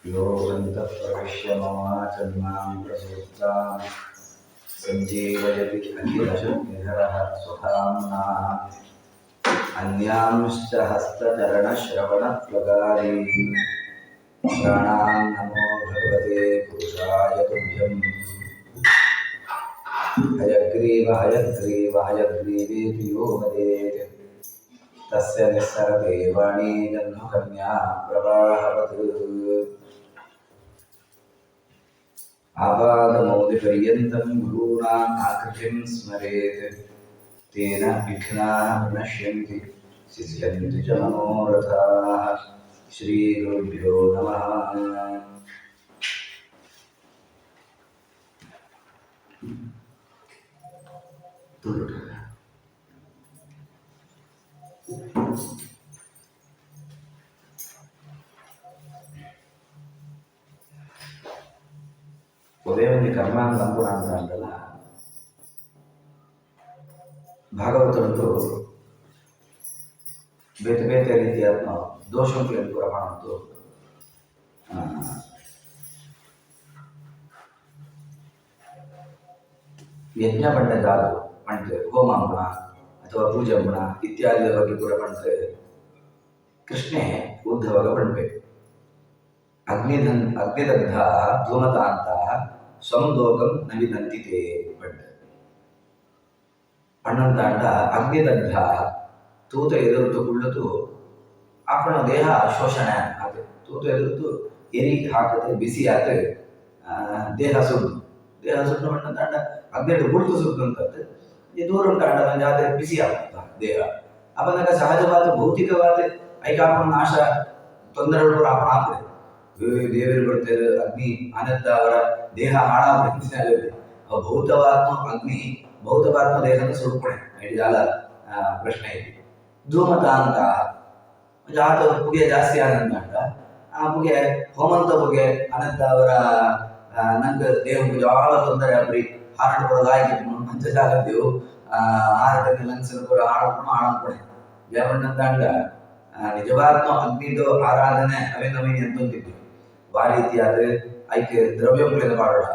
योगन्तः प्रविश्य ममाचन्नां प्रसूक्तां सञ्जीवयति अखिलशक्तिधरः स्वधाम्ना अन्यांश्च हस्तचरणश्रवणत्वगादीन् प्राणान् नमो भगवते पुरुषाय तुभ्यम् हयग्रीव हयग्रीव हयग्रीवेति यो वदेत् तस्य निस्सरते वाणी जह्नुकन्या प्रवाहवत् आपादमौलिपर्यन्तं गुरूणाम् आकृतिं स्मरेत् तेन विघ्नाः प्रणश्यन्ति सिद्ध्यन्ति च मनोरथाः। श्रीगुरुभ्यो नमः। ಉದಯವಂತಿ ಕರ್ಮಾಂಗಂಪುರ ಅಂತ ಅಂತಲ್ಲ, ಭಾಗವತರಂತೂ ಬೇತೆ ಬೇತೆ ರೀತಿಯ ದೋಷಂಗೆ ಅನುಕೂಲ ಮಾಡೋದು. ಯಜ್ಞ ಬಣ್ಣದಾದು ಪಂಡ್ರೆ ಹೋಮಾಂಬಣ ಅಥವಾ ಪೂಜಂಬಣ ಇತ್ಯಾದಿಯ ಬಗ್ಗೆ ಕೂಡ ಪಂಡ್ರೆ ಕೃಷ್ಣೆ ಉದ್ಧವಾಗ ಪಣ್ಬೇಕು. ಅಗ್ನಿದಗ್ಧ ಧೂಮತಾಂತ ಸ್ವಮದೋಗಂ ನವಿದಂತಿತೆ ಪಂಡ ಪಣ್ಣಂತಾಂಡ ಅಗ್ನಿದಗ್ಧ ತೂತ ಎದುರುತು ಕುಳ್ಳತು ಆಪಣ ದೇಹ ಶೋಷಣೆ ಆಗುತ್ತೆ. ತೂತ ಎದುರುತು ಎರಿ ಹಾಕತ್ತೆ, ಬಿಸಿ ಆದ್ರೆ ದೇಹ ಸುಟ್ಟು ಪಣ್ಣಂತಾಂಡ ಅಗ್ನಿಟ್ಟು ಗುಡ್ತು ಸುಟ್ಟು ಅಂತದ್ದು ಈ ದೂರ ಉಂಟಾಂಡ ಜಾತೆ ಬಿಸಿ ಆಗುತ್ತ ದೇಹ. ಅಪನಗ ಸಹಜವಾದ ಭೌತಿಕವಾದ ಐಕಾಪಣ ನಾಶ ತೊಂದರೆಗಳು ಆಪಣ ಆಗ್ತದೆ. ದೇವರು ಬರ್ತಾರೆ ಅಗ್ನಿ ಅನಂತ ಅವರ ದೇಹ ಹಾಳಾಗುತ್ತೆ. ಭೌತವಾತ್ಮ ಅಗ್ನಿ ಭೌತವಾತ್ಮ ದೇಹದ ಸುಡುಪಣೆ ಐದು ಜಾಲ ಪ್ರಶ್ನೆ ಇದೆ. ಧೂಮತ ಅಂತ ಜಾತ ಪುಗೆ ಜಾಸ್ತಿ ಆನಂದ ಆ ಪುಗೆ ಹೋಮಂತ ಪುಗೆ ಅನಂತ ಅವರ ನಂಗೆ ದೇಹಕ್ಕೆ ಜಾಳ ತೊಂದರೆ ಆಗ್ರಿ ಹಾರ್ಟ್ ಬರೋದಾಗಿ ಮಂಚಜಾಗದ್ದೇವು ಆಹಾರದಲ್ಲಿ ಲಂಗ್ಸ್ ಕೂಡ ಹಾಳಾಡ್ಪಣೆ ಯಾವಣ್ಣಂತ ನಿಜವಾತ್ಮ ಅಗ್ನಿದು ಆರಾಧನೆ ಅವೇನವೇನು ಎಂತಿದ್ವಿ. ಆ ರೀತಿಯಾದ ಐಕೆ ದ್ರವ್ಯಗಳನ್ನು ಬಾಡೋಣ,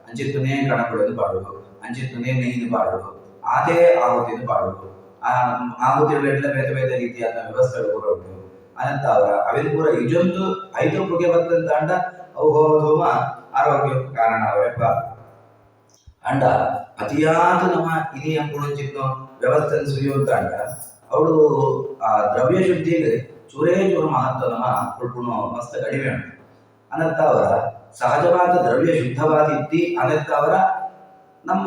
ಅಂಚಿತ್ತನೇ ಕಣಗಳನ್ನು ಬಾಡೋದು, ಅಂಚಿತ್ತನೇ ನೇಯ್ದು ಬಾಡೋದು, ಅದೇ ಆಹುತಿಯನ್ನು ಬಾಡೋದು. ಆಹುತಿಗಳೆಲ್ಲ ಬೇರೆ ಬೇರೆ ರೀತಿಯಾದ ವ್ಯವಸ್ಥೆಗಳು ಕೂಡ ಉಂಟು. ಅನಂತ ಅವರ ಅವೇನು ಕೂಡ ಇಜೊಂದು 5 ಪುಗೆ ಬರ್ತಂತ ಅಂಡ ಅವು ಹೋಮ ಆರೋಗ್ಯ ಕಾರಣ ಅವರೆಪ್ಪ ಅಂಡ ಅತಿಯಾದ ನಮ್ಮ ಹಿರಿಯ ಕುಣಂಚಿತ್ತು ವ್ಯವಸ್ಥೆ ಸುರಿಯುವಂತ ಅಂಡ ಅವಳು ಆ ದ್ರವ್ಯ ಶುದ್ಧಿಗೆ ಚೂರೇ ಚೂರು ಮಹತ್ವ ನಮ್ಮ ಉಳ್ಕೊಂಡು ಮಸ್ತ್ ಕಡಿಮೆ ಉಂಟು. ಅನಂತ ಅವರ ಸಹಜವಾದ ದ್ರವ್ಯ ಶುದ್ಧವಾದ ಇದ್ದಿ ಅನಂತ ಅವರ ನಮ್ಮ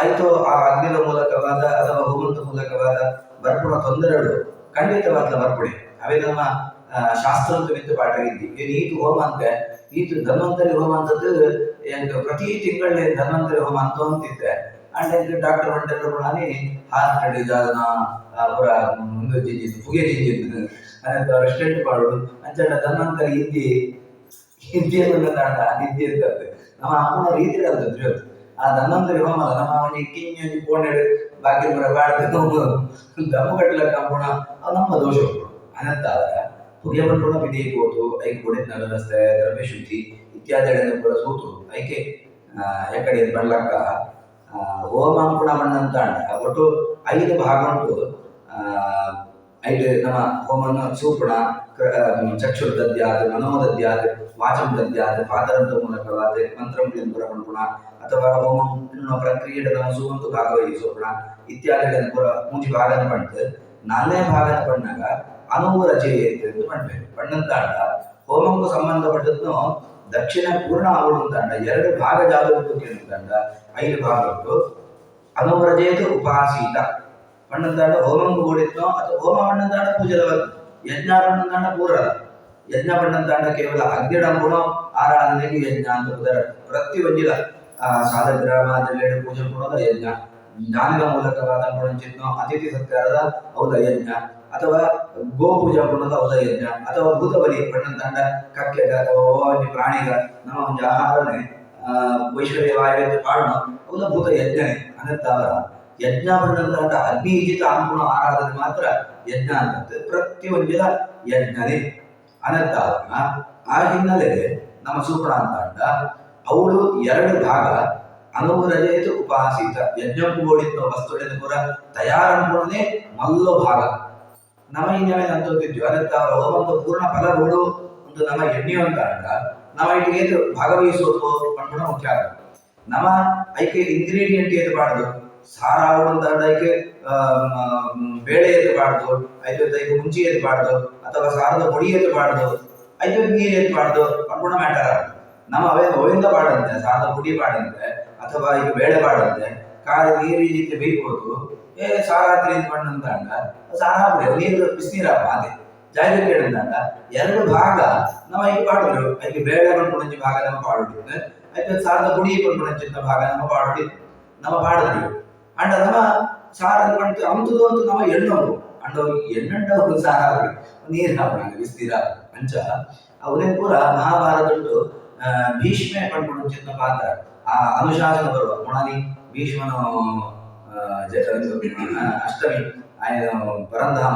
ಆಯ್ತು ಆ ಅಗ್ನಿದ ಮೂಲಕವಾದ ಅಥವಾ ಹೋಮಂತ ಮೂಲಕವಾದ ಬರ್ಪುಣ ತೊಂದರೆಗಳು ಖಂಡಿತವಾದ ಬರ್ಪುಣೆ ಅವೇ ನಮ್ಮ ಶಾಸ್ತ್ರಂತ ಮಿತ್ತು ಪಾಠ ಇದ್ದಿ. ಈತು ಹೋಮ ಅಂತ ಈತು ಧನ್ವಂತರಿ ಹೋಮ ಅಂತದ್ದು ಪ್ರತಿ ತಿಂಗಳೇ ಧನ್ವಂತರಿ ಹೋಮ ಅಂತ ಅಂತಿದ್ದೆ. ಅಂಡ್ ಡಾಕ್ಟರ್ ಬಂಡಲ್ಲಿ ಹಾರ್ಟ್ ಡಿಸಾರ್ನ ಪೂರ ಮುಂದೆ ಪುಗೆ ಜಿಂಜಿದ್ದು ಅನಂತ ರೆಸ್ಟೆಂಟ್ ಮಾಡೋದು ಅಂಚಂಡ ಧನ್ವಂತರಿ ಇದ್ದಿ ಅನ್ನೋದಾಂಡ ಇದ್ದಿ ಅಂತದ್ದು ನಮ್ಮ ಅಮ್ಮನ ರೀತಿ ಅಲ್ತದ್ರಿ. ಆ ಧನ್ವಂತರಿ ಹೋಮ ನಮ್ಮ ಅವನಿಗೆ ಕಿಂಜಿ ಕೋಣೆಡು ಬಾಕಿ ಬರ ಬಾಡ್ದು ದಮ್ಮು ಕಟ್ಟಲ ಕಂಪುಣ ಅದು ನಮ್ಮ ದೋಷ. ಅನಂತ ಪುಗೆ ಬಂಡೋಣ ವಿಧಿ ಹೋತು ಐಕೆ ಕೊಡಿನ ವ್ಯವಸ್ಥೆ ದ್ರವ್ಯ ಶುದ್ಧಿ ಇತ್ಯಾದಿಗಳನ್ನು ಕೂಡ ಸೂತು ಐಕೆ ಎಕಡೆ ಬರ್ಲಕ್ಕ ಹೋಮಾಂಕುಣ ಮಣ್ಣಂತ ಒಟ್ಟು 5 ಭಾಗ ಉಂಟು. 5 ನಮ್ಮ ಹೋಮನ ಸೂಪಣ ಚಕ್ಷುರ್ದದ್ಯಾತ್ ಮನೋದದ್ಯಾತ್ ವಾಚಂ ದದ್ಯಾತ್ ಪಾದರಂತ ಮೂಲಕವಾದ ಮಂತ್ರಗಳನ್ನು ಪುರಪಣ ಅಥವಾ ಹೋಮ ಪ್ರಕ್ರಿಯೆಯ ನಮ್ಮ ಸುವಂತು ಭಾಗವಹಿಸೋಣ ಇತ್ಯಾದಿಗಳನ್ನು ಪುರ ಮೂಜಿ ಭಾಗನ ಪಂಡು 4ನೇ ಭಾಗನ ಪಣ್ಣಾಗ ಅನುವು ರಚೆ ಎಂದು ಪಣ್ಬೇಕು. ಪಣ್ಣಂತಾಂಡ ಹೋಮಕ್ಕೂ ಸಂಬಂಧಪಟ್ಟದ್ದು ದಕ್ಷಿಣ ಪೂರ್ಣ ಆಗುವಂತಾಂಡ 2 ಭಾಗ ಜಾಗೃತಿ ಅಂತಂಡ 5 ಭಾಗ ಉಂಟು. ಅನುವ್ರಜೇತು ಉಪಾಸೀತ ಪಣ್ಣಂತಾಂಡ ಹೋಮಂಗು ಓಡಿತ್ನೋ ಅಥವಾ ಹೋಮ ಪಣ್ಣಂತಾಂಡ ಪೂಜದ ಯಜ್ಞ ಪಣ್ಣಂತಾಂಡ ಪೂರ್ಣ ಯಜ್ಞ ಪಣ್ಣಂತಾಂಡ ಕೇವಲ ಅಗ್ನಿಡಂಬುಣೋ ಆರಾಧನೆಗೆ ಯಜ್ಞ ಅಂತ ಉದರ ಪ್ರತಿ ಒಂದಿಲ್ಲ ಸಾಧಕ ಗ್ರಾಮದಲ್ಲಿ ಪೂಜೆ ಕೊಡೋದ ಯಜ್ಞ. ಜ್ಞಾನದ ಮೂಲಕವಾದ ಪುಣಂಚಿತ್ನೋ ಅತಿಥಿ ಸತ್ಕಾರದ ಹೌದ ಯಜ್ಞ ಅಥವಾ ಗೋ ಪೂಜಾ ಕೊಡೋದ ಹೌದ ಯಜ್ಞ ಅಥವಾ ಭೂತ ಬಲಿ ಪಣ್ಣಂತಾಂಡ ಕಕ್ಕೆಗ ಅಥವಾ ಪ್ರಾಣಿಗ ನಮ್ಮ ಒಂದು ಆಹಾರನೇ ವೈಶ್ವರ್ಯ ವಾಯುವ್ಯ ಪಾಡಣ ಹೌದ ಭೂತ ಯಜ್ಞನೇ. ಅನಂತ ಅವರ ಯಜ್ಞ ಪಣ್ಣಂತಾಂಡ ಅಗ್ನಿಹಿತ ಅನುಗುಣ ಆರಾಧನೆ ಮಾತ್ರ ಯಜ್ಞ ಅಂತ ಪ್ರತಿ ಒಂದಿನ ಯಜ್ಞನೇ. ಅನಂತ ಆ ಹಿನ್ನೆಲೆಗೆ ನಮ್ಮ ಸೂಪಣ ಅಂತ ಅಂಡ ಅವಳು ಎರಡು ಭಾಗ ಅನುರಜೇತು ಉಪಾಸಿತ ಯಜ್ಞಕ್ಕೂ ಓಡಿತ್ತು ವಸ್ತುಗಳಿಂದ ಪೂರ ತಯಾರನ್ನೇ ಮಲ್ಲೋ ಭಾಗ ನಮ ಇನ್ನೇನು ಅಂತಿದ್ವಿ ಅದಕ್ಕೆ ಅವರ ಹೋಮಂತ ಪೂರ್ಣ ಫಲ ರೋಡು ಒಂದು ನಮ್ಮ ಎಣ್ಣೆಯು ಅಂತ ಅಂಡ ನಾವು ಇಟ್ಟಿಗೆ ಭಾಗವಹಿಸೋದು ಪಂಪಣ ಮುಖ್ಯ ಆಗ ನಮ್ಮ ಐಕೆ ಇಂಗ್ರೀಡಿಯಂಟ್ ಏತಬಾರ್ದು ಸಾರ ಅಂತ ಐಕೆ ಬೇಳೆ ಎತ್ತಬಾರ್ದು ಐಕೆ ಮುಂಚಿ ಎತ್ತಬಾರ್ದು ಅಥವಾ ಸಾರದ ಪುಡಿ ಎತ್ತಬಾರ್ದು ಐಕೆ ನೀರು ಎತ್ತಬಾರ್ದು ಪಂಪಣ ಮ್ಯಾಟರ್ ನಮ್ಮ ಅವಿಂದ ಬಾಡಂತೆ ಸಾರದ ಪುಡಿ ಬಾಡಂತೆ ಅಥವಾ ಈಗ ಬೇಳೆ ಬಾಡಂತೆ ಕಾಲು ನೀರು ಈ ರೀತಿ ಬೇಯ್ಬೋದು ಸಾರ ಹತ್ರ ಮಣ್ಣಂತ ಅಂಡ ಸಾರ ನೀರು ಬಿಸಿನೀರ ಅದೇ ಜಾಗ ಕೇಳಿದಾಗ ಎರಡು ಭಾಗ ನಾವು ಐದು ಪಾಡಿದ್ರು ಐದು ಬೇಳೆ ಪಂಪುಣಂಚಿ ಭಾಗ ನಮ್ಮ ಪಾಡಿದ್ದೆ ಐದು ಸಾರದ ಪುಡಿ ಪಂಪುಣಂಚಿನ ಭಾಗ ನಮ್ಮ ನಮ್ಮ ಪಾಡಿದ್ವಿ ಅಂಡ ನಮ್ಮ ಸಾರ ಪಂಚ ಅಂಥದ್ದು ಅಂತೂ ನಮ್ಮ ಎಣ್ಣು ಅಂಡ ಎಣ್ಣಂಡ ಸಾರ ನೀರು ಹಾಕೋಣ ಬಿಸ್ತೀರ ಅಂಚ ಅವನೇ ಪೂರ ಮಹಾಭಾರತದ್ದು ಭೀಷ್ಮೆ ಪಂಪುಣಂಚಿನ ಪಾತ್ರ ಆ ಅನುಶಾಸನ ಬರುವ ಮುಣಾನಿ ಭೀಷ್ಮನು ಅಷ್ಟಮಿ ಆಯ್ನ ಪರಂಧಾಮ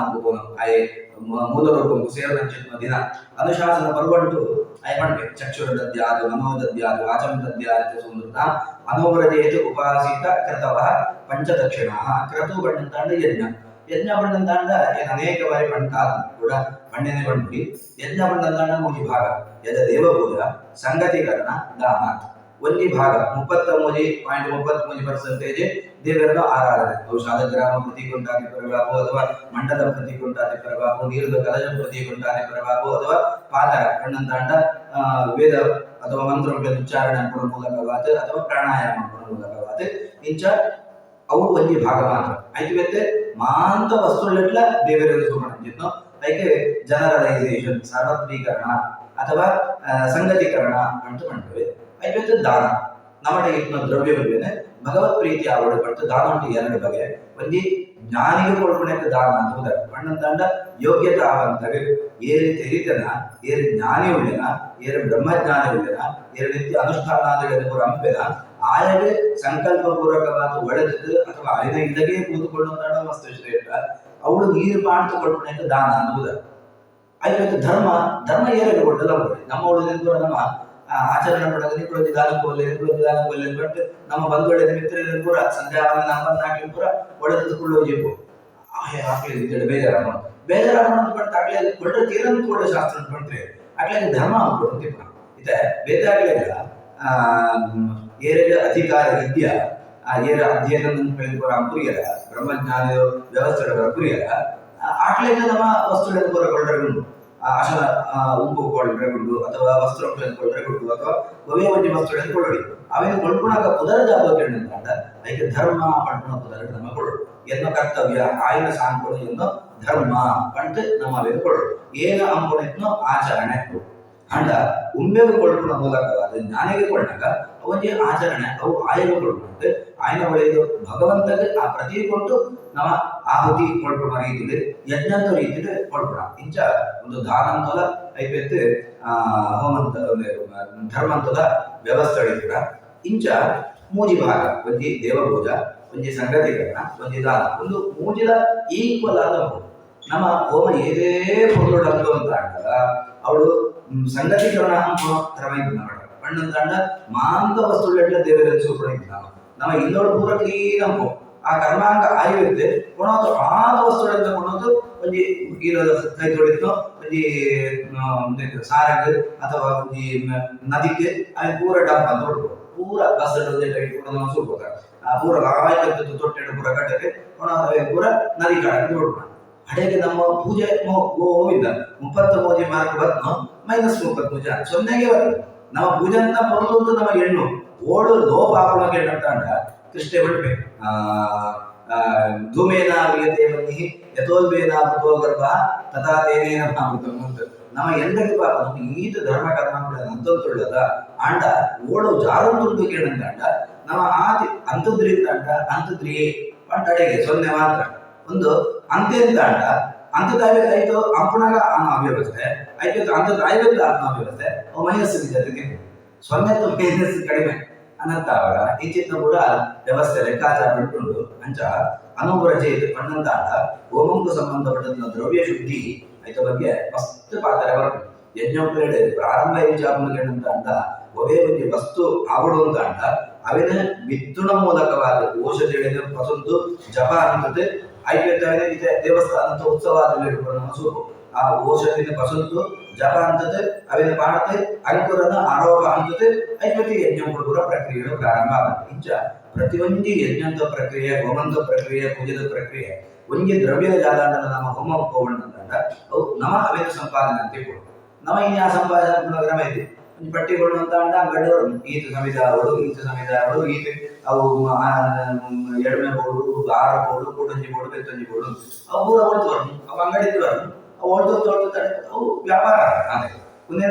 ಆಯ್ ಮೂಲ ರೂಪಕ್ಕೂ ಸೇರಿದಂಚಿನ ದಿನ ಅನುಶಾಸನ ಪರ್ವಂಟು ಆಯ್ ಮಾಡ್ಬೇಕು ಚಕ್ಷುರ ದದ್ಯಾದು ನಮೋ ದದ್ಯಾದು ವಾಚಂ ದದ್ಯಾದು ಸುಂದೃತ ಅನೋವ್ರಜೇತು ಉಪಾಸಿತ ಕೃತವ ಪಂಚದಕ್ಷಿಣ ಕ್ರತು ಬಣ್ಣಂತಾಂಡ ಯಜ್ಞ ಬಣ್ಣಂತಾಂಡ ಅನೇಕ ಬಾರಿ ಪಂಟ ಕೂಡ ಬಣ್ಣನೆ ಬಂದ್ಬಿಡಿ ಯಜ್ಞ ಬಣ್ಣಂತಾಂಡ ಮೂಜಿ ಭಾಗ ಯಜ ದೇವಪೂಜ ಸಂಗತೀಕರಣ ದಾನ ಒಂಜಿ ಭಾಗ 33.33% ದೇವರ ಆರಾಧನೆ ಅವು ಶಾಲಗ್ರಾಮ ಪ್ರತಿಕೊಂಡಾಗಿ ಪರವಾಗು ಅಥವಾ ಮಂಡಲ ಪ್ರತಿಕೊಂಡಾಗಿ ಪರವಾಗು ನೀರದ ಕಲಶ ಪ್ರತಿಕೊಂಡಾಗಿ ಪರವಾಗು ಅಥವಾ ಪಾತರ ಕಣ್ಣಂತಾಂಡ ವೇದ ಅಥವಾ ಮಂತ್ರಗಳ ಉಚ್ಚಾರಣೆ ಮಾಡುವ ಮೂಲಕವಾದ ಅಥವಾ ಪ್ರಾಣಾಯಾಮ ಮಾಡುವ ಮೂಲಕವಾದ ಇಂಚ ಅವು ಒಂಜಿ ಭಾಗ ಮಾತ್ರ ಐದು ಬೇತೆ ಮಾಂತ ವಸ್ತುಗಳೆಲ್ಲ ದೇವರಲ್ಲಿ ಸುಮ್ಮನೆ ಐಕೆ ಜನರಲೈಸೇಷನ್ ಸಾರ್ವತ್ರೀಕರಣ ಅಥವಾ ಸಂಗತೀಕರಣ ಅಂತ ಮಾಡ್ತೇವೆ ಐದು ದಾನ ನಮ್ಮಡೆ ಇನ್ನ ದ್ರವ್ಯಗಳೇನೆ ಭಗವತ್ ಪ್ರೀತಿ ಆವಡ ಪಟ್ಟು ದಾನ ಉಂಟು ಎರಡು ಬಗೆ ಒಂದಿ ಜ್ಞಾನಿಗೆ ಕೊಡ್ಕೊಳಕ್ಕೆ ದಾನ ಅಂತ ಉದಾರ ಪಣ್ಣಂತಾಂಡ ಯೋಗ್ಯತೆ ಆವಂತವೆ ಏರಿ ತೆರಿತನ ಏರಿ ಜ್ಞಾನಿ ಉಳ್ಳೇನ ಏರಿ ಬ್ರಹ್ಮಜ್ಞಾನಿ ಉಳ್ಳೇನ ಏರಿ ನಿತ್ಯ ಅನುಷ್ಠಾನಾದಿಗಳನ್ನು ಪೂರ ಅಂಪೆನ ಆಯಗೆ ಸಂಕಲ್ಪ ಪೂರ್ವಕವಾದ ಒಡೆದು ಅಥವಾ ಆಯ್ದ ಇಲ್ಲಗೆ ಕೂತುಕೊಳ್ಳುತ್ತಾಡ ಮಸ್ತ್ ಶ್ರೇಷ್ಠ ಅವಳು ನೀರು ಮಾಡ್ತು ಕೊಡ್ಕೊಳಕ್ಕೆ ದಾನ ಅಂತ ಉದಾರ ಆಯ್ತು ಧರ್ಮ ಏರಿಗೆ ಕೊಟ್ಟಲ್ಲ ನಮ್ಮ ಉಳಿದ ನಮ್ಮ ಆಚರಣೆ ಮಾಡೋದು ನಿಂಗಳು ನಿಧಾನಕ್ಕೋಲೆ ಬಟ್ ನಮ್ಮ ಬಂಧುಗಳ ಮಿತ್ರರು ಕೂಡ ಸಂಧ್ಯಾ ನಮ್ಮ ನಾಟಿ ಕೂಡ ಒಡೆದುಕೊಳ್ಳೋಜಿವು ಹಾಕ್ಲಿ ಬೇಜಾರ ಬಟ್ ಆಗ್ಲೇ ಕೊಟ್ಟರೆ ತೀರನ್ನು ಕೂಡ ಶಾಸ್ತ್ರ ಅನ್ಕೊಂಡ್ರೆ ಆಗ್ಲೇ ಧರ್ಮ ಅನ್ಕೊಡ್ತೀವಿ ಇದೆ ಬೇರೆ ಆಗ್ಲಿಲ್ಲ ಏರಿಗೆ ಅಧಿಕಾರ ವಿದ್ಯಾ ಏರ ಅಧ್ಯಯನ ಅಂಪುರಿಯರ ಬ್ರಹ್ಮಜ್ಞಾನ ವ್ಯವಸ್ಥೆಗಳ ಪುರಿಯರ ಆಗ್ಲೇ ನಮ್ಮ ವಸ್ತುಗಳನ್ನು ಬರಗೊಳ್ಳರು ಆಶನ ಉಂಪು ಕೊಳ್ಳ್ರೆಗುಂಡು ಅಥವಾ ವಸ್ತ್ರಗಳನ್ನು ಕೊಳ್ಳ್ರೆಗುಂಡು ಅಥವಾ ಒವೇ ಒಂಜಿ ವಸ್ತುಗಳನ್ನು ಕೊಳ್ಳಿ ಅವೇನು ಕೊಳ್ಳುಣಾಗ ಪುದರ ಜಾಗಕ್ಕೆ ಅಂತ ಅದಕ್ಕೆ ಧರ್ಮ ಪಂಪುಣ ಪುದರ ನಮ್ಮ ಕೊಳ್ಳು ಎನ್ನೋ ಕರ್ತವ್ಯ ಆಯ್ನ ಸಾಂಪುಣ ಎನ್ನೋ ಧರ್ಮ ಪಂಟ್ ನಮ್ಮ ಅವೇನು ಕೊಳ್ಳು ಏನ ಅಂಪುಣೆತ್ನೋ ಆಚರಣೆ ಅಂಡ ಉಮ್ಮೆಗೆ ಕೊಳ್ಳುವ ಮೂಲಕವಾದ ಜ್ಞಾನಿಗೆ ಕೊಳ್ಳಾಗ ಅವನಿಗೆ ಆಚರಣೆ ಅವು ಆಯನ ಕೊಳ್ಳುವಂತೆ ಆಯ್ನ ಒಳ್ಳೆಯದು ಭಗವಂತಗೆ ಆ ಪ್ರತಿ ಕೊಟ್ಟು ನಮ್ಮ ಆಹುತಿ ಕೊಳ್ಪುಣ ರೀತಿಲಿ ಯಜ್ಞಂತ ರೀತಿಲಿ ಕೊಳ್ಪುಣ ಇಂಚ ಒಂದು ದಾನಂತಲ ಐಪೆತ್ತು ಹೋಮಂತ ಧರ್ಮಂತದ ವ್ಯವಸ್ಥೆ ಕೂಡ ಇಂಚ ಮೂಜಿ ಭಾಗ ಒಂಜಿ ದೇವಪೂಜ ಒಂಜಿ ಸಂಗತೀಕರಣ ಒಂಜಿ ದಾನ ಒಂದು ಮೂಜಿದ ಈಕ್ವಲ್ ಆದ ನಮ್ಮ ಹೋಮ ಏದೇ ಪೊರ್ಲೊಡಂದು ಅಂತ ಅಂದಾಗ ಅವಳು ಸಂಗತೀಕರಣ ಕ್ರಮೈಂದು ನಮ್ಮ ಪಣ್ಣಂತಾಂಡ ಮಾಂತ ವಸ್ತುಗಳೆಲ್ಲ ದೇವರಲ್ಲಿ ಸೂಪಡಿದ್ದ ನಮ್ಮ ಇನ್ನೊಂದು ಪೂರ ಕ್ಲೀನ್ ಅಂಪು ಆ ಕರ್ಮಾಂಗ ಆಯುರ್ವೇದ ಕೊಣೋದು ಆದ ವಸ್ತುಗಳಿಂದ ಕೊಣೋದು ಒಂಜಿ ಇರೋದ ಕೈ ತೊಳಿತು ಒಂಜಿ ಸಾರಗ್ ಅಥವಾ ಒಂಜಿ ನದಿಗೆ ಅಲ್ಲಿ ಪೂರ ಡಂಪ್ ಅಂತ ಹೊಡ್ಬೋದು ಪೂರ ಬಸ್ ಇಟ್ಕೊಂಡು ನಾವು ಸುಡ್ಬೋದು ಪೂರ ಲಾಯ್ತು ತೊಟ್ಟೆಡು ಪೂರ ಕಟ್ಟಕ್ಕೆ ಕೊಣೋದವೇ ಪೂರ ನದಿ ಕಾಡಕ್ಕೆ ಹೊಡ್ಬೋದು ಅಡೆಗೆ ನಮ್ಮ ಪೂಜೆ ಹೋಗಿದ್ದ 30 ಮಾರ್ಕ್ ಬರ್ತನೋ -30 ಸೊನ್ನೆಗೆ ಬರ್ತದೆ ನಮ್ಮ ಪೂಜೆ ಅಂತ ಬರೋದು ಅಂತ ನಮ್ಮ ಹೆಣ್ಣು ಓಡು ಲೋಪ ಹಾಕೊಳ್ಳೋಕೆ ಏನಂತ ಅಂಡ ಕೃಷ್ಣ ಬಿಡ್ಬೇಕು ಧೂಮೇನ ವಿಯತೇವನ್ನಿ ಯಥೋಲ್ಬೇನ ಭೂತೋ ಗರ್ಭ ತಥಾ ತೇನೇನ ಭಾಮೃತಂ ಅಂತ ನಮ್ಮ ಎಂದಕ್ಕೆ ಪಾಪ ನಮ್ಮ ಈತ ಧರ್ಮ ಕರ್ಮ ಅಂತೊಳ್ಳದ ಆಂಡ ಓಡು ಜಾರಂತುಂಟು ಕೇಳಂತ ಅಂಡ ನಮ್ಮ ಆದಿ ಅಂತದ್ರಿಂದ ಅಂಡ ಅಂತದ್ರಿಯೇ ಪಂಟಡೆಗೆ ಸೊನ್ನೆ ಮಾತ್ರ ಒಂದು ಅಂತ್ಯಂತ ಅಂಡ ಅಂತದಾಯ್ತು ಅಂಪುಣಗ ಅನ್ನೋ ಅವ್ಯವಸ್ಥೆ ಆಯ್ತು ಅಂತದಾಯ್ತು ಅನ್ನೋ ಅವ್ಯವಸ್ಥೆ ಮೈನಸ್ಸಿನ ಜೊತೆಗೆ ಸೊನ್ನೆತ್ತು ಮೈನಸ್ ಕಡಿಮೆ ಅನ್ನಂತಾವಾಗ ಇಂಚಿನ ಕೂಡ ವ್ಯವಸ್ಥೆ ಲೆಕ್ಕಾಚಾರ ಬಿಟ್ಟುಂಡು ಅಂಚ ಅನುವ್ರಜೇತ್ ಪಣ್ಣಂತಾಂಡ ಹೋಮಂಕು ಸಂಬಂಧಪಟ್ಟಂತ ದ್ರವ್ಯ ಶುದ್ಧಿ ಆಯ್ತ ಬಗ್ಗೆ ಫಸ್ಟ್ ಪಾತ್ರ ಬರ್ತದೆ ಯಜ್ಞೋಪೇಡೆ ಪ್ರಾರಂಭ ಜಾಪನಗೇನಂತ ಅಂಡ ಒವೇ ಒಂದು ವಸ್ತು ಆವಡು ಅಂತ ಅಂಡ ಅವೇನ ಮಿಥುನ ಮೂಲಕವಾದ ಔಷಧಿಗಳಿಂದ ಪಸಂದು ಜಪ ಅಂತದೆ ಐಕ್ಯತೆ ಇದೆ ದೇವಸ್ಥಾನ ಉತ್ಸವ ನಮ್ಮ ಆ ಔಷಧಿನ ಪಸಂದು ಜಪ ಅಂತದೆ ಅವೇನ ಮಾಡುತ್ತೆ ಅಂಕುರನ ಆರೋಪ ಅಂತದೆ ಐಕ್ಯತೆ ಯಜ್ಞ ಕೂಡ ಪ್ರಕ್ರಿಯೆಗಳು ಪ್ರಾರಂಭ ಆಗುತ್ತೆ ಇಂಚ ಪ್ರತಿಯೊಂದು ಯಜ್ಞಂತ ಪ್ರಕ್ರಿಯೆ ಹೋಮಂತ ಪ್ರಕ್ರಿಯೆ ಪೂಜದ ಪ್ರಕ್ರಿಯೆ ಒಂದೇ ದ್ರವ್ಯದ ಜಾಲಾಂಡನ ನಮ್ಮ ಹೋಮ ಹೋಗೋಣ ಅಂತಂದ ಅವು ನಮ ಅವೇನ ಸಂಪಾದನೆ ಅಂತ ಕೊಡು ನಮ ಇನ್ನು ಆ ಸಂಪಾದನೆ ಕ್ರಮ ಇದೆ ಪಟ್ಟಿಗಳು ಅಂತ ಅಂಡ ಅಂಗಡಿಯವರು ಈತ ಸಮಿದಾರಗಳು ಈತ ಅವು ಎಡಮೆ ಬೋಡು ಆರ ಬೋಡು ಕೂಡಂಜಿ ಬೋಡು ಬೆತ್ತಂಜಿ ಬೋಡು ಅವು ಪೂರ ಹೊಡ್ತವರು ಅವು ಅಂಗಡಿ ಇದ್ದವರು ಅವು ಹೊಡ್ದು ಅವು ವ್ಯಾಪಾರ ಅದೇ ಮುಂದೆ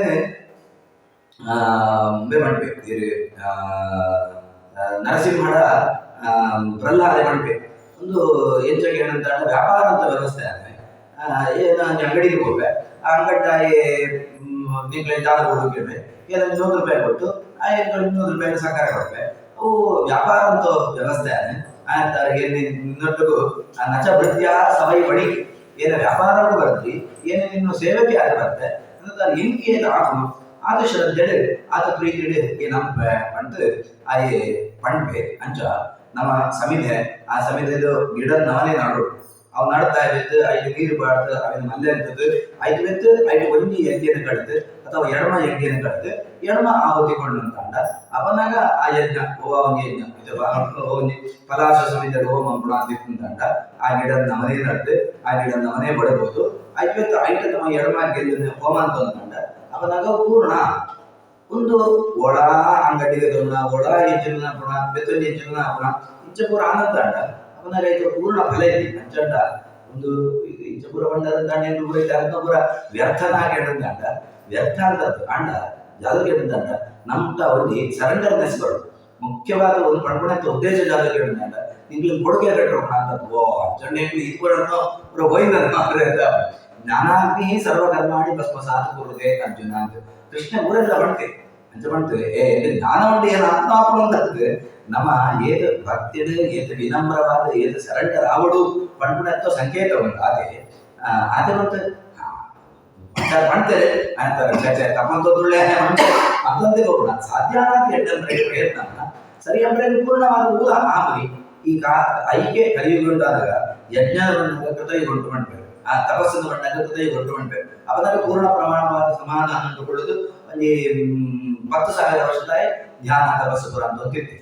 ಮಾಡ್ಬೇಕು ನರಸಿಂಹಡ ಪ್ರಹ್ಲಾದ ಮಾಡ್ಬೇಕು ಒಂದು ಹೆಚ್ಚಾಗಿ ಏನಂತ ವ್ಯಾಪಾರ ಅಂತ ವ್ಯವಸ್ಥೆ ಏನು ಅಂಗಡಿಗೆ ಹೋಗ್ಬೆ ಆ ಅಂಗಡಿ ನಿಂಗೆ ಜಾಗ ಕೊಡೋಕೆ ಏನೋ 100 ರೂಪಾಯಿ ಕೊಟ್ಟು ಆ 200 ರೂಪಾಯಿ ಸಹಕಾರ ಕೊಡ್ಬೆ ಅವು ವ್ಯಾಪಾರ ಅಂತ ವ್ಯವಸ್ಥೆ ಆಯ್ತಾರೆ ಇನ್ನೊಟ್ಟಿಗೂ ನಚ ಭೃತ್ಯ ಸವೈ ಬಡಿ ಏನು ವ್ಯಾಪಾರ ಬರ್ತಿ ಏನು ನಿನ್ನ ಸೇವೆಗೆ ಆಗಿ ಬರುತ್ತೆ ಅಂದ್ರೆ ಹೆಂಗೆ ಏನು ಆಗುನು ಆತ ಶ್ರದ್ಧೆ ಆತ ಪ್ರೀತಿ ಏನಂಪ ಪಂಡು ಆಯೆ ಪಂಡ್ಬೆ ಅಂಚ ನಮ್ಮ ಸಮಿದೆ ಆ ಸಮಿತಿದು ಗಿಡ ನಾನೇ ನಾಡು ಅವು ನಡ್ತಾ ಇದ್ದು ಐದು ನೀರು ಬಾಡ್ದು ಅವಿನ ಮಲ್ಲೆ ಅಂತದ್ದು ಐದು ಬೆತ್ತು ಐದು ಒಂಜಿ ಯಜ್ಞನ ಕಡ್ದು ಅಥವಾ ಎಡಮ ಯಜ್ಞನ ಕಡ್ದು ಎಡಮ ಆಹುತಿಕೊಂಡು ಅಂತಂಡ ಅವನಾಗ ಆ ಯಜ್ಞ ಒಂದು ಯಜ್ಞ ಒಂದು ಪಲಾಶ ಸಮಿತಿಯ ಹೋಮ ಗುಣ ಅಂತಿತ್ತಂಡ ಆ ಗಿಡ ನಮನೇ ನಡ್ದು ಆ ಗಿಡ ನಮನೇ ಬಡಬಹುದು ಐದು ಬೆತ್ತು ಐದು ನಮ್ಮ ಎಡಮ ಗೆಲ್ಲ ಹೋಮ ಅಂತ ಅಂತಂಡ ಅವನಾಗ ಪೂರ್ಣ ಒಂದು ಒಳ ಅಂಗಡಿಗೆ ಒಳ ಹೆಜ್ಜಿನ ಗುಣ ಬೆತ್ತೊಂದು ಹೆಜ್ಜಿನ ಗುಣ ಇಂಚಪೂರ ಆನಂದ ಅಂಡ ಅವನಾಗ ಪೂರ್ಣ ಫಲ ಇದೆ ಅಂಚಂಡ ಒಂದು ಇಂಚಪೂರ ಬಂಡದಂಡ ಪೂರ ಅರ್ಧಪೂರ ವ್ಯರ್ಥನಾಗಿ ಅಂಡ ವ್ಯರ್ಥ ಅಂತದ್ದು ಅಂಡ ಜಾಗಕ್ಕೆ ಅಂಡ ನಮ್ಟ ಒಂದು ಸರೆಂಡರ್ನೆಸ್ ಬರೋದು ಮುಖ್ಯವಾದ ಒಂದು ಪಡ್ಕೊಂಡಂತ ಉದ್ದೇಶ ಜಾಗಕ್ಕೆ ಅಂಡ ನಿಂಗೆ ಕೊಡುಗೆ ಕಟ್ಟೋಣ ಅಂತ ಓ ಅಂಚಂಡ ಇದ್ಕೊಳ್ಳೋ ಪೂರ ಹೋಯ್ದ ಜ್ಞಾನಾಗ್ನಿ ಸರ್ವಕರ್ಮಾಣಿ ಭಸ್ಮಸಾತ್ ಕೊಡುಗೆ ಅರ್ಜುನ ಅಂತ ಕೃಷ್ಣ ಊರೆಲ್ಲ ಬಂತೆ ಅಂತ ಬಂತೇವೆ ಜ್ಞಾನ ಉಂಟು ಏನು ಆತ್ಮಾಪು ಅಂತಂದ್ರೆ ನಮ್ಮ ಏದು ಭಕ್ತಿಡು ಏದು ವಿನಮ್ರವಾದ ಏದು ಸರೆಂಡರ್ ಆವಡು ಪಂಡ್ಪುಣತ್ವ ಸಂಕೇತ ಉಂಟು ಅದೇ ಮತ್ತೆ ಮಾಡ್ತಾರೆ ಅಂತಾರೆ ತಮ್ಮಂತೊಳ್ಳೆ ಅದೊಂದೇ ಹೋಗೋಣ ಸಾಧ್ಯ ಎಟ್ಟಂದ್ರೆ ಪ್ರಯತ್ನ ಸರಿ ಅಂದ್ರೆ ಪೂರ್ಣವಾದ ಊಹ ಆಮರಿ ಈಗ ಐಕೆ ಕಲಿಯುಗೊಂಡಾದಾಗ ಯಜ್ಞದ ಕೃತಯುಗೊಂಡು ಮಾಡ್ಬೇಕು ಆ ತಪಸ್ಸನ್ನು ಬಂದಾಗ ಕೃತಯುಗೊಂಡು ಮಾಡ್ಬೇಕು ಅವದಾಗ ಪೂರ್ಣ ಪ್ರಮಾಣವಾದ ಸಮಾಧಾನ ಅಂದುಕೊಳ್ಳೋದು ಒಂದು 10,000 ವರ್ಷದ ಧ್ಯಾನ ತಪಸ್ಸು ಪುರ ಅಂತ ಅಂತಿತ್ತು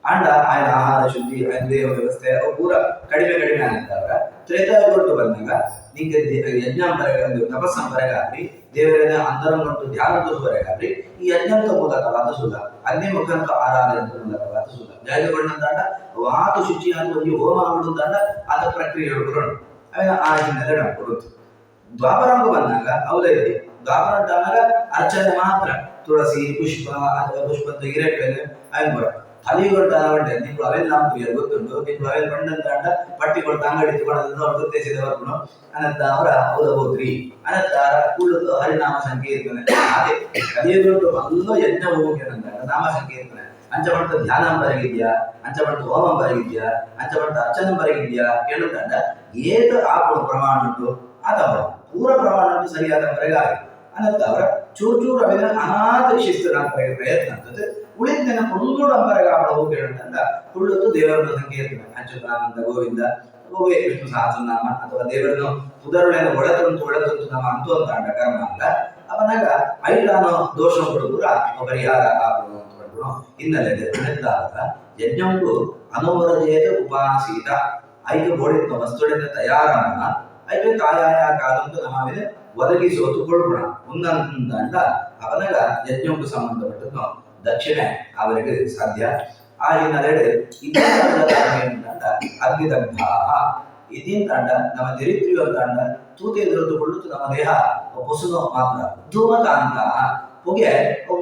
ಅಂಡ ಆಯ್ನ ಆಹಾರ ಶುದ್ಧಿ ಆಯ್ನ ದೇಹ ವ್ಯವಸ್ಥೆ ಅವು ಪೂರ ಕಡಿಮೆ ಆಗಿದ್ದಾಗ ತ್ರೇತಾಯುಗೊಂಡು ಬಂದಾಗ ನಿಂಗೆ ಯಜ್ಞಾಂಬರಗಾಗಲಿ ತಪಸ್ಸಂಬರಗಾಗಲಿ ದೇವರ ಅಂತರಂಗೊಂಡು ಧ್ಯಾನದವರೆಗಾಗಲಿ ಈ ಯಜ್ಞಂತ ಮೂಲಕವಾದ ಸುಧ ಅಗ್ನಿ ಮುಖಂತ ಆರಾಧನೆ ಮೂಲಕವಾದ ಸುಧ ಜಾಗಗೊಂಡಂತಾಂಡ ವಾತು ಶುಚಿಯಾದ ಒಂದು ಹೋಮ ಮಾಡುವುದಂಡ ಅದ ಪ್ರಕ್ರಿಯೆಗಳು ಬರೋಣ ಅವೇನ ಆ ಹಿನ್ನೆಲೆ ನಾವು ಕೊಡುತ್ತೆ ದ್ವಾಪರಂಗ ಬಂದಾಗ ಅವಲೇ ಇದೆ ದ್ವಾಪರ ಅಂತಾಗ ಅರ್ಚನೆ ಮಾತ್ರ ತುಳಸಿ ಪುಷ್ಪ ಅಥವಾ ಪುಷ್ಪದ ಹಿರೇಕಲೆ ಅವೇನು ಬರ ತಲೆಗೊಡ್ಡೆ ನೀವು ಅವೆಲ್ಲ ನಮ್ಗೆ ಗೊತ್ತುಂಟು ನೀವು ಅವೆಲ್ಲ ಬಂದಂತ ಅಂಡ ಪಟ್ಟಿ ಕೊಡ್ತಾ ಅಂಗಡಿ ತಗೊಂಡು ಅವ್ರು ಗೊತ್ತೇಸಿದವರ್ಗು ಅನಂತ ಅವರ ಹೌದ ಹೋದ್ರಿ ಅನಂತ ಕುಳ್ಳದು ಹರಿನಾಮ ಸಂಕೀರ್ತನೆ ಅದೇ ಕಲಿಯುಗೊಂಡು ಅಲ್ಲೋ ಯಜ್ಞ ಹೋಗ್ಯನಂತ ನಾಮ ಸಂಕೀರ್ತನೆ ಅಂಚ ಮಾಡ್ತಾ ಧ್ಯಾನ ಬರಗಿದ್ಯಾ ಅಂಚ ಮಾಡ್ತಾ ಹೋಮ ಬರಗಿದ್ಯಾ ಅಂಚ ಮಾಡ್ತಾ ಅರ್ಚನೆ ಬರಗಿದ್ಯಾ ಕೇಳುತ್ತಂಡ ಏದು ಆಪುಣ ಪ್ರಮಾಣ ಉಂಟು ಅಥವಾ ಪೂರ ಪ್ರಮಾಣ ಉಂಟು ಸರಿಯಾದ ಬರಗಾಲ ಅನಂತ ಅವರ ಚೂರು ಅವೆಲ್ಲ ಅನಾಥ ಶಿಸ್ತು ಪ್ರಯತ್ನ ಅಂತದ್ದು ಉಳಿದ ಕುಂದುಡು ಅಂಬರಗ ಹೋಗಿ ಹೇಳುತ್ತಂದ ಕುಳ್ಳತ್ತು ದೇವರನ್ನು ಸಂಕೀರ್ತನೆ ಅಚ್ಯುತಾನಂದ ಗೋವಿಂದ ಗೋವೇ ವಿಷ್ಣು ಸಹಸ್ರನಾಮ ಅಥವಾ ದೇವರನ್ನು ಪುದರುಳೆನ ಒಳತಂತು ನಮ್ಮ ಅಂತು ಅಂತ ಅಂಡ ಕರ್ಮ ಅಲ್ಲ ಅವನಾಗ ಐಲಾನೋ ದೋಷ ಕೊಡುವುದು ಪರಿಹಾರ ಆಗುವ ಹಿನ್ನೆಲೆ ನಡೆದಾಗ ಯಜ್ಞವು ಅನುವರಜೇತ ಉಪಾಸೀತ ಐದು ಬೋಡಿತ ವಸ್ತುಗಳಿಂದ ತಯಾರನ್ನ ಐದು ತಾಯಾಯ ಕಾಲಂತೂ ನಮಗೆ ಒದಗಿಸೋದು ಕೊಡುಗುಣ ಒಂದಂತ ಅವನಾಗ ಯಜ್ಞಕ್ಕೂ ಸಂಬಂಧಪಟ್ಟದ್ದು ದಕ್ಷಿಣೆ ಅವರಿಗೆ ಸಾಧ್ಯ ಆ ಹಿನ್ನೆಲೆ ಅಗ್ನಿದಗ್ಧ ಇದೇನ್ ತಾಂಡ ನಮ್ಮ ಚರಿತ್ರೆಯು ತಾಂಡ ತೂತೆ ಎದುರುದುಕೊಳ್ಳುತ್ತು ನಮ್ಮ ದೇಹ ಪೊಸುನು ಮಾತ್ರ ಧೂಮಕಾಂತ ಹೊಗೆ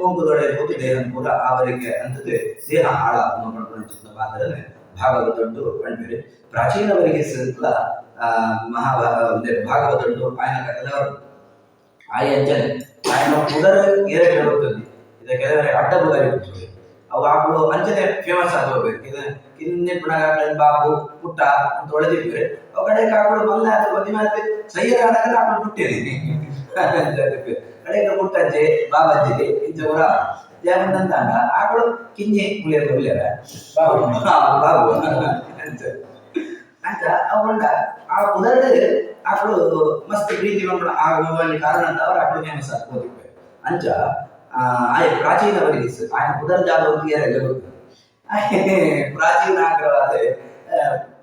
ಮುಂಗುದೊಡೆ ಹೋಗಿ ದೇಹ ಕೂಡ ಅವರಿಗೆ ಅಂತದ್ದು ದೇಹ ಹಾಳ ಮಾಡ್ಕೊಂಡು ಮಾತ್ರನೇ ಭಾಗವತುಂಟು ಕಂಡಿರಿ ಪ್ರಾಚೀನವರಿಗೆ ಸಿಕ್ಕ ಭಾಗವತುಂಟು ఆయన ಕಥೆಯವರು ಆಯ ಅಂಚನೆ ఆయన ಪುದರ್ ಏರೆ ಹೇಳುತ್ತದೆ ಇದ ಕೆಲವರೆ ಅಡ್ಡ ಬುದಾರಿ ಕೂತ್ಕೊಳ್ಳಿ ಅವು ಆಕಳು ಅಂಚನೆ ಫೇಮಸ್ ಆಗಿ ಹೋಗ್ಬೇಕು ಕಿನ್ನೆ ಪುಣಗಾಕಳ ಬಾಬು ಪುಟ್ಟ ಅಂತ ಒಳದಿದ್ರೆ ಅವು ಕಡೆ ಆಕಳು ಮಲ್ಲ ಅಥವಾ ನಿಮ್ಮತ್ತೆ ಸೈಯರ ಆದಾಗ ಆಕಳು ಪುಟ್ಟೇರಿ ಕಡೆಗೆ ಪುಟ್ಟಜ್ಜೆ ಬಾಬಜ್ಜಿಗೆ ಇಂಚವರ ಯಾಕಂತ ಆಕಳು ಕಿಂಜಿ ಮುಳಿಯರ್ ಮುಳಿಯರ ಬಾಬು ಅಂತ ಅವಂಡ ಆ ಉದರ್ಡ್ ಆಕಳು ಮಸ್ತ್ ಪ್ರೀತಿ ಮಾಡ್ಕೊಂಡು ಆ ಕಾರಣ ಅಂತ ಅವ್ರು ಆಕಳು ಫೇಮಸ್ ಆಗ್ಬೋದಿತ್ತು ಅಂಚ ಆಯ್ ಪ್ರಾಚೀನವರಿಗೆ ఆయన ಉದರ್ ಜಾಗ ಎಲ್ಲ ಗೊತ್ತು ಪ್ರಾಚೀನ ಆಗ್ರವಾದ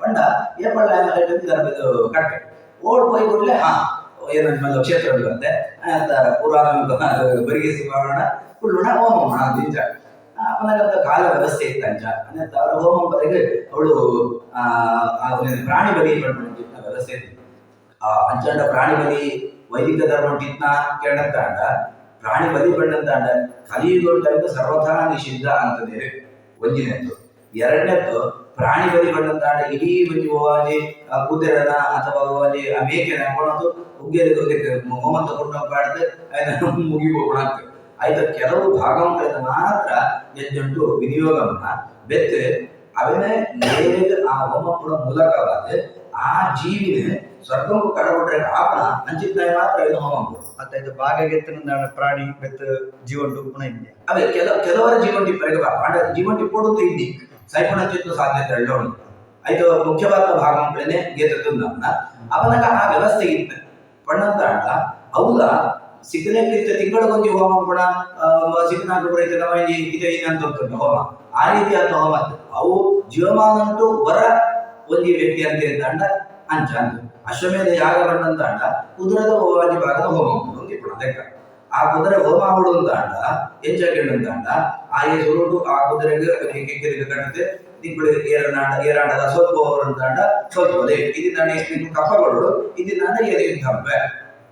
ಪಂಡ ಏಪಳ್ಳ ಇದು ಕಟ್ಟೆ ಓಡ್ ಹೋಗಿ ಕೂಡಲೇ ಏನಂತ ಕ್ಷೇತ್ರ ಬಂತೆ ಪುರಾಣ ಬರಿಗಿಸಿ ಮಾಡೋಣ ಕುಳ್ಳುಣ ಹೋಮ ಮಾಡೋಣ ದಿಂಜ ಅವನಾಗಂತ ಕಾಲ ವ್ಯವಸ್ಥೆ ಇತ್ತಂಚ ಅನ್ನಂತ ಅವರ ಹೋಮ ಬರೆಗೆ ಅವಳು ಪ್ರಾಣಿ ಬಲಿ ಪಡ್ಕೊಂಡಿದ್ದ ವ್ಯವಸ್ಥೆ ಇತ್ತು ಅಂಚಂಡ ಪ್ರಾಣಿ ಬಲಿ ವೈದಿಕ ಧರ್ಮ ಇಟ್ನ ಕೇಳಂತಾಂಡ ಪ್ರಾಣಿ ಬಲಿ ಪಡ್ಡಂತಾಂಡ ಕಲಿಯುಗ ಸರ್ವಥಾ ನಿಷಿದ್ಧ ಅಂತಂದೇಳಿ ಒಂಜಿನೆತ್ತು ಎರಡನೇದ್ದು ಪ್ರಾಣಿ ಬಲಿ ಪಡ್ಡಂತಾಂಡ ಇಡೀ ಬಂದು ಹೋಗಿ ಕುದುರೆನ ಅಥವಾ ಹೋಗಿ ಆ ಮೇಕೆನ ಹಾಕೊಂಡು ಉಗ್ಗೆದ ಹೋಮ ತಗೊಂಡು ಪಾಡ್ದು ಅದನ್ನ ಮುಗಿಬೋಣ ಅಂತ ಆಯ್ತು ಕೆಲವು ಭಾಗವನ್ನ ಮಾತ್ರ ಎಂಜುಂಟು ವಿನಿಯೋಗವನ್ನ ಬೆತ್ತು ಅವನೇ ನೇರ ಆ ಹೋಮಪುರ ಮೂಲಕವಾದ ಆ ಜೀವಿನ ಸ್ವರ್ಗಕ್ಕೂ ಕಡಬಿಟ್ರೆ ಆಪಣ ಅಂಚಿದ್ದಾಯ ಮಾತ್ರ ಇದು ಹೋಮ ಮತ್ತೆ ಇದು ಭಾಗಗೆತ್ತಿನ ಪ್ರಾಣಿ ಬೆತ್ತು ಜೀವಂಟು ಪುನಃ ಇದೆ ಅವೇ ಕೆಲವರ ಜೀವಂಟಿ ಪರಗ ಜೀವಂಟಿ ಕೊಡುತ್ತೆ ಇಲ್ಲಿ ಸೈಪಣ ಚಿತ್ತು ಸಾಧ್ಯತೆ ಉಂಟು ಆಯ್ತು ಮುಖ್ಯವಾದ ಭಾಗಗಳೇ ಗೇತನ್ನ ಅವನಾಗ ಆ ವ್ಯವಸ್ಥೆ ಇತ್ತು ಪಣ್ಣಂತ ಅವುಗ ಸಿಕ್ಕಲಿಕ್ಕೆ ತಿಂಗಳಿಗೊಂದು ಹೋಮ ಕೂಡ ಸಿಕ್ಕನಾಗ ಇದೆ ಏನಂತ ಹೋಮ ಆ ರೀತಿಯಾದ ಹೋಮ ಅವು ಜೀವಮಾನಂತೂ ವರ ಒಂದು ವ್ಯಕ್ತಿ ಅಂತ ಅಂಡ ಅಂಚ ಅಂತ ಅಶ್ವಮೇಧ ಯಾಗ ಬಂದಂತ ಅಂಡ ಕುದುರೆದ ಹೋಗಿ ಭಾಗದ ಹೋಮ ಲೆಕ್ಕ ಆ ಕುದುರೆ ಹೋಮ ಮಾಡುವಂತ ಅಂಡ ಎಂಚಾಕೆಂಡಂತ ಅಂಡ ಆ ಸುರುಟು ಆ ಕುದುರೆಗೆ ಕಟ್ಟುತ್ತೆ ನಿಂಗಳು ಏರಾಂಡದ ಸ್ವಲ್ಪ ಅಂತ ಅಂಡ ಸ್ವಲ್ಪ ಇದನ್ನ ಕಪ್ಪಗಳು ಇದನ್ನ ಯುದ್ಧ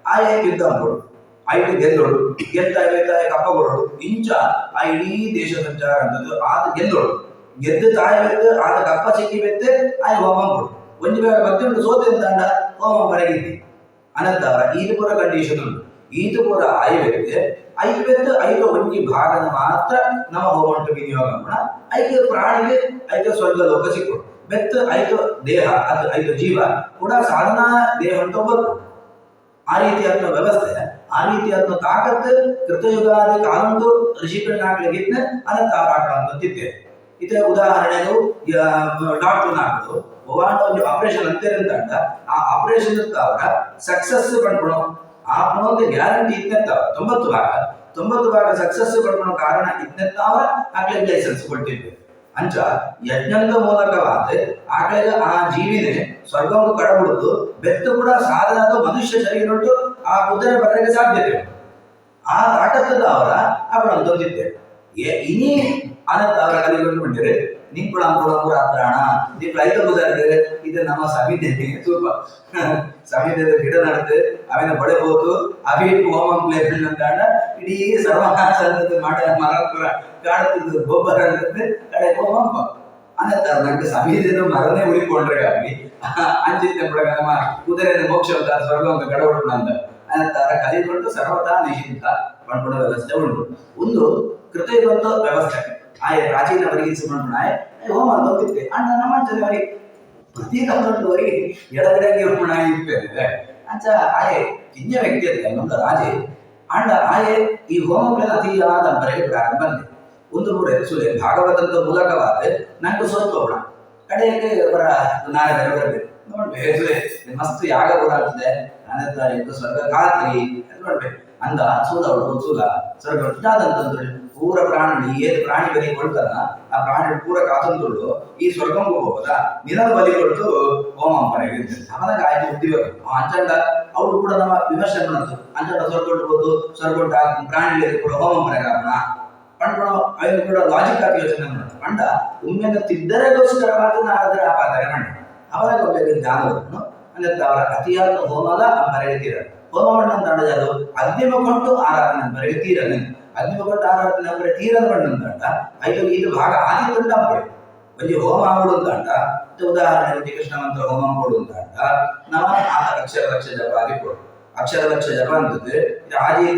ಆ ಯುದ್ಧ ಅಂಬೋದು ಐದು ಗೆಲ್ಲೋಡು ಗೆಲ್ತಾಯ ಕಪ್ಪಗಳು ಇಂಚ ಆ ಇಡೀ ದೇಶ ಸಂಚಾರ ಅಂತದ್ದು ಆದ ಗೆಲ್ಲೋಡು ಗೆದ್ದು ತಾಯವೆತ್ತು ಆದ ಕಪ್ಪ ಸಿಕ್ಕಿವೆತ್ತೆ ಆಯ ಹೋಮ ಕೊಡು ಒಂದು ಬೇಡ ಮತ್ತೆ ಸೋತೆ ಅಂತಾಂಡ ಹೋಮ ಬರಗಿದ್ದಿ ಅನಂತರ ಈದು ಪುರ ಕಂಡೀಷನ್ ಉಂಟು ಈದು ಪುರ ಐದು ಬೆತ್ತು ಐದು ಒಂಜಿ ಭಾಗದ ಮಾತ್ರ ನಮ್ಮ ಹೋಮ ಉಂಟು ವಿನಿಯೋಗ ಐದು ಪ್ರಾಣಿಗೆ ಐದು ಸ್ವರ್ಗ ಲೋಕ ಸಿಕ್ಕು ಬೆತ್ತು ಐದು ದೇಹ ಅದು ಐದು ಜೀವ ಕೂಡ ಸಾಧನಾ ದೇಹ ಅಂತ ಒಬ್ಬರು ಆ ರೀತಿಯಾದ ವ್ಯವಸ್ಥೆ ಆ ರೀತಿಯಾದ ತಾಕತ್ತು ಕೃತಯುಗಾದಿ ಕಾಲಂದು ಋಷಿಗಳನ್ನಾಗ್ಲಿಗಿದ್ನ ಅನಂತ ಆರಾಟ ಅಂತಿದ್ದೆ ಇದೇ ಉದಾಹರಣೆಗೂ ಡಾಕ್ಟರ್ ನಾಡು ಒಂದು ಆಪರೇಷನ್ ಅಂತೇನಂತ ಆ ಆಪರೇಷನ್ ಅವರ ಸಕ್ಸಸ್ ಪಡ್ಕೊಳೋ ಆ ಪುನೊಂದು ಗ್ಯಾರಂಟಿ ಇತ್ತೆಂತಾವ 90 ಭಾಗ ಸಕ್ಸಸ್ ಪಡ್ಕೊಳೋ ಕಾರಣ ಇತ್ತೆಂತಾವ ಆಗ್ಲಿಗೆ ಲೈಸೆನ್ಸ್ ಕೊಟ್ಟಿದ್ದೆ ಅಂಚ ಯಜ್ಞದ ಮೂಲಕವಾದ ಆಗ್ಲಿಗೆ ಆ ಜೀವಿನೇ ಸ್ವರ್ಗವನ್ನು ಕಡಬಿಡುದು ಬೆತ್ತು ಕೂಡ ಸಾಧನದ ಮನುಷ್ಯ ಶರೀರ ಆ ಕುದುರೆ ಬರಲಿಕ್ಕೆ ಸಾಧ್ಯತೆ ಆ ತಾಕತ್ತದ ಅವರ ಅವರ ತಂದಿದ್ದೆ ಇನಿ ಅನಂತ ಅವರ ಕಲಿಗೊಂಡು ಬಿಟ್ಟಿರೆ ನಿಂಕುಳ ಪುರ ಹತ್ರಣ ನೀವು ರೈತ ಬುಧಾರ್ಗೆ ಇದು ನಮ್ಮ ಸಮಿತಿ ಸ್ವಲ್ಪ ಸಮಿತಿಯ ಗಿಡ ನಡೆದು ಅವಿನ ಬಳೆ ಹೋತು ಅವಿ ಹೋಮ ಪ್ಲೇಸ್ ಅಂತಾಡ ಇಡೀ ಸರ್ವನಾಶ ಮಾಡ ಮರ ಕಾಡುತ್ತಿದ್ದು ಗೊಬ್ಬರ ಅಂತಂದ್ರೆ ಕಡೆ ಹೋಮ ಅನಂತ ನಂಗೆ ಸಮಿತಿಯನ್ನು ಮರನೇ ಉಳಿಕೊಂಡ್ರೆ ಆಗಲಿ ಅಂಚಿದ್ದೆ ಬಿಡ ನಮ್ಮ ಕುದುರೆಯನ್ನು ಮೋಕ್ಷ ಅಂತ ಸ್ವರ್ಗವನ್ನು ಕಡಬಿಡೋಣ ಅಂತ ಅನಂತರ ಕಲಿಗೊಂಡು ಸರ್ವತಾ ನಿಷಿದ್ಧ ಪಡ್ಕೊಂಡ ವ್ಯವಸ್ಥೆ ಉಂಟು ಒಂದು ಕೃತಯುಗಂತ ವ್ಯವಸ್ಥೆ ಆಯೆ ಪ್ರಾಚೀನ ಬರಿಗಿಸಿಕೊಂಡಾಯ್ ಹೋಮ ಅಂತಿದ್ದೆ ಅಣ್ಣ ನಮ್ಮ ಜನವರಿ ಪ್ರತಿ ತಂದವರಿಗೆ ಎಡಗಡೆಗೆ ಹೋಮ ಇರ್ತೇವೆ ಅಂಚ ಆಯೆ ಕಿಂಜ ವ್ಯಕ್ತಿ ಅಂತ ಇನ್ನೊಂದು ರಾಜೆ ಅಂಡ ಆಯೆ ಈ ಹೋಮಗಳ ಅತಿಯಾದ ಬರೆಗೆ ಪ್ರಾರಂಭ ಬಂದೆ ಒಂದು ಮೂರು ಸುಲೆ ಭಾಗವತಂತ ಮೂಲಕವಾದ ನಂಗೆ ಸ್ವಲ್ಪ ಹೋಗೋಣ ಕಡೆಗೆ ಅವರ ನಾಳೆ ಬರಬೇಕು ನೋಡ್ಬೇಕು ಮಸ್ತ್ ಯಾಗ ಬರಾಗ್ತದೆ ಅನಂತರ ಇದು ಸ್ವರ್ಗ ಖಾತ್ರಿ ನೋಡ್ಬೇಕು ಅಂದ ಸೂಲ ಸ್ವರ್ಗ ಇದಾದಂತಂದ್ರೆ ಪೂರ ಪ್ರಾಣಿ ಏದು ಪ್ರಾಣಿ ಬಲಿ ಕೊಡ್ತಾರ ಆ ಪ್ರಾಣಿ ಪೂರ ಕಾತಂದುಳ್ಳು ಈ ಸ್ವರ್ಗಂಗೂ ಹೋಗೋದ ನಿನದ ಬಲಿ ಕೊಟ್ಟು ಹೋಮ ಪಡೆಗೆ ಅವನಾಗ ಆಯ್ತು ಉದ್ಯೋಗ ಅಂಚಂಡ ಅವ್ರು ಕೂಡ ನಮ್ಮ ವಿಮರ್ಶೆ ಮಾಡತ್ತು ಅಂಚಂಡ ಸ್ವರ್ಗೊಂಡು ಸ್ವರ್ಗೊಂಡ ಪ್ರಾಣಿಗಳಿಗೆ ಕೂಡ ಹೋಮ ಪಡೆಗಾರಣ ಪಂಡ್ಕೊಳೋ ಅವನು ಕೂಡ ಲಾಜಿಕ್ ಆಗಿ ಯೋಚನೆ ಮಾಡುತ್ತೆ ಪಂಡ ಒಮ್ಮೆನ ತಿದ್ದರೆಗೋಸ್ಕರವಾದ ಅದರ ಆಪಾದನೆ ಮಾಡಿ ಅವರಾಗ ಒಬ್ಬ ಜ್ಞಾನವನ್ನು ಅಂದ್ರೆ ಅವರ ಅತಿಯಾದ ಹೋಮದ ಬರೆಗೆ ತೀರ ಹೋಮ ಮಣ್ಣಂತ ಅದು ಅಗ್ನಿಮ ಕೊಟ್ಟು ಆರಾಧನೆ ಬರೆಗೆ ತೀರನೆ ಅಗ್ನಿಮ ಕೊಟ್ಟು ಆರಾಧನೆ ಬರೆ ತೀರದ ಮಣ್ಣಂತ ಐದು ಇದು ಭಾಗ ಆದಿತ್ತಂತ ಬರೆ ಒಂದು ಹೋಮ ಆಡುವಂತ ಉದಾಹರಣೆ ಕೃಷ್ಣ ಮಂತ್ರ ಹೋಮ ಕೊಡುವಂತ ನಾವು ಅಕ್ಷರ ಜಪ ಆಗಿ ಕೊಡು ಅಕ್ಷರ ಲಕ್ಷ ಜಪ ಅಂತದ್ದು ಇದು ಆದಿ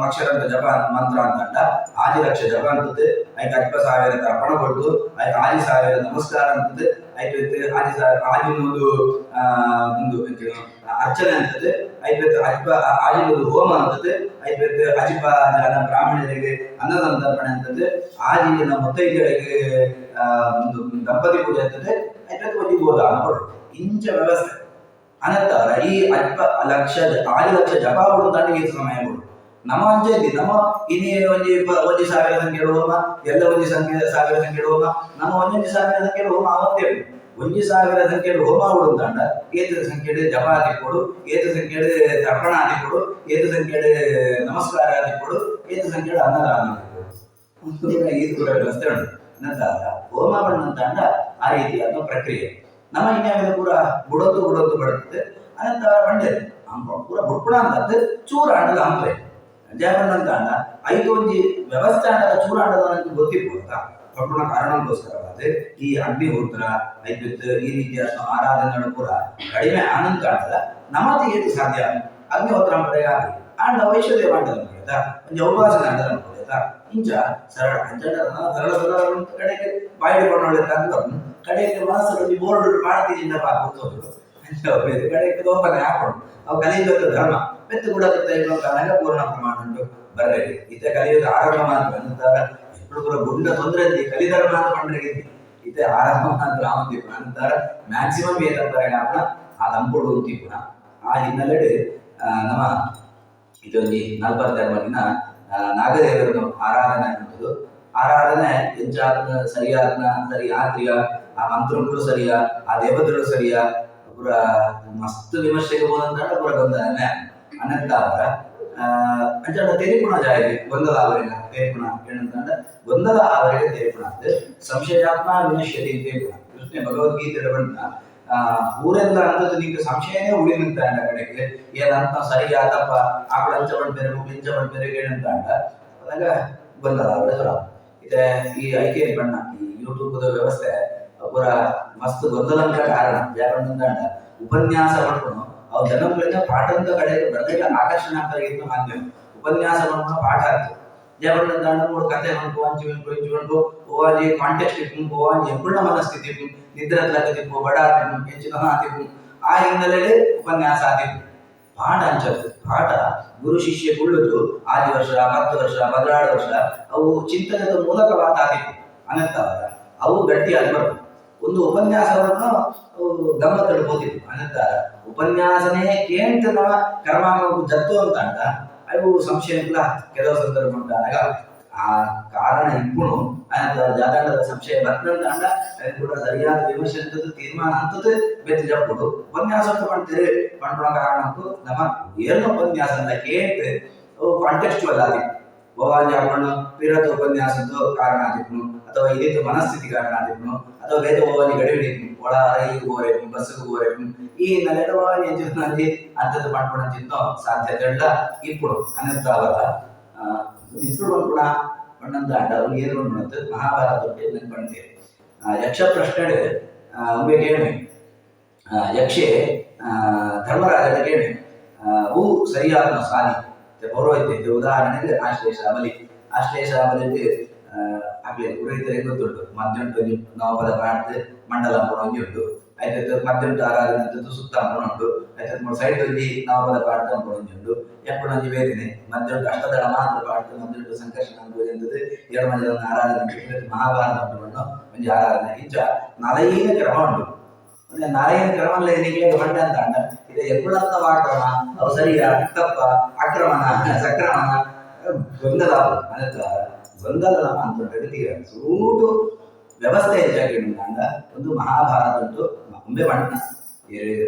ಅಕ್ಷರ ಜಪ ಮಂತ್ರ ಅಂತ ಆದಿ ಲಕ್ಷ ಜಪ ಅಂತದ್ದು ಆಯ್ತು 20,000 ತರ್ಪಣ ಕೊಟ್ಟು ಆಯ್ತು 10,000 ನಮಸ್ಕಾರ ಅಂತದ್ದು ಆಯ್ತು ಆದಿ ಒಂದು ಅರ್ಚನೆ ಅಂತದ್ದು ಐವತ್ತು ಅಜ್ಪ ಆಜಿಗಳು ಹೋಮ ಅಂತದ್ದು ಐವತ್ತು ಅಜಿಪ ಜನ ಬ್ರಾಹ್ಮಣರಿಗೆ ಅನ್ನಸಂತರ್ಪಣೆ ಅಂತದ್ದು ಆಜಿನ ಮುತ್ತೈದೆಗಳಿಗೆ ಒಂದು ದಂಪತಿ ಪೂಜೆ ಅಂತದ್ದು ಐವತ್ತು ಒಂದು ಗೋದಾನ ಕೊಡು ಇಂಚ ವ್ಯವಸ್ಥೆ ಅನಂತರ ಈ ಅಲ್ಪ ಲಕ್ಷ 6 ಲಕ್ಷ ಜಪಾಗಳು ದಾಟಿಗೆ ಸಮಯ ಕೊಡು ನಮ್ಮ ಅಂಚೆ ನಮ್ಮ ಇನ್ನೇ ಒಂಜಿ ಸಾವಿರ ಸಂಖ್ಯೆ ಹೋಮ ಎಲ್ಲ ಒಂಜಿ ಸಾವಿರ ಸಂಖ್ಯೆ ಹೋಮ ನಮ್ಮ ಒಂದೊಂದು ಸಾವಿರ ಸಂಖ್ಯೆ ಹೋಮ ಅವತ್ತೇ 1,000 ಸಂಖ್ಯೆ ಹೋಮ ಉಡುಂತಾಂಡ ಏತ ಸಂಖ್ಯೆ ಜಪ ಆದಿಕೊಡು ಏತ ಸಂಖ್ಯೆ ತರ್ಪಣ ಆದಿಕೊಡು ಏತ ಸಂಖ್ಯೆ ನಮಸ್ಕಾರ ಆದಿಕೊಡು ಏತ ಸಂಖ್ಯೆ ಅನ್ನದಾನ ಆದಿಕೊಡು ಇದು ಕೂಡ ವ್ಯವಸ್ಥೆ ಉಂಟು ನಂತರ ಹೋಮ ಬಣ್ಣಂತಾಂಡ ಆ ರೀತಿಯಾದ ಪ್ರಕ್ರಿಯೆ ನಮ್ಮ ಇನ್ನೇ ಪೂರ ಬುಡೊತ್ತು ಬಡುತ್ತೆ ಅನಂತರ ಬಂಡೆ ಪೂರ ಬುಡ್ಪುಣ ಅಂತದ್ದು ಚೂರ ಆಂಡದ ಹಂಪೆ ಜಯಬಣ್ಣಂತಾಂಡ ಐದು ಒಂಜಿ ವ್ಯವಸ್ಥೆ ಆಂಡದ ಚೂರ ಆಂಡದ ನನಗೆ ಗೊತ್ತಿರ್ಬೋದ ಪುಣ ಕಾರಣಕ್ಕೋಸ್ಕರವಾದ ಈ ಅಗ್ನಿಹೋತ್ರ ಐದ್ವಿತ್ ಈ ರೀತಿಯ ಆರಾಧನೆಗಳು ಕೂಡ ಕಡಿಮೆ ಆನಂದ ಆಂಡದ ನಮ್ಮದು ಏದು ಸಾಧ್ಯ ಅಗ್ನಿಹೋತ್ರ ಆಗಲಿ ಆಂಡ ವೈಶ್ವದೇವ ಆಂಡದ ಮುಗಿಯದ ಒಂದು ಉಪಾಸನೆ ಆಂಡದ ಮುಗಿಯದ ಇಂಚ ಸರಳ ಸರಳ ಕಡೆಗೆ ಬಾಯಿಡ್ಕೊಂಡು ಕಡೆಗೆ ಮನಸ್ಸಲ್ಲಿ ಬೋರ್ಡ್ ಮಾಡ್ತೀನಿ ಕೂತ್ಕೊಂಡು ಕಡೆಗೆ ದೋಪನೆ ಹಾಕೊಂಡು ಅವು ಕಲಿಯುಗದ ಧರ್ಮ ಬೆತ್ತು ಕೂಡ ಕಾಲಾಗ ಪೂರ್ಣ ಪ್ರಮಾಣ ಉಂಟು ಬರ್ರಿ ಇತ ಕಲಿಯುಗ ಆರಂಭ ಮಾತ್ರ ನಂತರ ಎప్పుడు ಕೂಡ ಗುಂಡ ತೊಂದರೆ ಕಲಿಧರ್ಮ ಅಂತ ಪಂಡ್ರೆ ಇತ ಆರಂಭ ಮಾತ್ರ ಆವಂತಿ ನಂತರ ಮ್ಯಾಕ್ಸಿಮಮ್ ಏನಾಗ್ತಾರೆ ಆಪಣ ಆ ತಂಪುಡು ಅಂತಿಪುಣ ಆ ಹಿನ್ನೆಲೆ ನಮ್ಮ ಇದೊಂದು ನಲ್ಬರ್ ಧರ್ಮದಿನ ನಾಗದೇವರನ್ನು ಆರಾಧನೆ ಅನ್ನೋದು ಆರಾಧನೆ ಎಂಚಾದ ಸರಿಯಾದ ಸರಿ ಆತ್ರಿಯ ಆ ಮಂತ್ರಗಳು ಸರಿಯಾ ಆ ದೇವತೆಗಳು ಸರಿಯಾ ಪೂರ ಮಸ್ತ್ ವಿಮರ್ಶೆಗೆ ಹೋದಂತ ಪೂರ ಗೊಂದಲನೆ ಅನಂತ ಅವರ ಅಂಚಾಡ ತೆರಿಪುಣ ಜಾಯಿಗೆ ಗೊಂದಲ ಅವರಿಗೆ ತೆರಿಪುಣ ಏನಂತಂದ್ರೆ ಗೊಂದಲ ಅವರಿಗೆ ತೆರಿಪುಣ ಅಂದ್ರೆ ಸಂಶಯಾತ್ಮ ವಿನಶ್ಯತೆ ತೆರಿಪುಣ ಕೃಷ್ಣ ಭಗವದ್ಗೀತೆ ಬಂದ ಊರೆಲ್ಲ ಅಂತದ್ದು ನಿಂಗೆ ಸಂಶಯನೇ ಉಳಿದಂತ ಕಡೆಗೆ ಏನಂತ ಸರಿಯಾ ತಪ್ಪ ಆಕಳ ಅಂಚಬಂಡ್ ಬೇರೆ ಇಂಚಬಂಡ್ ಬೇರೆ ಏನಂತ ಅದಾಗ ಗೊಂದಲ ಅವರ ಸುರ ಇದೆ ಈ ಐಕೆ ಬಣ್ಣ ಈ ಯೂಟ್ಯೂಬ್ ವ್ಯವಸ್ಥೆ ಪೂರ ಮಸ್ತ್ ಗೊಂದಲಂಕ ಕಾರಣ ಯಾಕಂತ ಉಪನ್ಯಾಸ ಮಾಡ್ಕೊಂಡು ಅವು ಜನಗಳಿಂದ ಪಾಠದ ಕಡೆ ಬರಲಿಲ್ಲ ಆಕರ್ಷಣೆ ಆಗ್ತಾಗಿತ್ತು ಮಾಧ್ಯಮ ಉಪನ್ಯಾಸ ಮಾಡ್ಕೊಂಡು ಪಾಠ ಆಗ್ತದೆ ಯಾಕಂತ ಮೂರು ಕತೆ ಮಾಡ್ಕೊ ಹಂಚಿಕೊಂಡು ಹೋಗಿ ಕಾಂಟೆಕ್ಸ್ಟ್ ಇಟ್ಕೊಂಡು ಹೋಗಿ ಎಪ್ಪುಳ್ಳ ಮನಸ್ಥಿತಿ ನಿದ್ರೆ ತಿಪ್ಪು ಬಡ ಹೆಚ್ಚಿನ ಆತಿಪ್ಪು ಆ ಹಿನ್ನೆಲೆಯಲ್ಲಿ ಉಪನ್ಯಾಸ ಆತಿಪ್ಪು ಪಾಠ ಹಂಚದ್ದು ಪಾಠ ಗುರು ಶಿಷ್ಯ ಕುಳ್ಳುದು 6 ವರ್ಷ 10 ವರ್ಷ 16 ವರ್ಷ ಅವು ಚಿಂತನದ ಮೂಲಕವಾದ ಆತಿಪ್ಪು ಅನಂತರ ಅವು ಗಟ್ಟಿ ಆಗ್ಬಾರ್ದು ಒಂದು ಉಪನ್ಯಾಸವನ್ನು ಗಮ್ಮತ್ತಲ್ಲಿ ಓದಿತ್ತು ಅನಂತರ ಉಪನ್ಯಾಸನೇ ಕೇಂತ ನಮ್ಮ ಕರ್ಮಾಂಗ ಜತ್ತು ಅಂತ ಅವು ಸಂಶಯ ಇಲ್ಲ ಕೆಲವು ಸಂದರ್ಭ ಉಂಟಾಗ ಆ ಕಾರಣ ಇಪ್ಪುಣು ಅನಂತರ ಜಾತಕದ ಸಂಶಯ ಬರ್ತಂತ ಅದು ಕೂಡ ಸರಿಯಾದ ವಿಮರ್ಶೆ ಅಂತದ್ದು ತೀರ್ಮಾನ ಅಂತದ್ದು ಬೆತ್ತು ಜಪ್ಪುಡು ಉಪನ್ಯಾಸ ಮಾಡ್ತೀರಿ ಪಂಡುವ ಕಾರಣಕ್ಕೂ ನಮ್ಮ ಏನು ಉಪನ್ಯಾಸ ಅಂತ ಕೇಳ್ತೆ ಅವು ಕಾಂಟೆಕ್ಸ್ಚುವಲ್ ಆಗಿ ಭವಾನಿ ಹಾಕೊಂಡು ಪಿರತ ಉಪನ್ಯಾಸದ್ದು ಕಾರಣ ಆಗಿಪ್ನು ಅಥವಾ ಇದಕ್ಕೆ ಮನಸ್ಥಿತಿ ಕಾರಣ ಆಗಿಪ್ನು ಅಥವಾ ವೇದ ಭವಾನಿ ಗಡಿಬಿಡಿಪ್ನು ಒಳ ರೈಲಿಗೆ ಹೋರೇಪು ಬಸ್ಸಿಗೆ ಹೋರೇಪು ಈ ನೆಲೆಡವಾನಿ ಜೀವನದಲ್ಲಿ ಅಂಥದ್ದು ಮಾಡ್ಕೊಳ್ಳೋ ಸಾಧ್ಯತೆ ಇಲ್ಲ ఇప్పుడు ಅನಂತ ಅವರ ఇప్పుడు ಕೂಡ ಪಣ್ಣಂತ ಅವ್ರು ಏನು ಮಾಡುತ್ತೆ ಮಹಾಭಾರತ ನೆನ್ಪಣ್ತೀರಿ ಯಕ್ಷ ಪ್ರಶ್ನೆ ಉಂಬೆ ಕೇಳಿ ಯಕ್ಷೆ ಧರ್ಮರಾಜನ ಕೇಳಿ ಹೂ ಸರಿಯಾದ ಸಾಲಿ ಪೌರೋಹಿತ್ಯ ಉದಾಹರಣೆಗೆ ಆಶ್ಲೇಷ ಬಲಿ ಆಗ್ಲಿ ಪುರೋಹಿತರಿಗೆ ಗೊತ್ತುಂಟು ಮಧ್ಯುಂಟು ನವಪದ ಪಾಡ್ದು ಮಂಡಲ ಪುರಂಜಿ ಉಂಟು ಆಯ್ತು ಮಧ್ಯುಂಟು ಆರಾಧನೆ ಅಂತದ್ದು ಸುತ್ತ ಉಂಟು ಆಯ್ತು ಸೈಡ್ ಒಂಜಿ ನವಪದ ಪಾಡ್ದು ಪುರಂಜಿ ಉಂಟು ಎಪ್ಪಡೊಂಜಿ ವೇದಿನಿ ಮಧ್ಯುಂಟು ಅಷ್ಟದಳ ಮಾತ್ರ ಪಾಡ್ದು ಮಧ್ಯುಂಟು ಸಂಕರ್ಷಣ ಅನುಭವ ಎಂತದ್ದು 2 ಮಂದಿ ಆರಾಧನೆ ಮಹಾಭಾರತ ಉಂಟು ಒಂಜಿ ಆರಾಧನೆ ಇಂಚ ನಲೈನ ಕ್ರಮ ಉಂಟು ನಾರಾಯಣ ಕ್ರಮಲ್ಲ ಏನಿಗೆ ಬಂಡ ಅಂತ ಅಂಡ ಇದು ಎಪ್ಪಡಂತ ವಾಕ್ರಮ ಅವು ಸರಿಯ ತಪ್ಪ ಆಕ್ರಮಣ ಸಕ್ರಮಣ ಗೊಂದಲ ಗೊಂದಲ ಅಂತ ಸೂಟು ವ್ಯವಸ್ಥೆ ಹೆಚ್ಚಾಗಿ ಅಂಡ ಒಂದು ಮಹಾಭಾರತ ಉಂಟು ಮುಂಬೆ ಬಣ್ಣ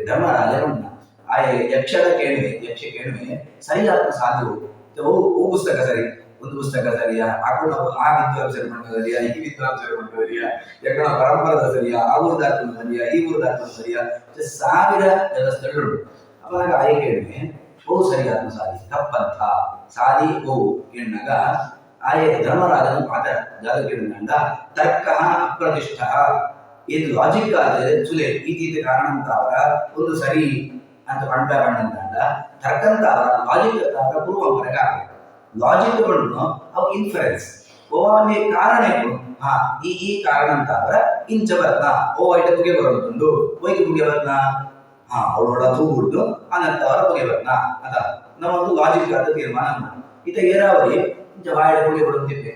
ಧರ್ಮರಾಜ ಬಣ್ಣ ಆ ಯಕ್ಷ ಕೇಳುವೆ ಸರಿಯಾದ ಸಾಧ್ಯ ಓ ಪುಸ್ತಕ ಸರಿ ಒಂದು ಪುಸ್ತಕ ಸರಿಯಾ ಹಾಕೊಂಡು ಆ ವಿದ್ವಾಂಸರು ಮಾಡ್ಕೊಂಡು ಸರಿಯಾ ಈ ವಿದ್ವಾಂಸರು ಮಾಡ್ಕೊಂಡು ಸರಿಯಾ ಯಾಕಂದ್ರೆ ಪರಂಪರದ ಸರಿಯಾ ಆ ಊರ್ದಾರ್ಪಣ ಸರಿಯಾ ಈ ಊರ್ದಾರ್ಪಣ ಸರಿಯಾ 1000 ವ್ಯವಸ್ಥೆಗಳು ಅವಾಗ ಆಯ್ಕೆ ಹೇಳಿದೆ ಓ ಸರಿಯಾದ ಸಾಧಿ ತಪ್ಪಂತ ಸಾಧಿ ಓ ಎಣ್ಣಗ ಆಯೆ ಧರ್ಮರಾಜನ ಪಾಠ ಜಾಗ ಕೇಳಿದಂಡ ತರ್ಕ ಅಪ್ರತಿಷ್ಠ ಇದು ಲಾಜಿಕ್ ಆದ್ರೆ ಸುಲೆ ಈ ಕಾರಣ ಅಂತ ಅವರ ಒಂದು ಸರಿ ಅಂತ ಬಣ್ಣ ತರ್ಕಂತ ಅವರ ಲಾಜಿಕ್ ಅವರ ಪೂರ್ವಂಪರೆಗ ಲಾಜಿಕ್ ಬಂದು ಅವು ಇನ್ಫರೆನ್ಸ್ ಓವಾನಿ ಕಾರಣ ಹಾ ಈ ಕಾರಣ ಅಂತ ಅವರ ಇಂಚ ಬರ್ತಾ ಓ ಐಟ ಬುಗೆ ಬರುತ್ತುಂಡು ಓಯ್ಗೆ ಬುಗೆ ಬರ್ತಾ ಅವಳೊಳ ತೂಗುಡ್ದು ಅನ್ನತ್ತವರ ಹೊಗೆ ಬರ್ತಾ ಅದ ನಾವೊಂದು ಲಾಜಿಕ್ ಆದ ತೀರ್ಮಾನ ಇತ ಏರಾವರಿ ಬಾಯಿಡ ಹೊಗೆ ಬರುತ್ತಿದ್ದೆ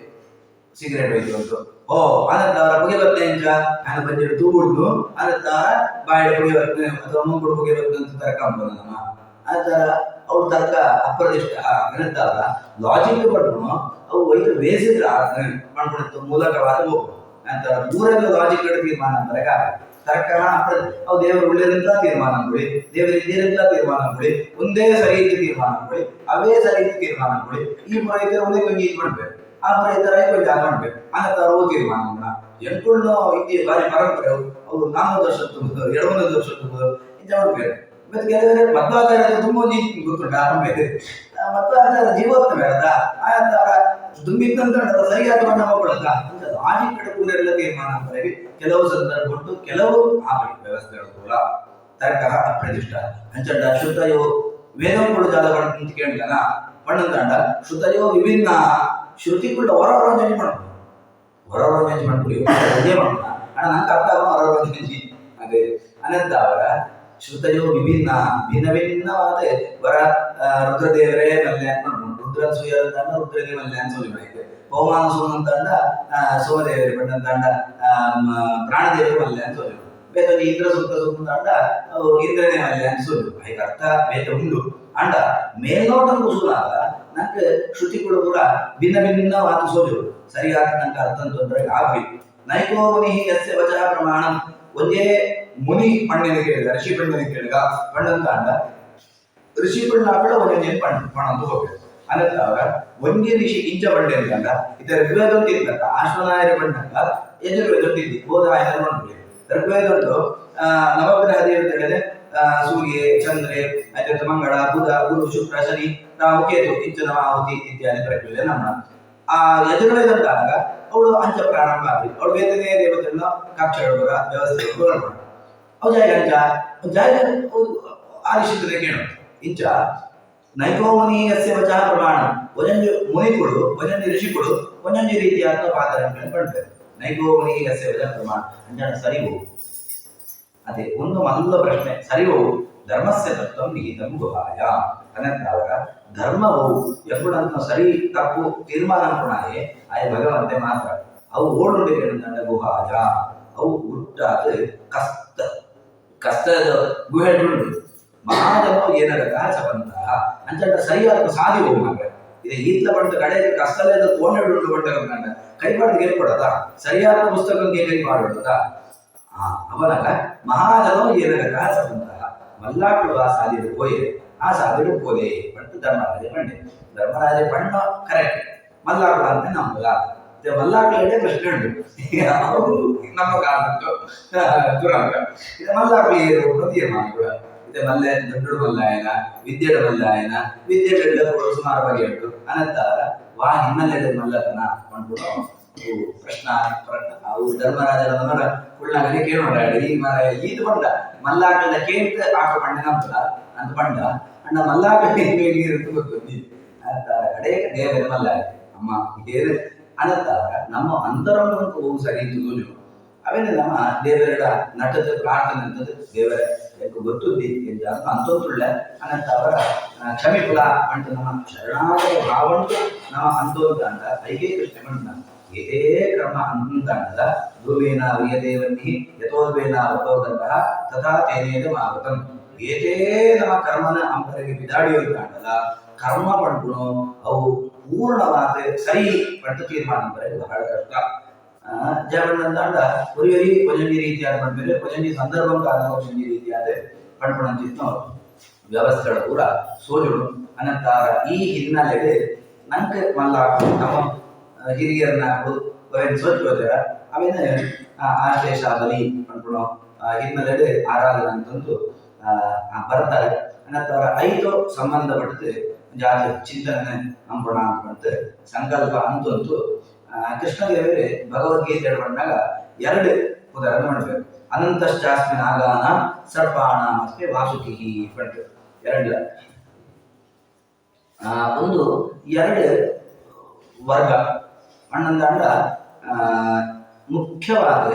ಸಿಗರೇಟ್ ಒಯ್ದು ಓ ಅನ್ನತ್ತವರ ಹೊಗೆ ಬರ್ತೇ ಇಂಚ ನಾನು ಬಂದಿರು ತೂಗುಡ್ದು ಅನ್ನತ್ತವರ ಬಾಯಿಡ ಹೊಗೆ ಬರ್ತೇನೆ ಅಥವಾ ಮುಂಗುಡು ಹೊಗೆ ಬರ್ತದೆ ಅಂತ ತರ್ಕೊಂಬ ನಮ್ಮ ಆತರ ಅವ್ರು ತರ್ಕ ಅಪ್ರದಿಷ್ಟ ಅನ್ನತ್ತವರ ಲಾಜಿಕ್ ಪಡ್ಕೊಂಡು ಅವು ಒಯ್ದು ಬೇಸಿದ್ರೆ ಮಾಡ್ಕೊಳ್ತು ಮೂಲಕವಾದ ಹೋಗು ಅಂತ ಮೂರಲ್ಲ ಲಾಜಿಕ್ ತೀರ್ಮಾನ ಬರಗ ತರ್ಕ ಅವು ದೇವರು ಒಳ್ಳೇದಂತ ತೀರ್ಮಾನ ಕೊಡಿ ದೇವರು ಇದ್ದೇದಂತ ತೀರ್ಮಾನ ಕೊಡಿ ಒಂದೇ ಸರಿ ಇದ್ದ ತೀರ್ಮಾನ ಕೊಡಿ ಅವೇ ಸರಿ ಇದ್ದ ತೀರ್ಮಾನ ಕೊಡಿ ಈ ಮುರ ಇದ್ದರೆ ಒಂದೇ ಕೊಂಚ ಇದು ಮಾಡ್ಬೇಕು ಆ ಮುರ ಇದ್ದರೆ ಕೊಂಚ ಅದು ಮಾಡ್ಬೇಕು ಅನ್ನತ್ತಾರ ಅವು ತೀರ್ಮಾನ ಎನ್ಕೊಂಡು ಇದ್ದಿ ಬಾರಿ ಪರಂಪರೆ ಅವು 400 ವರ್ಷ ತುಂಬೋದು 200 ವರ್ಷ ತುಂಬೋದು ಇಂಚ ಮಾಡ್ಬೇಕು ಮತ್ತೆ ಕೆಲವರೆ ಮಧ್ವಾಚಾರ್ಯ ತುಂಬ ಗೊತ್ತುಂಟ ಆಮೇಲೆ ಮಧ್ವಾಚಾರ್ಯ ಜೀವೋತ್ತ ಬೇಡ ಆತರ ತುಂಬಿದ್ದಂತ ಸರಿಯಾದ ನಮ್ಮ ಕೊಡದ ಲಾಜಿಕ್ ಕಡೆ ಪೂರೆಲ್ಲ ತೀರ್ಮಾನ ಬರೆವಿ ಕೆಲವು ಸಂದರ್ಭ ಉಂಟು ಕೆಲವು ಆಗಲಿ ವ್ಯವಸ್ಥೆಗಳು ಕೂಡ ತರ್ಕ ಅಪ್ರದಿಷ್ಟ ಅಂಚಂಡ ಶುದ್ಧಯೋ ವೇದಗಳು ಜಾಲ ಅಂತ ಕೇಳಿದನ ಪಣ್ಣಂತಾಂಡ ಶುದ್ಧಯೋ ವಿಭಿನ್ನ ಶ್ರುತಿಗಳ ಹೊರರೋಜನೆ ಮಾಡ್ಬೋದು ಹೊರರೋಜನೆ ಮಾಡ್ಬಿಡಿ ಅದೇ ಮಾಡೋಣ ಅಣ್ಣ ನಂಗೆ ಅರ್ಥ ಆಗೋ ಹೊರರೋಜನೆ ಅದೇ ಅನಂತ ಅವರ ಶ್ರುತಯೋ ವಿಭಿನ್ನ ಭಿನ್ನ ಭಿನ್ನವಾದ ವರ ರುದ್ರದೇವರೇ ಮಲ್ಯ ರುದ್ರ ಸೂರ್ಯಂತ ರುದ್ರದೇವ ಮಲ್ಯ ಅಂತ ಸೂರ್ಯ ಪವಮಾನ ಸೋಮಂತ ಸೋಮದೇವರೇ ಪಟ್ಟಂತ ಪ್ರಾಣದೇವರು ಮಲ್ಯ ಅಂತ ಸೂರ್ಯ ಬೇತ ಇಂದ್ರ ಸೂಕ್ತ ಸೂಕ್ತ ಇಂದ್ರನೇ ಮಲ್ಯ ಅಂತ ಸೂರ್ಯ ಅದಕ್ಕೆ ಅರ್ಥ ಬೇತ ಉಂಡು ಅಂಡ ಮೇಲ್ನೋಟ ಕುಸುಲಾಗ ನಂಗೆ ಶ್ರುತಿಗಳು ಕೂಡ ಭಿನ್ನ ಭಿನ್ನವಾದ ಸೋಜು ಸರಿಯಾದ ನಂಗೆ ಅರ್ಥ ಅಂತಂದ್ರೆ ಆಗ್ಲಿ ನೈಕೋ ಮುನಿ ಯಸ್ಯ ವಚಃ ಪ್ರಮಾಣ ಒಂದೇ ಮುನಿ ಪಣ್ಣಿನ ಕೇಳಿದ ಋಷಿ ಪಣ್ಣಿನ ಕೇಳಿದ ಪಣ್ಣಂತ ಅಂಡ ಋಷಿ ಪಣ್ಣ ಆಕಳ ಒಂದೇ ಪಣ್ಣ ಅಂತ ಹೋಗ್ಬೇಕು ಅನ್ನತ್ತ ಅವರ ಒಂದೇ ಋಷಿ ಇಂಚ ಬಂಡೆ ಅಂತಂದ ಇದರ ಋಗ್ವೇದ ಇದ್ದಾಗ ಆಶ್ವನಾಯರ ಬಂದಾಗ ಯಜುರ್ವೇದ ಇದ್ದಿ ಬೋಧಾಯನ ನೋಡ್ಬಿಡಿ ಋಗ್ವೇದ ಉಂಟು ನವಗ್ರಹ ದೇವತೆಗಳಿದೆ ಸೂರ್ಯ ಚಂದ್ರೆ ಅದೇ ಮಂಗಳ ಬುಧ ಗುರು ಶುಕ್ರ ಶನಿ ರಾಹು ಕೇತು ಇಂಚ ನವಾಹುತಿ ಇತ್ಯಾದಿ ಪ್ರಕ್ರಿಯೆ ನಮ್ಮ ಆ ಯಜುರ್ವೇದ ಅಂದಾಗ ಅವಳು ಅಂಚ ಪ್ರಾರಂಭ ಆಗಲಿ ಅವಳು ವೇದನೆ ದೇವತೆಗಳನ್ನ ಕಾಕ್ಷಗಳ ವ್ಯವಸ್ಥೆ ಅವು ಜಾಗ ಆರಿಸಿದ್ರೆ ಕೇಳು ಇಂಚ ನೈಕೋಮನಿ ಯಸ್ಯ ವಚಃ ಪ್ರಮಾಣ ಒಂದೊಂದು ಮುನಿಗಳು ಒಂದೊಂದು ಋಷಿಗಳು ಒಂದೊಂದು ರೀತಿಯಾದ ಪಾತ್ರಗಳನ್ನು ಪಡ್ತಾರೆ ನೈಕೋಮನಿ ಯಸ್ಯ ವಚಃ ಪ್ರಮಾಣ ಅಂಜಾಣ ಸರಿ ಹೋಗು ಅದೇ ಒಂದು ಮೊದಲ ಪ್ರಶ್ನೆ ಸರಿ ಹೋಗು ಧರ್ಮಸ್ಯ ತತ್ವ ನಿಹಿತಂ ಗುಹಾಯ ಅನ್ನಂತಾಗ ಧರ್ಮವು ಎಂಬುದನ್ನು ಸರಿ ತಪ್ಪು ತೀರ್ಮಾನ ಕೊಡಾಯೆ ಆಯ ಭಗವಂತೆ ಮಾತ್ರ ಅವು ಓಡುಂಡಿಗೆ ಗುಹಾಯ ಅವು ಹುಟ್ಟಾದ ಕಷ್ಟದ ಗುಹೆಗಳು ಮಹಾಜನೋ ಏನರಕ ಸಬಂತಹ ಅಂಚಂಡ ಸರಿಯಾದ ಸಾಧಿ ಹೋಗುವಾಗ ಇದು ಈತ್ಲ ಬಂದ ಕಡೆ ಕಷ್ಟಲೇದ ತೋಂಡು ಬಂದ ಕಂಡ ಕೈ ಪಡೆದು ಗೆಲ್ಕೊಡದ ಸರಿಯಾದ ಪುಸ್ತಕಕ್ಕೆ ಕೈ ಮಾಡೋದ ಅವನಾಗ ಮಹಾಜನೋ ಏನರಕ ಸಬಂತಹ ಮಲ್ಲಾಟು ಆ ಸಾಧಿಡು ಹೋಯೆ ಆ ಸಾಧಿಡು ಪೋಲೆ ಪಟ್ಟು ಧರ್ಮರಾಜ ಪಂಡೆ ಧರ್ಮರಾಜ ಪಣ್ಣ ಕರೆಕ್ಟ್ ಮಲ್ಲಾಟ ಅಂತ ನಮ್ಮಲ್ಲ ಮಲ್ಲಾಟಲೇ ಪ್ರಶ್ನೆ ಉಂಟು ಅವರು ನಮ್ಮ ಕಾರಣದ್ದು ದುರಂತ ಇದು ಮಲ್ಲಾಟಲಿ ತೀರ್ಮಾನ ಕೂಡ ಇದು ಮಲ್ಲೆ ದೊಡ್ಡ ಮಲ್ಲಾಯನ ವಿದ್ಯೆಡ ಮಲ್ಲಾಯನ ವಿದ್ಯೆಗಳೆಲ್ಲ ಕೂಡ ಸುಮಾರು ಬಗೆ ಉಂಟು ಅನಂತರ ವಾ ಹಿನ್ನೆಲೆ ಮಲ್ಲತನ ಅಂದ್ಬಿಟ್ಟು ಪ್ರಶ್ನ ಅವು ಧರ್ಮರಾಜನ ಮರ ಉಳ್ಳಾಗಲಿ ಕೇಳೋಣ ಈ ಮರ ಈದು ಬಂಡ ಮಲ್ಲಾಟದ ಕೇಂದ್ರ ಆಟ ಪಂಡ ನಂತರ ಅಂತ ಪಂಡ ಅಣ್ಣ ಮಲ್ಲಾಟ ಇರುತ್ತೆ ಗೊತ್ತು ಅನಂತರ ಕಡೆಗೆ ದೇವರ ಮಲ್ಲಾಯ ಅಮ್ಮ ಇದೇ ಅನಂತರ ನಮ್ಮ ಅಂತರಂಗಕ್ಕೆ ಹೋಗು ಸರಿ ತುಳು ಅವೇನೆ ನಮ್ಮ ದೇವರ ನಟದ ಪ್ರಾರ್ಥನೆ ಅಂತದ್ದು ದೇವರ ಗೊತ್ತುದ್ದಿ ಅಂತೊಂದುಳ್ಳ ಅನಂತ ಅವರ ಕ್ಷಮಿಪುಲ ಅಂತ ನಮ್ಮ ಶರಣಾಗತ ಭಾವಂಟು ನಮ್ಮ ಅಂತೋಂತ ಅಂತ ಐಕೇ ಕೃಷ್ಣ ಬಂದ ಏದೇ ಕ್ರಮ ಅಂತಂದ ಧ್ರುವೇನ ವಿಯದೇವನ್ನಿ ಯಥೋದ್ವೇನ ಅವತೋದಂತಹ ತಥಾ ತೇನೇದ ಮಾವತಂ ಏತೇ ನಮ್ಮ ಕರ್ಮನ ಅಂಬರಿಗೆ ಬಿದಾಡಿಯೋಲ್ಲ ಕರ್ಮ ಪಡ್ಕೊಂಡು ಅವು ಪೂರ್ಣವಾದ ಸರಿ ಪಟ್ಟು ತೀರ್ಮಾನ ಬರೆದು ಬಹಳ ಕಷ್ಟ ಜಗಣ್ಣಂತಾಂಡ ಒಂದು ಕೊಂಚ ರೀತಿಯಾದ ಪಡ್ಮೇಲೆ ಕೊಂಚ ಸಂದರ್ಭ ಕಾಲ ಕೊಂಚ ರೀತಿಯಾದ ಪಡ್ಕೊಂಡಂತಿತ್ತು ವ್ಯವಸ್ಥೆಗಳ ಪೂರ ಸೋಜುಡು ಅನಂತರ ಈ ಹಿನ್ನೆಲೆಗೆ ನಂಗೆ ಮಲ್ಲ ನಮ್ಮ ಹಿರಿಯರನ್ನ ಸೋಚೋದರ ಆಮೇಲೆ ಆಶೇಷ ಬಲಿ ಪಡ್ಕೊಳೋ ಹಿನ್ನೆಲೆಗೆ ಆರಾಧನೆ ಅಂತಂದು ಬರ್ತಾರೆ ಅನಂತರ 5 ಸಂಬಂಧಪಟ್ಟದ್ದು ಜಾತಿ ಚಿಂತನೆ ನಂಬೋಣ ಅಂತ ಸಂಕಲ್ಪ ಅಂತಂತೂ ಕೃಷ್ಣದೇವರೇ ಭಗವದ್ಗೀತೆ ಬಂದಾಗ 2 ಉದಾಹರಣೆ ಮಾಡ್ಬೇಕು ಅನಂತಶ್ಚಾಸ್ಮಿ ನಾಗಾನ ಸರ್ಪಾಣ ಮತ್ತೆ ವಾಸುಕಿ ಪಟ್ಟು 2 ಒಂದು 2 ವರ್ಗ ಅಣ್ಣಂದಾಂಡ ಮುಖ್ಯವಾದ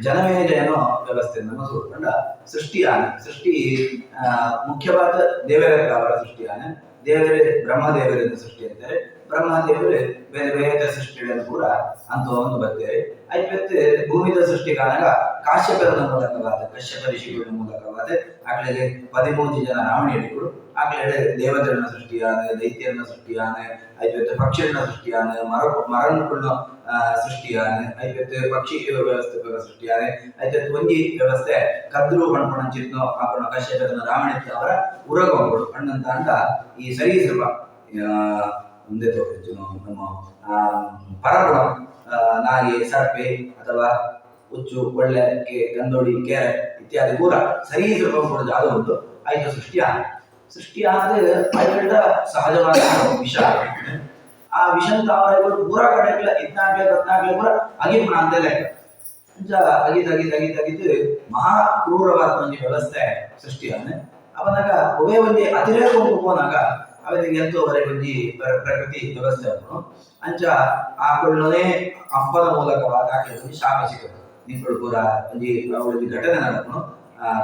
ಜನಮೇಜಯನೋ ವ್ಯವಸ್ಥೆ ನಮ್ಮ ಸುಳ್ಕೊಂಡ ಸೃಷ್ಟಿಯಾನೆ ಸೃಷ್ಟಿ ಮುಖ್ಯವಾದ ದೇವರ ಅವರ ಸೃಷ್ಟಿಯಾನೆ ದೇವರೇ ಬ್ರಹ್ಮದೇವರಿಂದ ಸೃಷ್ಟಿ ಅಂತಾರೆ ಬ್ರಹ್ಮದೇವರು ಬೇರೆ ಬೇರೆ ಸೃಷ್ಟಿಗಳನ್ನು ಕೂಡ ಅಂತ ಒಂದು ಬರ್ತೇವೆ ಐವತ್ತು ಭೂಮಿದ ಸೃಷ್ಟಿ ಕಾರಣಗ ಕಾಶ್ಯಪದ ಮೂಲಕವಾದ ಕಶ್ಯಪ ಋಷಿಗಳ ಮೂಲಕವಾದ ಆಕಳಿಗೆ 13 ಜನ ರಾವಣಿಯಡಿಗಳು ಆಕಳಿಗೆ ದೇವತೆಗಳನ್ನ ಸೃಷ್ಟಿಯಾನೆ ದೈತ್ಯರನ್ನ ಸೃಷ್ಟಿಯಾನೆ ಐವತ್ತು ಪಕ್ಷಿಗಳನ್ನ ಸೃಷ್ಟಿಯಾನೆ ಮರಗಳ ಸೃಷ್ಟಿಯಾನೆ ಐವತ್ತು ಪಕ್ಷಿ ವ್ಯವಸ್ಥೆ ಸೃಷ್ಟಿಯಾನೆ ಐವತ್ತು ಒಂಜಿ ವ್ಯವಸ್ಥೆ ಕದ್ರು ಪಣ್ಪಣ ಚಿತ್ನ ಆಪಣ ಕಶ್ಯಪದ ರಾವಣಿ ಅವರ ಉರಗೊಂಡು ಅಣ್ಣಂತ ಅಂಡ ಈ ಸರೀಸೃಪ ಮುಂದೆ ತೋರಿಸು ನಮ್ಮ ಪರಗುಣ ನಾಯಿ ಸರ್ಪೆ ಅಥವಾ ಹುಚ್ಚು ಒಳ್ಳೆಕ್ಕೆ ಗಂದೋಡಿ ಕೆರೆ ಇತ್ಯಾದಿ ಪೂರ ಸರೀಸೃಪ ಕೂಡ ಜಾಗ ಉಂಟು ಐದು ಸೃಷ್ಟಿಯಾದ ಐದ ಸಹಜವಾದ ವಿಷ ಆ ವಿಷಂತ ಅವರ ಪೂರ ಕಡೆಗಳ 14 ಪೂರ ಅಗಿಪುಣ ಅಂತ ಲೆಕ್ಕ ಅಗಿದು ಮಹಾ ಕ್ರೂರವಾದ ಒಂದು ವ್ಯವಸ್ಥೆ ಸೃಷ್ಟಿಯಾನೆ ಅವನಾಗ ಒಬ್ಬೇ ಒಂದು ಅತಿರೇಕ ಹೋಗೋನಾಗ ಅವರಿಗೆ ಎಂತೋವರೆಗೆ ಒಂದು ಪ್ರಕೃತಿ ವ್ಯವಸ್ಥೆ ಅವನು ಅಂಚ ಆ ಕೊಳ್ಳನೆ ಅಪ್ಪನ ಮೂಲಕವಾದ ಆಕೆಗೆ ಶಾಪ ಸಿಕ್ಕದು ನಿಂಗಳು ಪೂರ ಒಂದು ಅವಳಿಗೆ ಘಟನೆ ನಡೆದನು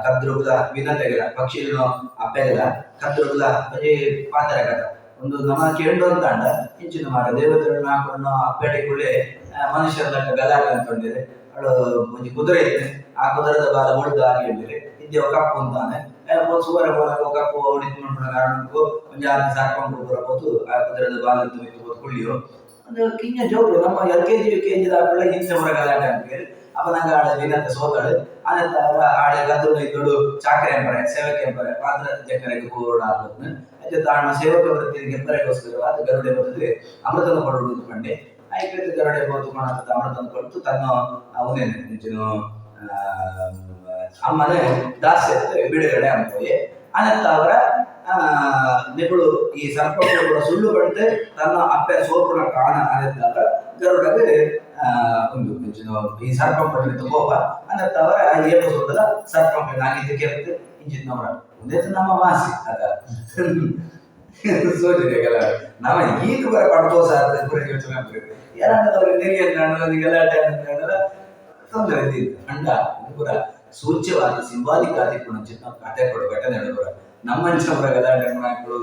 ಕದ್ರುಗುಲ ವಿನತೆಗಳ ಪಕ್ಷಿಗಳನ್ನು ಅಪ್ಪೆಗಳ ಕದ್ರುಗುಲ ಒಂದು ಪಾತ್ರ ಕಥ ಒಂದು ನಮ್ಮ ಕೇಂದ್ರ ಅಂತ ಅಂಡ ಇಂಚಿನ ಮಾಡ ದೇವತೆಗಳನ್ನ ಹಾಕೊಂಡು ಅಪ್ಪೆಟಿಕೊಳ್ಳೆ ಮನುಷ್ಯರ ಗಲಾಟೆ ಅಂತಕೊಂಡಿದೆ ಅವಳು ಒಂದು ಕುದುರೆ ಇತ್ತು ಆ ಕುದುರೆದ ಬಾಲ ಒಳ್ದು ಆಗಿ ಹೇಳಿದ್ರೆ ಹಿಂದೆ ಕಪ್ಪು ಅಂತಾನೆ ಸುವರ ಬೋಲಕ ಕಪ್ಪು ಹೊಡಿತು ಮಾಡ್ಕೊಂಡ ಕಾರಣಕ್ಕೂ ಒಂದು ಸಾಕೊಂಡು ಬರಬಹುದು ಆ ಕುದುರೆದ ಬಾಲ ಕೊಳ್ಳಿಯೋ ಒಂದು ಕಿಂಜ ಜೋರು ನಮ್ಮ LKG ದಾಖಲೆ ಹಿಂಸೆ ಹೊರ ಗಲಾಟೆ ಅಂತ ಹೇಳಿ ಅಪನಾಗ ಆಡ ವಿನಂತ ಸೋತಾಳು ಆನಂತ ಆಡ ಗದ್ದು ಇದ್ದೋಡು ಚಾಕರೆ ಎಂಬರೆ ಸೇವಕ ಎಂಬರೆ ಪಾತ್ರ ಜಕ್ಕರೆಗೆ ಹೋಗೋಣ ಆದ್ನು అయితే తాను సేవక వృత్తికి ఎంపరేಗೋಸ್ಕರ ಅದು ಗರುಡೆ ಬರ್ತದೆ ಅಮೃತನ ಕೊಡುವುದು ಕಂಡೆ ಆಯ್ಕೆ ಗರುಡೆ ಹೋತು ಮಾಡತ ಅಮೃತನ ಕೊಟ್ಟು ತನ್ನ ಅವನೇನೆ ನಿಜನು ಅಮ್ಮನೆ ದಾಸ್ಯ ಬಿಡುಗಡೆ ಅಂಬೋಯೆ ಅನಂತ ಅವರ ನಿಗಳು ಈ ಸರ್ಪಗಳು ಕೂಡ ಸುಳ್ಳು ಬಂತೆ ತನ್ನ ಅಪ್ಪೆ ಸೋಪುನ ಕಾರಣ ಅನಂತ ಗರುಡಗೆ ಒಂದು ನಿಜನು ಈ ಸರ್ಪಗಳು ಕೋಪ ಅನಂತ ಅವರ ಏಕ ಸೋದರ ಸರ್ಪಗಳು ನಾಗಿದ್ದು ಕೇಳ್ತೆ ಇಂಜಿನವರ ಒಂದೇ ನಮ್ಮ ವಾಸಿ ಅದ ಸೋಜಿಗೆಲ್ಲ ನಾವ ಈಗ ಬರ ಪಡ್ಕೋ ಸಾರ್ ಪೂರ ಯೋಚನೆ ಮಾಡ್ಬೇಕು ಯಾರಂದ್ರೆ ನೆಗೆ ಗಲಾಟೆ ಅಂತ ತೊಂದರೆ ಇದ್ದಿದ್ದು ಅಂಡ ಪೂರ ಸೂಚ್ಯವಾದ ಸಿಂಬಾಲಿಕ್ ಆದಿ ಚಿನ್ನ ಕಥೆ ಕೊಡು ಘಟನೆ ಹೇಳಿದ್ರು ನಮ್ಮ ಅಂಚವರ ಗಲಾಟೆ ಮಕ್ಕಳು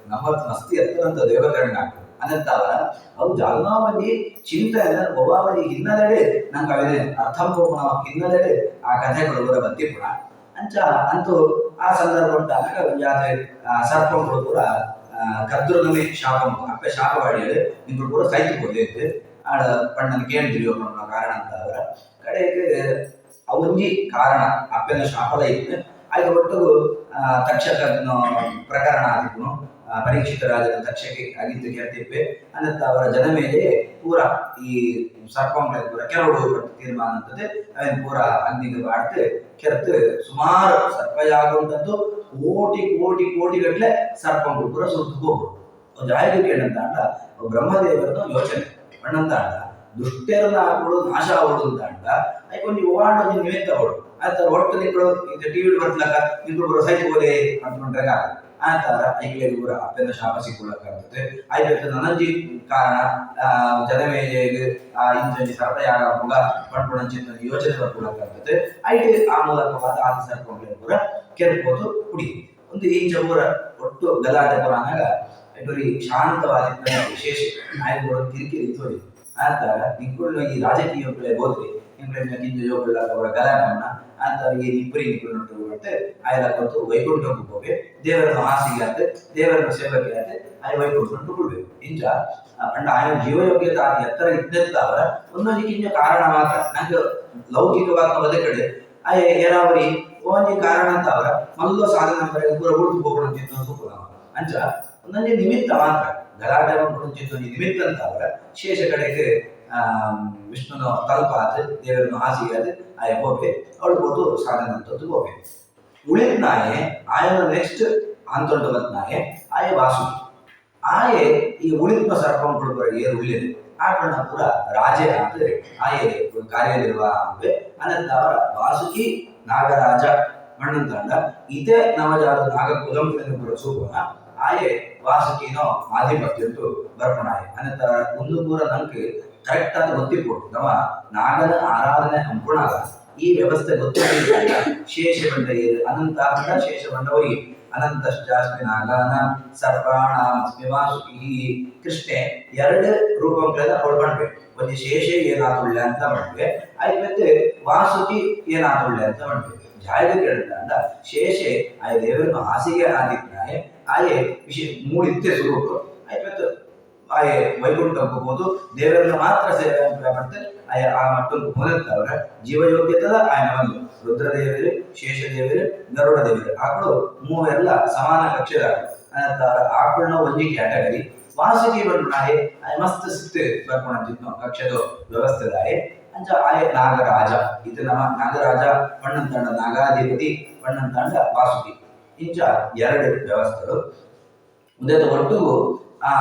ನಮ್ಮ ಮಸ್ತಿ ಎತ್ತರಂತ ದೇವಕರಣ ಅನಂತ ಅವರ ಅವು ಜಾಲನಾವಲ್ಲಿ ಚಿಂತನೆ ಒಬ್ಬಾವಳಿ ಹಿನ್ನೆಲೆ ನಂಗೆ ಅವಿದೆ ಅರ್ಥಂ ಹಿನ್ನೆಲೆ ಆ ಕಥೆಗಳು ಕೂಡ ಬತ್ತಿಪುಣ ಅಂಚ ಅಂತೂ ಆ ಸಂದರ್ಭ ಉಂಟಾಗ ಯಾವ್ದೇ ಸರ್ಪಗಳು ಕೂಡ ಕದ್ರುನಮೆ ಶಾಪ ಅಪ್ಪೆ ಶಾಪ ಮಾಡಿದ್ರೆ ನಿಮ್ಗಳು ಕೂಡ ಸಾಯ್ತಿಬೋದೇ ಇತ್ತು ಆಡ ಪಣ್ಣನ ಕೇಳಿದ್ರಿ ಕಾರಣ ಅಂತ ಅವರ ಕಡೆಗೆ ಅವೊಂಜಿ ಕಾರಣ ಅಪ್ಪನ ಶಾಪದ ಇತ್ತು ಆಯ್ತು ಒಟ್ಟು ತಕ್ಷಕ ಪ್ರಕರಣ ಆಗಿತ್ತು ಪರೀಕ್ಷಿತ ರಾಜನ ತಕ್ಷಕ್ಕೆ ಆಗಿದ್ದು ಕೇಳ್ತಿದ್ವಿ ಅನಂತ ಅವರ ಜನ ಮೇಲೆ ಪೂರ ಈ ಸರ್ಪಂಗಳ ಪೂರ ಕೆಲವು ತೀರ್ಮಾನ ಅಂತದೆ ಅವನ್ ಪೂರ ಅಗ್ನಿಗೆ ಬಾಡ್ತು ಕೆರೆತು ಸುಮಾರು ಸರ್ಪಯಾಗ ಉಂಟದ್ದು ಕೋಟಿ ಗಟ್ಟಲೆ ಸರ್ಪಂಗಳು ಪೂರ ಸುಟ್ಟು ಹೋಗ್ರು ಒಂದು ಆಯ್ಕೆ ಕೇಳಂತ ಅಂಡ ಬ್ರಹ್ಮದೇವರನ್ನು ಯೋಚನೆ ಅಣ್ಣಂತ ಅಂಡ ದುಷ್ಟರನ್ನ ಹಾಕೊಡು ನಾಶ ಆಗೋಡು ಅಂತ ಅಂಡ ಐಕೊಂಡು ಓವಾಂಡ ನಿಮಿತ್ತ ಅವಳು ಆಯ್ತು ಒಟ್ಟು ನಿಂಗಳು ಇದು ಟಿವಿ ಬರ್ತ್ಲಕ್ಕ ನಿಂಗಳು ಬರೋ ಸೈಟ್ ಹೋದೆ ಅಂದ್ಕೊಂಡ್ರಾಗ ಆ ತರ ಐಕ್ಳಿಗೆ ಕೂಡ ಅಪ್ಪನ ಶಾಪ ಸಿಕ್ಕೊಳ್ಳಕ್ಕಾಗ್ತದೆ ಆಯ್ತು ನನಂಜಿ ಕಾರಣ ಜನಮೇಜೆಗೆ ಇಂಚಿ ಸರ್ಪಯಾಗ ಕೂಡ ಪಣ್ಪುಣಂಚಿನ ಯೋಚನೆ ಬರ್ಕೊಳಕ್ಕಾಗ್ತದೆ ಐಟಿ ಆ ಮೂಲಕವಾದ ಆದಿ ಸರ್ಪಗಳು ಕೂಡ ಕೆರ್ಬೋದು ಕುಡಿ ಒಂದು ಈಚ ಪೂರ ಒಟ್ಟು ಗಲಾಟೆ ಪುರ ಅನ್ನಾಗ ಐಟೋರಿ ಶಾಂತವಾದ ವಿಶೇಷ ಆಯ್ತು ಕಿರಿಕಿರಿ ತೋರಿ ಆ ತರ ನಿಂಗಳು ಈ ರಾಜಕೀಯ ಹೋದ್ರಿ ನಿಂಗಳ ಯೋಗಗಳ ಅವರ ಗಲಾಟನ್ನ ಅಂತವರಿಗೆ ಇಬ್ಬರಿ ನಿಂತು ಬರುತ್ತೆ ಆಯ್ದ ಕೊಟ್ಟು ವೈಕುಂಠಕ್ಕೆ ಹೋಗಿ ದೇವರನ್ನು ಹಾಸಿಗೆ ಆತೆ ದೇವರನ್ನು ಸೇವಕ್ಕೆ ಆತೆ ಆಯ್ ವೈಕುಂಠ ಕೊಡ್ಬೇಕು ಇಂಚ ಅಂಡ ಆಯ ಜೀವಯೋಗ್ಯತೆ ಆದ ಎತ್ತರ ಇದ್ದಂತ ಅವರ ಒಂದೊಂದು ಕಿಂಚ ಕಾರಣ ಮಾತ್ರ ನಂಗೆ ಲೌಕಿಕವಾದ ಬದುಕಡೆ ಆಯ ಏನಾವರಿ ಒಂದೊಂದು ಕಾರಣ ಅಂತ ಅವರ ಮಲ್ಲೋ ಸಾಧನ ಪೂರ ಉಳಿದು ಹೋಗೋಣ ಅಂತ ಅಂಚ ಒಂದೊಂದು ನಿಮಿತ್ತ ಮಾತ್ರ ಗಲಾಟೆ ನಿಮಿತ್ತ ಅಂತ ಅವರ ಶೇಷ ಕಡೆಗೆ ವಿಷ್ಣುನ ತಲ್ಪ ಆತು ದೇವರನ್ನು ಹಾಸಿಗೆ ಆತು ಆಯ ಹೋಗಿ ಅವಳು ಹೋದು ಸಾಧನ ಅಂತದ್ದು ಹೋಗಿ ಉಳಿದ ನಾಯೆ ಆಯನ ನೆಕ್ಸ್ಟ್ ಅಂತೊಂಡು ಬಂದ ನಾಯೆ ಆಯ ವಾಸುಕಿ ಆಯೆ ಈ ಉಳಿದ ಸರ್ಪಂಗಳು ಬರ ಏರು ಉಳಿಯದು ಆಕಣ್ಣ ಪೂರ ರಾಜೆ ಆತು ಆಯೆ ಕಾರ್ಯನಿರ್ವಾಹ ಅನಂತ ಅವರ ವಾಸುಕಿ ನಾಗರಾಜ ಮಣ್ಣಂತಂಡ ಇದೇ ನವಜಾತ ನಾಗ ಕುಲಂಬ ಪೂರ ಸೂಪನ ಆಯೆ ವಾಸುಕಿನೋ ಆಧಿಪತ್ಯ ಬರ್ಪಣಾಯ ಅನಂತರ ಒಂದು ಪೂರ ನಂಗೆ ಕರೆಕ್ಟ್ ಆದ ಗೊತ್ತಿರ್ಬೋದು ನಮ್ಮ ನಾಗನ ಆರಾಧನೆ ಹಂಪುಣಾಗ ಈ ವ್ಯವಸ್ಥೆ ಗೊತ್ತಿರಲಿಲ್ಲ. ಶೇಷಬಂಡ ಅನಂತ ಶೇಷಬಂಡವರಿಗೆ ಅನಂತಶ್ಚಾಸ್ಮಿ ನಾಗಾನ ಸರ್ವಾಣಾಮಸ್ಮಿ ವಾಸುಕಿ ಕೃಷ್ಣೆ ಎರಡು ರೂಪಗಳನ್ನ ಅವಳು ಮಾಡ್ಬೇಕು. ಒಂದು ಶೇಷ ಏನಾತುಳ್ಳೆ ಅಂತ ಮಾಡ್বে, ಆಯ್ತು ಮತ್ತೆ ವಾಸುಕಿ ಏನಾತುಳ್ಳೆ ಅಂತ ಮಾಡ್ಬೇಕು. ಜಾಯದ ಕೇಳಿದ ಶೇಷೆ ಆಯ ದೇವರನ್ನು ಹಾಸಿಗೆ ಆದಿತ್ನಾಯೆ ಆಯೆ ವಿಷಯ ಮೂಡಿತ್ತೆ ಸ್ವರೂಪ ಆಯ್ತು ಮತ್ತೆ ಆಯೆ ವೈಕುಂಠ ಹೋಗ್ಬೋದು ದೇವರನ್ನು ಮಾತ್ರ ಸೇವೆ ಮಾಡ್ತಾರೆ. ಆಯ ಆ ಮಟ್ಟೊಂದು ಮೊದಲವರ ಜೀವಯೋಗ್ಯತದ ಆಯನ ಒಂದು ರುದ್ರದೇವರು, ಶೇಷದೇವರು, ಗರುಡ ದೇವರು ಆಕಳು ಮೂವೆಲ್ಲ ಸಮಾನ ಕಕ್ಷೆದ ಆಕಳನ್ನ ಒಂಜಿ ಕ್ಯಾಟಗರಿ. ವಾಸುಕಿ ಬಂದ್ಬಿಡಾಯೆ ಆಯ ಮಸ್ತ್ ಸಿಕ್ತು ಬರ್ಕೊಂಡ್ ಕಕ್ಷದ ವ್ಯವಸ್ಥೆದಾಯೆ ಅಂಚ ಆಯ ನಾಗರಾಜ ಇದು ನಮ್ಮ ನಾಗರಾಜ ಪಣ್ಣಂತಾಂಡ ನಾಗಾಧಿಪತಿ ಪಣ್ಣಂತಾಂಡ ವಾಸುಕಿ ಇಂಚ ಎರಡು ವ್ಯವಸ್ಥೆಗಳು ಉದಯ ಒಟ್ಟು ಆ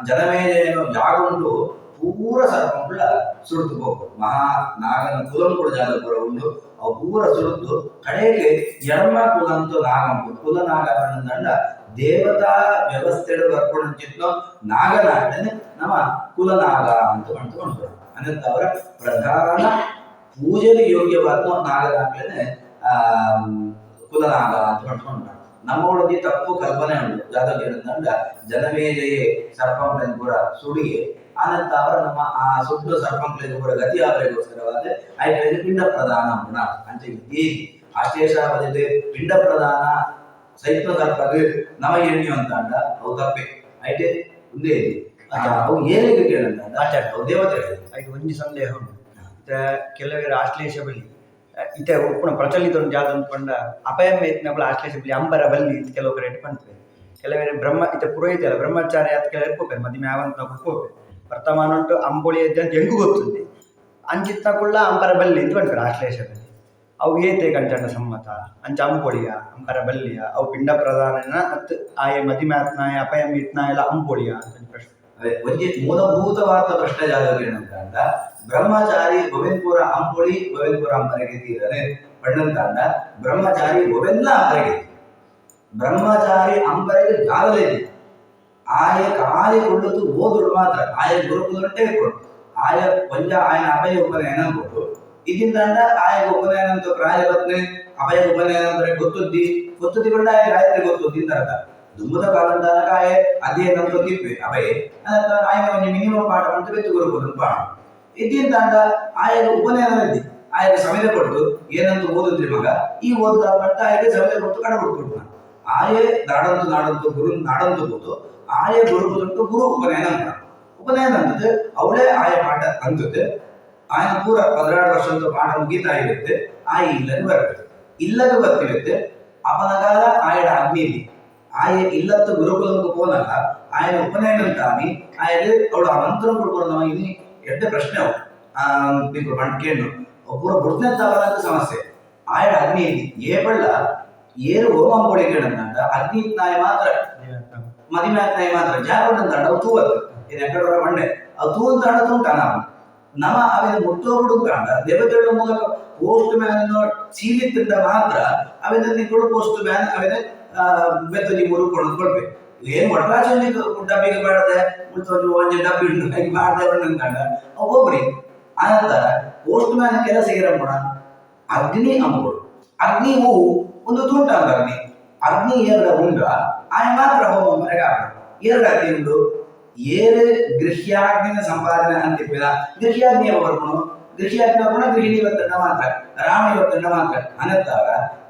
ಜನಮೇಜಯನು ಯಾಗುಂಡು ಪೂರ ಸರ್ಪಂಪುಳ ಸುಡ್ತು ಹೋಗು ಮಹಾ ನಾಗನ ಕುಲಂ ಕೂಡ ಜಾಗ ಪೂರ ಉಂಡು ಅವು ಪೂರ ಸುಡ್ದು ಕಡೆಗೆ ಎಡಮ ಕುಲಂತು ನಾಗಂಪು ಕುಲ ನಾಗ ಪಣ್ಣಂತಾಂಡ ದೇವತಾ ವ್ಯವಸ್ಥೆಡು ಬರ್ಕೊಂಡ್ಚಿತ್ನೋ ನಾಗನಾಗನೆ ನಮ್ಮ ಕುಲನಾಗ ಅಂತ ಮಾಡ್ಕೊಂಡು ಅನಂತ ಅವರ ಪ್ರಧಾನ ಪೂಜೆಗೆ ಯೋಗ್ಯವಾದ ನಾಗನಾಗ್ಲೇನೆ ಕುಲನಾಗ ಅಂತ ಮಾಡ್ಕೊಂಡು ನಮ್ಮೊಳಗೆ ತಪ್ಪು ಕಲ್ಪನೆ ಉಂಟು ಜಾತಕ ಏನಂತಂದ್ರೆ ಜನಮೇಜಯೇ ಸರ್ಪಂಕ್ಲೆನ್ ಕೂಡ ಸುಡಿಗೆ ಅನಂತ ಅವರ ನಮ್ಮ ಆ ಸುಟ್ಟು ಸರ್ಪಂಕ್ಲೆನ್ ಕೂಡ ಗತಿ ಅವರಿಗೋಸ್ಕರವಾದ ಆಯ್ತು ಪಿಂಡ ಪ್ರದಾನ ಗುಣ ಅಂತ ಏನಿ ಅಶೇಷ ಬದಿದೆ ಪಿಂಡ ಪ್ರದಾನ ಸೈತ್ವ ಸರ್ಪಗೆ ನವ ಎಣ್ಣೆ ಅಂತ ಅಂಡ ಅವು ತಪ್ಪೆ ಐಟೆ ಒಂದೇ ಅವು ಏನಿಗೆ ಕೇಳಂತ ಅವು ದೇವತೆ ಐದು ಒಂಜಿ ಸಂದೇಹ ಉಂಟು ಕೆಲವೇ ಆಶ್ಲೇಷ ಬಲಿ ಇತ ಉಪ್ಪುನ ಪ್ರಚಲಿತ ಜಾತ ಪಂಡ ಅಪಯಂ ಎತ್ತಿನಗಳು ಆಶ್ಲೇಷ ಬಲಿ ಅಂಬರ ಬಲ್ಲಿ ಕೆಲವು ರೇಟ್ ಪಂಡ್ತವೆ ಕೆಲವೇ ಬ್ರಹ್ಮ ಇತ ಪುರೋಹಿತ ಅಲ್ಲ ಬ್ರಹ್ಮಚಾರಿ ಅತ್ ಕೆಲವರು ಇರ್ಕೋಬೇಕು ಮದುವೆ ಆವಂತ ಉಟ್ಕೋಬೇಕು ವರ್ತಮಾನ ಉಂಟು ಅಂಬೋಳಿ ಅಂತ ಹೆಂಗು ಗೊತ್ತುಂಟು ಅಂಚಿತ್ತ ಕುಳ್ಳ ಅಂಬರ ಬಲ್ಲಿ ಅಂತ ಪಂಡ್ತಾರೆ ಆಶ್ಲೇಷ ಬಲಿ ಅವು ಏತೆ ಕಂಚಂಡ ಸಮ್ಮತ ಅಂಚ ಅಂಪೊಳಿಯ ಅಂಬರ ಬಲ್ಲಿಯ ಅವು ಪಿಂಡ ಪ್ರಧಾನ ಮತ್ತು ಆಯ ಮದಿಮ್ಯಾತ್ನಾಯ ಅಪಯಂ ಇತ್ನಾಯ ಎಲ್ಲ ಅಂಪೊಳಿಯ ಅಂತ ಪ್ರಶ್ನೆ ಒಂದೇ ಮೂಲಭೂತವಾದ ಪ್ರಶ್ನೆ ಜಾಗ ಏನಂತ ಬ್ರಹ್ಮಚಾರಿ ಗೋವಿಂದಪುರ ಅಂಪೊಳಿ ಗೋವಿಂದಪುರ ಅಂಬರಿಗೆ ತೀರನೆ ಪಣ್ಣಂತಾಂಡ ಬ್ರಹ್ಮಚಾರಿ ಗೋವೆಲ್ಲ ಅಂಬರಿಗೆ ಬ್ರಹ್ಮಚಾರಿ ಅಂಬರಿಗೆ ಜಾಗಲೇ ಆಯ ಕಾಲಿ ಕೊಳ್ಳುದು ಓದುಡು ಮಾತ್ರ ಆಯ ಗುರುಕುಲಂಟೆ ಕೊಡು ಆಯ ಕೊಂಚ ಆಯನ ಅಭಯ ಉಪನಯನ ಕೊಟ್ಟು ಇದಿಂದಾಂಡ ಆಯ ಉಪನಯನ ಅಂತ ಪ್ರಾಯ ಬದ್ನೆ ಅಭಯ ಉಪನಯನ ಅಂದ್ರೆ ಗೊತ್ತುದ್ದಿ ಕೊಂಡ ಆಯ ಗಾಯತ್ರಿ ಗೊತ್ತುದ್ದಿ ಅಂತ ದುಂಬುದ ಕಾಲಂದಾಗ ಆಯ ಅಧ್ಯಯನ ಅಂತ ತಿಪ್ಪೆ ಅಭಯ ಆಯ್ನ ಒಂದು ಮಿನಿಮಮ್ ಪಾಠ ಅಂತ ಬೆತ್ತು ಗುರುಕುಲ ಪಾಠ ಇದ್ದಿಂದಾಂಡ ಆಯ ಉಪನಯನ ಇದ್ದಿ ಆಯಗೆ ಸಮಯ ಕೊಟ್ಟು ಏನಂತ ಓದಿದ್ರಿ ಮಗ ಈ ಓದಿದ ಮಟ್ಟ ಆಯಗೆ ಸಮಯ ಕೊಟ್ಟು ಕಡ ಕೊಟ್ಟು ಆಯೇ ನಾಡಂತು ಗುರು ನಾಡಂತು ಕೂತು ಆಯ ಗುರುಕುಲಂಟು ಗುರು ಉಪನಯನ ಅಂತ ಉಪನಯನ ಅಂತದ್ದು ಅವಳೇ ಆಯ ಪಾಠ ಅಂತದ್ದು ಆಯನ ಪೂರ 16 ವರ್ಷದ ಪಾಠ ಮುಗೀತಾ ಇರುತ್ತೆ ಆಯ ಇಲ್ಲಗೆ ಬರ್ತದೆ ಇಲ್ಲಗೆ ಬರ್ತಿರುತ್ತೆ ಅವನಗಾಲ ಆಯಡ ಅಗ್ನಿಯಲ್ಲಿ ಆಯ ಇಲ್ಲತ್ತು ಗುರುಕುಲಂಕು ಪೋನಲ್ಲ ಆಯನ ಉಪನಯನ ಅಂತಾನಿ ಆಯಗೆ ಅವಳು ಆ ಮಂತ್ರ ಕೊಡ್ಬೋದು ನಾವು ಇಲ್ಲಿ ಎಡ್ಡ ಪ್ರಶ್ನೆ ಅವು ಕೇಳು ಪೂರ ಬುಡ್ನಂತ ಅವರಂತ ಸಮಸ್ಯೆ ಆಯಡ ಅಗ್ನಿಯಲ್ಲಿ ಏಪಳ್ಳ ಏರು ಹೋಮಂಬೋಳಿ ಕೇಳಂತ ಅಗ್ನಿ ನಾಯ ಮಾತ್ರ ಮದಿಮ್ಯಾತ್ನಾಯ ಮಾತ್ರ ಜಾಪಣ್ಣಂತಾಂಡ ಅವು ತೂವತ್ತು ಇದು ಎಕಡೆ ಬಂಡೆ ಅವು ತೂ ಅಂತಾಂಡ ತೂಂಟ ನಮ್ಮ ಅವೇನು ಮುಟ್ಟೋಬಿಡು ಕಾಂಡ ದೇವತೆಗಳ ಮೂಲಕ ಪೋಸ್ಟ್ ಮ್ಯಾನ್ ಸೀಲಿತ್ತಿಂದ ಮಾತ್ರ ಅವೇನ ನಿಗಳು ಪೋಸ್ಟ್ ಮ್ಯಾನ್ ಅವೇನ ಬೆತ್ತಜಿ ಮೂರು ಕೊಡ್ಬೇಕು ಏನ್ ಒಟ್ರಾಜಿ ಡಬ್ಬಿಗೆ ಬಾಡದೆ ಮುಟ್ಟೋಜು ಒಂಜಿ ಡಬ್ಬಿ ಉಂಟು ಹಾಗೆ ಬಾಡದೆ ಬಣ್ಣಂತಾಂಡ ಒಬ್ಬೊಬ್ರಿ ಆನಂತರ ಪೋಸ್ಟ್ ಮ್ಯಾನ್ ಕೆಲಸ ಇರಬೋಣ ಅಗ್ನಿ ಅಂಬೋಡು ಅಗ್ನಿ ಹೂವು ಒಂದು ತುಂಟ ಅಂತ ಅಗ್ನಿ ಏರ ಉಂಡ ಆಯ ಮಾತ್ರ ಹೋಮ ಮರೆಗ ಎರಡು ಅಗ್ನಿ ಉಂಡು ಏರು ಗೃಹ್ಯಾಗ್ನಿನ ಸಂಪಾದನೆ ಅಂತಿಪ್ಪಿದ ಗೃಹ್ಯಾಗ್ನಿ ಬರ್ಕೊಂಡು ಗೃಹ್ಯಾಗ್ನಿ ಬರ್ಕೊಂಡು ಗೃಹಿಣಿ ಬರ್ತಂಡ ಮಾತ್ರ ರಾಮಣಿ ಬರ್ತಂಡ ಮಾತ್ರ ಅನ್ನತ್ತಾಗ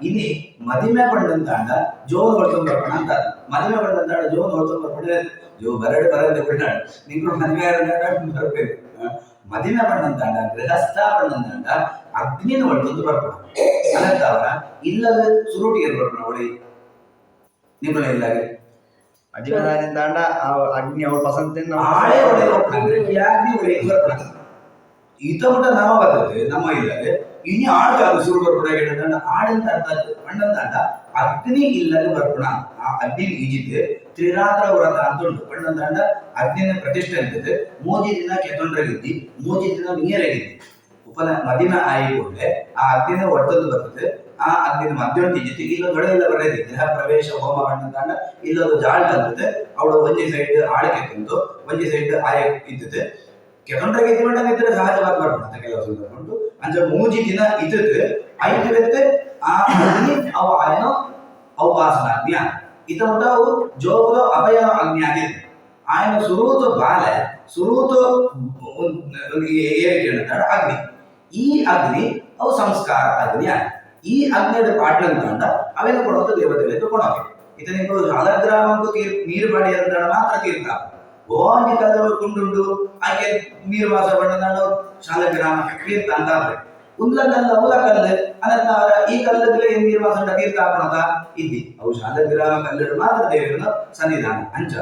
ಇಲ್ಲಿ ಮದಿಮೆ ಪಂಡಂತಾಂಡ ಜೋನ್ ಹೊಡ್ಕೊಂಡ್ ಬರ್ಕೊಂಡ ಅಂತ ಮದಿಮೆ ಪಂಡಂತಾಂಡ ಜೋನ್ ಹೊಡ್ಕೊಂಡ್ ಬರ್ಕೊಂಡೆ ಜೋ ಬರಡೆ ಬಿಟ್ಟಾಡ ನಿಂಗಳು ಮದಿಮೆ ಬರ್ಬೇಕು ಮದಿಮೆ ಪಂಡಂತಾಂಡ ಗೃಹಸ್ಥ ಪಂಡಂತಾಂಡ ಅಗ್ನಿನ ಹೊಡ್ಕೊಂಡು ಬರ್ಕೊಂಡ ಅನ್ನತ್ತಾಗ ಇಲ್ಲದ ಸುರುಟಿಗೆ ಬರ್ಕೊಂಡ ಹೊಡಿ ನಿಮ್ಮನ ಇಲ್ಲಾಗೆ ಅಜಿಮದಾನಿಂದಾಂಡ ಅಗ್ನಿ ಅವಳು ಪಸಂತ ಆಳೆ ಈತ ಮುಟ್ಟ ನಾಮ ಬರ್ತದೆ ನಮ್ಮ ಇಲ್ಲದೆ ಇನ್ನು ಆಳ್ಕಾಗ ಸುರು ಬರ್ಕೊಡ ಆಡಂತ ಅರ್ಥ ಪಣ್ಣಂತಾಂಡ ಅಗ್ನಿ ಇಲ್ಲದೆ ಬರ್ಕೊಣ ಆ ಅಗ್ನಿ ಈಜಿದ್ದೆ ತ್ರಿರಾತ್ರ ವ್ರತ ಅಂತ ಉಂಟು ಪಣ್ಣಂತಾಂಡ ಅಗ್ನಿನ ಪ್ರತಿಷ್ಠೆ ಅಂತದೆ ಮೂಜಿ ದಿನ ಕೆತ್ತೊಂಡ್ರಾಗಿದ್ದಿ ಮೂಜಿ ದಿನ ನೀರಾಗಿದ್ದಿ ಉಪನ ಮದಿನ ಆಯಿಕೊಂಡ್ರೆ ಆ ಅಗ್ನಿನ ಒಟ್ಟದ್ದು ಬರ್ತದೆ ಆ ಅಗ್ನಿನ ಮಧ್ಯವೊಂದು ಇದ್ದಿತ್ತು ಇಲ್ಲೊಂದೊಳಗೆಲ್ಲ ಬರೆದಿದೆ ಗೃಹ ಪ್ರವೇಶ ಹೋಮ ಪಣ್ಣಂತಾಂಡ ಇಲ್ಲೊಂದು ಜಾಳ ಅಂತದೆ ಅವಳು ಒಂಜಿ ಸೈಡ್ ಆಳಕ್ಕೆ ತಂದು ಒಂಜಿ ಸೈಡ್ ಆಯ ಇದ್ದದೆ ಕೆಕೊಂಡ್ರೆ ಇದ್ರೆ ಸಹಜವಾಗಿ ಬರ್ಬೋದು ಕೆಲವು ಸಂದರ್ಭ ಅಂದ್ರೆ ಮೂಜಿ ದಿನ ಇದ್ದದ್ದು ಐದು ಆ ಅಗ್ನಿ ಅವು ಆಯನ ಅವಪಾಸನ ಅಗ್ನಿ ಇತ ಅವು ಜೋಗ ಅಭಯ ಅಗ್ನಿ ಆಗಿದೆ ఆయన సురువుతో బాలే సురువుతో ఏరికేంటాడు అగ్ని ఈ అగ్ని అవు సంస్ಕಾರ ಅಗ್ನಿ ಈ ಅಗ್ನಿಯ ಪಾಟ್ಲಂತ ಅವೆಲ್ಲ ಕೊಡೋದು ದೇವತೆಗಳಿಗೆ ಕೊಡೋಕೆ ಇದನ್ನು ಶಾಲಗ್ರಾಮಕ್ಕೂ ನೀರು ಬಾಡಿ ಅಂತ ಮಾತ್ರ ತೀರ್ಥ ಓಂಜಿ ಕಲ್ಲು ಕುಂಡುಂಡು ಆಕೆ ನೀರು ವಾಸ ಪಡೆದಾಡು ಶಾಲಗ್ರಾಮ ತೀರ್ಥ ಅಂತ ಉಂದ್ಲ ಕಲ್ಲು ಅವಲ ಕಲ್ಲು ಅನಂತ ಈ ಕಲ್ಲಲ್ಲಿ ನೀರು ವಾಸ ತೀರ್ಥ ಹಾಕೋಣದ ಇದ್ದಿ ಅವು ಶಾಲಗ್ರಾಮ ಕಲ್ಲಡು ಮಾತ್ರ ದೇವರನ್ನ ಸನ್ನಿಧಾನ ಅಂಚ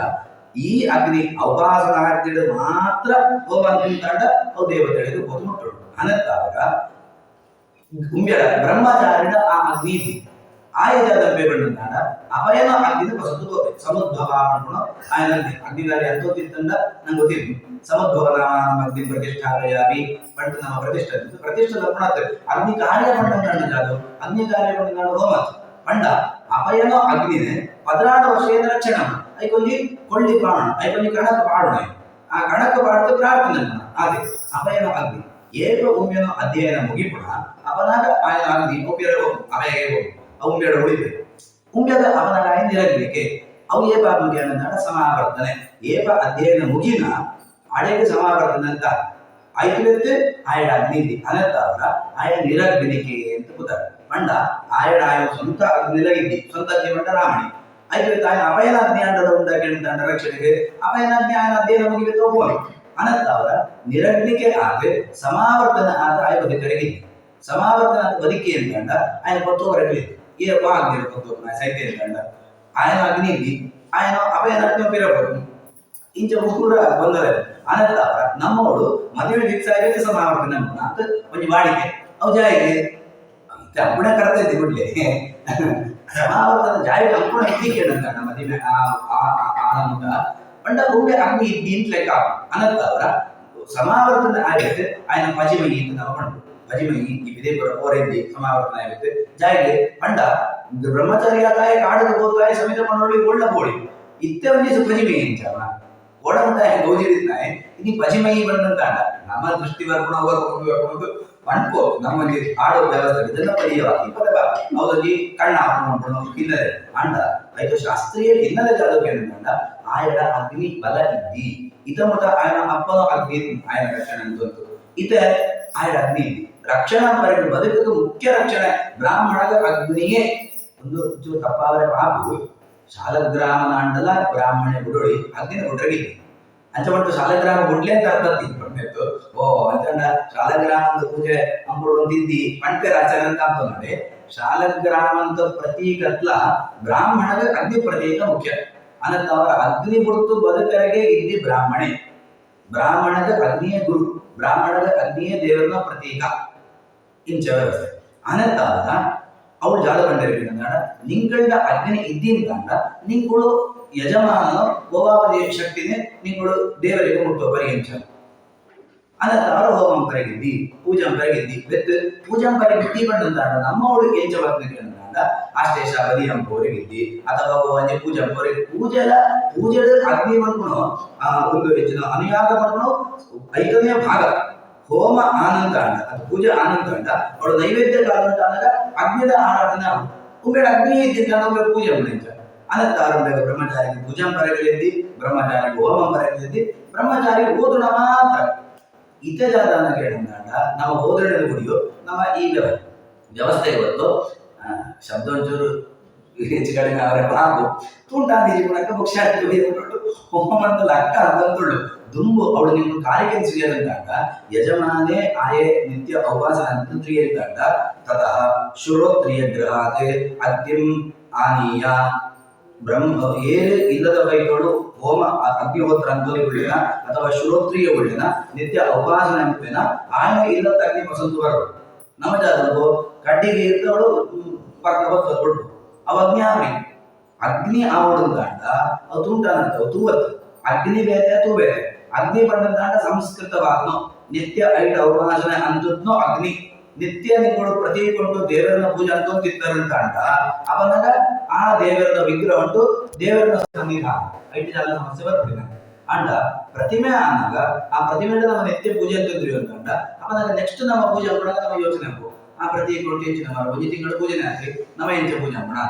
ಈ ಅಗ್ನಿ ಅವಪಾಸನಾರ್ತಿಡು ಮಾತ್ರ ಹೋಮಂತಾಂಡ ಅವು ದೇವತೆಗಳಿಗೆ ಗೊತ್ತು ಮುಟ್ಟುಡು ಅನಂತಾಗ ಉಂಬ್ಯಡ ಬ್ರಹ್ಮಚಾರಿಡ ಆ ಅಗ್ನಿ ಇದ್ದಿ ಆಯಜಾದ ಬೇಗಂಡ ಅಪಯನ ಅಗ್ನಿನ ಹೊಸದು ಸಮುದ್ಭವ ಮಾಡ್ಕೊಂಡು ఆయన అగ్నిగారి ఎంతో తింటుండ నాకు ಗೊತ್ತಿದ್ದು ಸಮುದ್ಭವ ನಾಮ ಅಗ್ನಿ ಪ್ರತಿಷ್ಠಾಪಯಾಮಿ ಪಂಡ ನಮ್ಮ ಪ್ರತಿಷ್ಠೆ ಅಗ್ನಿ ಕಾರ್ಯ ಪಂಡ ಜಾದು ಅಗ್ನಿ ಕಾರ್ಯ ಪಂಡ ಹೋಮ ಪಂಡ ಅಪಯನ ಅಗ್ನಿನೆ 16 ವರ್ಷದ ರಕ್ಷಣ ಐಕೊಂಜಿ ಕೊಳ್ಳಿ ಪಾಣ ಐಕೊಂಜಿ ಕಣಕ ಪಾಡೋಣ ಆ ಕಣಕ ಪಾಡ್ತು ಪ್ರಾರ್ಥನೆ ಅದೇ ಅಪಯನ ಅಗ್ನಿ ಏಕ ಉಮ್ಯನ ಅಧ್ಯಯನ ಮುಗಿಪುಣ ಅವನಾಗ ఆయన ಅಗ್ನಿ ಉಪ್ಯರ ಅಭಯಗೆ ಹೋಗು ಉಂಬ್ಯಡ ಉಳಿದೆ ಉಂಬ್ಯದ ಅವನಾಗ ನಿರಗಲಿಕ್ಕೆ ಅವು ಏಪ ಮುಗಿಯನ ಸಮಾವರ್ತನೆ ಏಪ ಅಧ್ಯಯನ ಮುಗಿನ ಅಡೆಗೆ ಸಮಾವರ್ತನೆ ಅಂತ ಆಯ್ತು ಆಯಡ ಅಗ್ನಿ ಅನಂತರ ಆಯ ನಿರಗ್ನಿಕೆ ಅಂತ ಕೂತಾರೆ ಪಂಡ ಆಯಡ ಆಯ ಸ್ವಂತ ನಿಲಗಿದ್ದಿ ಸ್ವಂತ ಅಗ್ನಿ ರಾಮಣಿ ಆಯ್ತು ಆಯ ಅಪಯನಾಗ್ನಿ ಅಂಡದ ಉಂಡ ಕೇಳಿದ ರಕ್ಷಣೆಗೆ ಅಪಯನಾಗ್ನಿ ಆಯನ ಅಧ್ಯಯನ ಮುಗಿಬೇಕು ಹೋಗುವ ಅನಂತರ ನಿರಗ್ನಿಕೆ ಆದ್ರೆ ಸಮಾವರ್ತನ ಆದ ಆಯ ಬದುಕರಿಗೆ ಸಮಾವರ್ತನ ಬದುಕಿ ಅಂತಂಡ ಆಯನ ಕೊತ್ತೋವರೆಗೆ ಈ ಆಗ್ನಿ ಕೊತ್ತು ಸೈತೆ ಅಂತಂಡ ಆಯನ ಅಗ್ನಿ ಇದ್ದಿ ಆಯನ ಅಪಯನ ಅಗ್ನಿ ಬಿರಬಹುದು ಇಂಚ ಮುಕ್ಕೂರ ಬಂದರೆ ಅನಂತರ ನಮ್ಮೋಡು ಮದುವೆ ಫಿಕ್ಸ್ ಆಗಿದೆ ಸಮಾವರ್ತನ ಅಂತ ಒಂದು ವಾಡಿಕೆ ಅವು ಜಾಯಿಗೆ ಅಪ್ಪಣೆ ಕರ್ತ ಇದ್ದಿ ಬಿಡ್ಲಿ ಸಮಾವರ್ತನ ಜಾಯಿಗೆ ಅಪ್ಪಣೆ ಇದ್ದಿ ಕೇಳಂತ ಮದುವೆ ಆನಂದ ಪಂಡ ಭೂಮಿ ಅಗ್ನಿ ಇದ್ದಿ ಅಂತ ಲೆಕ್ಕ ಅನಂತರ ಸಮಾವರ್ತನ ಆಗುತ್ತೆ ಆಯನ ಪಜಿಮಯಿ ಅಂತ ನಾವು ಕಂಡು ಪಜಿಮಯಿ ಈ ವಿದೇಪುರ ಓರೆದ್ದಿ ಸಮಾವರ್ತನ ಆಗುತ್ತೆ ಜಾಯಿಗೆ ಪಂಡ ಬ್ರಹ್ಮಚಾರಿಯಾದಾಯ ಕಾಡದ ಹೋದಾಯ ಸಮೇತ ಮನೋಳಿ ಒಳ್ಳ ಬೋಳಿ ಇತ್ತೆ ಒಂದು ಪಜಿಮಯಿ ಅಂಚವ ಓಡಂತಾಯ ಗೋಜಿರಿದ್ದಾಯ ಇನಿ ಪಜಿಮಯಿ ಬಂದಂತ ನಮ್ಮ ದೃಷ್ಟಿ ಬರ್ಕೊಂಡು ಅವರು ಪಣ್ಕೋ ನಮ್ಮಲ್ಲಿ ಆಡೋ ವ್ಯವಸ್ಥೆ ಇದೆಲ್ಲ ಪರಿಯವಾಗಿ ಪದವ ಅವರಿಗೆ ಕಣ್ಣ ಹಾಕೊಂಡು ಹಿನ್ನೆಲೆ ಅಂಡ ಆಯ್ತು ಶಾಸ್ತ್ರೀಯ ಹಿನ್ನೆಲೆ ಜಾದಕ್ಕೆ ಏನಂತ ಆಯಡ ಅಗ್ನಿ ಬಲ ಇದ್ದಿ ಇತ ಮತ ಆಯನ ಅಪ್ಪನ ಅಗ್ನಿ ಆಯನ ರಕ್ಷಣೆ ಅಂತಂತು ಇತ ಆಯಡ ಅಗ್ನಿ ಇದ್ದಿ ರಕ್ಷಣಾ ಪರಿ ಬದುಕದ ಮುಖ್ಯ ರಕ್ಷಣೆ ಬ್ರಾಹ್ಮಣಗ ಅಗ್ನಿಯೇ ಒಂದು ಚೂರು ತಪ್ಪಾವರೆ ಪಾಪು ಶಾಲಗ್ರಾಮನ ಅಂಡಲ ಬ್ರಾಹ್ಮಣ ಗುಡೋಳಿ ಅಗ್ನಿನ ಗುಡ್ರಗಿದ್ದಿ ಅಂಚಪಟ್ಟು ಶಾಲಗ್ರಾಮ ಗುಡ್ಲೆ ಅಂತ ಅರ್ಥ ತಿಳ್ಕೊಂಡ್ತು ಓ ಅಂತಂಡ ಶಾಲಗ್ರಾಮದ ಪೂಜೆ ಅಂಬುಡು ಒಂದಿದ್ದಿ ಪಂಟೆ ಆಚರಣೆ ಅಂತ ಅಂತಂದ್ರೆ ಶಾಲಗ್ರಾಮಂತ ಪ್ರತೀಕತ್ಲ ಬ್ರಾಹ್ಮಣಗ ಅಗ್ನಿ ಪ್ರತೀಕ ಮುಖ್ಯ ಅನಂತ ಅವರ ಅಗ್ನಿ ಬಿಡ್ತು ಬದುಕರಿಗೆ ಇದ್ದಿ ಬ್ರಾಹ್ಮಣೆ ಬ್ರಾಹ್ಮಣದ ಅಗ್ನಿಯ ಗುರು ಬ್ರಾಹ್ಮಣದ ಅಗ್ನಿಯ ದೇವರನ ಪ್ರತೀಕ ಇಂಚ ವ್ಯವಸ್ಥೆ ಅನಂತರ ಅವಳು ಜಾದ ಕಂಡಿರ್ಬೇಕಂದ ನಿಂಗಳ ಅಗ್ನಿ ಇದ್ದಿಂತ ನಿಂಗಳು ಯಜಮಾನ ಗೋವಾವಧಿ ಶಕ್ತಿನೇ ನಿಂಗಳು ದೇವರಿಗೆ ಮುಟ್ಟುವ ಪರಿಗಣಿಸ ಅನಂತರ ಹೋಮಂ ಪರಿಗಿದ್ದಿ ಪೂಜಂ ಪರಿಗಿದ್ದಿ ಬೆತ್ತು ಪೂಜಂ ಪರಿಗಿದ್ದಿ ಬಂದಂತ ನಮ್ಮವಳು ಏಂಚ ಬರ್ತದೆ ಅಂತಂದ ಆಶ್ಲೇಷ ಬದಿಯಂ ಪೋರಿಗಿದ್ದಿ ಅಥವಾ ಒಂದೇ ಪೂಜಂ ಪೋರಿ ಪೂಜೆದ ಅಗ್ನಿ ಬಂದ್ಕೊಂಡು ಒಂದು ಹೆಚ್ಚಿನ ಅನುಯಾಗ ಬಂದ್ಕೊಂಡು 5ನೇ ಭಾಗ ಹೋಮ ಆನಂದ ಅಂಡ ಅದು ಪೂಜೆ ಆನಂದ ಅಂಡ ಅವಳು ನೈವೇದ್ಯ ಕಾಲಂತ ಅಂದಾಗ ಅಗ್ನಿದ ಆರಾಧನೆ ಉಂಬೇಡ ಅಗ್ನಿ ಇದ್ದಿದ್ದ ಪೂಜೆ ಮಾಡಿದ್ದ ಅನಂತರ ಬ್ರಹ್ಮಚಾರಿಗೆ ಪೂಜಾ ಪರಗಳಿದ್ದಿ ಬ್ರಹ್ಮಚಾರಿಗೆ ಹೋಮಂ ಪರಗಳಿದ್ದಿ ಬ್ರಹ್ಮಚಾರಿ ಓದುಣ ಮಾತ್ರ ಇತಜಾದಾನ ಕೇಳಂತಾಂಡ ನಾವು ಓದೋಣ ಕುಡಿಯೋ ನಮ್ಮ ಈ ವ್ಯವಸ್ಥೆ ಇವತ್ತು ಶಬ್ದ ಒಂಚೂರು ಹೆಚ್ಚು ಕಡಿಮೆ ಅವರ ಪಾಪು ತುಂಟಾದಿ ಜೀವನಕ್ಕೆ ಮುಖ್ಯ ಹೋಮಂತ ಲಕ್ಕ ಅಂತಂತುಳ್ಳು ದುಂಬು ಅವಳು ನಿಮ್ಮ ಕಾರ್ಯಕ್ಕೆ ಸಿಗದಂತಾಗ ಯಜಮಾನೇ ಆಯೇ ನಿತ್ಯ ಅವಕಾಶ ಅಂತಂತ್ರಿಯಂತಾಗ ತತಃ ಶುರೋತ್ರಿಯ ಗ್ರಹಾತ್ ಅಗ್ನಿಂ ಆನೀಯ ಬ್ರಹ್ಮ ಏರು ಇಲ್ಲದ ಬೈಗಳು ಹೋಮ ಅಗ್ನಿಹೋತ್ರ ಅಂತೋಲಿನ ಅಥವಾ ಶುರೋತ್ರಿಯ ಉಳ್ಳಿನ ನಿತ್ಯ ಅವಕಾಶ ನೆನಪಿನ ಆಯನ ಇಲ್ಲದ ಅಗ್ನಿ ವಸಂತ ಬರೋದು ನಮ್ಮ ಜಾತಕವು ಕಡ್ಡಿಗೆ ಇದ್ದವಳು ಪಕ್ಕ ಹೊತ್ತು ಅವ ಅಗ್ನಿ ಆವಡಂತಾಂಡ ಅವು ತುಂಟಾನಂತ ತೂವತ್ತು ಅಗ್ನಿ ಬೇರೆ ತೂ ಬೇರೆ ಅಗ್ನಿ ಬಂದಂತಾಂಡ ಸಂಸ್ಕೃತವಾದ್ನೋ ನಿತ್ಯ 5 ಅವಕಾಶನ ಅಂತದ್ನೋ ಅಗ್ನಿ ನಿತ್ಯ ನಿಗಳು ಪ್ರತಿಕೊಂಡು ದೇವರನ್ನ ಪೂಜೆ ಅಂತಂತಾರಂತಾಂಡ ಅವನಾಗ ಆ ದೇವರದ ವಿಗ್ರಹ ಉಂಟು ದೇವರನ್ನ ಸನ್ನಿಧಾನ 5 ಜಾಲ ಸಮಸ್ಯೆ ಬರ್ತದೆ ಅಂಡ ಪ್ರತಿಮೆ ಆನಾಗ ಆ ಪ್ರತಿಮೆ ನಮ್ಮ ನಿತ್ಯ ಪೂಜೆ ಅಂತಂದ್ರಿ ಅಂತಂಡ ಅವಾಗ ನೆಕ್ಸ್ಟ್ ನಮ್ಮ ಪೂಜೆ ಮಾಡೋಣ ನಮ್ಮ ಯೋಚನೆ ಆಗ್ಬೋದು ಆ ಪ್ರತಿ ಕೋಟಿ ಹೆಚ್ಚಿನ ಒಂದು ತಿಂಗಳು ಪೂಜೆನೇ ಆಗ್ರಿ ನಮ್ಮ ಎಂಚ ಪೂಜೆ ಮಾಡೋಣ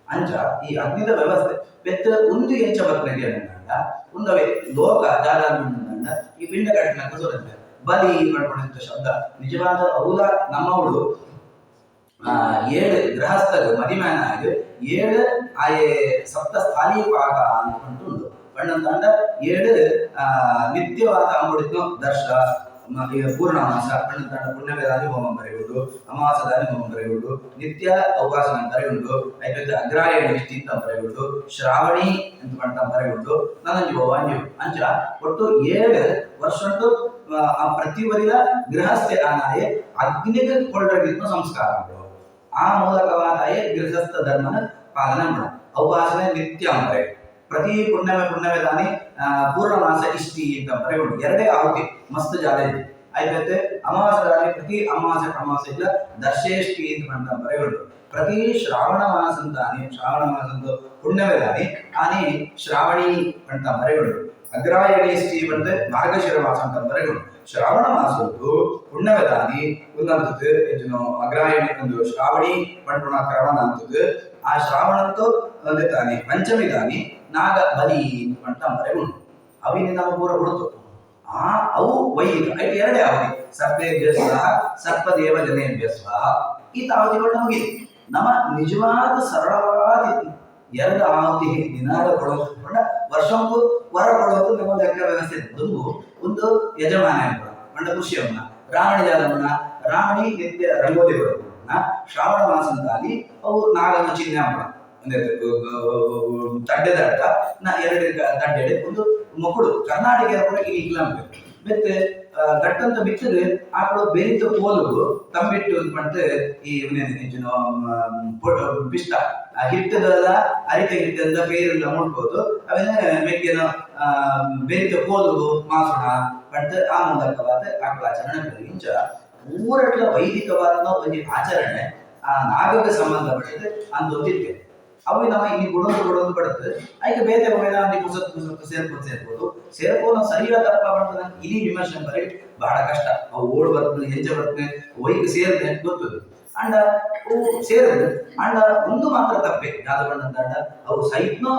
ಅಂಚ ಈ ಅಗ್ನಿದ ವ್ಯವಸ್ಥೆ ಬೆತ್ತ ಒಂದು ಎಂಚ ಬರ್ತದೆ ಅಂತಂಡ ಒಂದವೇ ಲೋಕ ಜಾಲ ಅಂತಂಡ ಈ ಪಿಂಡ ಕಟ್ಟಿನ ಕಸೋದಂತೆ ಬಲಿ ಮಾಡ್ಕೊಂಡಂತ ಶಬ್ದ ನಿಜವಾದ ಅವಲ ನಮ್ಮವಳು ಏಳು ಗೃಹಸ್ಥರು ಮದಿಮ್ಯಾನ ಆಗಿ ಏಳು ಆಯೆ ಸಪ್ತ ಸ್ಥಾನೀಯ ಪಾಕ ಅನ್ಕೊಂಡು ಪಣ್ಣಂತಾಂಡ ಏಳು ನಿತ್ಯವಾದ ಅಂಬುಡಿದ್ನು ದರ್ಶ ಪೂರ್ಣಮಾಸ ಪಣ್ಣಂತಾಂಡ ಪುಣ್ಯವೇದಾನಿ ಹೋಮಂ ಬರೆಯುವುದು ಅಮಾಸದಾನಿ ಹೋಮಂ ಬರೆಯುವುದು ನಿತ್ಯ ಅವಕಾಶನ ಬರೆಯುವುದು ಐದು ಅಗ್ರಾಯಣ ಇಷ್ಟಿ ಅಂತ ಬರೆಯುವುದು ಶ್ರಾವಣಿ ಅಂತ ಪಂಟ ಬರೆಯುವುದು ನನಂಜು ವಾಂಜು ಅಂಚ ಒಟ್ಟು 7 ವರ್ಷ ಆ ಪ್ರತಿವರಿಯ ಗೃಹಸ್ಥೆ ಆನಾಯೆ ಅಗ್ನಿಗೆ ಕೊಳ್ಳಗಿದ್ದ ಸಂಸ್ಕಾರಗಳು ಆ ಮೂಲಕವಾದಾಯೇ ಗೃಹಸ್ಥ ಧರ್ಮನ ಪಾಲನೆ ಮಾಡ ಅವಕಾಶನೇ ನಿತ್ಯ ಅಂದ್ರೆ ಪ್ರತಿ ಪುಣ್ಯವೇ ದಾನಿ ಪೂರ್ಣಮಾಸ ಇಷ್ಟಿ ಅಂತ ಬರೆಯುವುದು 2 ಆಹುತಿ ಮಸ್ತ್ ಜಾಗ ಇದೆ ಆಯ್ತೈತೆ ಅಮಾವಾಸ್ಯೆ ಪ್ರತಿ ಅಮಾವಾಸ್ಯ ಇಲ್ಲ ದರ್ಶೇಷ್ಟಿ ಅಂತ ಬರೆಯುವುದು ಪ್ರತಿ ಶ್ರಾವಣ ಮಾಸ ಅಂತ ಪುಣ್ಯವೇ ದಾನಿ ಆನೆ ಶ್ರಾವಣಿ ಅಂತ ಬರೆಯುವುದು ಅಗ್ರಾಯಣೇಷ್ಟಿ ಬಂದ್ರೆ ಮಾರ್ಗಶಿರ ಮಾಸ ಅಂತ ಬರೆಯುವುದು ಶ್ರಾವಣ ಮಾಸದ್ದು ಪುಣ್ಯವೇದಾನಿ ಒಂದಂತದ್ದು ಹೆಚ್ಚು ಅಗ್ರಾಯಣಿ ಒಂದು ಶ್ರಾವಣಿ ಪಂಡುಣ ಕ್ರಮಣ ಅಂತದ್ದು ಆ ಶ್ರಾವಣಂತೂ ಒಂದೇ ತಾನಿ ಪಂಚಮಿ ದಾನಿ ನಾಗ ಬಲಿ ಅಂತ ಬರೆಯುವುದು ಅವಿನ ನಮ್ಮ ಪೂರ ಕೊಡ್ತು ಆ ಅವು ವೈದಿಕ ಐದು 2 ಅವಧಿ ಸರ್ಪೇಭ್ಯ ಸ್ವಾಹ ಸರ್ಪದೇವ ಜನೇಭ್ಯ ಸ್ವಾಹ ಈ ಅವಧಿಗಳು ನಮಗೆ ನಮ್ಮ ನಿಜವಾದ ಸರಳವಾದ 2 ಆಹುತಿ ದಿನಾಲ ಕೊಡೋದು ವರ್ಷಕ್ಕೂ ವರ ಕೊಡೋದು ನಮ್ಮ ಲೆಕ್ಕ ವ್ಯವಸ್ಥೆ ಒಂದು ಯಜಮಾನ ಮಂಡ ಖುಷಿಯನ್ನ ರಾಮಣಿ ಜಾತವನ್ನ ರಾಮಣಿ ನಿತ್ಯ ರಂಗೋಲಿ ಬರೋದನ್ನ ಶ್ರಾವಣ ಮಾಸದಲ್ಲಿ ಅವು ನಾಗನ ಚಿಹ್ನೆ ಹಬ್ಬ ತಡ್ಡೆದ ಅಡ್ಡ ಎರಡು ತಡ್ಡೆ ಒಂದು ಮಕ್ಕಳು ಕರ್ನಾಟಕ ಕೂಡ ಇಕ್ಲಾಂಬೆ ಮತ್ತೆ ಗಟ್ಟಂತ ಬಿಟ್ಟರೆ ಆಕಳು ಬೆರಿತ ಪೋಲು ತಂಬಿಟ್ಟು ಮತ್ತೆ ಈ ಪಿಷ್ಟ ಹಿಟ್ಟದಲ್ಲ ಅರಿಕೆ ಹಿಟ್ಟದ ಬೇರೆಲ್ಲ ಮುಟ್ಬೋದು ಅವೇನೇ ಮೆಕ್ಕೆನ ಬೆರಿತ ಪೋಲು ಮಾಸೋಣ ಮತ್ತೆ ಆ ಮೂಲಕವಾದ ಆಕಳ ಆಚರಣೆ ಇಂಚ ಊರಟ್ಲ ವೈದಿಕವಾದ ಒಂದು ಆಚರಣೆ ಆ ನಾಗಕ್ಕೆ ಸಂಬಂಧಪಟ್ಟಿದೆ ಅಂತೊಂದಿದ್ದೆ ಅವು ನಮ್ಮ ಇಲ್ಲಿ ಗುಡೊಂದು ಬಡುತ್ತೆ ಅದಕ್ಕೆ ಬೇರೆ ಪುಸ್ತಕ ಸೇರ್ಬೋದು ನಾವು ಸರಿಯಾದ ತಪ್ಪ ಮಾಡ್ತದೆ ಇಲ್ಲಿ ವಿಮರ್ಶೆ ಬರೀ ಬಹಳ ಕಷ್ಟ ಅವು ಓಡ್ ಬರ್ತದೆ ಹೆಜ್ಜೆ ಬರ್ತದೆ ವೈಕ್ ಸೇರಿದೆ ಗೊತ್ತದೆ ಅಂಡ ಅವು ಸೇರಿದೆ ಅಂಡ ಒಂದು ಮಾತ್ರ ತಪ್ಪೆ ಯಾವ್ದು ಬಂದಂತ ಅವು ಸೈಟ್ನೋ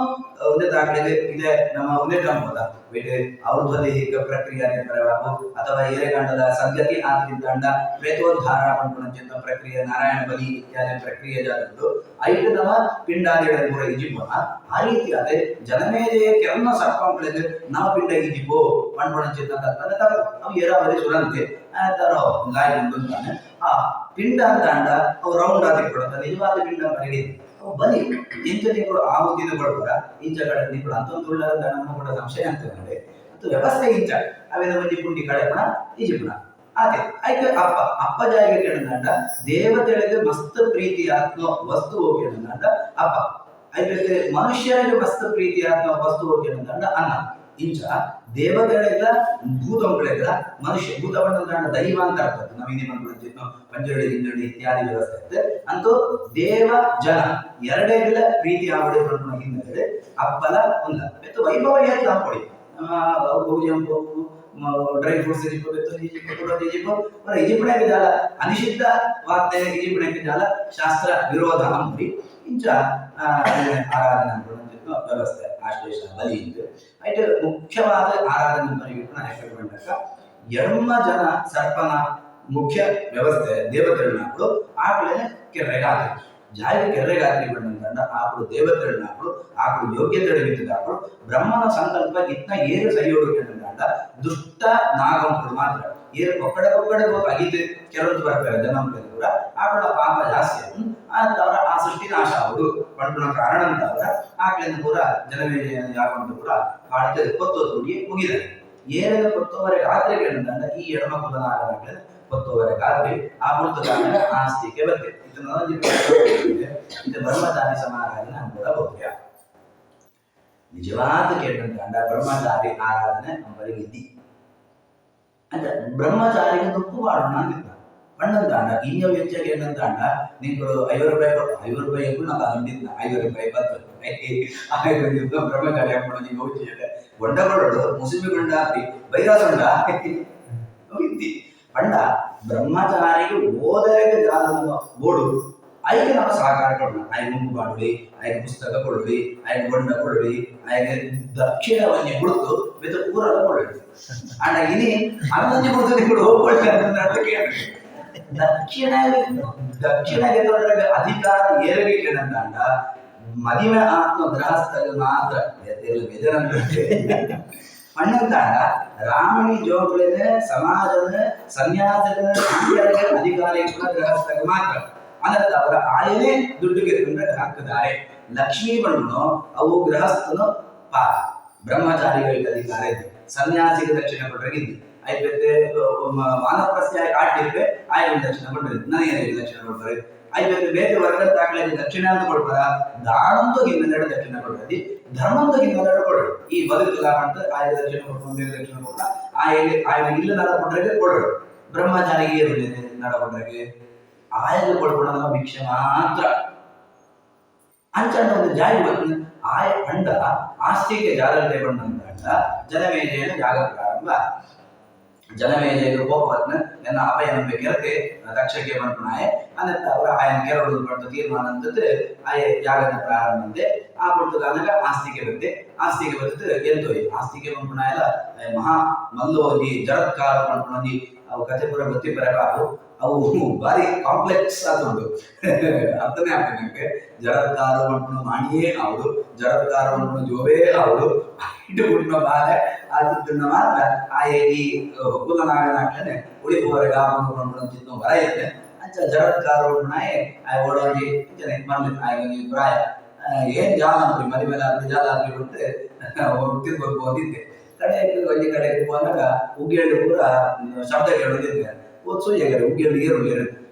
ಒಂದೇ ದಾಖಲೆ ಇದೆ ನಮ್ಮ ಒಂದೇ ಕಾಣ್ಬೋದ ಬೇಟೆ ಅವ್ರ ದೈಹಿಕ ಪ್ರಕ್ರಿಯೆ ಬರಬೇಕು ಅಥವಾ ಏರೆಗಂಡದ ಸದ್ಯತೆ ಆಂತರಿಕ ಪ್ರೇತೋದ್ಧಾರ ಮಾಡ್ಕೊಂಡ ಪ್ರಕ್ರಿಯೆ ನಾರಾಯಣ ಬಲಿ ಇತ್ಯಾದಿ ಪ್ರಕ್ರಿಯೆ ಜಾಗದ್ದು ಐದು ನಮ್ಮ ಪಿಂಡಾದಿಗಳ ಕೂಡ ಇಜಿಬೋಣ ಆ ರೀತಿ ಅದೇ ಜನಮೇಲೆಯೇ ಕೆರನ್ನ ಸರ್ಪಗಳಿಗೆ ನಮ್ಮ ಪಿಂಡ ಇಜಿಬೋ ಮಾಡ್ಕೊಂಡ ಚಿಂತನೆ ತಪ್ಪು ಅವು ಏರಾವರಿ ಸುರಂತೆ ಗಾಯ ಅಂತಾನೆ ಆ ಪಿಂಡ ಅಂತ ಅಂಡ ಅವು ರೌಂಡ್ ಆಗಿ ಕೊಡುತ್ತೆ ನಿಜವಾದ ಪಿಂಡ ಬರೀ ಅವು ಬಲಿ ಇಂಚನಿಗಳು ಆಹುತಿನ ಕೊಡ್ಬೋರ ಇಂಚ ಕಡೆ ನಿಗಳು ಅಂತ ಒಂದು ಉಳ್ಳದ ನಮ್ಮ ಕೂಡ ಸಂಶಯ ಅಂತ ನೋಡಿ ಮತ್ತು ವ್ಯವಸ್ಥೆ ಇಂಚ ಅವೇನ ಮಂದಿ ಪುಂಡಿ ಕಡೆ ಕೂಡ ಈಜಿಪುಣ ಆಕೆ ಆಯ್ಕೆ ಅಪ್ಪ ಜಾಯಿಗೆ ಕೇಳಿದಂಡ ದೇವತೆಗಳಿಗೆ ಮಸ್ತ್ ಪ್ರೀತಿ ಆತ್ಮ ವಸ್ತು ಹೋಗಿ ಕೇಳಿದಂಡ ಅಪ್ಪ ಆಯ್ಕೆ ಮನುಷ್ಯರಿಗೆ ಮಸ್ತ್ ಪ್ರೀತಿ ಆತ್ಮ ವಸ್ತು ಹೋಗಿ ಕೇಳಿದಂಡ ಅನ್ನ ಇಂಚ ದೇವತೆಗಳಿಗ ಭೂತಗಳಿಗ ಮನುಷ್ಯ ಭೂತ ಬಂದ ದೈವ ಅಂತ ಅರ್ಥ ನಾವು ಹಿಂದಿ ಬಂದ್ಬಿಡ್ತಿದ್ವಿ ಪಂಜರಡಿ ಹಿಂದಡಿ ಇತ್ಯಾದಿ ವ್ಯವಸ್ಥೆ ಇರುತ್ತೆ ಅಂತೂ ದೇವ ಜನ 2 ಪ್ರೀತಿ ಆವಡೆ ಬಂದ ಹಿನ್ನೆಲೆ ಅಪ್ಪಲ ಒಂದ ಮತ್ತು ವೈಭವ ಏತ್ ಹಾಕೊಳ್ಳಿ ಬಹುಜಂಪು ಡ್ರೈ ಫ್ರೂಟ್ಸ್ ಈಜಿಪ್ಟ್ ಜಾಲ ಅನಿಷಿದ್ಧ ವಾರ್ತೆ ಈಜಿಪ್ಟ್ ಜಾಲ ಶಾಸ್ತ್ರ ವಿರೋಧ ಅಂಬಿ ಇಂಚ ಆರಾಧನೆ ವ್ಯವಸ್ಥೆ ಆಶ್ಲೇಷ ಬಲಿ ಇದ್ದು ಐಟ್ ಮುಖ್ಯವಾದ ಆರಾಧನೆ ಬಂದಾಗ ಎಮ್ಮ ಜನ ಸರ್ಪನ ಮುಖ್ಯ ವ್ಯವಸ್ಥೆ ದೇವತೆಗಳನ್ನಾಕಳು ಆಕಳೇನೆ ಕೆರ್ರೆಗಾತ್ರಿ ಜಾಯಿಗೆ ಕೆರ್ರೆಗಾತ್ರಿ ಬಂದಂತ ಆಕಳು ದೇವತೆಗಳನ್ನಾಕಳು ಆಕಳು ಯೋಗ್ಯತೆ ಬಿತ್ತಿದಾಕಳು ಬ್ರಹ್ಮನ ಸಂಕಲ್ಪ ಇತ್ನ ಏರು ಸೈಯೋಡು ಕೇಳಿದಂತ ದುಷ್ಟ ನಾಗಂಕಳು ಮಾತ್ರ ಏರು ಒಕ್ಕಡೆ ಅಗೀತೆ ಕೆಲವೊಂದು ಬರ್ತಾರೆ ಜನ ಕೂಡ ಆಕಳ ಪಾಪ ಜಾಸ್ತಿ ಅಂತವ್ರ ಆ ಸೃಷ್ಟಿ ನಾಶ ಆಗುದು ಪಡ್ಕೊಳ್ಳೋ ಕಾರಣ ಅಂತಂದ್ರ ಆಕಳಿಂದ ಪೂರ ಜನವೇ ಯಾಕಂತ ಕೂಡ ಕಾಡ್ತದೆ ಕೊತ್ತೋದು ಮುಗಿದರೆ ಏನೇನು ಕೊತ್ತೋವರೆ ರಾತ್ರಿ ಕೇಳಿದಂತ ಈ ಎಡಮಕ್ಕಳ ನಾಗರಾಗಲಿ ಕೊತ್ತೋವರೆ ರಾತ್ರಿ ಆ ಮೂಲಕ ಆಸ್ತಿಗೆ ಬರ್ತದೆ ಇದು ಬ್ರಹ್ಮಚಾರಿ ಸಮಾರಾಧನೆ ಅನ್ಕೊಳ್ಳಬಹುದು ನಿಜವಾದ ಕೇಳಿದಂತ ಬ್ರಹ್ಮಚಾರಿ ಆರಾಧನೆ ನಮ್ಮಲ್ಲಿ ಇದ್ದಿ ಅಂತ ಬ್ರಹ್ಮಚಾರಿಗೆ ದುಪ್ಪು ಮಾಡೋಣ ಅಂತಿದ್ದ ಪಣ್ಣಂತಾಂಡ ಇನ್ನೂ ಹೆಚ್ಚಾಗಿ ಏನಂತಾಂಡ ನೀವು 50 ರೂಪಾಯಿ ಕೊಟ್ಟು 50 ರೂಪಾಯಿ ನಾವು ಅಂದಿದ್ದ 50 ರೂಪಾಯಿ 10 ರೂಪಾಯಿ ಬ್ರಹ್ಮಚಾರಿ ಹಾಕೊಂಡು ಹೋಗ್ತಿದೆ ಬೊಂಡಗಳು ಮುಸುಬಿ ಗೊಂಡ ಬೈರಾಸೊಂಡ ಇದ್ದಿ ಪಂಡ ಬ್ರಹ್ಮಚಾರಿಗೆ ಓದರಿಗೆ ಜಾಲದ ಬೋಡು ಐಗೆ ನಾವು ಸಹಕಾರ ಕೊಡೋಣ ಆಯ್ಕೆ ಮುಂಗು ಮಾಡುಡಿ ಆಯ್ಕೆ ಪುಸ್ತಕ ಕೊಡುಡಿ ಆಯ್ಕೆ ಬೊಂಡ ಕೊಡುಡಿ ಆಯ್ಕೆ ದಕ್ಷಿಣವನ್ನೇ ಕುಳಿತು ಬೆತ್ತ ಊರೆಲ್ಲ ಕೊಡುಡಿ ಅಣ್ಣ ಇನಿ ಹನ್ನೊಂದು ಕುಳಿತು ಕೂಡ ಹೋಗ್ಕೊಳ್ತಾರೆ ದಕ್ಷಿಣ ಗೆದ್ದವರಿಗೆ ಅಧಿಕಾರ ಏರಬೇಕೇನಂತ ಮದಿಮೆ ಆತ್ಮ ಗೃಹಸ್ಥರು ಮಾತ್ರ ಪಣ್ಣಂತಾಂಡ ರಾಮಣಿ ಜೋಗುಳಿನ ಸಮಾಜದ ಸನ್ಯಾಸದ ಅಧಿಕಾರಿಗಳ ಗೃಹಸ್ಥರು ಮಾತ್ರ ಅನ್ನತ್ತ ಅವರ ಆಯನೇ ದುಡ್ಡುಗೆ ಹಾಕಿದ್ದಾರೆ ಲಕ್ಷ್ಮೀ ಬಣ್ಣನು ಅವು ಗೃಹಸ್ಥನು ಪಾರ ಬ್ರಹ್ಮಚಾರಿಗಳಿಗೆ ಅಧಿಕಾರ ಇದೆ ಸನ್ಯಾಸಿಗೆ ದಕ್ಷಿಣ ಕೊಟ್ಟರೆ ಆಯ್ತು ವಾನಪ್ರಸ್ಥೆ ಆಡ್ಲಿಕ್ಕೆ ಆಯ್ತು ದಕ್ಷಿಣ ಕೊಟ್ಟರೆ ನನಗೆ ದಕ್ಷಿಣ ಕೊಡ್ತಾರೆ ಆಯ್ತು ಬೇರೆ ವರ್ಗದ ದಾಖಲೆ ದಕ್ಷಿಣ ಅಂತ ಕೊಡ್ತಾರ ದಾನಂತೂ ಹಿಂದೆರಡು ದಕ್ಷಿಣ ಕೊಡ್ತದೆ ಧರ್ಮಂತೂ ಹಿಂದೆರಡು ಕೊಡ್ರಿ ಈ ಬದುಕಲ್ಲ ಅಂತ ಆಯ್ದ ದಕ್ಷಿಣ ಕೊಡ್ಕೊಂಡು ಬೇರೆ ದಕ್ಷಿಣ ಕೊಟ್ಟ ಆಯ್ದ ಇಲ್ಲ ನಡ ಕೊಟ್ರೆ ಕೊಡ್ರಿ ಬ್ರಹ್ಮಚಾರಿಗೆ ಏನಿದೆ ನಡ ಕೊಟ್ರಿಗೆ ಆಯ್ದ ಕೊಡ್ಕೊಳ ನಮ್ಮ ಭಿಕ್ಷೆ ಮಾತ್ರ ಅಂಚಂಡ ಒಂದು ಜಾರಿ ಬಂದು ಆಯ ಪಂಡ ಆಸ್ತಿಗೆ ಜಾಗರತೆ ಬಂದಂತ ಜನಮೇಜೆಯನ್ನು ಜಾಗ ಪ್ರಾರಂಭ ಜನಮೇಜೆಯರು ಹೋಗವತ್ನ ನನ್ನ ಅಪಾಯನಂಬೆ ಕೆರತೆ ದಕ್ಷಕ್ಕೆ ಬಂದ್ಬಿಡಾಯ ಅನ್ನತ್ತ ಅವರ ಆಯನ ಕೆರಡು ಪಡ್ತ ತೀರ್ಮಾನ ಅಂತಂದ್ರೆ ಆಯ ಯಾಗದ ಪ್ರಾರಂಭ ಅಂತೆ ಆ ಪಡ್ತದಾಗ ಆಸ್ತಿಗೆ ಬಂತೆ ಆಸ್ತಿಗೆ ಬಂದಿದ್ದು ಎಂತೋಯ್ ಆಸ್ತಿಗೆ ಬಂದ್ಬಿಡಾಯಲ್ಲ ಮಹಾ ಮಲ್ಲೋದಿ ಜರತ್ಕಾರ ಬಂದ್ಬಿಡಿ ಅವು ಕಥೆ ಪುರ ಗೊತ್ತಿ ಬರಕಾರು ಅವು ಭಾರಿ ಕಾಂಪ್ಲೆಕ್ಸ್ ಆದುಂಟು ಅರ್ಥನೇ ಆಗ್ತದೆ ನನಗೆ ಜರತ್ಕಾರ ಬಂದ್ಬಿಡು ಮಾಡಿಯೇ ಅವಳು ಜರತ್ಕಾರ ಬಂದ್ಬಿಡು ಜೋಬೇ ಅವಳು ಇಟ್ಟು ಬಿಟ್ಟು ಬಾಳೆ ಆದನ್ನ ಮಾತ್ರ ಆಯೆ ಈ ಕುಲನಾಗನಾಗ್ಲೇ ಉಳಿಪುವರೆಗೆ ಬಂದ್ಬಿಡು ಬರ ಇರುತ್ತೆ ಅಂಚ ಜರತ್ಕಾರ ನಾಯೆ ಆಯ ಓಡೋಗಿ ಮರ್ಲಿ ಆಯ್ತು ಪ್ರಾಯ ಏನ್ ಜಾಲ ಅಂತ್ರಿ ಮರಿ ಮೇಲೆ ಆದ್ರಿ ಜಾಲ ಆದ್ರಿ ಬಿಟ್ಟೆ ತಿರ್ಬೇಕು ಹೋಗಿದ್ದೆ ಕಡೆಗೆ ಒಂದೇ ಕಡೆಗೆ ಹೋದಾಗ ಉಗ್ಗೇಳು ಪೂರ ಶಬ್ದ ಕೇಳೋದಿದ್ದೆ ಓದ್ಸು ಹೇಗಾರೆ ಉಗ್ಗೇಳು ಏರು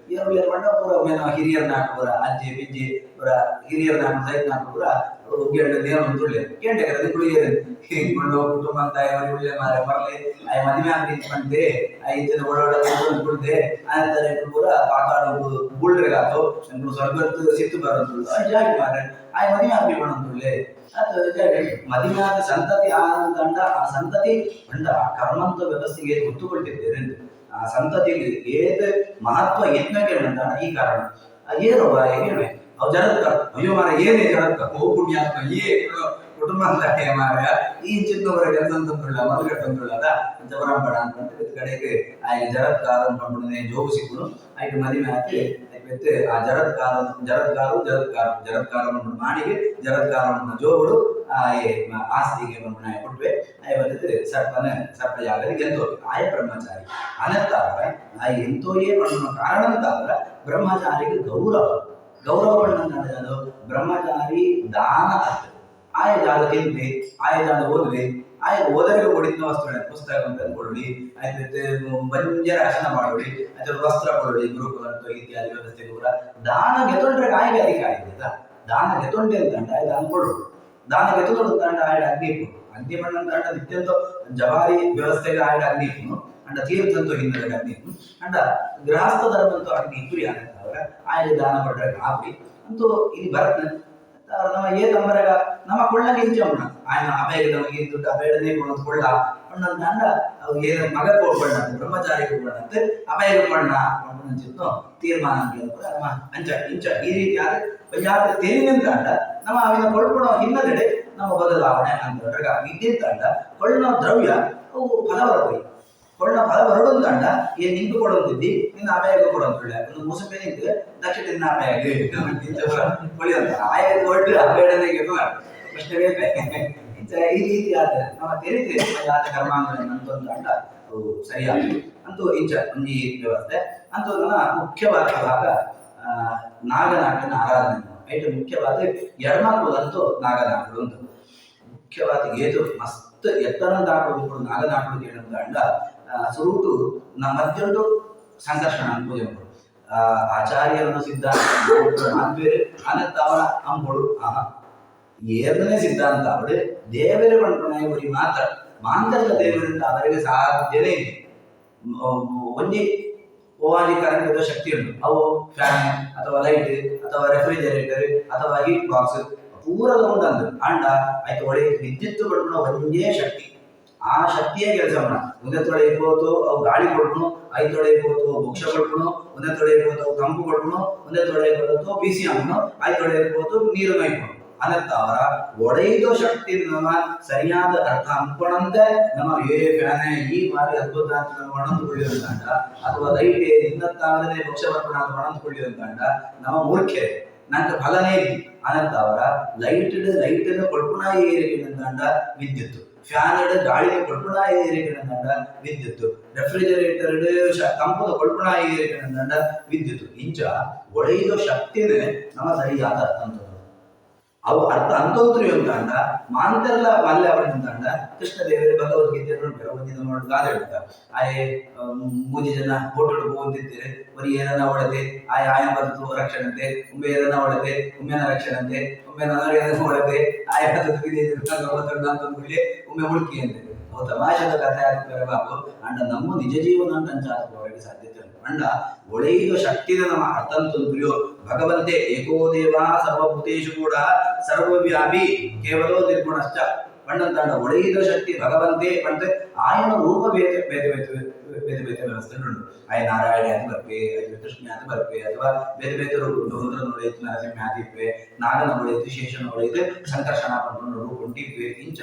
ಮಂಡ ಪೂರ ಮೇನ ಹಿರಿಯರ್ ನಾಲ್ಕು ಪೂರ ಅಜ್ಜಿ ಬಿಜ್ಜಿ ಪೂರ ಹಿರಿಯರ್ ನಾಲ್ಕು ಸೈಡ್ ನಾಲ್ಕು ಪೂರ ಉಗ್ಗೇಳು ನೇರ ಒಂದು ತುಳ್ಳೆ ಕೇಂಟೆ ಕುಳಿಯರು ಹಿಂಕೊಂಡು ಕುಟುಂಬ ಅಂತ ಉಳ್ಳೆ ಮಾರ ಬರ್ಲಿ ಆಯ್ ಮದುವೆ ಆಗ್ಲಿ ಬಂದೆ ಐದು ಒಳೊಳ ಕುಳ್ದೆ ಅಂತಾರೆ ಪೂರ ಪಾತಾಡು ಬುಳ್ರೆಗಾತು ಸ್ವರ್ಗತ್ತು ಸಿತ್ತು ಬರೋದು ಜಾಗಿ ಮಾರ ಆಯ್ ಮದುವೆ ಆಗ್ಲಿ ಬಂದುಳ್ಳೆ ಮದುವೆ ಆದ ಸಂತತಿ ಆನಂದ ಆ ಸಂತತಿ ಬಂಡ ಕರ್ಮಂತ ವ್ಯವಸ್ಥೆಗೆ ಗೊತ್ತುಕೊಳ್ತಿದ್ದೇನೆ ಆ ಸಂತತಿಗೆ ಏത് ಮಹತ್ವ ಯತ್ನಕ್ಕೆ ಅಂತ ಈ ಕಾರಣ ಏನು ಹೇಳುವೆ ಅವ್ ಜರತ್ಕ ಅಯ್ಯೋ ಮಾರ ಏನೇ ಜರತ್ಕ ಓ ಪುಣ್ಯಾತ್ಮ ಏ ಕುಟುಂಬ ಅಂತ ಮಾರ ಈ ಚಿನ್ನವರ ಕೆಲಸ ಅಂತಂದ್ರಲ್ಲ ಮರುಗಟ್ಟಂದ್ರಲ್ಲ ಜವರಂಬಡ ಅಂತ ಕಡೆಗೆ ಆಯ್ಕೆ ಜರತ್ಕಾರ ಅಂದ್ಕೊಂಡ್ಬಿಡನೆ ಜೋಗು ಸಿಕ್ಕುನು ಆಯ್ಕೆ ಮದುವೆ ಹಾಕಿ ಮತ್ತೆ ಆ ಜರತ್ಕಾರ ಮಾಡಿಗೆ ಜರತ್ಕಾರವನ್ನು ಜೋಗುಡು ಆಸ್ತಿಗೆ ಕೊಟ್ವೆ ಆಯ ಬಂದಿದ್ರೆ ಸರ್ಪ ಜಾಗರಿಗೆ ಎಂತೋ ಆಯ ಬ್ರಹ್ಮಚಾರಿ ಅನಂತಾದ್ರೆ ಆ ಎಂತೋಯೇ ಪಣ್ಣು ಕಾರಣ ಅಂತಾದ್ರೆ ಬ್ರಹ್ಮಚಾರಿಗೆ ಗೌರವ ಪಣ್ಣು ಬ್ರಹ್ಮಚಾರಿ ದಾನ ಆಗ್ತದೆ ಆಯ ಜಾಗ ತಿಂದ್ವಿ ಆಯ ಜಾಗ ಓದ್ವಿ ಆಯ ಓದರಿಗೆ ಕೊಡಿದ ವಸ್ತುಗಳ ಪುಸ್ತಕ ಅಂತ ಕೊಡಲಿ ಆಯ್ತು ಬಂಜರ ಅಶನ ಮಾಡೋಡಿ ಅಥವಾ ವಸ್ತ್ರ ಕೊಡಲಿ ಗುರುಕುಲ ಇತ್ಯಾದಿ ವ್ಯವಸ್ಥೆ ಕೂಡ ದಾನ ಗೆತ್ತೊಂಡ್ರೆ ಆಯ್ಕೆ ಅಧಿಕ ಆಯ್ತದ ದಾನ ಗೆತ್ತೊಂಡೆ ಅಂತಂಡ ಆಯ್ತು ದಾನ ಕೊಡು ದಾನ ಗೆತ್ತೊಂಡು ತಂಡ ಆಯ್ಡ ಅಗ್ನಿ ಅಗ್ನಿ ಬಣ್ಣ ತಂಡ ನಿತ್ಯಂತ ಜವಾರಿ ವ್ಯವಸ್ಥೆಗೆ ಆಯ್ಡ ಅಗ್ನಿ ಅಂಡ ತೀರ್ಥಂತೂ ಹಿಂದೆ ಅಗ್ನಿ ಅಂಡ ಗೃಹಸ್ಥ ಧರ್ಮಂತೂ ಅಗ್ನಿ ಇಬ್ಬರಿ ಆಗತ್ತವ್ರ ಆಯ್ದ ದಾನ ಕೊಟ್ರೆ ಆಪ್ರಿ ಅಂತೂ ಇಲ್ಲಿ ಬರತ್ನ ನಮ್ಮ ಏತಂಬರಗ ನಮ್ಮ ಕೊಳ್ಳಗೆ ಇಂಚಮ್ಮ ఆయన అభయగడమకి దుడ్డు అభయడనే కొళ్ళ అండ ఏ మగ కోపడిన బ్రహ్మచారి కోపడినంತೆ ಅಭಯಗ ಪಣ್ಣ ಅಂತ ಚಿತ್ತು ತೀರ್ಮಾನ ಅಂಚ ಈ ರೀತಿ ಯಾರ ತೇರಿನಿಂದ ನಮ್ಮ ಅವಿನ ಕೊಳ್ಳ ಹಿನ್ನೆಲೆ ನಮ್ಮ ಬದಲಾವಣೆ ಅಂತ ಇದ್ದಂತ ಕೊಳ್ಳ ದ್ರವ್ಯ ಅವು ಫಲವರಪೈ ಕೊಳ್ಳ ಫಲವರಡೊಂದಂಡ ಏನ್ ನಿಂತು ಕೊಡೋದಿದ್ದಿ ನಿನ್ನ ಅಭಯಗ ಕೊಡೋದಿಲ್ಲ ಒಂದು ಮುಸುಪೆ ನಿಂತು ದಕ್ಷಿಣ ನಿನ್ನ ಅಭಯಗ ಕೊಳಿ ಅಂತ ಆಯ ಕೊಟ್ಟು ಅಭಯಡನೆಗೆ ಪ್ರಶ್ನೆ ಈ ರೀತಿ ಆದ ನಮ್ಮ ತೆರಿಗೆ ಆದ ಕರ್ಮಾಂಗಗಳನ್ನಂತೊಂದು ಅಂಡ ಅವು ಸರಿಯಾಗಿ ಅಂತೂ ಇಂಚ ಒಂದು ವ್ಯವಸ್ಥೆ ಅಂತೂ ನನ್ನ ಮುಖ್ಯವಾದ ಭಾಗ ನಾಗನಾಟನ ಆರಾಧನೆ ಐಟು ಮುಖ್ಯವಾದ ಎಡಮಕ್ಕಳಂತೂ ನಾಗನಾಟಗಳು ಅಂತ ಮುಖ್ಯವಾದ ಏದು ಮಸ್ತ್ ಎತ್ತರಂತ ಹಾಕೋದು ನಾಗನಾಟಗಳು ಏನಂತ ಅಂಡ ಸುರುಟು ನಮ್ಮ ಮಧ್ಯೊಂದು ಸಂಕರ್ಷಣ ಪೂಜೆ ಆಚಾರ್ಯರನ್ನು ಸಿದ್ಧಾಂತ ಬೇರೆ ಅನಂತ ಅವರ ಅಂಬಳು ಏಳನೇ ಸಿದ್ಧಾಂತ ಅವಳು ದೇವರ ಪಂಪಣೆ ಗುರಿ ಮಾತ್ರ ಮಾಂತರಿಕ ದೇವರಿಂದ ಅವರಿಗೆ ಸಾಧ್ಯನೇ ಇದೆ ಒಂದೇ ಓವಾಜಿ ಕರೆಂಟ್ ಶಕ್ತಿ ಉಂಟು ಅವು ಫ್ಯಾನ್ ಅಥವಾ ಲೈಟ್ ಅಥವಾ ರೆಫ್ರಿಜರೇಟರ್ ಅಥವಾ ಹೀಟ್ ಬಾಕ್ಸ್ ಪೂರದ ಉಂಟಂದು ಅಂಡ ಆಯ್ತು ಒಳ್ಳೆ ವಿದ್ಯುತ್ ಕೊಡ್ಕೊಂಡು ಒಂದೇ ಶಕ್ತಿ ಆ ಶಕ್ತಿಯೇ ಕೆಲಸ ಮಾಡ ಒಂದೇ ತೊಡೆ ಇರ್ಬೋದು ಅವು ಗಾಳಿ ಕೊಡ್ಕೊಂಡು ಐದು ತೊಡೆ ಇರ್ಬೋದು ಮೋಕ್ಷ ಕೊಡ್ಕೊಂಡು ಒಂದೇ ತೊಡೆ ಇರ್ಬೋದು ತಂಪು ಕೊಡ್ಕೊಂಡು ಒಂದೇ ತೊಡೆ ಇರ್ಬೋದು ಬಿಸಿ ಹಣ್ಣು ಐದು ತೊಡೆ ಇರ್ಬೋದು ನೀರು ನೈಕೊಂಡು ಅನ್ನತ್ತವರ ಒಡೆಯುವ ಶಕ್ತಿ ನಮ್ಮ ಸರಿಯಾದ ಅರ್ಥ ಅಂದ್ಕೊಂಡಂತೆ ನಮ್ಮ ಫ್ಯಾನೆ ಈ ಬಾರಿ ಅದ್ಭುತ ಅಂತ ಒಣಂದುಕೊಳ್ಳಿ ಅಂತಂಡ ಅಥವಾ ಲೈಟ್ ಇನ್ನತ್ತಾವರೇ ಮೋಕ್ಷ ಬರ್ಕೊಂಡು ಅಂತ ಒಣಂದುಕೊಳ್ಳಿ ಅಂತಂಡ ನಮ್ಮ ಮೂರ್ಖೆ ನಂಗೆ ಫಲನೇ ಇತ್ತು ಅನ್ನತ್ತವರ ಲೈಟ್ ಕೊಡ್ಪುಣ ಏರಿಕೆನಂತಾಂಡ ವಿದ್ಯುತ್ ಫ್ಯಾನ್ ಗಾಳಿಗೆ ಕೊಡ್ಪುಣ ಏರಿಕೆನಂತಾಂಡ ವಿದ್ಯುತ್ ರೆಫ್ರಿಜರೇಟರ್ ತಂಪದ ಕೊಡ್ಪುಣ ಏರಿಕೆನಂತಾಂಡ ವಿದ್ಯುತ್ ಇಂಚ ಒಡೆಯುವ ಶಕ್ತಿನೇ ನಮ್ಮ ಸರಿಯಾದ ಅರ್ಥ ಅಂತ ಅವು ಅರ್ಥ ಅಂತಂತ್ರಿ ಅಂತಂಡ ಮಾಂತರ್ಲ ಮಲ್ಲೆ ಅವರಂತಂಡ ಕೃಷ್ಣ ದೇವರೇ ಭಗವದ್ಗೀತೆ ಒಂದು ಗಾದೆ ಹೇಳ್ತ ಆಯೆ ಮೂಜಿ ಜನ ಫೋಟೋ ಹೋಗಿದ್ದೀರಿ ಬರೀ ಏನನ್ನ ಹೊಡೆದೆ ಆಯನ ಬದುಕು ರಕ್ಷಣತೆ ಒಮ್ಮೆ ಏನನ್ನ ಹೊಡೆದೆ ಒಮ್ಮೆನ ರಕ್ಷಣತೆ ಒಮ್ಮೆ ನನಗೆ ಹೊಡೆದೆ ಆಯ ಅಂತಂದ್ಬಿಡಿ ಒಮ್ಮೆ ಮುಳುಕಿ ಅಂತೆ ಅವು ತಮಾಷೆದ ಕಥೆ ಆಗ್ತಾರೆ ಬಾಬು ಅಂಡ ನಮ್ಮ ನಿಜ ಜೀವನ ಅಂತ ಸಾಧ್ಯತೆ ಅಂಡ ಒಳೆಯುವ ಶಕ್ತಿನ ನಮ್ಮ ಅರ್ಥಂತಂತ್ರಿಯೋ ಭಗವಂತೆ ಏಕೋ ದೇವ ಸರ್ವಭೂತೇಶು ಕೂಡ ಸರ್ವವ್ಯಾಪಿ ಕೇವಲೋ ನಿರ್ಗುಣಶ್ಚ ಪಂಡಂತಾಂಡ ಒಳೆಯುವ ಶಕ್ತಿ ಭಗವಂತೆ ಪಂಡ ಆಯನ ರೂಪ ಬೇತೆ ಬೇತೆ ಬೇತೆ ಬೇತೆ ಬೇತೆ ವ್ಯವಸ್ಥೆ ಉಂಟು ಆಯ ನಾರಾಯಣ ಅಂತ ಬರ್ಪೆ ಕೃಷ್ಣ ಅಂತ ಬರ್ಪೆ ಅಥವಾ ಬೇರೆ ಬೇರೆ ರೂಪ ರುದ್ರ ನೋಡೈತು ನರಸಿಂಹ ಆದಿಪ್ಪೆ ನಾಗನ ನೋಡೈತು ಶೇಷನ ನೋಡೈತು ಸಂಕರ್ಷಣ ಪಂಡು ರೂಪ ಉಂಟಿಪ್ಪೆ ಇಂಚ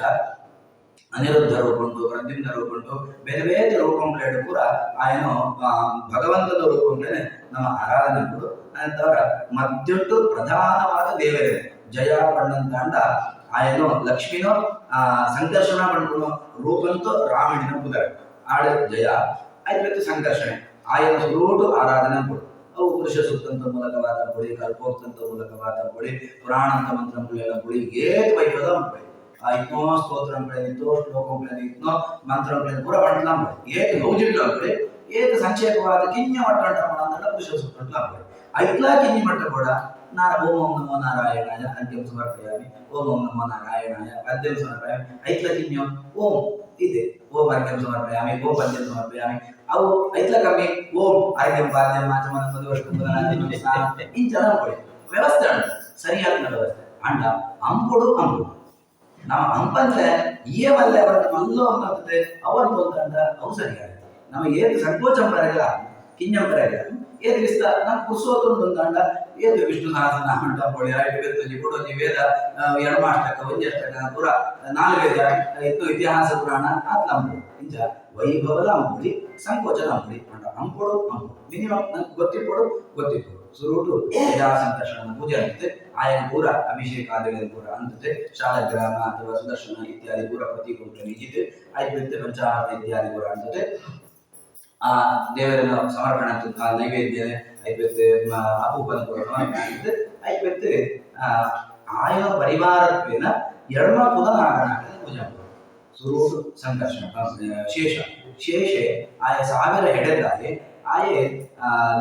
ಅನಿರುದ್ಧ ರೂಪುಂಟು ಪ್ರದ್ಯುಮ್ನ ರೂಪುಂಟು ಬೇರೆ ಬೇರೆ ರೂಪಂಗಳು ಕೂಡ ಆಯನು ಭಗವಂತನ ರೂಪಂಗಳೇ ನಮ್ಮ ಆರಾಧನೆ ಉಂಟು ನಂತರ ಮಧ್ಯೊಟ್ಟು ಪ್ರಧಾನವಾದ ದೇವರೇ ಜಯ ಪಣ್ಣಂತಾಂಡ ಆಯನು ಲಕ್ಷ್ಮಿನೋ ಸಂಕರ್ಷಣ ಪಂಡು ರೂಪಂತೂ ರಾವಣಿನ ಪುದರ ಆಡ ಜಯ ಆಯ್ತು ಸಂಕರ್ಷಣೆ ಆಯನ ಸುರೋಟು ಆರಾಧನೆ ಕೊಡು ಅವು ಪುರುಷ ಸೂಕ್ತಂತ ಮೂಲಕವಾದ ಕೊಡಿ ಕಲ್ಪೋಕ್ತಂತ ಮೂಲಕವಾದ ಕೊಡಿ ಪುರಾಣ ಅಂತ ಮಂತ್ರಗಳೆಲ್ಲ ಕೊಡಿ ಏತ್ ವೈಭವ ಕೊಡಿ इतनो स्तोत्रंगळे इतो श्लोकंगळे इतनो मंत्रंगळे पूरा पठलाम एक लौजिकलांगळे एक संक्षेपवाद किन्य मट्टंट मनांदला पुरुष सूक्तंगळे ऐकला किन्य मट्ट ಕೂಡ ನಾನು ಓಂ ನಮೋ ನಾರಾಯಣಾಯ ಅಂತ್ಯಂ ಸಮರ್ಪಯಾಮಿ ಓಂ ನಮೋ ನಾರಾಯಣಾಯ ಅಂತ್ಯಂ ಸಮರ್ಪಯಾಮಿ ಐಕ್ಲ ಕಿನ್ಯ ಓಂ ಇದೆ ಓಂ ಅಂತ್ಯಂ ಸಮರ್ಪಯಾಮಿ ಓಂ ಪಂಚಂ ಸಮರ್ಪಯಾಮಿ ಅವು ಐಕ್ಲ ಕಮ್ಮಿ ಓಂ ಆರ್ಯಂ ಪಾದ್ಯಂ ಮಾಚಮನ ಮಧುವಷ್ಟು ಪುನರಾದಿ ಈ ಜನ ಕೊಡಿ ವ್ಯವಸ್ಥೆ ಸರಿಯಾದ ವ್ಯವಸ್ಥೆ ಅಂಡ ಅಂಪುಡು ಅಂಪುಡು ನಾವು ಅಂಪಂದ್ರೆ ಈ ಮಲ್ಲೆ ಅವರ ಮಲ್ಲು ಅಂಪಂತೆ ಅವರು ತೋಲ್ಕಂಡ ಅವು ಸರಿಯಾಗಿ ನಮ್ಮ ಏದು ಸಂಕೋಚಂ ಬರಲ್ಲ ಕಿಂಜಂ ಬರಲ್ಲ ಏದು ವಿಸ್ತಾರ ನಮ್ಮ ಕುಸೋತೊಂದು ಅಂದ ಏದು ವಿಷ್ಣು ಸಹಸ್ರನಾಮ ಉಂಟ ಬೋಳಿ ಆಯ್ತು ಬೆತ್ತುಜಿ ಕೊಡೋಜಿ ವೇದ ಎಡಮಾಷ್ಟಕ ಒಂಜಷ್ಟಕ ಪುರ ನಾಲ್ಕು ವೇದ ಇತ್ತು ಇತಿಹಾಸ ಪುರಾಣ ಆತ್ಲ ಅಂಪುಡು ಇಂಚ ವೈಭವದ ಅಂಪುಡಿ ಸಂಕೋಚನ ಅಂಪುಡಿ ಅಂಡ ಅಂಪುಡು ಅಂಪುಡು ಮಿನಿಮಮ್ ನಂಗೆ ಗೊತ್ತಿಪ್ಪಡು ಗೊತ್ತಿಪ್ಪಡು ಸುರುಟು ಸಂಕರ್ಷಣ ಪೂಜೆ ಅಂತೆ ಆಯನ ಪೂರ ಅಭಿಷೇಕಾದಿಗಳ ಪೂರ ಅಂತೆ ಶಾಲಗ್ರಾಮ ಅಥವಾ ಸುದರ್ಶನ ಇತ್ಯಾದಿ ಪೂರ ಪ್ರತಿಕೂಟ ನಿಜಿತೆ ಆಯ್ತು ಪಂಚಾಮೃತ ಇತ್ಯಾದಿ ಪೂರ ಅಂತೆ ಆ ದೇವರನ್ನು ಸಮರ್ಪಣೆ ಅಂತ ನೈವೇದ್ಯ ಐದು ಅಪೂಪನ ಪೂರ ಸಮರ್ಪಣೆ ಅಂತೆ ಐದು ಆಯನ ಪರಿವಾರತ್ವೇನ ಎಡಮ ಪುನಃ ಪೂಜೆ ಸುರುಟು ಸಂಕರ್ಷಣ ಶೇಷೆ ಆಯ ಸಾವಿರ ಹೆಡೆದಾಗೆ ಆಯೆ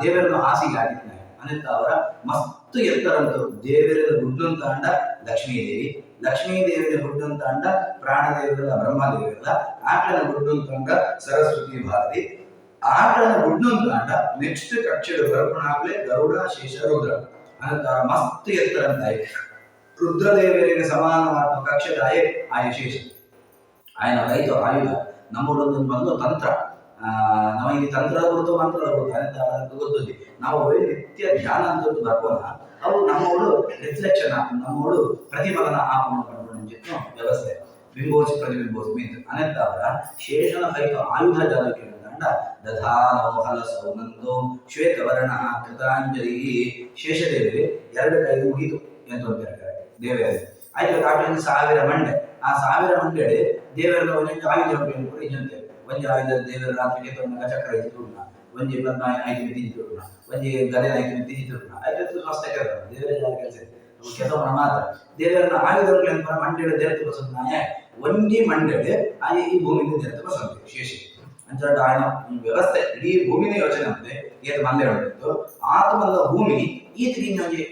ದೇವರನ್ನು ಹಾಸಿಗೆ ಆಗಿದ್ದಾನೆ ಅನಿತ ಅವರ ಮಸ್ತ್ ಎತ್ತರಂತು ದೇವರ ಗುಡ್ಡಂತ ಅಂಡ ಲಕ್ಷ್ಮೀದೇವಿ ಲಕ್ಷ್ಮೀದೇವಿಯ ಗುಡ್ಡಂತ ಅಂಡ ಪ್ರಾಣದೇವರ ಬ್ರಹ್ಮದೇವರ ಆಕಳನ ಗುಡ್ಡಂತ ಅಂಡ ಸರಸ್ವತಿ ಭಾರತಿ ಆಕಳನ ಗುಡ್ಡಂತ ಅಂಡ ನೆಕ್ಸ್ಟ್ ಕಕ್ಷೆಯ ಬರ್ಪಣಾಗ್ಲೆ ಗರುಡ ಶೇಷ ರುದ್ರ ಅನಿತ ಮಸ್ತ್ ಎತ್ತರಂತಾಯಿ ರುದ್ರದೇವರಿಗೆ ಸಮಾನವಾದ ಕಕ್ಷದಾಯೇ ಆಯ ಶೇಷ ಆಯನ ಐದು ಆಯುಧ ನಮ್ಮೊಳೊಂದು ಬಂದು ತಂತ್ರ ನಮಗೆ ತಂತ್ರದ ಗುರುತು ಮಂತ್ರದ ಗುರುತು ಅಂತ ಗೊತ್ತಿದೆ ನಾವು ನಿತ್ಯ ಧ್ಯಾನ ಅಂತ ಬರ್ಬೋಣ ಅವು ನಮ್ಮವಳು ರಿಫ್ಲೆಕ್ಷನ್ ನಮ್ಮವಳು ಪ್ರತಿಫಲನ ಆಪಣ ಪಡ್ಕೊಂಡು ವ್ಯವಸ್ಥೆ ಬಿಂಬೋಸಿ ಪ್ರತಿಬಿಂಬೋಸಿ ಮೀತು ಅನಂತರ ಶೇಷನ ಸಹಿತ ಆಯುಧ ಜಾಲಕ್ಕೆ ತಂಡ ದಧಾನೋ ಹಲಸೋ ನಂದೋ ಶ್ವೇತವರ್ಣ ಕೃತಾಂಜಲಿ ಶೇಷದೇವಿಗೆ ಎರಡು ಕೈ ಮುಗಿತು ಅಂತ ಹೇಳ್ತಾರೆ ದೇವರಿಗೆ ಆಯ್ತು ಕಾಟಿನ 1000 ಮಂಡೆ ಆ 1000 ಮಂಡೆ ದೇವರ ಒಂದು ಆಯುಧ ಕೂಡ ಇದಂತೆ ಒಂಜಿ ಆಯುಧ ದೇವರ ರಾತ್ರಿಗೆ ತೊಂದ ಚಕ್ರ ಇದ್ದುನ ಒಂಜಿ ಪದ್ಮ ಐದು ಮಿತಿ ಇದ್ದುನ ಒಂಜಿ ಗದೆ ಐದು ಮಿತಿ ಇದ್ದುನ ಐದು ಸ್ವಸ್ಥ ಕೆಲಸ ದೇವರ ಕೆಲಸ ಕೆಲಸ ಮಾತ್ರ ದೇವರನ್ನ ಆಯುಧಗಳನ್ನು ಪರ ಮಂಡ್ಯದ ದೇವತೆ ಬಸನ್ನಾಯ ಒಂಜಿ ಮಂಡ್ಯದೆ ಆಯ ಈ ಭೂಮಿಗೆ ದೇವತೆ ಬಸಂತೆ ಶೇಷ ಅಂತ ಆಯನ ವ್ಯವಸ್ಥೆ ಇಡೀ ಭೂಮಿನ ಯೋಚನೆ ಅಂತೆ ಏದು ಮಂದೆ ಹೊರಟಿತ್ತು ಆತ್ಮದ ಭೂಮಿ ಈತಿಗೆ ಒಂಜಿ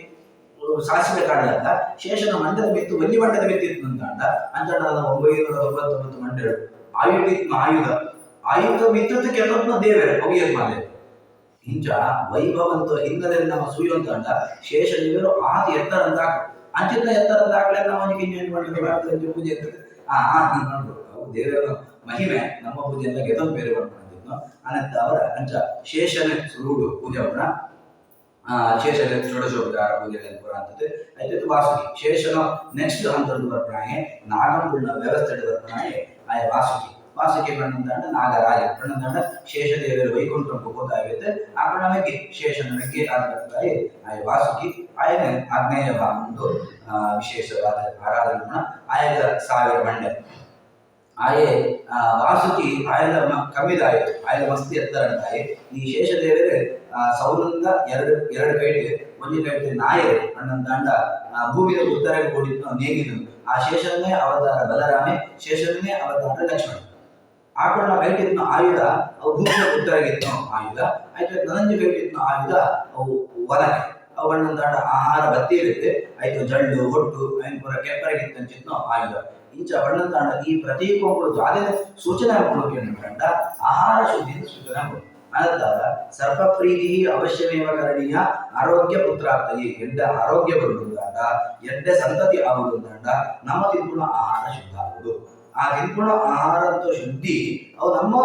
ಸಾಸಿವೆ ಕಾಡಲ್ಲ ಶೇಷನ ಮಂಡದ ಮಿತ್ತು ಒಂಜಿ ಮಂಡದ ಮಿತ್ತು ಇತ್ತು ಅಂತ ಅಂಡ 999 ಮಂಡ್ಯಗಳು ಆಯುಧ ಮಿತ್ತದ ಕೆಲವೊಂದು ದೇವರೇ ಅವಿಯದ್ ಮಾಲೆ ಇಂಚ ವೈಭವಂತ ಹಿನ್ನೆಲೆ ನಮ್ಮ ಸೂಯುವಂತ ಅಂಡ ಶೇಷ ದೇವರು ಆದಿ ಎತ್ತರ ಅಂತ ಅಂಚಿತ ಎತ್ತರ ದಾಖಲೆ ನಾವು ಇಂಜಿನಿಯರ್ ಮಾಡಿದ್ರೆ ಪೂಜೆ ಇರ್ತದೆ ನೋಡು ಅವು ದೇವರ ಮಹಿಮೆ ನಮ್ಮ ಪೂಜೆ ಎಲ್ಲ ಗೆದೊಂದು ಬೇರೆ ಮಾಡ್ಕೊಂಡಿದ್ನು ಅನಂತ ಅವರ ಅಂಚ ಶೇಷನ ಸುರುಡು ಪೂಜೆ ಅವರ ಶೇಷನ ಷೋಡಶೋಪಚಾರ ಪೂಜೆ ಅಂತದ್ದು ಆಯ್ತು ವಾಸುಕಿ ಶೇಷನ ನೆಕ್ಸ್ಟ್ ಹಂತದ್ದು ಬರ್ಪಣೆ ನಾಗಂಗುಳ್ಳ ವ್ಯವಸ್ಥೆ ಬರ್ಪಣೆ ಆಯ ವಾಸುಕಿ ಬಣ್ಣಂತಾಂಡ ನಾಗರಾಜ ಬಣ್ಣಂತಾಂಡ ಶೇಷದೇವರು ವೈಕುಂಠ ಹೋದಾಗೈತೆ ಆ ಬಣ್ಣಕ್ಕೆ ಶೇಷನ ಬಗ್ಗೆ ಆಗ್ತಾರೆ ಆಯ ವಾಸುಕಿ ಆಯನ ಆಗ್ನೇಯ ಭಾಗಂದು ವಿಶೇಷವಾದ ಆರಾಧನೆ ಆಯದ 1000 ಮಂಡೆ ಆಯೆ ವಾಸುಕಿ ಆಯದ ಕಮ್ಮಿದಾಯ ಆಯದ ಮಸ್ತಿ ಎತ್ತರಂತಾಯಿ ಈ ಶೇಷದೇವರೇ ಸೌಲಂದ ಎರಡು ಕೈಟ್ ಒಂದು ಕೈಟ್ ನಾಯರು ಅಣ್ಣಂತಾಂಡ ಭೂಮಿಯ ಉತ್ತರಕ್ಕೆ ಕೂಡಿದ್ದು ನೇಗಿದು ಆ ಶೇಷನ್ನೇ ಅವತಾರ ಬಲರಾಮೆ ಶೇಷನ್ನೇ ಅವತಾರ ಲಕ್ಷ್ಮಣ ಆಕಳ ಕೈಟಿದ್ನ ಆಯುಧ ಅವು ಭೂಮಿಯ ಉತ್ತರಗಿತ್ತು ಆಯುಧ ಆಯ್ತು ನನಂಜು ಕೈಟಿದ್ನ ಆಯುಧ ಅವು ವನಕ್ಕೆ ಅವು ಅಣ್ಣಂತಾಂಡ ಆಹಾರ ಬತ್ತಿ ಇರುತ್ತೆ ಆಯ್ತು ಜಳ್ಳು ಹೊಟ್ಟು ಐನ್ ಪುರ ಕೆಪ್ಪರಗಿತ್ತಂಚಿದ್ನ ಆಯುಧ ಇಂಚ ಬಣ್ಣಂತಾಂಡ ಈ ಪ್ರತೀಕಗಳು ಅದೇ ಸೂಚನೆ ಕಂಡ ಆಹಾರ ಶುದ್ಧಿಯಿಂದ ಸೂಚನೆ ಅನಂತರ ಸರ್ಪ ಪ್ರೀತಿ ಅವಶ್ಯಮೇವ ಕರಣೀಯ ಆರೋಗ್ಯ ಪುತ್ರಾಪ್ತಯಿ ಎಡ್ಡ ಆರೋಗ್ಯ ಬರುವುದಾದ ಎಡ್ಡ ಸಂತತಿ ಆಗುವುದಾದ ನಮ್ಮ ತಿನ್ಪುಣ ಆಹಾರ ಶುದ್ಧ ಆಗುವುದು ಆ ತಿನ್ಪುಣ ಆಹಾರದ ಶುದ್ಧಿ ಅವು ನಮ್ಮ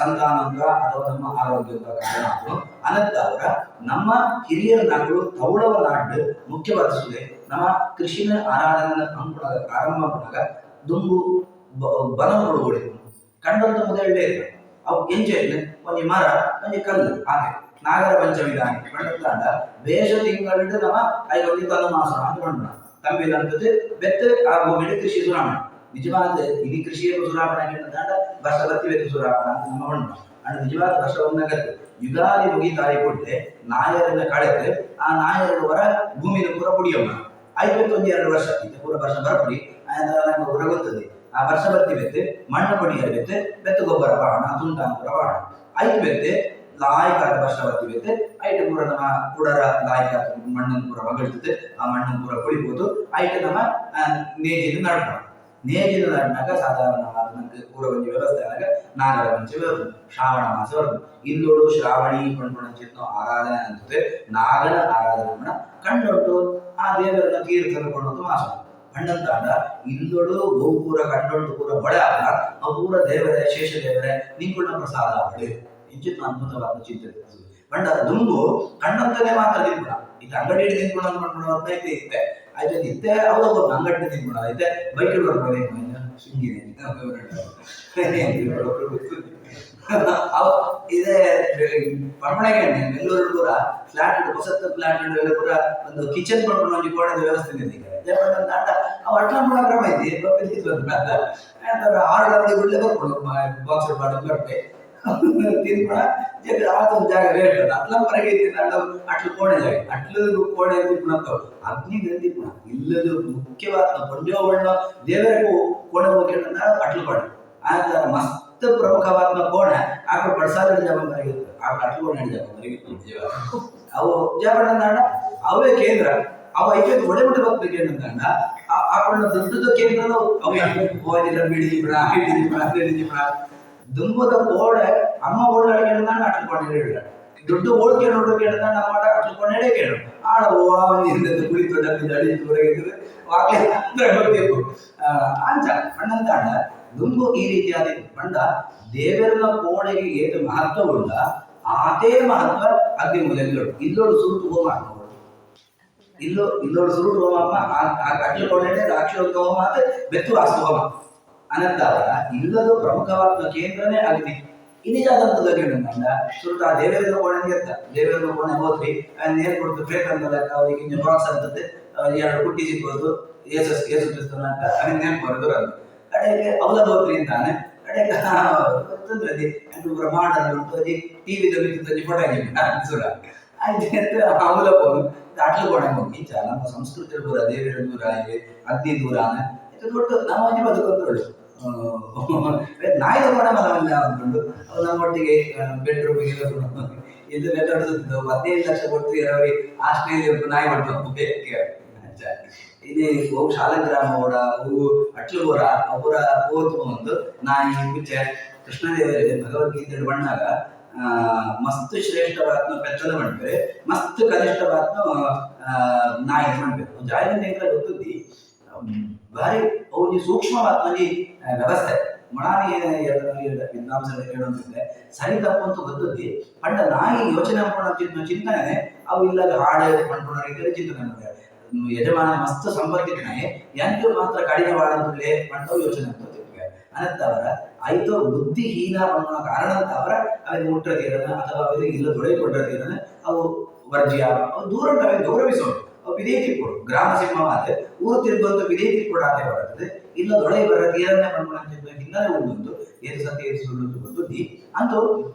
ಸಂತಾನಂಗ ಅಥವಾ ನಮ್ಮ ಆರೋಗ್ಯದ ಕಾರಣ ಅನಂತರ ನಮ್ಮ ಹಿರಿಯರ ನಾಡು ತೌಳವ ನಾಡು ಮುಖ್ಯವಾಗಿಸುತ್ತದೆ ನಮ್ಮ ಕೃಷಿನ ಆರಾಧನೆ ಪ್ರಾರಂಭ ಮಾಡಾಗ ದುಂಬು ಬನಗಳು ಓಡಿತು ಕಂಡಂತ ಮೊದಲೇ ಇಲ್ಲ ಅವು ಎಂಚೆ ಒಂದು ಮರ ಒಂದು ಕಲ್ಲು ಹಾಗೆ ನಾಗರ ಪಂಚಮಿದಾನಿ ಬಣ್ಣತಾಂಡ ಬೇಷ ತಿಂಗಳಿಂದ ನಮ್ಮ ಐವತ್ತು ತನ್ನ ಮಾಸ ಅಂತ ಬಣ್ಣ ತಂಬಿಲಂತದ್ದು ಬೆತ್ತ ಆ ಭೂಮಿಯಲ್ಲಿ ಕೃಷಿ ಸುರಾಮಣ ನಿಜವಾದ ಇಡೀ ಕೃಷಿಯ ಸುರಾಪಣ ತಾಂಡ ವರ್ಷ ಬರ್ತಿಬೇಕು ಸುರಾಪಣ ಅಂತ ನಮ್ಮ ಬಣ್ಣ ಅಂಡ್ ನಿಜವಾದ ವರ್ಷ ಒಂದಾಗತ್ತೆ ಯುಗಾದಿ ಮುಗಿತಾಯಿ ಕೊಟ್ಟೆ ನಾಯರನ್ನ ಕಳೆದು ಆ ನಾಯರಡು ವರ ಭೂಮಿನ ಪೂರ ಪುಡಿಯಮ್ಮ ಆಯ್ತು ಒಂದು 2 ವರ್ಷ ಇದು ಪೂರ ವರ್ಷ ಬರಪುಡಿ ನಂಗೆ ಗೊಬ್ಬರ ಗೊತ್ತದೆ ಆ ವರ್ಷ ಬರ್ತಿರುತ್ತೆ ಮಣ್ಣು ಪಡಿಯರುತ್ತೆ ಬೆತ್ತ ಗೊಬ್ಬರ ಬಾಣ ತುಂಟಾಂಕುರ ಬಾಣ ಆಯ್ತು ಬೆತ್ತೆ ಲಾಯಕಾದ ವರ್ಷ ಬರ್ತಿರುತ್ತೆ ಆಯ್ತು ಪೂರ ನಮ್ಮ ಕುಡರ ಲಾಯಕ ಮಣ್ಣನ್ನು ಪೂರ ಮಗಳ್ತದೆ ಆ ಮಣ್ಣನ್ನು ಪೂರ ಕುಡಿಬಹುದು ಆಯ್ತು ನಮ್ಮ ನೇಜಿನ ನಡ್ಬೋದು ನೇಜಿನ ನಡ್ನಾಗ ಸಾಧಾರಣವಾದ ನಮ್ಗೆ ಪೂರ ಒಂದು ವ್ಯವಸ್ಥೆ ಆದಾಗ ನಾಗರ ಪಂಚಮಿ ಬರ್ತದೆ ಶ್ರಾವಣ ಮಾಸ ಬರ್ತದೆ ಇಲ್ಲೋಡು ಶ್ರಾವಣಿ ಕೊಂಡ್ಕೊಂಡ ಆರಾಧನೆ ಅಂತದೆ ನಾಗನ ಆರಾಧನೆ ಕಂಡೊಟ್ಟು ಆ ದೇವರನ್ನ ತೀರ್ಥನ ಕೊಂಡಂತ ಮಾಸ ಕಂಡಂತಾಂಡ ಇಲ್ಲೋಡು ಗೋಪುರ ಕಂಡೊಂದು ಪೂರ ಬಳೆ ಆಗ ಆ ಪೂರ ದೇವರೇ ಶೇಷ ದೇವರೇ ನಿಂಕುಳ್ಳ ಪ್ರಸಾದ ಬಳೆ ಇಂಚಿತ್ ಅದ್ಭುತವಾದ ಚಿಂತನೆ ಪಂಡ ದುಂಬು ಕಂಡಂತನೇ ಮಾತ್ರ ತಿನ್ಬಿಡ ಇದು ಅಂಗಡಿ ತಿನ್ಬಿಡ ಅನ್ಕೊಂಡು ಇತ್ತೆ ಆಯ್ತು ಇತ್ತೆ ಅವಳು ಅಂಗಡಿ ತಿನ್ಬಿಡ ಐತೆ ಬೈಕ್ ಬರ್ಬೋದು ಇದೇ ಪರ್ಮಣೆಗೆ ಬೆಂಗಳೂರು ಪೂರ ಫ್ಲಾಟ್ ಹೊಸ ಫ್ಲಾಟ್ ಪೂರ ಒಂದು ಕಿಚನ್ ಮಾಡ್ಕೊಂಡು ಒಂದು ಕೋಣದ ವ್ಯವಸ್ಥೆ ನಿಂತಿದ್ದಾರೆ ಅವು ಅಟ್ಲ ಕ್ರಮ ಐತಿ ಆರ್ಡರ್ ಬಿಡ್ಲೆ ಬರ್ಕೊಂಡು ಬಾಕ್ಸ್ ಮಾಡಿ ಬರ್ತೆ ತಿನ್ಬೇಡ ಆದೊಂದು ಜಾಗ ರೇಟ್ ಅಟ್ಲ ಹೊರಗೆ ಅಟ್ಲು ಕೋಣೆ ಜಾಗ ಅಟ್ಲದು ಕೋಣೆ ತಿನ್ಬಿಡಂತವ್ ಅಗ್ನಿ ತಿನ್ಬಿಡ ಇಲ್ಲದು ಮುಖ್ಯವಾದ ಪಂಜೋ ಬಣ್ಣ ದೇವರಿಗೂ ಕೋಣೆ ಹೋಗಿ ಅಟ್ಲು ಕೋಣೆ ಆತರ ಮಸ್ತ್ ಪ್ರಮುಖವಾದ ಕೋಣೆ ಆಕಳು ಪ್ರಸಾದ ಜಾಗ ಬರಗಿತ್ತು ಆ ಅಟ್ಲು ಕೋಣೆ ಜಾಗ ಬರಗಿತ್ತು ಅವು ಜಾಬಣ್ಣ ಅವೇ ಕೇಂದ್ರ ಅವ ಐದು ಒಡೆ ಬಿಟ್ಟು ಹೋಗ್ಬೇಕು ಏನಂತ ಆಕಳ ದೊಡ್ಡದ ಕೇಂದ್ರನು ಅವೇ ಹೋದಿಲ್ಲ ಬಿಡಿಸಿ ಬಿಡ ಹಿಡಿಸಿ ಬಿಡ ದುಂಬದ ಓಡೆ ಅಮ್ಮ ಓಡಾಡಿ ಅಟ್ಕೊಂಡೇ ಇಲ್ಲ ದೊಡ್ಡ ಓಡಿಕೆ ನೋಡೋಕೆ ನಮ್ಮ ಅಟ್ಕೊಂಡೇ ಕೇಳು ಆಡ ಹಿಂದೆ ಕುಳಿತು ಅಡಿತು ಹೊರಗಿದ್ದು ವಾಕ್ಯ ಬರ್ಬೇಕು ಅಂಚ ಅಣ್ಣಂತಾಂಡ ದುಂಬು ಈ ರೀತಿಯಾದ ಪಂಡ ದೇವರ ಕೋಣೆಗೆ ಏತು ಮಹತ್ವ ಉಂಟ ಅದೇ ಮಹತ್ವ ಅಗ್ನಿ ಮೂಲಗಳು ಇಲ್ಲೋಡು ಸುರುಟು ಹೋಮ ಇಲ್ಲೋಡು ಸುರುಟು ಹೋಮ ಆ ಕಟ್ಲು ಕೋಣೆ ರಾಕ್ಷಸ ಹೋಮ ಅಂತ ಬೆತ್ತು ವಾಸ್ತು ಹೋಮ ಅನಂತರ ಇಲ್ಲದ ಪ್ರಮುಖವಾದ ಕೇಂದ್ರನೇ ಅಗ್ನಿ ಇನಿಜಾದಂತದ ಕೇಳಿದಂಡ ಸುರುಟ ಆ ದೇವರ ಕೋಣೆಗೆ ಇರ್ತ ದೇವರ ಕೋಣೆ ಹೋದ್ರಿ ನೇರ್ ಕೊಡ್ತು ಬೇಕಂತಲ್ಲ ಅವರಿಗೆ ಬಾಕ್ಸ್ ಅಂತದ್ದು 2 ಕುಟ್ಟಿ ಸಿಕ್ಕೋದು ಏಸು ಕ್ರಿಸ್ತನ ಅಂತ ಅದನ್ನ ನೆನಪು ಬರೋದು ಕಡೆಗೆ ಅವಲ ಹೋದ್ರಿ ಅಂತಾನೆ ಕಡೆಗೆ ಬ್ರಹ್ಮಾಂಡ ಅದಿ ಟಿವಿದಲ್ಲಿ ಫೋಟೋ ಸುರ ಆಯ್ತು ಅವಲ ಹೋಗಿ ಅಟ್ಲು ಕೋಣೆ ಹೋಗಿ ನಮ್ಮ ಸಂಸ್ಕೃತಿ ದೂರ ದೇವರ ದೂರ ಇದೆ ಅಗ್ನಿ ದೂರ ಇದು ದೊಡ್ಡ ನಾವು ಬದುಕೊಂತೊಳ್ಳು ನಾಯಿದ ಕೋಣೆ ಮಲವಲ್ಲ ಅಂದ್ಕೊಂಡು ಅವು ನಮ್ಮೊಟ್ಟಿಗೆ ಬೆಡ್ರೂಮಿಗೆ ಇದು ಬೇಕಾಡುತ್ತಿದ್ದು 15 ಲಕ್ಷ ಕೊಟ್ಟು ಆಸ್ಟ್ರೇಲಿಯಾ ನಾಯಿ ಮಾಡ್ಕೊಂಡು ఇది ఓ శాలగ్రామ కూడా ఓ అట్లు కూడా ಅವರ ಓದು ಒಂದು ನಾಯಿ ಮುಂಚೆ ಕೃಷ್ಣದೇವರಿಗೆ ಭಗವದ್ಗೀತೆ ಬಂದಾಗ ಮಸ್ತ್ ಶ್ರೇಷ್ಠವಾದ ಪೆತ್ತದ ಮಾಡ್ತಾರೆ ಮಸ್ತ್ ಕನಿಷ್ಠವಾದ ನಾ ಇದು ಮಾಡಬೇಕು ಜಾಯಿನ್ ಎಂಕ್ಲ ಗೊತ್ತದ್ದಿ ಭಾರಿ ಅವು ಸೂಕ್ಷ್ಮವಾದ ಒಂಜಿ ವ್ಯವಸ್ಥೆ ಮಣಾನಿ ವಿದ್ವಾಂಸರು ಹೇಳೋದಿದ್ರೆ ಸರಿ ತಪ್ಪು ಅಂತ ಗೊತ್ತದ್ದಿ ಪಂಡ ನಾಯಿ ಯೋಚನೆ ಮಾಡ್ಕೊಂಡು ಚಿಂತನೆ ಅವು ಇಲ್ಲಾಗ ಹಾಡು ಮಾಡ್ಕೊಂಡ ರೀತಿಯಲ್ಲಿ ಚಿಂತನೆ ಮಾಡ್ತಾರೆ ಯಜಮಾನ ಮಸ್ತ್ ಸಂಪರ್ಕಿತನಾಯಿ ಎಂಟು ಮಾತ್ರ ಕಡಿಮೆ ಮಾಡಂತಲೇ ಪಂಡವು ಯೋಚನೆ ಮಾಡ್ತಿರ್ತಾರೆ ಅನ್ನತ್ತವರ ಆಯ್ತು ಬುದ್ಧಿಹೀನ ಅನ್ನೋ ಕಾರಣ ಅವರ ಅವರಿಗೆ ಮುಟ್ಟ ತೀರನ ಅಥವಾ ಅವರಿಗೆ ಇಲ್ಲ ತೊಳೆ ಕೊಟ್ಟ ತೀರನ ಅವು ವರ್ಜ್ಯ ಅವು ದೂರ ಗೌರವಿಸೋದು ಅವು ವಿಧೇಯತೆ ಕೊಡು ಗ್ರಾಮ ಸಿಂಹವಾದ ಊರು ತಿರುಗುವಂತ ವಿಧೇಯತೆ ಕೊಡಾತೆ ಬರ್ತದೆ ಇಲ್ಲ ದೊಳೆ ಬರ ತೀರನ್ನೇ ಮಾಡ್ಕೊಂಡು ಇಲ್ಲದೆ ಉಂಟು ಏದು ಸತ್ಯ ಏದು ಸುಳ್ಳು ಬುದ್ಧಿ ಅಂತೂ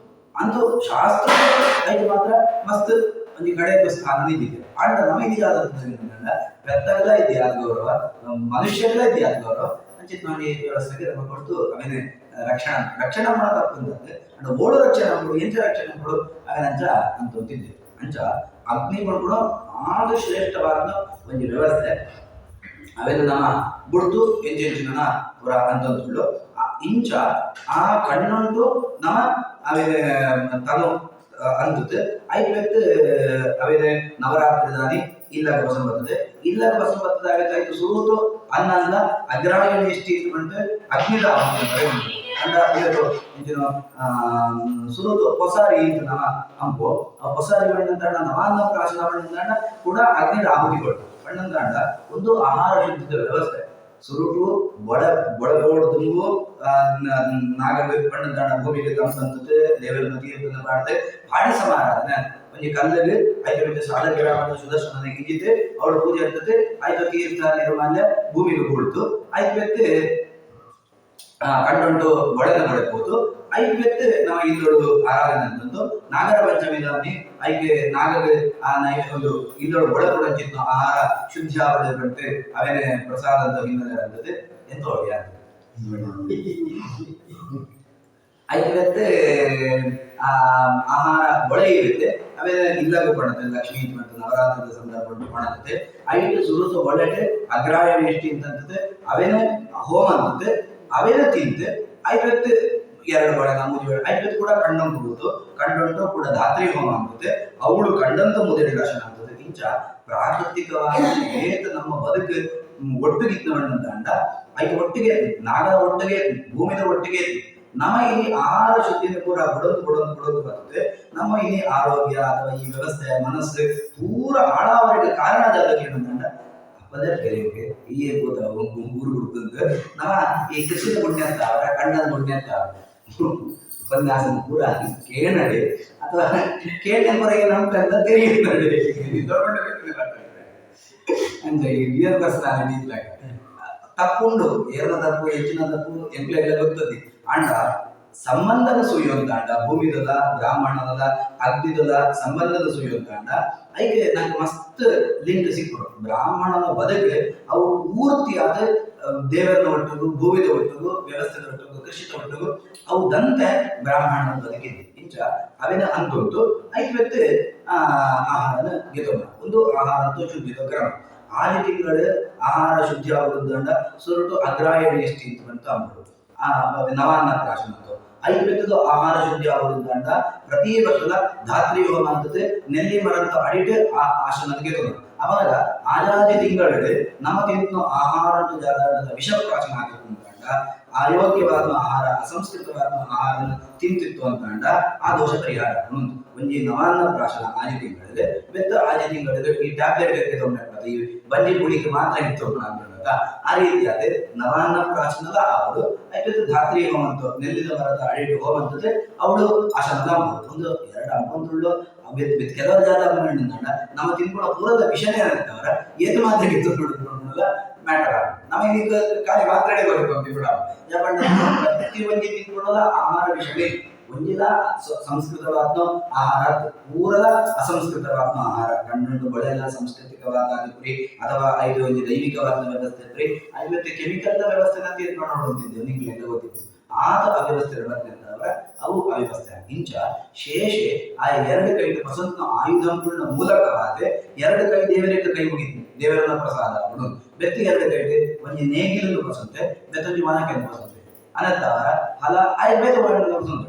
ಅಂತೂ ಶಾಸ್ತ್ರ ಐದು ಮಾತ್ರ ಮಸ್ತ್ ಒಂದು ಕಡೆ ಸ್ಥಾನ ನಿಂತಿದೆ ಆಂಡ ನಮಗೆ ಆದಂತ ಬೆತ್ತಲ್ಲ ಇದೆ ಯಾದ ಗೌರವ ಮನುಷ್ಯರೆಲ್ಲ ಇದೆ ಯಾದ ಗೌರವ ಅಂಚಿತ್ ಮಾಡಿ ವ್ಯವಸ್ಥೆಗೆ ನಮ್ಮ ಕೊಟ್ಟು ಆಮೇಲೆ ರಕ್ಷಣಾ ಮಾಡ ತಪ್ಪಂದ್ರೆ ಅಂಡ್ ಓಡು ರಕ್ಷಣೆ ಎಂಚ ರಕ್ಷಣೆ ಕೊಡು ಅವನಂಚ ಅಂತ ಅಂತಿದ್ದೆ ಅಂಚ ಅಗ್ನಿ ಮಾಡ್ಕೊಡೋ ಆದು ಶ್ರೇಷ್ಠವಾದ ಒಂದು ವ್ಯವಸ್ಥೆ ಅವೆಲ್ಲ ನಮ್ಮ ಬುಡ್ದು ಎಂಚಿನ ಪುರ ಅಂತಂದು ಇಂಚ ಆ ಕಣ್ಣುಂಟು ನಮ್ಮ ಅವೇ ತನು ಅಂತದ್ದು ಐದು ಅವೇ ನವರಾತ್ರಿ ದಾನಿ ಇಲ್ಲಾಗ ಬಸಂ ಬರ್ತದೆ ಇಲ್ಲಾಗ ಬಸಂ ಬರ್ತದಾಗ ಆಯ್ತು ಸುರುತು ಅನ್ನಂದ ಅಗ್ರಾಯಣ ಎಷ್ಟಿ ಇಟ್ಕೊಂಡ್ರೆ ಅಗ್ನಿದ ಅಂಡ ಇದು ಇಂಚಿನ ಸುರುತು ಹೊಸಾರಿ ಅಂತ ನಮ್ಮ ಅಂಪು ಆ ಹೊಸಾರಿ ಬಣ್ಣಂತ ನವಾನ್ನ ಪ್ರಾಚೀನ ಬಣ್ಣಂತ ಕೂಡ ಅಗ್ನಿದ ಆಹುತಿಗಳು ಬಣ್ಣಂತ ಒಂದು ಆಹಾರ ಶುದ್ಧದ ವ್ಯವಸ್ಥೆ ಸುರುಟು ಬೊಡಗೋಡು ತುಂಬು ನಾಗವೇ ಬಣ್ಣದ ಭೂಮಿಗೆ ತಂಪಂತದ್ದು ದೇವರನ್ನು ತೀರ್ಥವನ್ನು ಮಾಡ್ತೆ ಹಾಡಿ ಸಮಾರಾಧನೆ ಒಂದು ಕಲ್ಲಿಗೆ ಆಯ್ತು ಮತ್ತೆ ಸಾಲ ಗಿರಾಮದ ಸುದರ್ಶನ ಹಿಂಗಿದ್ದೆ ಅವಳ ಪೂಜೆ ಇರ್ತದೆ ಆಯ್ತು ತೀರ್ಥ ನಿರ್ಮಾಲ್ಯ ಭೂಮಿಗೆ ಬೀಳ್ತು ಆಯ್ತು ಮತ್ತೆ ಕಂಡುಂಟು ಒಳಗ ನೋಡಬಹುದು ಐದು ಬೆತ್ತು ನಾವು ಇಲ್ಲೊಳು ಆರಾಧನೆ ಅಂತಂದು ನಾಗರ ಪಂಚಮಿ ದಾನಿ ಐಕೆ ನಾಗಗೆ ಆ ಒಂದು ಇಲ್ಲೊಳು ಒಳಗೊಡಂಚಿತ್ತು ಆಹಾರ ಶುದ್ಧ ಅವಳಂತೆ ಅವೇನೆ ಪ್ರಸಾದ ಅಂತ ಹಿನ್ನೆಲೆ ಅಂತದೆ ಎಂತ ಹೊಡೆಯ ಐದು ಬೆತ್ತು ಆಹಾರ ಒಳೆ ಇರುತ್ತೆ ಆಮೇಲೆ ಇಲ್ಲಾಗ ಕಾಣುತ್ತೆ ಲಕ್ಷ್ಮೀ ಮತ್ತು ನವರಾತ್ರಿಯ ಸಂದರ್ಭ ಕಾಣುತ್ತೆ ಐದು ಸುರುಸು ಒಳ್ಳೆ ಅಗ್ರಾಯಣ ಎಷ್ಟಿ ಅಂತಂತದೆ ಅವೇನೆ ಹೋಮ ಅಂತಂತೆ ಅವೇನ ತಿಂತೆ ಐವತ್ತು ಎರಡು ಬಳೆ ಮೂರು ಐವತ್ತು ಕೂಡ ಕಂಡಂ ಕೊಡುವುದು ಕಂಡುಂಟು ಕೂಡ ಧಾತ್ರಿ ಹೋಮ ಅಂತದೆ ಅವಳು ಕಂಡಂತ ಮುದಡಿ ದರ್ಶನ ಆಗ್ತದೆ ಇಂಚ ಪ್ರಾಕೃತಿಕವಾಗಿ ಏತ ನಮ್ಮ ಬದುಕು ಒಟ್ಟಿಗಿದ್ದವಣ್ಣಂತ ಅಂಡ ಐದು ಒಟ್ಟಿಗೆ ನಾಗದ ಒಟ್ಟಿಗೆ ಭೂಮಿದ ಒಟ್ಟಿಗೆ ನಮ್ಮ ಇಲ್ಲಿ ಆಹಾರ ಶುದ್ಧಿನ ಕೂಡ ಕೊಡೋದು ಬರ್ತದೆ ನಮ್ಮ ಇಲ್ಲಿ ಆರೋಗ್ಯ ಅಥವಾ ಈ ವ್ಯವಸ್ಥೆ ಮನಸ್ಸು ಪೂರ ಹಾಳಾವರಿಗೆ ಕಾರಣ ಜಾಗಕ್ಕೆ ಏನಂತ ಪದರ್ ಕರೆಯೋಕೆ ಈ ಊರು ಹುಡುಕಂತ ನಮ್ಮ ಈ ಕೃಷಿನ ಗುಡ್ಡೆ ಅಂತ ಅವರ ಕಣ್ಣದ ಗುಡ್ಡೆ ಅಂತ ಉಪನ್ಯಾಸನ ಪೂರ ಕೇಳಡೆ ಅಥವಾ ಕೇಳಿನ ಹೊರಗೆ ನಮ್ಗಂತ ತಿಳಿಯುತ್ತದೆ ಅಂದ್ರೆ ಹಿರಿಯರ ಪರ್ಸನಾಲಿಟಿ ಇದ್ಲಾಗ ತಪ್ಪುಂಡು ಏರ್ನ ತಪ್ಪು ಹೆಚ್ಚಿನ ತಪ್ಪು ಎಂಪ್ಲಾಯ್ ಗೊತ್ತದೆ ಅಂಡ ಸಂಬಂಧದ ಸುಯ್ಯೊಂದು ಅಂಡ ಭೂಮಿದದ ಬ್ರಾಹ್ಮಣದ ಅಗ್ನಿದದ ಸಂಬಂಧದ ಸುಯ್ಯೊಂದು ಅಂಡ ಐಕೆ ನಂಗೆ ಮಸ್ತ್ ಲಿಂಕ್ ಸಿಕ್ಕರು ಬ್ರಾಹ್ಮಣನ ಬದುಕು ಅವು ಪೂರ್ತಿಯಾದ ದೇವರನ ಒಟ್ಟಿಗೂ ಭೂಮಿದ ಒಟ್ಟಿಗೂ ವ್ಯವಸ್ಥೆದ ಒಟ್ಟಿಗೂ ಕೃಷಿತ ಒಟ್ಟಿಗೂ ಅವು ದಂತೆ ಬ್ರಾಹ್ಮಣನ ಬದುಕಿದೆ ಇಂಚ ಅವೇನ ಅಂತೊಂದು ಐವತ್ತು ಆಹಾರನ ಗೆತೋಣ ಒಂದು ಆಹಾರ ಶುದ್ಧಿತ ಕ್ರಮ 6 ತಿಂಗಳು ಆಹಾರ ಶುದ್ಧಿ ಆಗುವುದಂಡ ಸುರುಟು ಅಗ್ರಾಯಣ ಎಷ್ಟಿ ಅಂತ ಅಂಬರು ನವಾನ್ನ ಪ್ರಾಶನ ಐದು ಬೆತ್ತದ ಆಹಾರ ಶುದ್ಧಿ ಆಗುವುದಂಡ ಪ್ರತಿ ವರ್ಷದ ಧಾತ್ರಿ ಹೋಮ ಅಂತದೆ ನೆಲ್ಲಿ ಮರಂತ ಅಡಿಟ್ ಆಶನಕ್ಕೆ ತೊಂದರೆ ಅವಾಗ ಆಜಾದಿ ತಿಂಗಳಲ್ಲಿ ನಮ್ಮ ತಿಂದು ಆಹಾರ ಜಾಗದ ವಿಷ ಪ್ರಾಚೀನ ಆಗಿರ್ತಂಡ ಅಯೋಗ್ಯವಾದ ಆಹಾರ ಅಸಂಸ್ಕೃತವಾದ ಆಹಾರ ತಿಂತಿತ್ತು ಅಂತಂಡ ಆ ದೋಷ ಪರಿಹಾರ ಒಂಜಿ ನವಾನ್ನ ಪ್ರಾಶನ 6 ತಿಂಗಳಲ್ಲಿ ಬೆತ್ತ 6 ತಿಂಗಳಿಗೆ ಈ ಟ್ಯಾಬ್ಲೆಟ್ ತೊಗೊಂಡ ಈ ಬಂಜಿ ಗುಳಿಗೆ ಮಾತ್ರ ಇತ್ತು ಅಂತ ಆ ರೀತಿಯಾದ ನವಾನ್ನ ಪ್ರಾಶನದ ಅವಳು ಆಯ್ತು ಧಾತ್ರಿ ಹೋಮ ಅಂತ ನೆಲ್ಲಿದ ಮರದ ಅಡಿಟ್ ಹೋಮ ಅಂತದೆ ಅವಳು ಆಶನದ ಒಂದು 2 ಅಂಬಂತುಳ್ಳು ಕೆಲವರ ಜಾತ ನಮ್ಮ ತಿನ್ಕೊಳ್ಳೋ ಪೂರದ ವಿಷಯನೇ ಅಂತವರ ಏತು ಮಾತಾಡಿತ್ತು ನೋಡಿದ್ರಲ್ಲ ಮ್ಯಾಟರ್ ನಮಗೀಗ ಖಾಲಿ ಮಾತಾಡೇ ಬರಬೇಕು ಬಿಡ ಯಾಕಂದ್ರೆ ಪ್ರತಿ ಒಂಜಿ ತಿನ್ಕೊಳ್ಳೋದ ಆಹಾರ ವಿಷಯ ಒಂಜಿದ ಸಂಸ್ಕೃತವಾದ ಆಹಾರ ಪೂರದ ಅಸಂಸ್ಕೃತವಾದ ಆಹಾರ ಕಣ್ಣು ಬಳೆಲ್ಲ ಸಾಂಸ್ಕೃತಿಕವಾದ ಪುರಿ ಅಥವಾ ಐದು ಒಂದು ದೈವಿಕವಾದ ವ್ಯವಸ್ಥೆ ಪುರಿ ಐವತ್ತು ಕೆಮಿಕಲ್ ವ್ಯವಸ್ಥೆನ ತೀರ್ಕೊಂಡು ನೋಡುತ್ತಿದ್ದೇವೆ ನಿಮ್ಗೆ ಎಲ್ಲ ಗೊತ್ತಿತ್ತು ಆದ ಅವ್ಯವಸ್ಥೆ ಇರಬೇಕಂತಂದ್ರೆ ಅವು ಅವ್ಯವಸ್ಥೆ ಇಂಚ ಶೇಷೆ ಆ 2 ಕೈ ವಸಂತ ಆಯುಧಂಪುಳ್ಳ ಮೂಲಕವಾದ 2 ಕೈ ದೇವರಿಗೆ ಕೈ ಮುಗಿತು ದೇವರನ್ನ ಪ್ರಸಾದ ಅವನು ಬೆತ್ತಿ 2 ಕೈ ಒಂಜಿ ನೇಗಿಲು ಬಸಂತೆ ಬೆತ್ತೊಂಜಿ ಮನಕ್ಕೆ ಬಸಂತೆ ಅನಂತರ ಹಲ ಆಯುರ್ವೇದ ವರ್ಣದ ಬಸಂತ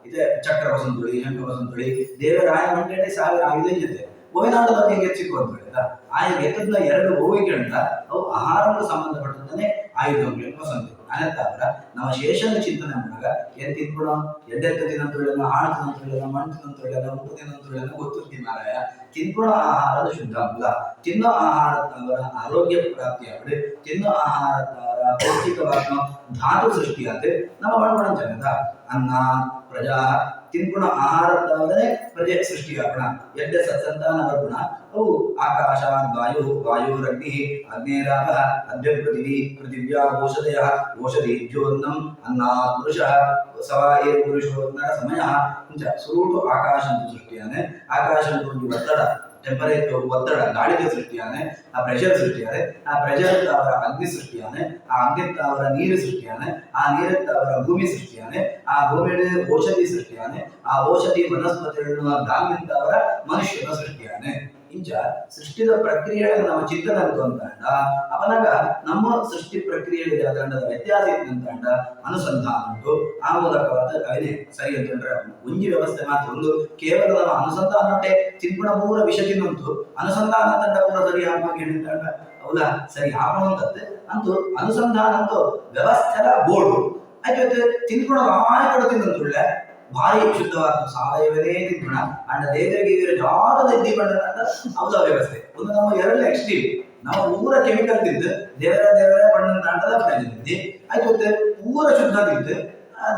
ಇದೆ ಚಕ್ರ ಬಸಂತುಳಿ ಶಂಖ ಬಸಂತುಳಿ ದೇವರ ಆಯ ಮಂಟೆ 1000 ಆಯುಧ ಇರುತ್ತೆ ಗೋವಿನಾಡದ ಗೆಚ್ಚಿಕು ಅಂತ ಹೇಳಿದ ಆ ಗೆತ್ತದ ಎರಡು ಗೋವಿಗಳಿಂದ ಅವು ಆಹಾರಕ್ಕೆ ಸಂಬಂಧಪಟ್ಟಂತಾನೆ ಆಯುಧಗಳು ವಸಂತ ಅನಂತರ ನಮ್ಮ ಶೇಷನ ಚಿಂತನೆ ಮಾಡಿದಾಗ ಏನ್ ತಿನ್ಕೊಳ ಎಡ್ಡೆತ್ತ ತಿನ್ನಂತೇಳಿದ ಹಾಳು ತಿನ್ನಂತೇಳಿದ ಮಣ್ಣು ತಿನ್ನಂತೇಳಿದ ಉಪ್ಪು ತಿನ್ನಂತೇಳಿದ ಗೊತ್ತಿರ್ತೀವಿ ಮಾರಾಯ ತಿನ್ಕೊಳ್ಳೋ ಆಹಾರದ ಶುದ್ಧ ಅಲ್ಲ ತಿನ್ನೋ ಆಹಾರದವರ ಆರೋಗ್ಯ ಪ್ರಾಪ್ತಿಯಾಗಲಿ ತಿನ್ನೋ ಆಹಾರದವರ ಪೌಷ್ಟಿಕವಾದ ಧಾತು ಸೃಷ್ಟಿಯಾದ್ರೆ ನಮ್ಮ ಒಳಗಣ ಜನದ ಅನ್ನ ಪ್ರಜಾ ತಿನ್ಗುಣ ಆಹಾರದವರೇ ಪ್ರಜೆ ಸೃಷ್ಟಿಯಾಗೋಣ ಎಡ್ಡ ಸತ್ಸಂತಾನ ವರ್ಗುಣ ಅವು ಆಕಾಶ ವಾಯುರಗ್ನಿ ಅಗ್ನೇರಾಪ ಅದ್ಯ ಪೃಥಿವ್ಯಾ ಓಷಧಯ ಓಷಧೀಜ್ಯೋನ್ನಂ ಅನ್ನಾತ್ ಪುರುಷಃ ಸವಾಯೇ ಪುರುಷೋ ನರ ಸಮಯ ಸುರೂಟು ಆಕಾಶಂ ಸೃಷ್ಟಿಯಾನೆ ಆಕಾಶಂ ಒತ್ತಡ ಟೆಂಪರೇಚರ್ ಒತ್ತಡ ಗಾಳಿಗೆ ಸೃಷ್ಟಿಯಾನೆ ಆ ಪ್ರೆಷರ್ ಸೃಷ್ಟಿಯಾನೆ ಆ ಪ್ರೆಷರ್ ಅವರ ಅಗ್ನಿ ಸೃಷ್ಟಿಯಾನೆ ಆ ಅಗ್ನಿ ಅವರ ನೀರು ಸೃಷ್ಟಿಯಾನೆ ಆ ನೀರ ಅವರ ಭೂಮಿ ಸೃಷ್ಟಿಯಾನೆ ಆ ಭೂಮಿಯ ಔಷಧಿ ಸೃಷ್ಟಿಯಾನೆ ಆ ಔಷಧಿ ವನಸ್ಪತಿಗಳನ್ನು ಧಾನ್ಯಂತ ಅವರ ಮನುಷ್ಯನ ಸೃಷ್ಟಿಯಾನೆ ಇಂಚ ಸೃಷ್ಟಿದ ಪ್ರಕ್ರಿಯೆಗಳನ್ನು ನಾವು ಚಿಂತನೆ ಅಂತಂದ ಅವನಾಗ ನಮ್ಮ ಸೃಷ್ಟಿ ಪ್ರಕ್ರಿಯೆಗೆ ದಂಡದ ವ್ಯತ್ಯಾಸ ಇತ್ತಂತ ಅನುಸಂಧಾನ ಉಂಟು ಆ ಮೂಲಕವಾದ ಅವನೇ ಸರಿ ಅಂತಂದ್ರೆ ಒಂಜಿ ವ್ಯವಸ್ಥೆ ಮಾತ್ರ ಒಂದು ಕೇವಲ ನಮ್ಮ ಅನುಸಂಧಾನಟ್ಟೆ ಚಿಂಪಣ ಪೂರ ವಿಷ ತಿನ್ನುಂಟು ಅನುಸಂಧಾನ ತಂಡ ಪೂರ ಸರಿ ಆಗಿ ಹೇಳಿದಂಡ ಹೌದಾ ಸರಿ ಆಗುವಂತದ್ದು ಅಂತೂ ಅನುಸಂಧಾನ ಅಂತೂ ವ್ಯವಸ್ಥೆದ ಬೋರ್ಡು ಆಯ್ತು ತಿನ್ಕೊಳ ಆಯ್ತು ತಿನ್ನಂತುಳ್ಳೆ ಭಾರಿ ಶುದ್ಧವಾದ ಸಾವಯವೇ ತಿನ್ನೋಣ ಅಂಡ್ ದೇವರಿಗೆ ಜಾಗದ ಎದ್ದಿ ಬಣ್ಣ ಹೌದ ವ್ಯವಸ್ಥೆ ಒಂದು ನಮ್ಮ ಎರಡು ಎಕ್ಸ್ಟ್ರೀಮ್ ನಾವು ಪೂರ ಕೆಮಿಕಲ್ ತಿಂದು ದೇವರ ಬಣ್ಣ ತಾಂಡದ ಪ್ರಯೋಜನ ಆಯ್ತು ಪೂರ ಶುದ್ಧ ತಿಂದು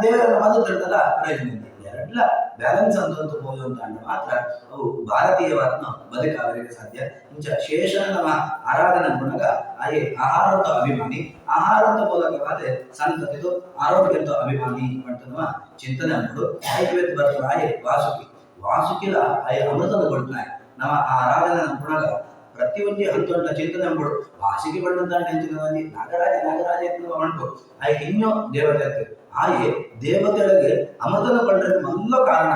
ದೇವರ ಮದ್ದು ತಂಡದ ಪ್ರಯೋಜನ ಎರಡ್ಲ ಬ್ಯಾಲೆನ್ಸ್ ಅಂತ ಹೋಗುವ ಅಂತ ಮಾತ್ರ ಅವು ಭಾರತೀಯವಾದ ಬದುಕಾವರಿಗೆ ಸಾಧ್ಯ ಇಂಚ ಶೇಷ ನಮ್ಮ ಆರಾಧನಾ ಗುಣಗ ಆಯೇ ಆಹಾರದ ಅಭಿಮಾನಿ ಆಹಾರದ ಮೂಲಕವಾದ ಸಂತತಿದು ಆರೋಗ್ಯದ ಅಭಿಮಾನಿ ಅಂತ ಚಿಂತನೆ ಅಂದ್ಬಿಡು ಆಯ್ತು ಬರ್ತಾರೆ ಆಯೇ ವಾಸುಕಿಲ ಆಯೇ ಅಮೃತದ ಕೊಡ್ತಾನೆ ನಮ್ಮ ಆರಾಧನಾ ಗುಣಗ ಪ್ರತಿಯೊಂದು ಹಂತೊಂಡ ಚಿಂತನೆ ಅಂದ್ಬಿಡು ವಾಸಿಗೆ ಬಂದಂತ ನೆಂಚಿನ ನಾಗರಾಜ ಅಂಟು ಆಯ್ಕೆ ಇನ್ನೂ ದೇವತೆ ಆಯೇ ದೇವತೆಗಳಿಗೆ ಅಮೃತನ ಕೊಂಡ್ರೆ ಮಲ್ಲ ಕಾರಣ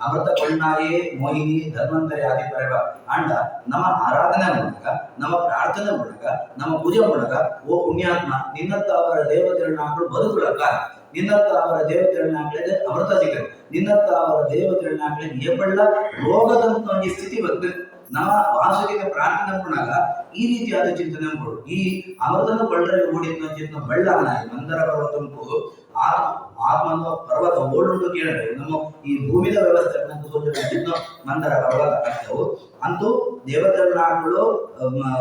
ಅಮೃತ ಕೊಂಡಾಯೇ ಮೋಹಿನಿ ಧನ್ವಂತರಿ ಆದಿ ಪರವ ಅಂಡ ನಮ್ಮ ಆರಾಧನೆ ಮೂಲಕ ನಮ್ಮ ಪ್ರಾರ್ಥನೆ ಮೂಲಕ ನಮ್ಮ ಪೂಜೆ ಮೂಲಕ ಓ ಪುಣ್ಯಾತ್ಮ ನಿನ್ನತ್ತ ಅವರ ದೇವತೆಗಳನ್ನಾಗಳು ಬದುಕುಳಕ ನಿನ್ನತ್ತ ಅವರ ದೇವತೆಗಳನ್ನಾಗಲೇ ಅಮೃತ ಸಿಗದು ನಿನ್ನತ್ತ ಅವರ ದೇವತೆಗಳನ್ನಾಗಲೇ ಏಬಳ್ಳ ರೋಗದಂತ ಒಂದು ಸ್ಥಿತಿ ಬಂದು ನಮ್ಮ ವಾಸುಕಿಗೆ ಪ್ರಾರ್ಥನೆ ಮಾಡಾಗ ಈ ರೀತಿಯಾದ ಚಿಂತನೆ ಮಾಡು ಈ ಅಮೃತನ ಬಳ್ಳರೆ ಓಡಿದ ಚಿಂತನೆ ಬಳ್ಳಾನ ಮಂದರ ಪರ್ವತಂಪು ಆತ್ಮನ ಪರ್ವತ ಓಡುಂಡು ಕೇಳಿದ್ರೆ ನಮ್ಮ ಈ ಭೂಮಿದ ವ್ಯವಸ್ಥೆ ಚಿಂತ ಮಂದರ ಪರ್ವತ ಅರ್ಥವು ಅಂತೂ ದೇವತೆಗಳಾಗಳು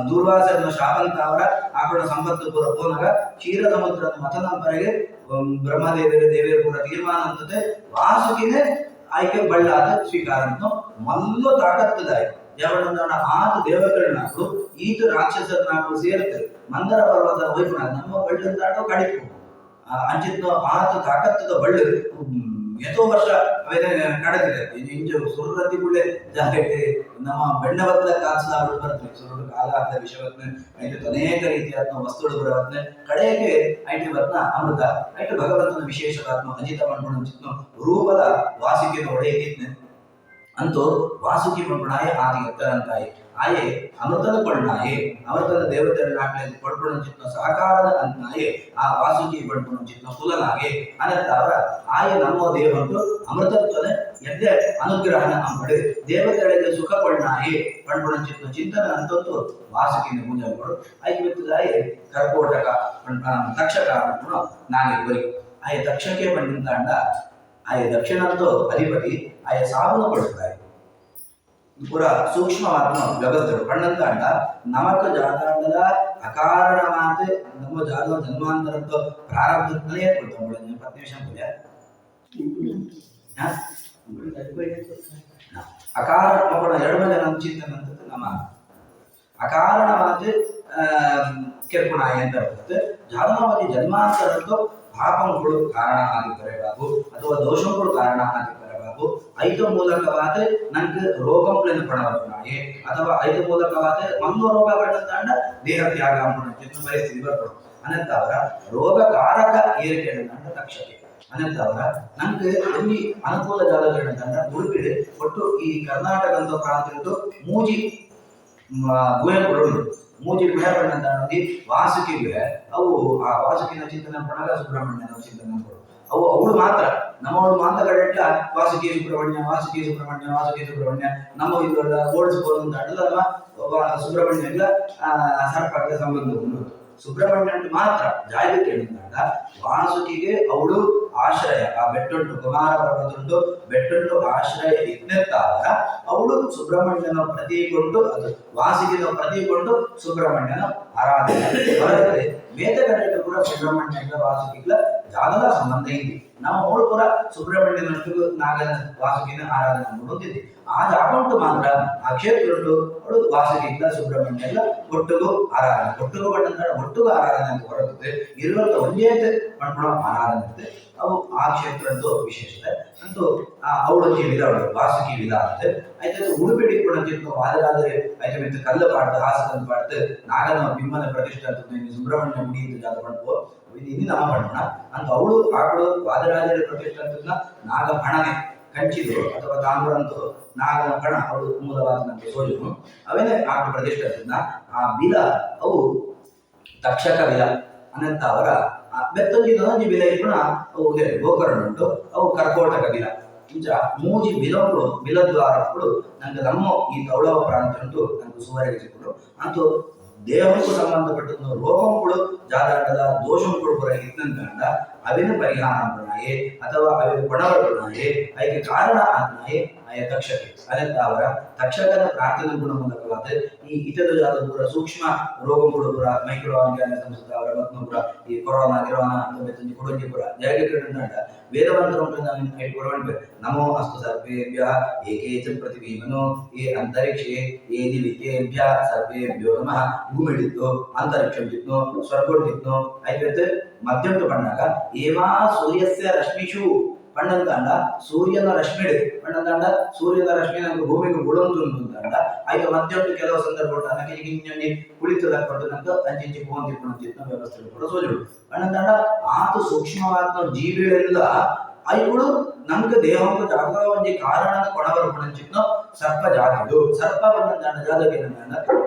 ದೂರ್ವಾಸನ ಶಾಪಂತ ಅವರ ಆಕಳ ಸಂಪತ್ತು ಪೂರ ಹೋದಾಗ ಕ್ಷೀರ ಸಮುದ್ರದ ಮತನಂಬರೆಗೆ ದೇವಿಯರ ಪೂರ ತೀರ್ಮಾನ ಅಂತದೆ ವಾಸುಕಿನೇ ಆಯ್ಕೆ ಬಳ್ಳಾದ ಸ್ವೀಕಾರ ಅಂತ ಮಲ್ಲು ತಾಕತ್ತದಾಯ್ತು ಯಾವಣ್ಣ ಆತು ದೇವತೆಗಳನ್ನಾಗಲು ಈತ ರಾಕ್ಷಸರನ್ನಾಗಲು ಸೇರುತ್ತೆ ಮಂದರ ಪರ್ವತ ಹೋಯ್ತು ನಮ್ಮ ಬಳ್ಳಿಂದಾಟೋ ಕಡಿತು ಅಂಚಿತ ಆತ ತಾಕತ್ತದ ಬಳ್ಳಿ ಎಷ್ಟೋ ವರ್ಷ ಅವೇನೇ ಕಡದಿದೆ ಇಂಜು ಸುರರತಿ ಗುಳ್ಳೆ ಜಾಗಕ್ಕೆ ನಮ್ಮ ಬೆಣ್ಣವತ್ತ ಕಾಲ್ಸಲಾಗಳು ಬರ್ತವೆ ಸುರುಡು ಕಾಲ ಆದ ವಿಷವತ್ನ ಐಟು ಅನೇಕ ರೀತಿಯಾದ ವಸ್ತುಗಳು ಬರವತ್ನೆ ಕಡೆಗೆ ಐಟಿ ಬತ್ನ ಅಮೃತ ಐಟು ಭಗವಂತನ ವಿಶೇಷವಾತ್ಮ ಅಜಿತ ಮಾಡ್ಕೊಂಡು ರೂಪದ ವಾಸಿಕೆನ ಒಡೆಯಿದ್ನೆ ಅಂತೂ ವಾಸುಕಿ ಪಡ್ಪಣಾಯ ಆದಿ ಎತ್ತರಂತಾಯಿ ಆಯೇ ಅಮೃತದ ಪಡ್ನಾಯೇ ಅಮೃತದ ದೇವತೆಗಳನ್ನಾಗಲೇ ಪಡ್ಪಣ ಚಿತ್ನ ಸಹಕಾರದ ಅಂತಾಯೇ ಆ ವಾಸುಕಿ ಪಡ್ಪಣ ಚಿತ್ನ ಕುಲನಾಗೆ ಅನಂತ ಅವರ ಆಯೆ ನಮ್ಮ ದೇವಂತು ಅಮೃತತ್ವದ ಎದ್ದೆ ಅನುಗ್ರಹನ ಅಂಬಡಿ ದೇವತೆಗಳಿಗೆ ಸುಖ ಪಡ್ನಾಯೇ ಪಡ್ಪಣ ಚಿತ್ನ ಚಿಂತನೆ ಅಂತಂತೂ ವಾಸುಕಿನ ಪೂಜೆ ಮಾಡು ಐವತ್ತದಾಯೇ ಕರ್ಕೋಟಕ ತಕ್ಷಕ ನಾಗೆ ಬರಿ ಆಯೆ ತಕ್ಷಕ್ಕೆ ಪಂಡಿತಾಂಡ ಆಯೆ ದಕ್ಷಿಣಂತೂ ಅಧಿಪತಿ ಆಯೆ ಸಾಬನ ಕೊಡ್ತಾರೆ ಪೂರ ಸೂಕ್ಷ್ಮವಾದ ವ್ಯವಸ್ಥೆಗಳು ಕಣ್ಣಂತ ಅಂಡ ನಮಕ ಜಾತಾಂಡದ ಅಕಾರಣವಾದ ನಮ್ಮ ಜಾತ ಜನ್ಮಾಂತರದ್ದು ಪ್ರಾರಂಭದಲ್ಲೇ ಕೊಡ್ತಾರೆ 10 ನಿಮಿಷ ಅಕಾರಣ ಮಕ್ಕಳ ಎರಡು ಜನ ಚಿಂತನೆ ಅಂತ ನಮ್ಮ ಅಕಾರಣವಾದ ಕೆರ್ಪುಣಾಯ ಅಂತ ಬರುತ್ತೆ ಜಾತಮಾವಧಿ ಜನ್ಮಾಂತರದ್ದು ಪಾಪಗಳು ಕಾರಣ ಆಗಿರಬೇಕು ಅಥವಾ ದೋಷಗಳು ಕಾರಣ ಆಗಿರಬೇಕು ಐದು ಮೂಲಕವಾದ ನನಗೆ ರೋಗಗಳನ್ನು ಪಡಬಾರದು ಅಥವಾ ಐದು ಮೂಲಕವಾದ ಒಂದು ರೋಗ ಪಟ್ಟಂತ ದೇಹ ತ್ಯಾಗ ಚಿತ್ರ ಪರಿಸ್ಥಿತಿ ಬರ್ಬೋದು ಅನಂತ ಅವರ ರೋಗಕಾರಕ ಏರಿಕೆ ತಕ್ಷತೆ ಅನಂತ ಅವರ ನನಗೆ ಎಲ್ಲಿ ಅನುಕೂಲ ಜಾಗಗಳಂತ ಉಡುಪಿಡೆ ಒಟ್ಟು ಈ ಕರ್ನಾಟಕ ಅಂತ ಪ್ರಾಂತ್ಯದ್ದು ಮೂಜಿ ಗುಹೆಗಳು ಮೂಜಿ ಗುಹೆಗಳಂತ ವಾಸುಕಿ ಗುಹೆ ಅವು ಆ ವಾಸುಕಿನ ಚಿಂತನೆ ಪಡಾಗ ಸುಬ್ರಹ್ಮಣ್ಯನ ಚಿಂತನೆ ಕೊಡು ಅವು ಅವಳು ಮಾತ್ರ ನಮ್ಮವಳು ಮಾತುಗಳೆಲ್ಲ ವಾಸುಕಿ ಸುಬ್ರಹ್ಮಣ್ಯ ನಮ್ಮ ಇದೆಲ್ಲ ಓಡಿಸ್ಬೋದು ಅಂತ ಅಡ್ಡಲ್ಲ ಸುಬ್ರಹ್ಮಣ್ಯ ಎಲ್ಲ ಸರ್ಪಕ್ಕೆ ಸಂಬಂಧ ಉಂಟು. ಸುಬ್ರಹ್ಮಣ್ಯ ಮಾತ್ರ ಜಾಗಕ್ಕೆ ಹೇಳಿದಾಗ ವಾಸುಕಿಗೆ ಅವಳು ಆಶ್ರಯ ಆ ಬೆಟ್ಟುಂಟು ಕುಮಾರ ಪರ್ವತ ಉಂಟು ಬೆಟ್ಟುಂಟು ಆಶ್ರಯ ಇದ್ನೆತ್ತಾಗ ಅವಳು ಸುಬ್ರಹ್ಮಣ್ಯನ ಪ್ರತಿಗೊಂಡು ಅದು ವಾಸುಕಿನ ಪ್ರತಿಗೊಂಡು ಸುಬ್ರಹ್ಮಣ್ಯನ ಆರಾಧನೆ ಬರುತ್ತೆ. ಬೇತಗಡೆಗೆ ಕೂಡ ಸುಬ್ರಹ್ಮಣ್ಯ ವಾಸುಕಿಗಳ ಜಾಗದ ಸಂಬಂಧ ಇದೆ. ನಾವು ಅವಳು ಕೂಡ ಸುಬ್ರಹ್ಮಣ್ಯನಷ್ಟು ನಾಗನ ವಾಸುಕಿನ ಆರಾಧನೆ ಮಾಡುತ್ತಿದ್ದೆ. ಆ ಜಾಗ ಉಂಟು ಮಾತ್ರ ಆ ಕ್ಷೇತ್ರ ಉಂಟು ಅವಳು ವಾಸುಕಿಗಳ ಸುಬ್ರಹ್ಮಣ್ಯ ಎಲ್ಲ ಒಟ್ಟಿಗೂ ಆರಾಧನೆ ಒಟ್ಟಿಗೂ ಒಟ್ಟಿಗೂ ಆರಾಧನೆ ಅಂತ ಬರುತ್ತದೆ. ಇರುವಂತ ಒಂದೇ ಮಾಡ್ಕೊಳ್ಳೋ ಆರಾಧನೆ ಇರುತ್ತೆ. ಅವು ಆ ಕ್ಷೇತ್ರದ್ದು ವಿಶೇಷತೆ ಅಂತೂ ಅವಳೊಂದು ವಿಧ ಅವಳು ವಾಸುಕಿ ವಿಧ ಅಂತೆ ಆಯ್ತು. ಉಡುಪಿಡಿ ಕೂಡ ಅಂತಿತ್ತು ವಾದರಾದರೆ ಆಯ್ತು ಮಿತ್ತು ಕಲ್ಲು ಪಾಡ್ದು ಹಾಸನ ಪಾಡ್ದು ನಾಗನ ಬಿಮ್ಮನ ಪ್ರತಿಷ್ಠೆ ಅಂತ ಸುಬ್ರಹ್ಮಣ್ಯ ಮುಡಿ ಅಂತ ಜಾಗ ಮಾಡ್ಕೋ ಇದು ನಮ್ಮ ಮಾಡೋಣ ಅಂತ ಅವಳು ಆಕಳು ವಾದರಾಜರ ಪ್ರತಿಷ್ಠೆ ಅಂತ ನಾಗ ಹಣನೆ ಕಂಚಿದು ಅಥವಾ ತಾಮ್ರಂತು ನಾಗನ ಕಣ ಅವಳು ಮೂಲವಾದ ನಮಗೆ ಸೋಜನು ಅವೇನೇ ಆಕಳು ಪ್ರತಿಷ್ಠೆ ಅಂತ ಆ ಬಿಲ ಅವು ತಕ್ಷಕ ಬಿಲ ಅನಂತ ಅವರ ಬೆತ್ತೊಂದು ಬಿಲ ಕೂಡ ಅವು ಗೋಕರ್ಣ ಉಂಟು ಅವು ಕರ್ಕೋಟಕ ಬಿಲ ಇಂಚ ಮೂಜಿ ಬಿಲಗಳು ಬಿಲದ್ವಾರಗಳು ನಂಗೆ ನಮ್ಮ ಈ ತೌಳವ ಪ್ರಾಂತ್ಯ ಉಂಟು ನಂಗೆ ಸುವರೆಗಿಸಿಕೊಂಡು ಅಂತೂ ದೇಹಕ್ಕೂ ಸಂಬಂಧಪಟ್ಟದ್ದು ರೋಗಗಳು ಜಾದಾಟದ ದೋಷಗಳು ಕೂಡ ಇದ್ದಂತ ಅವಿನ ಪರಿಹಾರ ನಾಯೇ ಅಥವಾ ಅವಿನ ಗುಣವರ್ಗನಾಯೇ ಅದಕ್ಕೆ ಕಾರಣ ಆತ್ನಾಯೇ ಆಯ ತಕ್ಷಕೆ ಅದಂತ ಅವರ ತಕ್ಷಕದ ಪ್ರಾರ್ಥನೆ ಗುಣ ಮೂಲಕವಾದ ಈ ಇತದ ಜಾತ ಪೂರ ಸೂಕ್ಷ್ಮ ರೋಗಗಳು ಪೂರ ಮೈಕ್ರೋ ಆರ್ಗ್ಯಾನಿಸಮ್ಸ್ ಸಂಸ್ಥೆ ಅವರ ಮತ್ತು ಪೂರ ಈ ಕೊರೋನಾ ಗಿರೋನಾ ಅಥವಾ ಕೊಡಂಜಿ ಪೂರ ಜಾಗದಂಡ ವೇದಮಂತ್ರ ಕೊರವಂಟೆ ನಮೋ ಅಸ್ತು ಸರ್ವೇಭ್ಯ ಏಕೇಚ ಪ್ರತಿಭೀಮನು ಏ ಅಂತರಿಕ್ಷೇ ಏ ದಿವಿಕೇಭ್ಯ ಸರ್ವೇಭ್ಯೋ ನಮಃ ಭೂಮಿಡಿತ್ತು ಅಂತರಿಕ್ಷ ಬಿತ್ತು ಸ್ವರ್ಗೋಡ್ ಬಿತ್ತು ಐವತ್ತು ಮಧ್ಯಂತ ಬಂದಾಗ ಏವಾ ಸೂರ್ಯಸ್ಯ ರಶ್ಮಿಷು ಪಣ್ಣಂತಾಂಡ ಸೂರ್ಯನ ರಶ್ಮಿ ಪಣ್ಣಂತಾಂಡ ಸೂರ್ಯನ ರಶ್ಮಿ ನಮ್ಗೆ ಭೂಮಿಗೆ ಬುಡಂತು ಅಂತಂದ ಆಯ್ತು ಮಧ್ಯಂತ ಕೆಲವು ಸಂದರ್ಭ ನನಗೆ ಕುಳಿತದ ಕೊಟ್ಟು ನಂಗೆ ಅಂಚಿ ಭೂಮಿ ವ್ಯವಸ್ಥೆ ಕೂಡ ಸೋಜುಡು ಪಣ್ಣಂತಾಂಡ ಆತು ಸೂಕ್ಷ್ಮವಾದ ಜೀವಿಗಳೆಲ್ಲ ಅವುಗಳು ನಮ್ಗೆ ದೇಹಕ್ಕೆ ಜಾಗ ಒಂಜಿ ಕಾರಣದ ಕೊಡವರು ಪಣಂಚಿತ್ನೋ ಸರ್ಪ ಜಾತಿದು ಸರ್ಪ ಬಂದಂತಾಂಡ ಜಾಗಕ್ಕೆ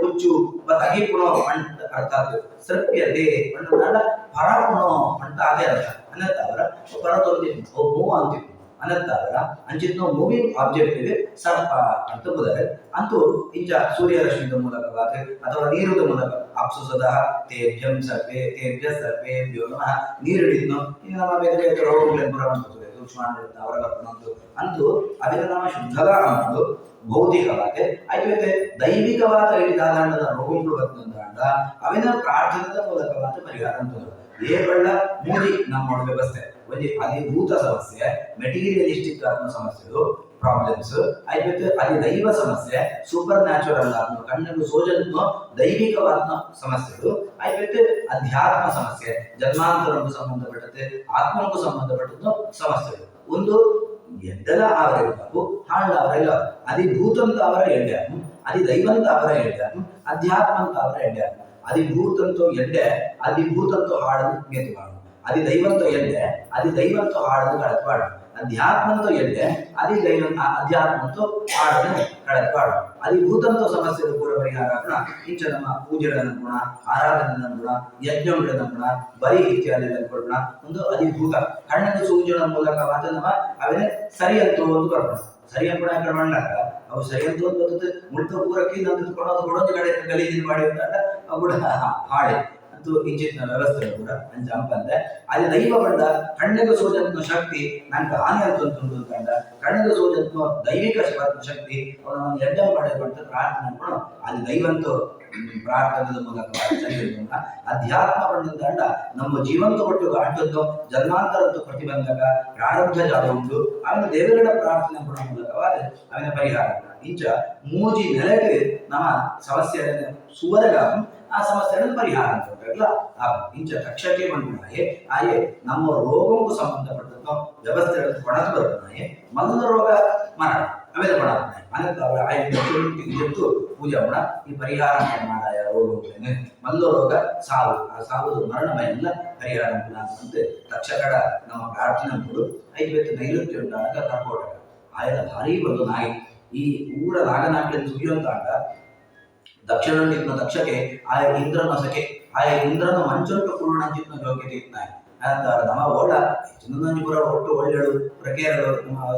ಹುಚ್ಚು ತಗಿಪುಣೋ ಅಂತ ಅರ್ಥಾತ್ ಸೃಪ್ಯತೆ ಪಣ್ಣಂತಾಂಡ ಪರಪುಣೋ ಅಂತ ಅದೇ ಅರ್ಥ ಅನಂತ ಅವರ ಪರತೊಂದಿ ಮೂವ್ ಅಂತಿತ್ತು ಅನಂತ ಅವರ ಅಂಚಿತ್ನೋ ಮೂವಿಂಗ್ ಆಬ್ಜೆಕ್ಟ್ ಇದೆ ಸರ್ಪ ಅಂತ ಬುದರೆ ಅಂತೂ ಇಂಚ ಸೂರ್ಯರಶ್ಮಿದ ಮೂಲಕವಾದ ಅಥವಾ ನೀರುದ ಮೂಲಕ ಅಪ್ಸುಸದ ತೇಭ್ಯಂ ಸರ್ಪೆ ತೇಭ್ಯ ಸರ್ಪೆ ನಮಃ ನೀರು ಹಿಡಿದ್ನು ಇನ್ನು ನಮ್ಮ ಬೇರೆ ರೋಗಗಳನ್ನು ಬರುವಂಥದ್ದು ಸೂಕ್ಷ್ಮ ಅವರ ಬರ್ತನಂತು ಅಂತೂ ಅದರ ನಮ್ಮ ಶುದ್ಧದ ಅನ್ನೋದು ಭೌತಿಕವಾದ ಆಯ್ತು ದೈವಿಕವಾದ ಹಿಡಿದಾದ ರೋಗಗಳು ಬರ್ತಂತ ಅವಿನ ಪ್ರಾರ್ಥನದ ಮೂಲಕವಾದ ಪರಿಹಾರ ಅಂತ ಏಬಳ್ಳ ಮೂಡಿ ನಮ್ಮ ವ್ಯವಸ್ಥೆ ಒಂದು ಅಧಿಭೂತ ಸಮಸ್ಯೆ ಮೆಟೀರಿಯಲಿಸ್ಟಿಕ್ ಆತ್ಮ ಸಮಸ್ಯೆಗಳು ಪ್ರಾಬ್ಲಮ್ಸ್ ಆಯ್ತು ಅದು ದೈವ ಸಮಸ್ಯೆ ಸೂಪರ್ ನ್ಯಾಚುರಲ್ ಆತ್ಮ ಕಣ್ಣಿಗೆ ಸೋಜನ್ನು ದೈವಿಕವಾದ ಸಮಸ್ಯೆಗಳು ಆಯ್ತು ಅಧ್ಯಾತ್ಮ ಸಮಸ್ಯೆ ಜನ್ಮಾಂತರಕ್ಕೂ ಸಂಬಂಧಪಟ್ಟಂತೆ ಆತ್ಮಕ್ಕೂ ಸಂಬಂಧಪಟ್ಟದ್ದು ಸಮಸ್ಯೆಗಳು ಒಂದು ಎದ್ದಲ ಅವರ ಇರಬೇಕು ಹಾಳ ಅವರ ಅಧಿಭೂತಂತ ಅವರ ಎಡ್ಡೆ ಅಧಿದೈವಂತ ಅವರ ಎಡ್ಡೆ ಅಧ್ಯಾತ್ಮಂತ ಅವರ ಎಡ್ಡೆ ಅಧಿಭೂತಂತೂ ಎಡ್ಡೆ ಅಧಿಭೂತಂತೂ ಹಾಡಲು ಗೆತ್ತುವಾಡು ಅಧಿದೈವಂತೂ ಎಡ್ಡೆ ಅಧಿದೈವಂತೂ ಹಾಡಲು ಕಳೆದ್ವಾಡು ಅಧ್ಯಾತ್ಮಂತೂ ಎಡ್ಡೆ ಅಧಿದೈವಂತ ಅಧ್ಯಾತ್ಮಂತೂ ಹಾಡಲು ಕಳೆದ್ವಾಡು ಅಧಿಭೂತಂತೂ ಸಮಸ್ಯೆಗಳು ಕೂಡ ಪರಿಹಾರ ಇಂಚ ನಮ್ಮ ಪೂಜೆಗಳ ಗುಣ ಆರಾಧನೆ ಗುಣ ಯಜ್ಞಗಳ ಗುಣ ಬರಿ ಇತ್ಯಾದಿಗಳ ಗುಣ ಒಂದು ಅಧಿಭೂತ ಕಣ್ಣಿನ ಸೂಜನ ಮೂಲಕವಾದ ನಮ್ಮ ಅವನೇ ಸರಿ ಅಂತೂ ಒಂದು ಬರ್ಬೋದು ಸರಿ ಕೂಡ ಯಾಕಂದ್ರೆ ಮಾಡಲಾಕ ಅವು ಸರಿ ಅಂತ ಒಂದು ಬರ್ತದೆ ಮುಳ್ತ ಪೂರಕ್ಕೆ ನಂದು ಕೊಡೋದು ಕಡೆ ಗಲೀಜಿನ ಮಾಡಿ ಅಂತ ಅವು ಕೂಡ ಹಾಳೆ ಅಂತೂ ಇಂಚಿನ ವ್ಯವಸ್ಥೆ ಕೂಡ ಅಂಜಂಪಂದೆ ಅದು ದೈವ ಬಂದ ಕಣ್ಣಿಗೆ ಸೋಜತ್ನ ಶಕ್ತಿ ನಂಗೆ ಹಾನಿ ಅಂತಂದು ಕಂಡ ಕಣ್ಣಿಗೆ ಸೋಜತ್ನ ದೈವಿಕ ಶಕ್ತಿ ಅವನನ್ನು ಯಜ್ಞ ಮಾಡಿರುವಂತ ಪ್ರಾರ್ಥನೆ ಕೂಡ ಅದು ದೈವಂತೂ ಪ್ರಾರ್ಥನದ ಮೂಲಕ ಅಧ್ಯಾತ್ಮ ಬಂದಂತ ನಮ್ಮ ಜೀವಂತ ಒಟ್ಟು ಅಂಟದ್ದು ಜನ್ಮಾಂತರದ್ದು ಪ್ರತಿಬಂಧಕ ಪ್ರಾರಬ್ಧ ಜಾಗ ಉಂಟು ಅವನ ದೇವರ ಪ್ರಾರ್ಥನೆ ಕೂಡ ಮೂಲಕವಾದ ಅವನ ಪರಿಹಾರ ಇಂಚ ಮೂಜಿ ನೆಲೆಗೆ ನಮ್ಮ ಸಮಸ್ಯೆಗಳನ್ನು ಸುವರಗ ಆ ಸಮಸ್ಯೆಗಳನ್ನು ಪರಿಹಾರ ಅಂತ ಇಂಚ ತಕ್ಷಕ್ಕೆ ಬಂದ್ಬಿಡಾಯೆ ಆಯೆ ನಮ್ಮ ರೋಗಕ್ಕೂ ಸಂಬಂಧಪಟ್ಟದ್ದು ವ್ಯವಸ್ಥೆಗಳು ಕೊಣದು ಬರ್ತಾನೆ ಮಲ್ಲ ರೋಗ ಮರಣ ಅವೆಲ್ಲ ಕೊಡ ಅನಂತ ಅವರ ಆಯ್ತು ಪೂಜೆ ಮಾಡ ಈ ಪರಿಹಾರ ಮಾಡಾಯ ರೋಗಗಳೇನೆ ಮಲ್ಲ ರೋಗ ಸಾವು ಆ ಸಾವುದು ಮರಣ ಎಲ್ಲ ಪರಿಹಾರ ಅಂತಂತೆ ತಕ್ಷಕಡ ನಮ್ಮ ಪ್ರಾರ್ಥನೆ ಕೊಡು ಐದು ನೈಋತ್ಯ ಉಂಟಾಗ ಕರ್ಕೋಟಕ ಆಯದ ಭಾರಿ ಒಂದು ನಾಯಿ ಈ ಊರ ನಾಗನಾಗಲಿ ಸುಗಿಯುವಂತ ದಕ್ಷಿಣ ತಕ್ಷಕೆ ಆಯ ಇಂದ್ರನ ಸಖೆ ಆಯ ಇಂದ್ರನ ಮಂಚಂಟು ಪೂರ್ಣ ಚಿತ್ನ ಯೋಗ್ಯತೆ ಇದ್ದಾನೆ ಅಂತ ನಮ್ಮ ಓಡ ಇನ್ನೊಂದು ಪುರ ಒಟ್ಟು ಒಳ್ಳೆಳು ಪುರ ಕೇರಳ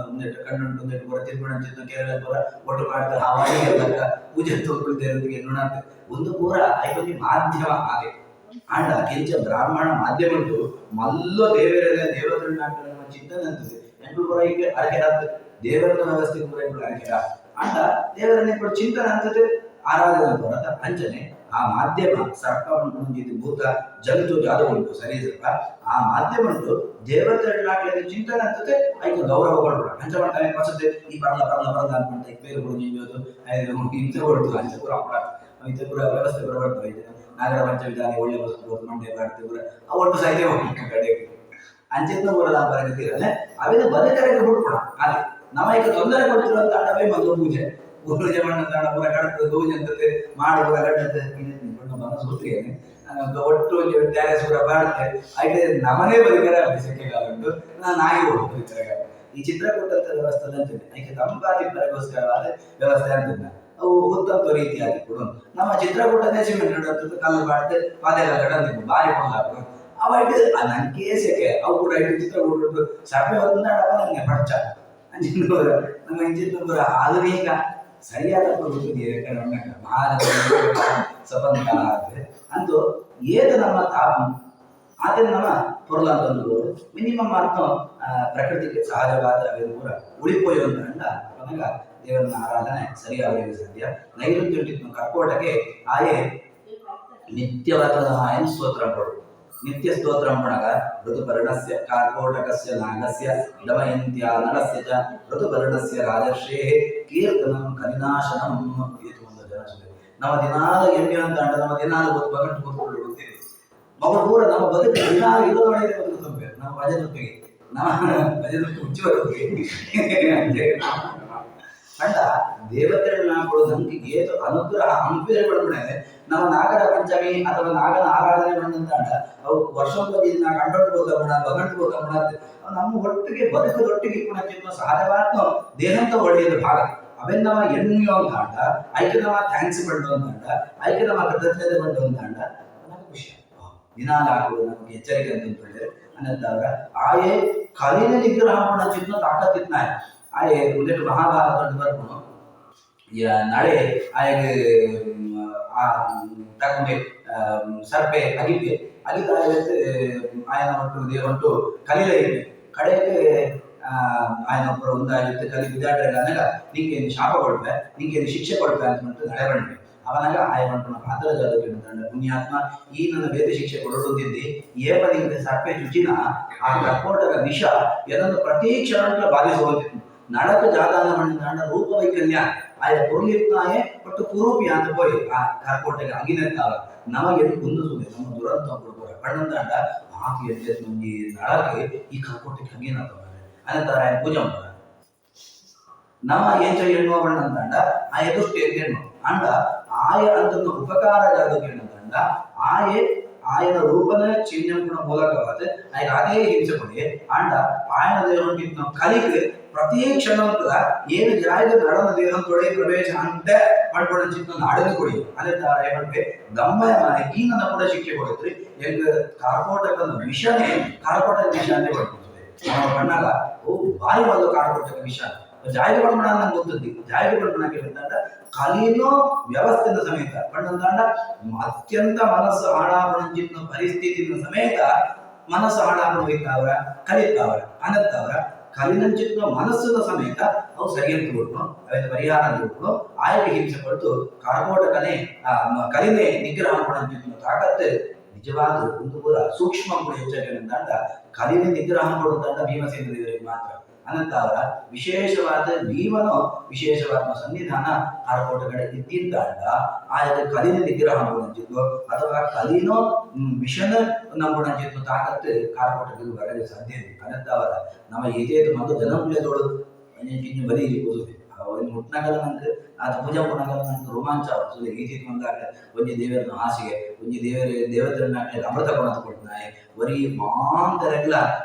ಒಂದೆಟ್ಟು ಕಣ್ಣುಂಟು ಒಂದೆಟ್ಟು ಪುರ ತಿರುಗುಣ ಕೇರಳ ಪುರ ಒಟ್ಟು ಮಾಡ್ತಾರೆ ಆ ವಾಡಿಗೆ ಪೂಜೆ ತೋರ್ಕೊಳ್ತೇವೆ ಎನ್ನುಣಂತೆ ಒಂದು ಪೂರ ಐಕೊಂದು ಮಾಧ್ಯಮ ಹಾಗೆ ಆಂಡ ಕೆಂಚ ಬ್ರಾಹ್ಮಣ ಮಾಧ್ಯಮಂಟು ಮಲ್ಲೋ ದೇವರೆಲ್ಲ ದೇವತೆಗಳ ನಮ್ಮ ಚಿಂತನೆ ಅಂತದೆ ಎಂಟು ಪುರ ಈಗ ಅರಕೆ ರಾತ್ರಿ ದೇವರ ವ್ಯವಸ್ಥೆ ಪೂರ ಎಂಟು ಅರಕೆ ಆಂಡ ದೇವರನ್ನ ಕೂಡ ಚಿಂತನೆ ಅಂತದೆ ಆರಾಧನೆ ಬರತ್ತ ಅಂಚನೆ ಆ ಮಾಧ್ಯಮ ಸರ್ಪ ಉಂಟು ಭೂತ ಜಂತು ಜಾದು ಉಂಟು ಸರಿ ಆ ಮಾಧ್ಯಮ ಉಂಟು ದೇವತೆಗಳಾಗಲಿ ಚಿಂತನೆ ಅಂತದೆ ಐದು ಗೌರವ ಕೊಡ್ಬೇಡ ಅಂಚ ಮಾಡ್ತಾರೆ ಪಸದೆ ಈ ಪರ್ಲ ಅನ್ಕೊಂತ ಈ ಪೇರು ಕೂಡ ನಿಂಜೋದು ಇಂಥ ಕೊಡ್ತು ಅಂಚ ಪೂರ ಇಂಥ ಪೂರ ವ್ಯವಸ್ಥೆ ಪೂರ ಬರ್ತವೆ ನಾಗರ ಪಂಚವಿಧಾನ ಒಳ್ಳೆ ವಸ್ತು ಮಂಡ್ಯ ಮಾಡ್ತೇವೆ ಪೂರ ಒಟ್ಟು ಸಾಹಿತ್ಯ ಕಡೆಗೆ ಅಂಚಿನ ಪೂರ ನಾವು ಬರಗತ್ತಿರಲ್ಲ ಅವೇನು ಬದುಕರಿಗೆ ಬಿಡ್ಕೊಡ ಹಾಗೆ ನಮ್ಮ ಈಗ ತೊಂದರೆ ಕೊಡ್ತಿರುವಂತ ಆಟವೇ ಮೊದಲು ಪೂಜೆ ಪೂಜೆ ಮಾಡಂತ ಪೂರ ಕಡತ ಪೂಜೆ ಅಂತದೆ ಮಾಡಿ ಪೂರ ಕಟ್ಟತ್ತೆ ಸೂತ್ರಿಯೇನೆ ಒಟ್ಟು ಟ್ಯಾರೆಸ್ ಪೂರ ಬಾಡುತ್ತೆ అయితే ನಮನೇ ಬದುಕರ ಸೆಕೆಗಾಲ ಉಂಟು ನಾಯಿ ಹೋಗ್ತಾರೆ ಈ ಚಿತ್ರಕೂಟದ ವ್ಯವಸ್ಥೆ ಅಂತಿದೆ ಅದಕ್ಕೆ ತಂಪಾತಿ ಪರಗೋಸ್ಕರವಾದ ವ್ಯವಸ್ಥೆ ಅಂತಿದ್ದ ಅವು ಉತ್ತಮ ರೀತಿಯಾಗಿ ಕೊಡು ನಮ್ಮ ಚಿತ್ರಕೂಟನೇ ಸಿಮೆಂಟ್ ನಡುವಂಥದ್ದು ಕಲ್ಲು ಬಾಡ್ದು ಪಾದೆಲ್ಲ ಕಡಂದಿದ್ದು ಬಾರಿ ಕೊಂಗಾಕು ಅವಾಯ್ತು ನಂಗೆ ಸೆಕೆ ಅವು ಕೂಡ ಐದು ಚಿತ್ರಕೂಟ ಸಭೆ ಒಂದಾಡವ ನನಗೆ ಪಡ್ಚ ಅಂಚಿನ ನಮ್ಮ ಇಂಚಿನ ಆಧುನಿಕ ಸರಿಯಾದ ಭಾರತ ಸ್ವತಂತ್ರ ಅಂತೂ ಏದು ನಮ್ಮ ತಾಪಂ ಆದ್ರೆ ನಮ್ಮ ಪೊರ್ಲಂತಂದು ಮಿನಿಮಮ್ ಅರ್ಥ ಪ್ರಕೃತಿಗೆ ಸಹಜವಾದ ಕೂಡ ಉಳಿಪೋಯುವಂತ ಅಂಡ ಕೊನೆಗ ದೇವರನ್ನ ಆರಾಧನೆ ಸರಿಯಾಗಿ ಸಾಧ್ಯ ನೈಋತ್ಯ ಕರ್ಕೋಟಕ್ಕೆ ಆಯೇ ನಿತ್ಯವಾದ ಆಯನ ಸ್ತೋತ್ರ ಕೊಡು ನಿತ್ಯ ಸ್ತೋತ್ರ ಮಾಡಗ ಋತುಪರ್ಣಸ್ಯ ಕಾರ್ಕೋಟಕಸ್ಯ ನಾಗಸ್ಯ ದಮಯಂತ್ಯ ನರಸ್ಯ ಚ ಋತುಪರ್ಣಸ್ಯ ರಾಜರ್ಷೇ ಕೀರ್ತನಂ ಕಲಿನಾಶನಂ ಇದು ಒಂದು ಜನ ನಮ್ಮ ದಿನಾಲ ಎಣ್ಣೆ ಅಂತ ಅಂಡ ನಮ್ಮ ದಿನಾಲ ಗೊತ್ತು ಬಗಂಟು ಕೂತ್ಕೊಂಡು ಬಿಡ್ತೀವಿ ಮಗಳು ಪೂರ ನಮ್ಮ ಬದುಕು ದಿನಾಲ ಇಲ್ಲೋ ಒಳ್ಳೆಯದೇ ಬದುಕುತ್ತಂಬೆ ನಮ್ಮ ಭಜನೊಪ್ಪಿಗೆ ನಮ್ಮ ಭಜನೊಪ್ಪಿ ಹುಚ್ಚಿ ಬರುತ್ತೆ ಅಂಡ ದೇವತೆಗಳನ್ನ ಕೊಡೋದು ನಮ್ಗೆ ಏತು ಅನುಗ್ರಹ ಹಂಪೇರಿ ಬಡ್ಬಿಡದೆ ನಮ್ಮ ನಾಗರ ಪಂಚಮಿ ಅಥವಾ ನಾಗನ ಆರಾಧನೆ ಬಂದಂತ ಅವು ವರ್ಷಕ್ಕೊಂದು ನಾ ಕಂಡೊಟ್ಟು ಹೋಗಬೇಡ ಬಗಂಟು ಹೋಗಬೇಡ ನಮ್ಮ ಒಟ್ಟಿಗೆ ಬದುಕದೊಟ್ಟಿಗೆ ಕೂಡ ಸಹಜವಾದ ದೇಹಂತ ಒಳ್ಳೆಯದು ಭಾಗ ಅವೆನ್ನವ ಎಣ್ಣೆಯೋ ಅಂತ ಅಂಡ ಐಕೆ ನಮ್ಮ ಥ್ಯಾಂಕ್ಸ್ ಬಂಡು ಅಂತ ಅಂಡ ಐಕೆ ನಮ್ಮ ಕೃತಜ್ಞತೆ ಬಂಡು ಅಂತ ಅಂಡ ನಮಗೆ ಖುಷಿ ದಿನಾಲ ಆಗುವುದು ನಮಗೆ ಎಚ್ಚರಿಕೆ ಅಂತ ಹೇಳಿದ್ರೆ ಅನ್ನಂತವ್ರ ಆಯೇ ಕಲಿನ ನಿಗ್ರಹ ಮಾಡೋ ಚಿನ್ನ ತಾಕತ್ತಿತ್ನಾಯ ಆಯೆ ಒಂದೆಟ್ಟು ಮಹಾಭಾರತ ಬರ್ಕೊಂಡು ನಾಳೆ ಆಯಗೆ ತಗೊಂಡೆ ಸರ್ಪೆ ಅಗಿಪೆ ಅಗಿತ ಆಯನ ಒಟ್ಟು ಕಲಿಲ ಇಪ್ಪೆ ಕಡೆಗೆ ಆಯನ ಒಬ್ಬರು ಒಂದಾಗಿತ್ತು ಕಲಿ ವಿದ್ಯಾರ್ಥಿಗಳ ಅನ್ನಾಗ ನಿಂಗೆ ಶಾಪ ಕೊಡ್ಬೆ ನಿಂಗೆ ಶಿಕ್ಷೆ ಕೊಡ್ಬೆ ಅಂತ ನಡೆ ಬಂಡ್ಬೆ ಅವನಾಗ ಆಯ ಬಂಟು ಅದರ ಜಾಗಕ್ಕೆ ಪುಣ್ಯಾತ್ಮ ಈ ನನ್ನ ವೇದ ಶಿಕ್ಷೆ ಕೊಡೋದಿದ್ದಿ ಏಪ ನಿಂಗೆ ಸರ್ಪೆ ಚುಚಿನ ಆ ಕರ್ಕೋಟಕ ವಿಷ ಇದನ್ನು ಪ್ರತಿ ಕ್ಷಣ ಬಾಧಿಸುವಂತಿತ್ತು ನಡಕ ಜಾದಾನ ಮಾಡಿದ ರೂಪ ವೈಕಲ್ಯ ಆಯ ಪೊರ್ಲಿರ್ತಾಯೆ ಒಟ್ಟು ಕುರೂಪಿ ಅಂತ ಹೋಯ್ ಆ ಕಾರ್ಕೋಟೆಗೆ ಅಗಿನೆತ್ತಾವ ನಮಗೆ ಕುಂದಿಸುದೆ ನಮ್ಮ ದುರಂತ ಕೊಡ್ಬೋರ ಕಣ್ಣಂದಾಂಡ ಆಕೆ ಎದ್ದೆ ನಮ್ಗೆ ನಳಕ್ಕೆ ಈ ಕಾರ್ಕೋಟೆಗೆ ಹಂಗೇನಾಗ್ತವ ಅನ್ನಂತಾರ ಆಯ ಪೂಜೆ ಮಾಡ್ತಾರ ನಮ್ಮ ಏಂಚ ಹೆಣ್ಣು ಬಣ್ಣಂದಾಂಡ ಆ ಎದುಷ್ಟು ಹೆಣ್ಣು ಅಂಡ ಆಯ ಅಂತ ಉಪಕಾರ ಜಾಗಕ್ಕೆ ಹೆಣ್ಣಂದಾಂಡ ఆయన రూపనే చిహ్నం ಮೂಲಕವಾದ ఆయన ಅದೇ ಹಿಂಸೆ ಕೊಡಿ ಅಂಡ ఆయన ದೇಹಂಟಿನ ಕಲಿಕೆ ಪ್ರತಿ ಕ್ಷಣ ಏನು ಜಾಯದ ನಡನ ದೇಹಂ ತೊಡೆ ಪ್ರವೇಶ ಅಂತ ಮಾಡ್ಕೊಳ್ಳೋ ಚಿನ್ನ ನಾಡನ್ನು ಕೊಡಿ ಅದೇ ತರ ಏನಂటే ಗಮ್ಮಯ ಮನೆ ಈ ನನ್ನ ಕೂಡ ಶಿಕ್ಷೆ ಕೊಡುತ್ರಿ ಹೆಂಗ ಕಾರ್ಕೋಟಕದ ವಿಷನೇ ಕಾರ್ಕೋಟಕ ವಿಷ ಅಂತ ಕೊಡ್ತೀವಿ ನಾವು ಕಣ್ಣಾಗ ಓ ಭಾರಿ ಒಂದು ಕಾರ್ಕೋಟಕ ವಿಷ ಜಾಯ್ದು ಪಡ್ಮಣ ನಂಗೆ ಗೊತ್ತಿದ್ದಿ ಜಾಯ್ದು ಪಡ್ಮಣ ಕೇಳಿದಂಡ ಕಲಿನೋ ವ್ಯವಸ್ಥೆಯ ಸಮೇತ ಪಂಡಂದಾಂಡ ಅತ್ಯಂತ ಮನಸ್ಸು ಹಾಳಾಪಣಂಚಿನ ಪರಿಸ್ಥಿತಿಯ ಸಮೇತ ಮನಸ್ಸು ಹಾಳಾಪಣವಿತ್ತವರ ಕಲಿತವರ ಅನತ್ತವರ ಕಲಿನಂಚಿನ ಮನಸ್ಸಿನ ಸಮೇತ ಅವು ಸರಿಯಾಗಿ ಕೊಟ್ಟು ಅದಕ್ಕೆ ಪರಿಹಾರ ಕೊಟ್ಟು ಆಯ್ಕೆ ಹಿಂಸೆ ಕೊಟ್ಟು ಕಾರ್ಕೋಟಕನೇ ಕಲಿನೇ ನಿಗ್ರಹ ಪಣಂಚಿನ ತಾಕತ್ತು ನಿಜವಾದ ಒಂದು ಪೂರ ಸೂಕ್ಷ್ಮ ಹೆಚ್ಚಾಗಿರುತ್ತಂಡ ಕಲಿನೇ ನಿಗ್ರಹ ಕೊಡುತ್ತಂಡ ಭೀಮಸೇನ ದೇವರಿಗೆ ಮಾತ್ರ ಅನಂತರ ವಿಶೇಷವಾದ ಜೀವನೋ ವಿಶೇಷವಾದ ಸನ್ನಿಧಾನ ಕಾರ್ಕೋಟಕಡೆ ಇದ್ದಿದ್ದಾಗ ಆಯದ ಕಲಿನ ನಿಗ್ರಹ ನಂಬಿದ್ದು ಅಥವಾ ಕಲಿನೋ ವಿಷನ ನಂಬಿದ್ದು ತಾಕತ್ತು ಕಾರ್ಕೋಟಕಕ್ಕೆ ಬರಲು ಸಾಧ್ಯ ಇದೆ ಅನಂತರ ನಮ್ಮ ಏಜೇದು ಮೊದಲು ಜನಪ್ರಿಯದೋಳು ಬರೀ ಇರ್ಬೋದು ಅವನು ಮುಟ್ನಾಗಲ್ಲ ನಂಗೆ ಅದು ಪೂಜಾ ಪುಣಗಲ್ಲ ನಂಗೆ ರೋಮಾಂಚ ಆಗ್ತದೆ ಈಚೆಗೆ ಬಂದಾಗ ಒಂಜಿ ದೇವರನ್ನ ಹಾಸಿಗೆ ಒಂಜಿ ದೇವತೆಗಳನ್ನ ಅಮೃತ ಕೊಡೋದು ಕೊಡ್ತಾನೆ ವರಿ ಮಾಂತರೆಲ್ಲ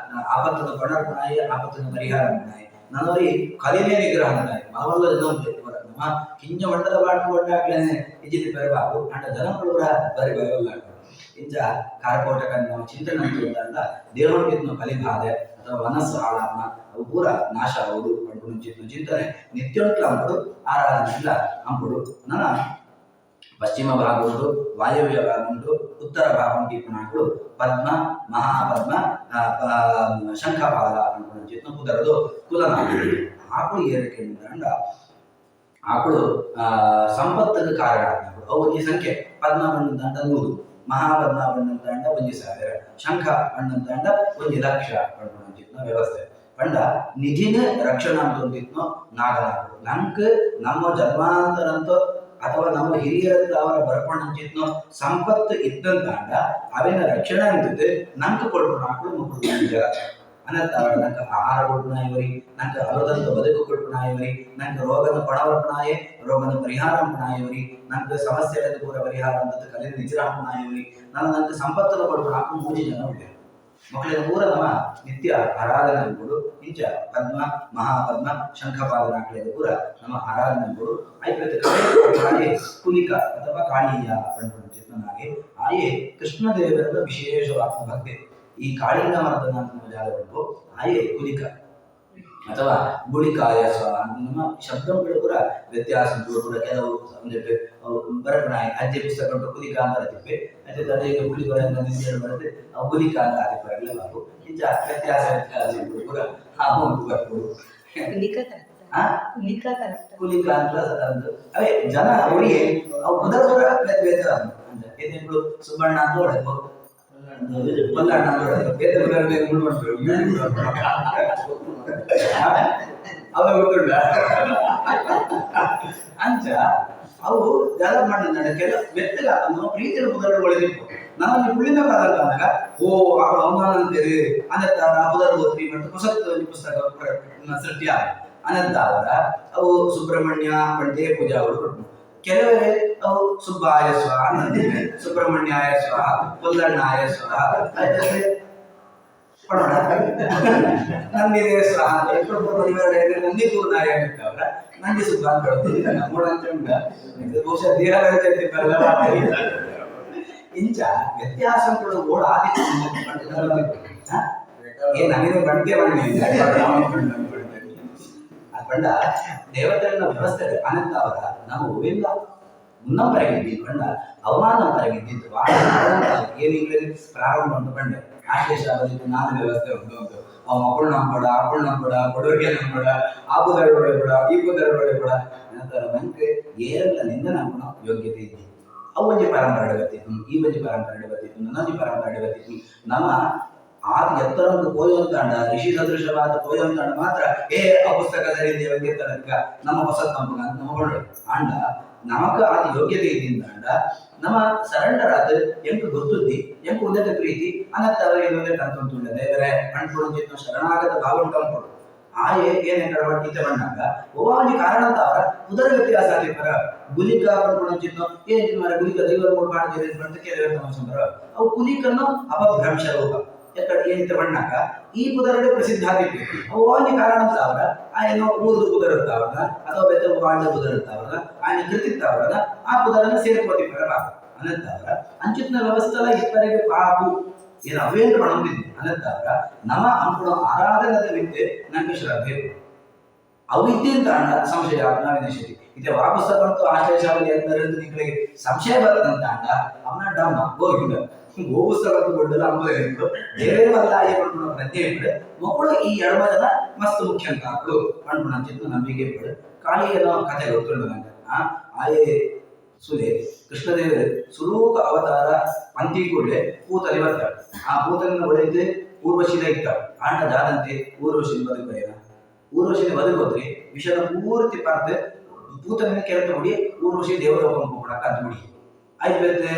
ಆಪತ್ತದ ಕೊಡಾಯಿ ಆಪತ್ತಿನ ಪರಿಹಾರ ಮಾಡ್ತಾಯಿ ನನ್ನವರಿ ಕಲಿನೇ ನಿಗ್ರಹ ಮಾಡ್ತಾಯಿ ಮಲವಲ್ಲ ನಮ್ಮ ಕಿಂಜ ಮಂಡದ ಬಾಡ್ಕೊಂಡಾಗ್ಲೇನೆ ಇಜಿತ್ ಬರಬಾಕು ಅಂಡ ಜನಗಳು ಬರಿ ಬರಲ್ಲ ಇಂಚ ಕಾರ್ಕೋಟಕ ನಮ್ಮ ಚಿಂತನೆ ಅಂತ ದೇವರಿಗೆ ಕಲಿಬಾಧೆ ಅಥವಾ ಮನಸ್ಸು ಹಾಳಾತ್ಮ ಅವು ಪೂರ ನಾಶ ಆಗುವುದು ಪಡ್ಕೊಂಡು ಚಿಂತನೆ ನಿತ್ಯಂಟ್ಲ ಅಂಬುದು ಆರಾಧನೆಯಿಂದ ಅಂಬುದು ನನ್ನ ಪಶ್ಚಿಮ ಭಾಗ ಉಂಟು, ವಾಯವ್ಯ ಭಾಗ ಉಂಟು, ಉತ್ತರ ಭಾಗ ಉಂಟು. ಪದ್ಮ, ಮಹಾಪದ್ಮ, ಶಂಖಪಾಲ ಅನ್ಕೊಂಡು ಚಿತ್ನ ಕುದರದು ಕುಲನಾಡು ಆಕಳು ಏರಿಕೆ ಅಂದ ಆಕಳು ಸಂಪತ್ತಿಗೆ ಕಾರಣ ಅವು ಒಂಜಿ ಸಂಖ್ಯೆ. ಪದ್ಮ ಬಣ್ಣದಂಡ 100, ಮಹಾಪದ್ಮ ಬಣ್ಣದಂಡ 1,000, ಶಂಖ ಬಣ್ಣದಂಡ 1,00,000 ಅನ್ಕೊಂಡು ಚಿತ್ನ ವ್ಯವಸ್ಥೆ ಪಂಡ ನಿಧಿನ ರಕ್ಷಣಾ ಅಂತಂದಿತ್ನೋ ನಾಗನಾಡು ನಂಗೆ ನಮ್ಮ ಜನ್ಮಾಂತರಂತೂ ಅಥವಾ ನಮ್ಮ ಹಿರಿಯರಂತ ಅವರ ಬರ್ಕೊಂಡಂಚಿತ್ನೋ ಸಂಪತ್ತು ಇದ್ದಂತಾಂಡ ಅವಿನ ರಕ್ಷಣೆ ಅಂತಿದ್ದು ನಂಗೆ ಕೊಡ್ಕೊಂಡು ಹಾಕೊಂಡು ಮಕ್ಕಳು ಅನ್ನತ್ತಾವ ನಂಗೆ ಆಹಾರ ಕೊಡ್ಪುಣಾಯವರಿ, ನಂಗೆ ಅಲೋದಂತ ಬದುಕು ಕೊಡ್ಪುಣಾಯವರಿ, ನಂಗೆ ರೋಗದ ಪಣವರ್ಪಣಾಯೆ ರೋಗದ ಪರಿಹಾರ ಪುಣಾಯವರಿ, ನಂಗೆ ಸಮಸ್ಯೆಗಳ ಪೂರ ಪರಿಹಾರ ಅಂತ ಕಲೆ ನಿಜರಾಪುಣಾಯವರಿ, ನಂಗೆ ಸಂಪತ್ತನ್ನು ಕೊಡ್ಕೊಂಡು ಹಾಕೊಂಡು 3 ಜನ ಉಂಟು ಮಕ್ಕಳಿಗೆ ಪೂರ ನಮ್ಮ ನಿತ್ಯ ಆರಾಧನೆ ಅನ್ಬೋದು. ಇಂಚ ಪದ್ಮ, ಮಹಾಪದ್ಮ, ಶಂಖಪಾದನಾಕ್ಳಿಗೆ ಪೂರ ನಮ್ಮ ಆರಾಧನೆ ಅನ್ಬೋದು. ಆಯ್ಕೆ ಕುಲಿಕ ಅಥವಾ ಕಾಳಿಯ ಚಿತ್ನಾಗೆ ಆಯೆ ಕೃಷ್ಣದೇವರ ವಿಶೇಷವಾದ ಭಕ್ತಿ. ಈ ಕಾಳಿಂಗ ಮರ್ದನ ಅಂತ ಜಾಗಗಳು ಆಯೆ ಕುಲಿಕ ಅಥವಾ ಗುಳಿಕಾಯ ನಮ್ಮ ಶಬ್ದಗಳು ಕೂಡ ವ್ಯತ್ಯಾಸ ಕೂಡ ಕೆಲವು ಬರಪಣಾಯ ಅಜ್ಜೆ ಪುಸ್ತಕ ಕುಲಿಕ ಅಂತ ಬರತಿವೆ. ಅದೇ ತಡೆಗೆ ಗುಳಿಗಳನ್ನು ಬರುತ್ತೆ ಗುಲಿಕ ಅಂತ ಆಗಿರಲಾಗು ಇಂಚ ವ್ಯತ್ಯಾಸ ಕೂಡ ಬರ್ಬೋದು. ಕುಲಿಕ ಅಂತ ಅವೇ ಜನ ಅವರಿಗೆ ಅವು ಬದಲ ಏನೇನು ಸುಬ್ಬಣ್ಣ ಅಂತ ನೋಡಬೇಕು, ಪಲ್ಲಣ್ಣ ಅಂತ ನೋಡಬೇಕು ಅಂಚ ಅವು ಜಲ ಮಾಡಿದ ಕೆಲವು ಬೆತ್ತಲ ನಮ್ಮ ಪ್ರೀತಿಯ ಪುದರೊಳಗಿತ್ತು. ನಮ್ಮಲ್ಲಿ ಹುಳಿನ ಕಾಲ ಕಾಲಾಗ ಓ ಅವಳು ಅವಮಾನ ಅಂತೇಳಿ ಅನಂತರ ಪುದರ ಓದ್ರಿ ಮತ್ತು ಹೊಸ ಪುಸ್ತಕ ಸೃಷ್ಟಿಯ ಅನಂತರ ಅವು ಸುಬ್ರಹ್ಮಣ್ಯ ಪಂಡೆ ಪೂಜಾ ಅವರು ಕೆಲವೇ ಅವು ಸುಬ್ಬಾಯ ಸ್ವಾಹ, ಸುಬ್ರಹ್ಮಣ್ಯಾಯ ಸ್ವಾಹ, ಪುಲ್ಲಣ್ಣಾಯ ಸ್ವಾಹ, ನಂದಿದೆ ಸ್ವಾಹ ನಂದಿಗೂ ನಾಯ ಅಂತವ್ರ ನಂದಿ ಸುಬ್ಬ ಅಂತ ಹೇಳ್ತೀನಿ ನಮ್ಮಂತ ಬಹುಶಃ ದೇಹ ಇಂಚ ವ್ಯತ್ಯಾಸಗಳು ಓಡ ನಮಗೆ ಬಂಡೆ ಪಂಡ ದೇವತೆಗಳ ವ್ಯವಸ್ಥೆ ಅನಂತ ಅವರ ನಾವು ಇಲ್ಲ ಮುನ್ನಂಬರಾಗಿದ್ದೀವಿ ಪಂಡ ಅವಮಾನ ಪರಗಿದ್ದಿದ್ದು ಏನಿಂಗ್ಲಲ್ಲಿ ಪ್ರಾರಂಭ ಉಂಟು ಪಂಡೆ ಆಶೇಷ ಬಂದಿದ್ದು ನಾನು ವ್ಯವಸ್ಥೆ ಉಂಟು ಅಂತ ಅವ ಮಕ್ಕಳು ನಂಬೋಡ ಅಪ್ಪಳು ನಂಬೋಡ ಕೊಡುಗೆ ನಂಬೋಡ ಆ ಬುದರೊಡೆ ಕೂಡ ಈ ಬುದರೊಡೆ ಕೂಡ ನಂತರ ನಂಗೆ ಏರೆಲ್ಲ ನಿಂದ ನಂಬೋಣ ಯೋಗ್ಯತೆ ಇದ್ದಿ ಅವು ಒಂಜಿ ಪರಂಪರೆ ಬರ್ತಿತ್ತು, ಈ ಒಂಜಿ ಪರಂಪರೆ ಬರ್ತಿತ್ತು, ನನ್ನೊಂಜಿ ಪರಂಪರೆ ಬರ್ತಿತ್ತು. ನಮ್ಮ ಆದ ಎತ್ತರದ್ದು ಪೋಯೊಂತಾಂಡ ಋಷಿ ಸದೃಶವಾದ ಪೋಯೊಂತಾಂಡ ಮಾತ್ರ ಆ ಪುಸ್ತಕ ಸರಿ ತನಕ ನಮ್ಮ ಹೊಸ ತಂಪುಗ ಅಂತ ನೋಡೋಣ ಆಂಡ ನಮಕ ಆದ ಯೋಗ್ಯತೆ ಇದ್ದಿಂದಾಂಡ ನಮ್ಮ ಸರೆಂಡರ್ ಆದ ಎಂಕು ಗೊತ್ತುದ್ದಿ ಎಂಕು ಉನ್ನತ ಪ್ರೀತಿ ಅನ್ನತ್ತ ಅವರಿಗೆ ಕಂತುಂಟುಂಡ ದೇವರೇ ಅಣ್ಕೊಡು ಶರಣಾಗತ ಭಾವನೆ ಕಂಪಡು ಆಯೆ ಏನೇ ಕಡವಟ್ಟಿತ ಬಂದಾಗ ಒಬ್ಬ ಕಾರಣ ಅಂತ ಅವರ ಉದರ ವ್ಯತ್ಯಾಸ ಆಗಿರ್ತಾರ ಗುಲಿಕ ಪಡ್ಕೊಂಡು ಏನ್ ಮರ ಗುಲಿಕ ದೈವ ಮಾಡ್ತಾರೆ ಅಂತ ಕೆಲವರು ತಮ್ಮ ಅವು ಕುಲಿಕನ್ನು ಅಪಭ್ರಂಶ ರೋಗ ಏನಿತ ಬಣ್ಣಾಗ ಈ ಪುದರಡೆ ಪ್ರಸಿದ್ಧ ಆಗಿತ್ತು ಅವು ಕಾರಣ ಅಂತ ಅವರ ಆಯ್ನ ಊರ್ದು ಪುದರ್ ಇರ್ತಾವಲ್ಲ ಅಥವಾ ಬೆತ್ತ ಬಾಂಡ ಪುದರ್ ಇರ್ತಾವಲ್ಲ ಆಯ್ನ ಕೃತಿರ್ತಾವಲ್ಲ ಆ ಪುದರನ್ನ ಸೇರ್ಕೋತಿ ಬರಲ್ಲ ಅನ್ನಂತಾವ್ರ ಅಂಚಿತ್ನ ವ್ಯವಸ್ಥೆಲ ಇಪ್ಪರಿಗೆ ಪಾಪು ಏನು ಅವೇಂದ್ರ ಮಾಡೋದಿದ್ವಿ ಅನ್ನಂತಾವ್ರ ನಮ್ಮ ಅಂಕುಣ ಆರಾಧನದ ವಿದ್ಯೆ ನಂಗೆ ಶ್ರದ್ಧೆ ಅವಿದ್ಯೆಂತ ಸಂಶಯ ಅಜ್ಞಾವಿನಶತಿ ಇದೆ ವಾಪಸ್ ಬಂತು ಆಶ್ರಯ ಶಾವಲಿ ಅಂದರೆ ನಿಮಗೆ ಸಂಶಯ ಬರ್ತಂತ ಅಂಡ ಅವನ ಡಮ್ಮ ಹೋಗಿಲ್ಲ ಗೋಪುಸ್ತಕದ್ದು ದೊಡ್ಡಲ್ಲ ಅಂಬುದು ಬೇರೆ ವಲ್ಲ ಏನ್ಮಾಡ್ಕೊಂಡು ಪ್ರಜ್ಞೆ ಇಟ್ಟು ಮಕ್ಕಳು ಈ ಎಡಮದನ ಮಸ್ತ್ ಮುಖ್ಯ ಅಂತ ಹಾಕು ಅನ್ಕೊಂಡು ಅಂಚಿತ್ತು ನಂಬಿಕೆ ಇಟ್ಟು ಕಾಳಿಯನ ಕಥೆ ಗೊತ್ತುಂಡು ನಂಗೆ ಆಯೇ ಸುಲೆ ಕೃಷ್ಣದೇವರು ಸುಲೂಕ ಅವತಾರ ಪಂತಿ ಕೂಡಲೇ ಪೂತಲಿ ಬರ್ತಾರೆ. ಆ ಪೂತಲಿನ ಒಡೆದು ಊರ್ವಶಿನ ಇರ್ತಾರೆ ಆಂಡ ಜಾದಂತೆ ಊರ್ವಶಿನ ಬದುಕೇನ ಊರ್ವಶಿನ ಬದುಕೋದ್ರಿ ವಿಷಯದ ಪೂರ್ತಿ ಪಾರ್ತೆ ಪೂತಲಿನ ಕೆರೆತ ಮುಡಿ ಊರ್ವಶಿ ದೇವರ ಕೂಡ ಕದ್ದು ಮುಡಿ ಆಯ್ತು ಬೇರೆ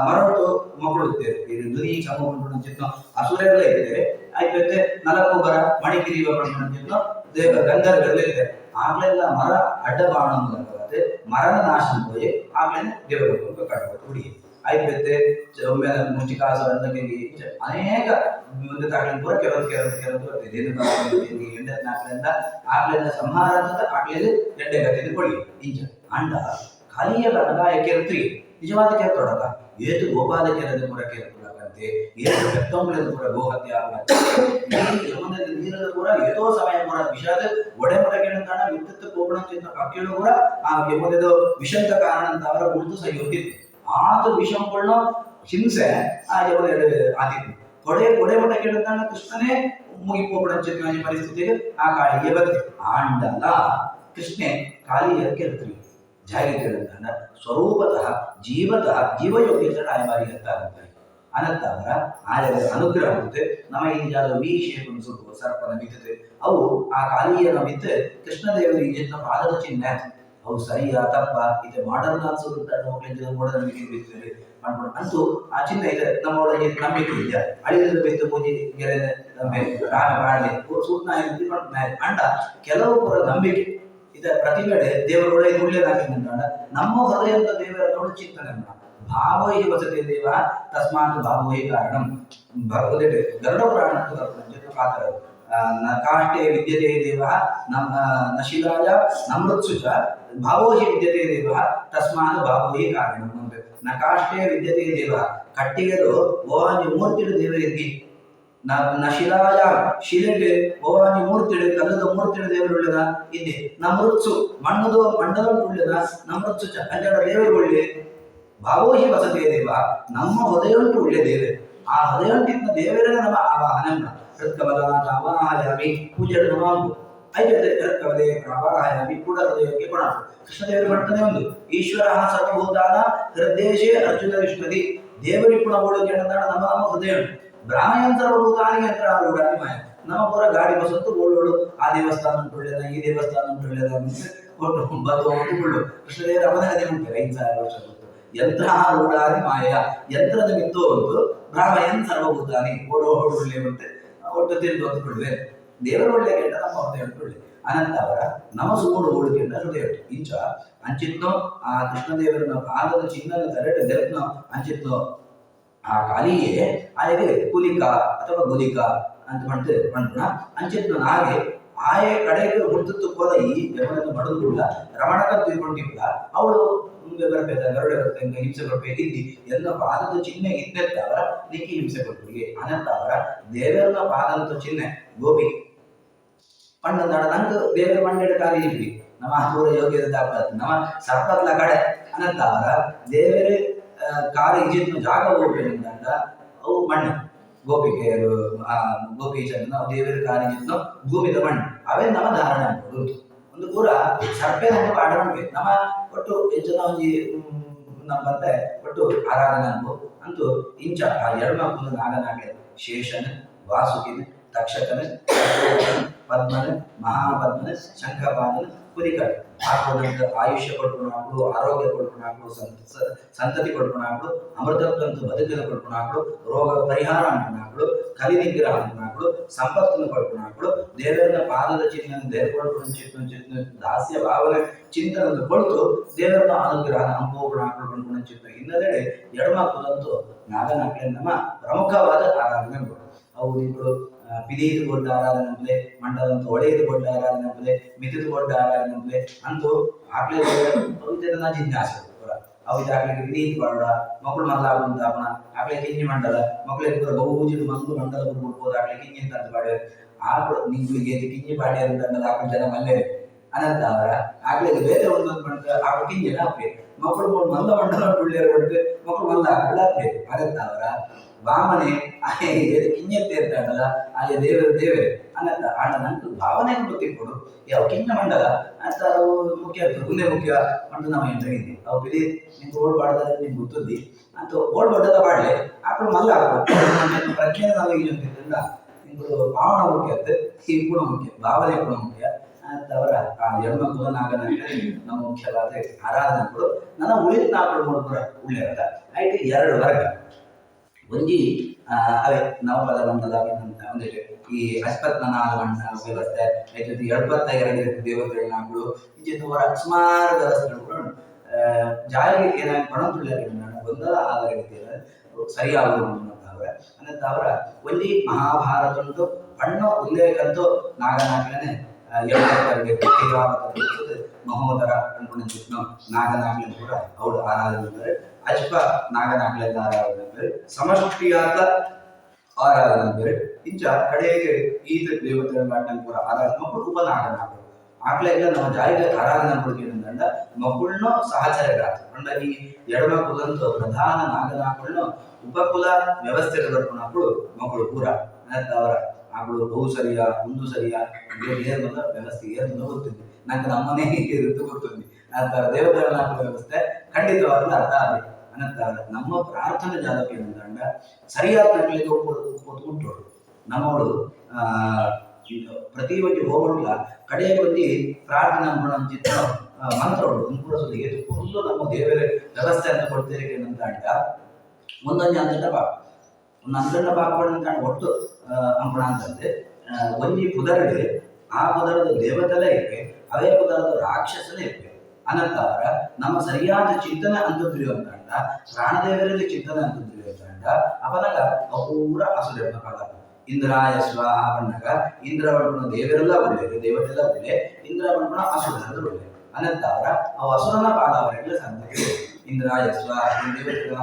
ಮರಳು ಮಕ್ಕಳು ಇರ್ತೇವೆ ಧ್ವನಿ ಚಮಕೊಂಡು ಚಿತ್ನ ಅಸುರಗಳೇ ಇರ್ತೇವೆ ಆಯ್ತು ಬೇರೆ ನಲಕು ಬರ ಮಣಿಗಿರಿ ಬರ್ಕೊಂಡು ಚಿತ್ನ ದೇವ ಗಂಧರ್ವರೆಲ್ಲ ಇರ್ತೇವೆ ಆಗ್ಲೆಲ್ಲ ಮರ ಅಡ್ಡ ಬಾಣ ಮೂಲಕ ಮರಣ ನಾಶ ಹೋಗಿ ಆಗ್ಲೇನೆ ದೇವರ ಕಾಡ್ಬೋದು ಹುಡುಗಿ ಆಯ್ತು ಬೇರೆ ಒಮ್ಮೆ ಮುಷ್ಟಿಕಾಸುರ ಅನೇಕ ಮುಂದೆ ತಾಳಿನ ಪೂರ ಕೆಲವೊಂದು ಬರ್ತದೆ ಎಂಡತ್ನಾಲ್ಕರಿಂದ ಆಗ್ಲಿಂದ ಸಂಹಾರ ಅಂತ ಆಗ್ಲಿಂದ ಎಂಡೆ ಗತಿಯಿಂದ ಕೊಡಿ ಇಂಚ ಅಂಡ ಕಲಿಯ ಲಗಾಯ ಕೆರ್ತಿ ನಿಜವಾದ ಕೆರ್ತೊಡಕ ಏತು ಗೋಪಾಲಕರನ್ನು ಕೂಡ ಕೇಳ್ಕೊಳಕಂತೆ ಏತು ಬೆತ್ತೊಂಬಳನ್ನು ಕೂಡ ಗೋಹತ್ಯೆ ಆಗಂತೆ ಯಮುನದ ನೀರದ ಕೂಡ ಏತೋ ಸಮಯ ಕೂಡ ವಿಷಾದ ಒಡೆಮಟ ಕೇಳಂತಾಣ ವಿದ್ಯುತ್ ಕೋಪಣ ಚಿತ್ರ ಕಕ್ಕೇಳು ಕೂಡ ಆ ಯಮುನದ ವಿಷಂತ ಕಾರಣ ಅಂತ ಅವರ ಉಳಿದು ಸಹ ಯೋಗಿತ್ತು ಆತ ವಿಷಂಕೊಳ್ಳ ಹಿಂಸೆ ಆ ಯಮುನ ಆದಿತ್ತು ಕೊಡೆ ಮಟ ಕೇಳಂತಾಣ ಕೃಷ್ಣನೇ ಮುಗಿಪೋಪಣ ಚಿತ್ರ ಪರಿಸ್ಥಿತಿಗೆ ಆ ಕಾಳಿಗೆ ಬಂದೆ ಆಂಡಲ ಕೃಷ್ಣೆ ಕಾಳಿಯ ಕೇಳ್ತೀವಿ ಜಾರಿಗೆ ಕೇಳಂತಾಣ ಸ್ವರೂಪತಃ ಜೀವತಃ ಜೀವಯೋಗ್ಯತೆ ಆಯಮಾರಿ ಅಂತ ಅಂತಾರೆ ಅನಂತ ಅವರ ಆಯದ ಅನುಗ್ರಹ ಆಗುತ್ತೆ ನಮ್ಮ ಈ ಜಾಗ ವಿ ಶೇಪ್ ಅನ್ಸುತ್ತೆ ಸರ್ಪನ ಬಿತ್ತದೆ ಅವು ಆ ಕಾಲಿಯನ್ನು ಬಿತ್ತೆ ಕೃಷ್ಣದೇವರಿಗೆ ಇದನ್ನ ಪಾದದ ಚಿಹ್ನೆ ಅವು ಸರಿಯಾ ತಪ್ಪ ಇದು ಮಾಡರ್ನ್ ಅನ್ಸುತ್ತೆ ಮೋಡಲಿಗೆ ಬಿಡ್ತೇವೆ ಮಾಡ್ಕೊಂಡು ಅಂತೂ ಆ ಚಿಹ್ನೆ ಇದೆ ನಮ್ಮ ಒಳಗೆ ನಂಬಿಕೆ ಇದೆ ಅಳಿದ ಬಿತ್ತು ಪೂಜೆ ಗೆರೆ ರಾಮ ಬಾಳೆ ಸೂಟ್ನ ಅಂಡ ಕೆಲವು ಪುರ ನಂಬಿಕೆ ಇದ ಪ್ರತಿಗಡೆ ದೇವರ ಒಳಗೆ ಒಳ್ಳೆಯದಾಗಿದ್ದ ನಮ್ಮ ಹೃದಯದ ದೇವರ ನೋಡು ಚಿಂತನೆ ಭಾವೈ ವಸತಿ ದೇವ ತಸ್ಮಾತ್ ಭಾವೈ ಕಾರಣಂ ಭಗವದೆ ಗರುಡ ಪುರಾಣ ಪಾತ್ರ ನಕಾಷ್ಟೇ ವಿದ್ಯತೆ ದೇವ ನಶಿಲಾಯ ನಮೃತ್ಸು ಚ ಭಾವೋಹಿ ವಿದ್ಯತೆ ದೇವ ತಸ್ಮಾತ್ ಭಾವೋಹಿ ಕಾರಣಂ ನಕಾಷ್ಟೇ ವಿದ್ಯತೆ ದೇವ ಕಟ್ಟಿಗೆದು ಓವಾಂಜಿ ಮೂರ್ತಿಡು ದೇವರಿಗೆ ನಶಿಲಾಯ ಶಿಲೆಗೆ ಓವಾಂಜಿ ಮೂರ್ತಿಡು ಕಲ್ಲದ ಮೂರ್ತಿಡು ದೇವರು ಒಳ್ಳೆದ ಇಲ್ಲಿ ನಮೃತ್ಸು ಮಣ್ಣದು ಮಂಡಲ ಒಳ್ಳೆದ ನಮೃತ್ಸು ಚ ಅಂಜಡ ದೇವರು ಒಳ್ಳೆ ಭಾವೋಹಿ ವಸತಿ ದೇವ ನಮ್ಮ ಹೃದಯಂಟು ಒಳ್ಳೆ ದೇವೆ ಆ ಹೃದಯಂಟಿನ ದೇವರೇ ನಮ್ಮ ಆವಾಹನ ಪ್ರವಾಹಾಯಾಮಿ ಪೂಜೆ ನಮಾಂಬು ಐತೆ ಕವಲೆ ಪ್ರವಾಹಾಯಾಮಿ ಕೂಡ ಹೃದಯಕ್ಕೆ ಕೊಡ ಕೃಷ್ಣದೇವರು ಮಾಡ್ತಾನೆ ಒಂದು ಈಶ್ವರ ಸರ್ವಭೂತಾನ ಹೃದಯಶೇ ಅರ್ಜುನ ಇಷ್ಟದಿ ದೇವರಿ ಕೂಡ ಓಡೋಕೆ ನಮ್ಮ ನಮ್ಮ ಹೃದಯ ಬ್ರಾಹ್ಮಣ ಸರ್ವಭೂತಾನಿಗೆ ಅಂತ ಓಡಾಡಿ ಮಾಯ ನಮ್ಮ ಪೂರ ಗಾಡಿ ಬಸತ್ತು ಓಡೋಡು ಆ ದೇವಸ್ಥಾನ ಉಂಟು ಒಳ್ಳೆದ ಈ ದೇವಸ್ಥಾನ ಉಂಟು ಒಳ್ಳೆದ ಕೊಟ್ಟು ಬದುಕೊಂಡು ಕೃಷ್ಣದೇವರ ಅವನ ಕಥೆ ಉಂಟು 5,000 ವರ್ಷ ಯಂತ್ರ ಓಡಾದಿ ಮಾಯ ಯಂತ್ರದ ಮಿತ್ತು ಒಂದು ಬ್ರಾಹ್ಮಣ ಸರ್ವಭೂತಾನಿ ಓಡೋಡು ಒಳ್ಳೆ ಮತ್ತೆ ಒಟ್ಟು ತಿರುಗಿ ಹೊತ್ತುಕೊಳ್ಳುವೆ ದೇವರ ಒಳ್ಳೆ ಕೆಟ್ಟ ನಮ್ಮ ಹೃದಯ ಒಳ್ಳೆ ಅನಂತ ಅವರ ನಮಸೂಡು ಓಡು ಕೆಟ್ಟ ಹೃದಯ ಇಂಚ ಅಂಚಿತ್ನೋ ಆ ಕೃಷ್ಣದೇವರನ್ನ ಪಾದದ ಚಿನ್ನದ ತರಟೆ ದೆರತ್ನ ಅಂಚಿತ್ನೋ ಆ ಕಾಲಿಗೆ ಆಯಗೆ ಕುಲಿಕ ಅಥವಾ ಗುಲಿಕ ಅಂತ ಮಾಡ್ತೇವೆ ಅಂಚಿತ್ನೋ ಹಾಗೆ ಆಯೆ ಕಡೆಗೆ ಹುಟ್ಟುತ್ತು ಹೋದ ಈ ಬೆವರನ್ನು ಮಡದುಲ್ಲ ರಮಣಕ ತಿಳ್ಕೊಂಡಿಲ್ಲ ಅವಳು ಬರಬೇಕ ಗರುಡ ಹಿಂಸೆ ಕೊಡ್ಬೇಕು ಇದ್ದಿ ಎಲ್ಲ ಪಾದದ ಚಿಹ್ನೆ ಇದ್ದವರ ನಿಕ್ಕಿ ಹಿಂಸೆ ಕೊಟ್ಟಿಗೆ ಅನಂತ ಅವರ ದೇವರನ್ನ ಪಾದದ ಚಿಹ್ನೆ ಗೋಪಿ ಪಂಡ ನಂಗೆ ದೇವರ ಮಂಡಳ ಕಾಲಿ ಇದ್ವಿ ನಮ್ಮ ದೂರ ಯೋಗ್ಯದ ನಮ್ಮ ಸರ್ಪತ್ಲ ಕಡೆ ಅನಂತ ಅವರ ದೇವರ ಕಾಲ ಇಜಿತ್ನ ಜಾಗ ಹೋಗ್ಬೇಕಂತ ಅವು ಮಣ್ಣು ಗೋಪಿಕೆಯರು ಗೋಪೀಚಂದ್ರ ನಾವು ದೇವರ ಕಾಲಿಗಿದ್ನು ಭೂಮಿದ ಮಣ್ಣು ಅವೇ ನಮ್ಮ ಧಾರಣ ಅನ್ಬೋದು ಒಂದು ಪೂರ ಸರ್ಪೆ ನಮ್ಮ ಆಡಬೇಕು ನಮ್ಮ ಒಟ್ಟು ಹೆಚ್ಚಿನ ಒಂಜಿ ನಮ್ಮಂತೆ ಒಟ್ಟು ಆರಾಧನೆ ಅನ್ಬೋದು ಅಂತೂ ಇಂಚ ಆ ಎರಡು ಮಕ್ಕಳು ನಾಗನಾಗೆ ಶೇಷನ್ ವಾಸುಕಿನ್ ತಕ್ಷಕನ ಪದ್ಮನ ಮಹಾಪದ್ಮನ ಶಂಖಪಾದನ ಕುರಿಕರ್ ಹಾಕೋದಂತ ಆಯುಷ್ಯ ಕೊಡ್ಕೊಳಾಕ್ಳು ಆರೋಗ್ಯ ಕೊಡ್ಕೊಳಾಕ್ಳು ಸಂತತಿ ಕೊಡ್ಕೊಳಾಕ್ಳು ಅಮೃತತ್ವಂತ ಬದುಕಲು ಕೊಡ್ಕೊಳಾಕ್ಳು ರೋಗ ಪರಿಹಾರ ಅನ್ಕೊಳಾಕ್ಳು ಕಲಿ ನಿಗ್ರಹ ಅನ್ಕೊಳಾಕ್ಳು ಸಂಪತ್ತನ್ನು ಕೊಡ್ಕೊಳಾಕ್ಳು ದೇವರನ್ನ ಪಾದದ ಚಿಹ್ನೆ ದೇವರನ್ನು ಚಿನ್ನ ದಾಸ್ಯ ಭಾವನೆ ಚಿಂತನದ ಕೊಡ್ತು ದೇವರನ್ನ ಅನುಗ್ರಹ ಅಂಬೋಗುಣಾಕ್ಳು ಕೊಂಡ್ಕೊಂಡ ಚಿತ್ರ ಇನ್ನದೆಡೆ ಎಡಮಕ್ಕದಂತೂ ನಾಗನಾಕ್ಲೆ ನಮ್ಮ ಪ್ರಮುಖವಾದ ಆರಾಧನೆಗಳು ಅವು ಇಬ್ಬರು ಪಿದೀದು ಕೊಟ್ಟ ಆರಾಧನೆ ಮಂಡಲಂತ ಒಳೆಯದು ಕೊಟ್ಟ ಆರಾಧನೆ ಮಿತಿದು ಕೊಟ್ಟ ಆರಾಧನೆ ಅಂತೂ ಆಕಳೆ ಅವಿನ ಜಿಜ್ಞಾಸೆ ಅವು ಆಕಳಿಗೆ ಪಿದೀದು ಮಾಡೋಣ ಮಕ್ಕಳು ಮಲ್ಲಾಗುಂತ ಅವನ ಆಕಳೆ ಕಿಂಜಿ ಮಂಡಲ ಮಕ್ಕಳಿಗೆ ಪೂರ ಬಹುಜಿದು ಮಂದು ಮಂಡಲ ಬಿಡ್ಬೋದು ಆಕಳೆ ಕಿಂಜಿ ಅಂತ ಬಾಡೆ ಆಕಳು ನಿಂಗೆ ಕಿಂಜಿ ಬಾಡಿ ಅಂತ ಆಕಳು ಜನ ಮಲ್ಲೆ ಅನಂತ ಅವರ ಆಕಳಿಗೆ ಬೇರೆ ಒಂದೊಂದು ಮಂಡ ಆಕಳು ಕಿಂಜಿನ ಹಾಕ್ಬೇಕು ಮಕ್ಕಳು ಮಲ್ಲ ಮಂಡಲ ಉಳ್ಳಿಯರು ಹೊಡೆದು ಮಕ್ಕಳು ಮಲ್ಲ ಆಕಳು ಹಾಕ್ಬೇಕು ಅನಂತ ಅವರ ಭಾವನೆ ಕಿಂಜತ್ತೆ ಇರ್ತಾಡಲ್ಲ ಆಯ ದೇವರೇ ಅನ್ನತ್ತ ಆಡ ನಂಗೆ ಭಾವನೆ ಗೊತ್ತಿಕೊಡು ಯಾವ ಕಿಂಜ ಮಂಡಲ ಅಂತ ಅವು ಮುಖ್ಯ ಮುಂದೆ ಮುಖ್ಯ ಮಂಡು ನಾವು ಎಂಟಾಗಿದ್ವಿ ಅವು ಬಿಡಿ ನಿಮ್ಗೆ ಓಡ್ಬಾರ್ದಾರೆ ನಿಮ್ಗೆ ಗೊತ್ತಿದ್ದಿ ಅಂತ ಓಡ್ಬಡ್ಡದ ಬಾಡ್ಲೆ ಆಕಳು ಮಲ್ಲ ಹಾಕೋ ಪ್ರಜ್ಞೆ ನಾವು ಈಗ ಅಂತಿದ್ರಿಂದ ನಿಮ್ಗೆ ಭಾವನ ಮುಖ್ಯ ಅಂತ ಈ ಗುಣ ಮುಖ್ಯ ಭಾವನೆ ಗುಣ ಮುಖ್ಯ ಅಂತವರ ಆ ಹೆಣ್ಮಕ್ಳು ನಾಗನ ನಮ್ಮ ಮುಖ್ಯವಾದ ಆರಾಧನೆಗಳು ನನ್ನ ಉಳಿದ ನಾಲ್ಕು ನೋಡ್ಬರ ಉಳ್ಳೆರದ ಆಯ್ತು ಎರಡು ವರ್ಗ ಒಂಜಿ ಅವೇ ನವಪದ ಮಂಡಲ ಒಂದಿಟ್ಟು ಈ ಅಶ್ವತ್ಥನಾಗ ವ್ಯವಸ್ಥೆ ಆಯ್ತು 72 ದೇವತೆಗಳು ನಾಗಳು ಇದು ಸುಮಾರು ವ್ಯವಸ್ಥೆಗಳು ಜಾರಿಗೆ ಏನಾಗಿ ಪಣಂತುಳ್ಳ ಗೊಂದಲ ಆದ ರೀತಿಯಲ್ಲಿ ಸರಿಯಾಗುವ ಅವರ ಅನ್ನಂತ ಅವರ ಒಂಜಿ ಮಹಾಭಾರತ ಉಂಟು ಬಣ್ಣ ಉಲ್ಲೇಖಂತೂ ನಾಗನಾಗ್ಲೇ ಮಹೋದರ ಅನ್ಕೊಂಡು ನಾಗನಾಗ್ಲಿ ಕೂಡ ಅವಳು ಆರಾಧನೆ ಅಜ್ಪ ನಾಗನಾಗ್ಲೆಲ್ಲ ಆರಾಧನೆ ಬೇರೆ, ಸಮಷ್ಟಿಯಾದ ಆರಾಧನೆ ಬೇರೆ, ಇಂಚ ಕಡೆಗೆ ಈತ ದೇವತೆಗಳ ಪೂರ ಆರಾಧನೆ ಮಕ್ಕಳು ಉಪನಾಗನಾಗರು ಆಗ್ಲೆಲ್ಲ ನಮ್ಮ ಜಾಯಿಗೆ ಆರಾಧನೆ ಕೊಡ್ತೀನಂದ ಮಕ್ಕಳನ್ನು ಸಹಚರಗಾತ ಅಂಡ ಈ ಎಡಮಕ್ಕಳಂತೂ ಪ್ರಧಾನ ನಾಗನಾಗಗಳನ್ನು ಉಪಕುಲ ವ್ಯವಸ್ಥೆ ಬರ್ಕೊಂಡಾಗಳು ಮಕ್ಕಳು ಪೂರ ಅವರ ಆಗಳು ಬಹು ಸರಿಯಾ ಮುಂದು ಸರಿಯಾ ಏರ್ಮದ ವ್ಯವಸ್ಥೆ ಏರ್ಮದ ಗೊತ್ತಿದೆ ನಂಗೆ ನಮ್ಮನೆ ಇರುತ್ತೆ ಗೊತ್ತಿದೆ ನಂತರ ದೇವತೆಗಳ ವ್ಯವಸ್ಥೆ ಖಂಡಿತವಾಗ್ಲೂ ಅರ್ಥ ಆಗಬೇಕು ಅನ್ನತ್ತ ನಮ್ಮ ಪ್ರಾರ್ಥನೆ ಜಾಲಕ್ಕೆ ಏನಂತಂಡ ಸರಿಯಾದ ನಕಲಿಗೆ ಒಪ್ಪಿಟ್ಟು ನಮ್ಮವಳು ಪ್ರತಿ ಒಂದು ಹೋಗಲ್ಲ ಕಡೆಯ ಬಂದು ಪ್ರಾರ್ಥನೆ ಅಂಚಿತ್ತ ಮಂತ್ರಗಳು ಮುಂಕೂಡಿಸೋದಿಗೆ ಒಂದು ನಮ್ಮ ದೇವರ ವ್ಯವಸ್ಥೆ ಅಂತ ಕೊಡ್ತೀರಿ ಏನಂತ ಒಂದೊಂದು ಅಂತಂಡ ಬಾಪ ಒಂದು ಅಂತಂಡ ಬಾಪಣ್ಣ ಒಟ್ಟು ಅಂಪಣ ಅಂತಂದ್ರೆ ಒಂಜಿ ಪುದರಡೆ ಆ ಪುದರದ ದೇವತೆಲ್ಲ ಇವೆ ಅವೇ ಪುದರದ ರಾಕ್ಷಸನೇ ಇವೆ ಅನಂತರ ನಮ್ಮ ಸರಿಯಾದ ಚಿಂತನೆ ಅಂತಂದ್ರಿ ಅಂತಂಡ ಪ್ರಾಣದೇವರಲ್ಲಿ ಚಿಂತನೆ ಅಂತಂದ್ರಿ ಅಂತಂಡ ಅವನಾಗ ಪೂರ ಅಸುರ ಕಾಲ ಇಂದ್ರಾಯ ಸ್ವಾಹ ಬಣ್ಣಗ ಇಂದ್ರ ಬಣ್ಣ ದೇವರೆಲ್ಲ ಒಳ್ಳೆಯದು ದೇವತೆಲ್ಲ ಒಳ್ಳೆ ಇಂದ್ರ ಬಣ್ಣ ಅಸುರರು ಒಳ್ಳೆ ಅನಂತರ ಅವು ಅಸುರನ ಪಾಲವರೆಲ್ಲ ಸಂತಕ್ಕೆ ಇಂದ್ರಾಯ ಸ್ವಾಹ ದೇವತೆಗಳ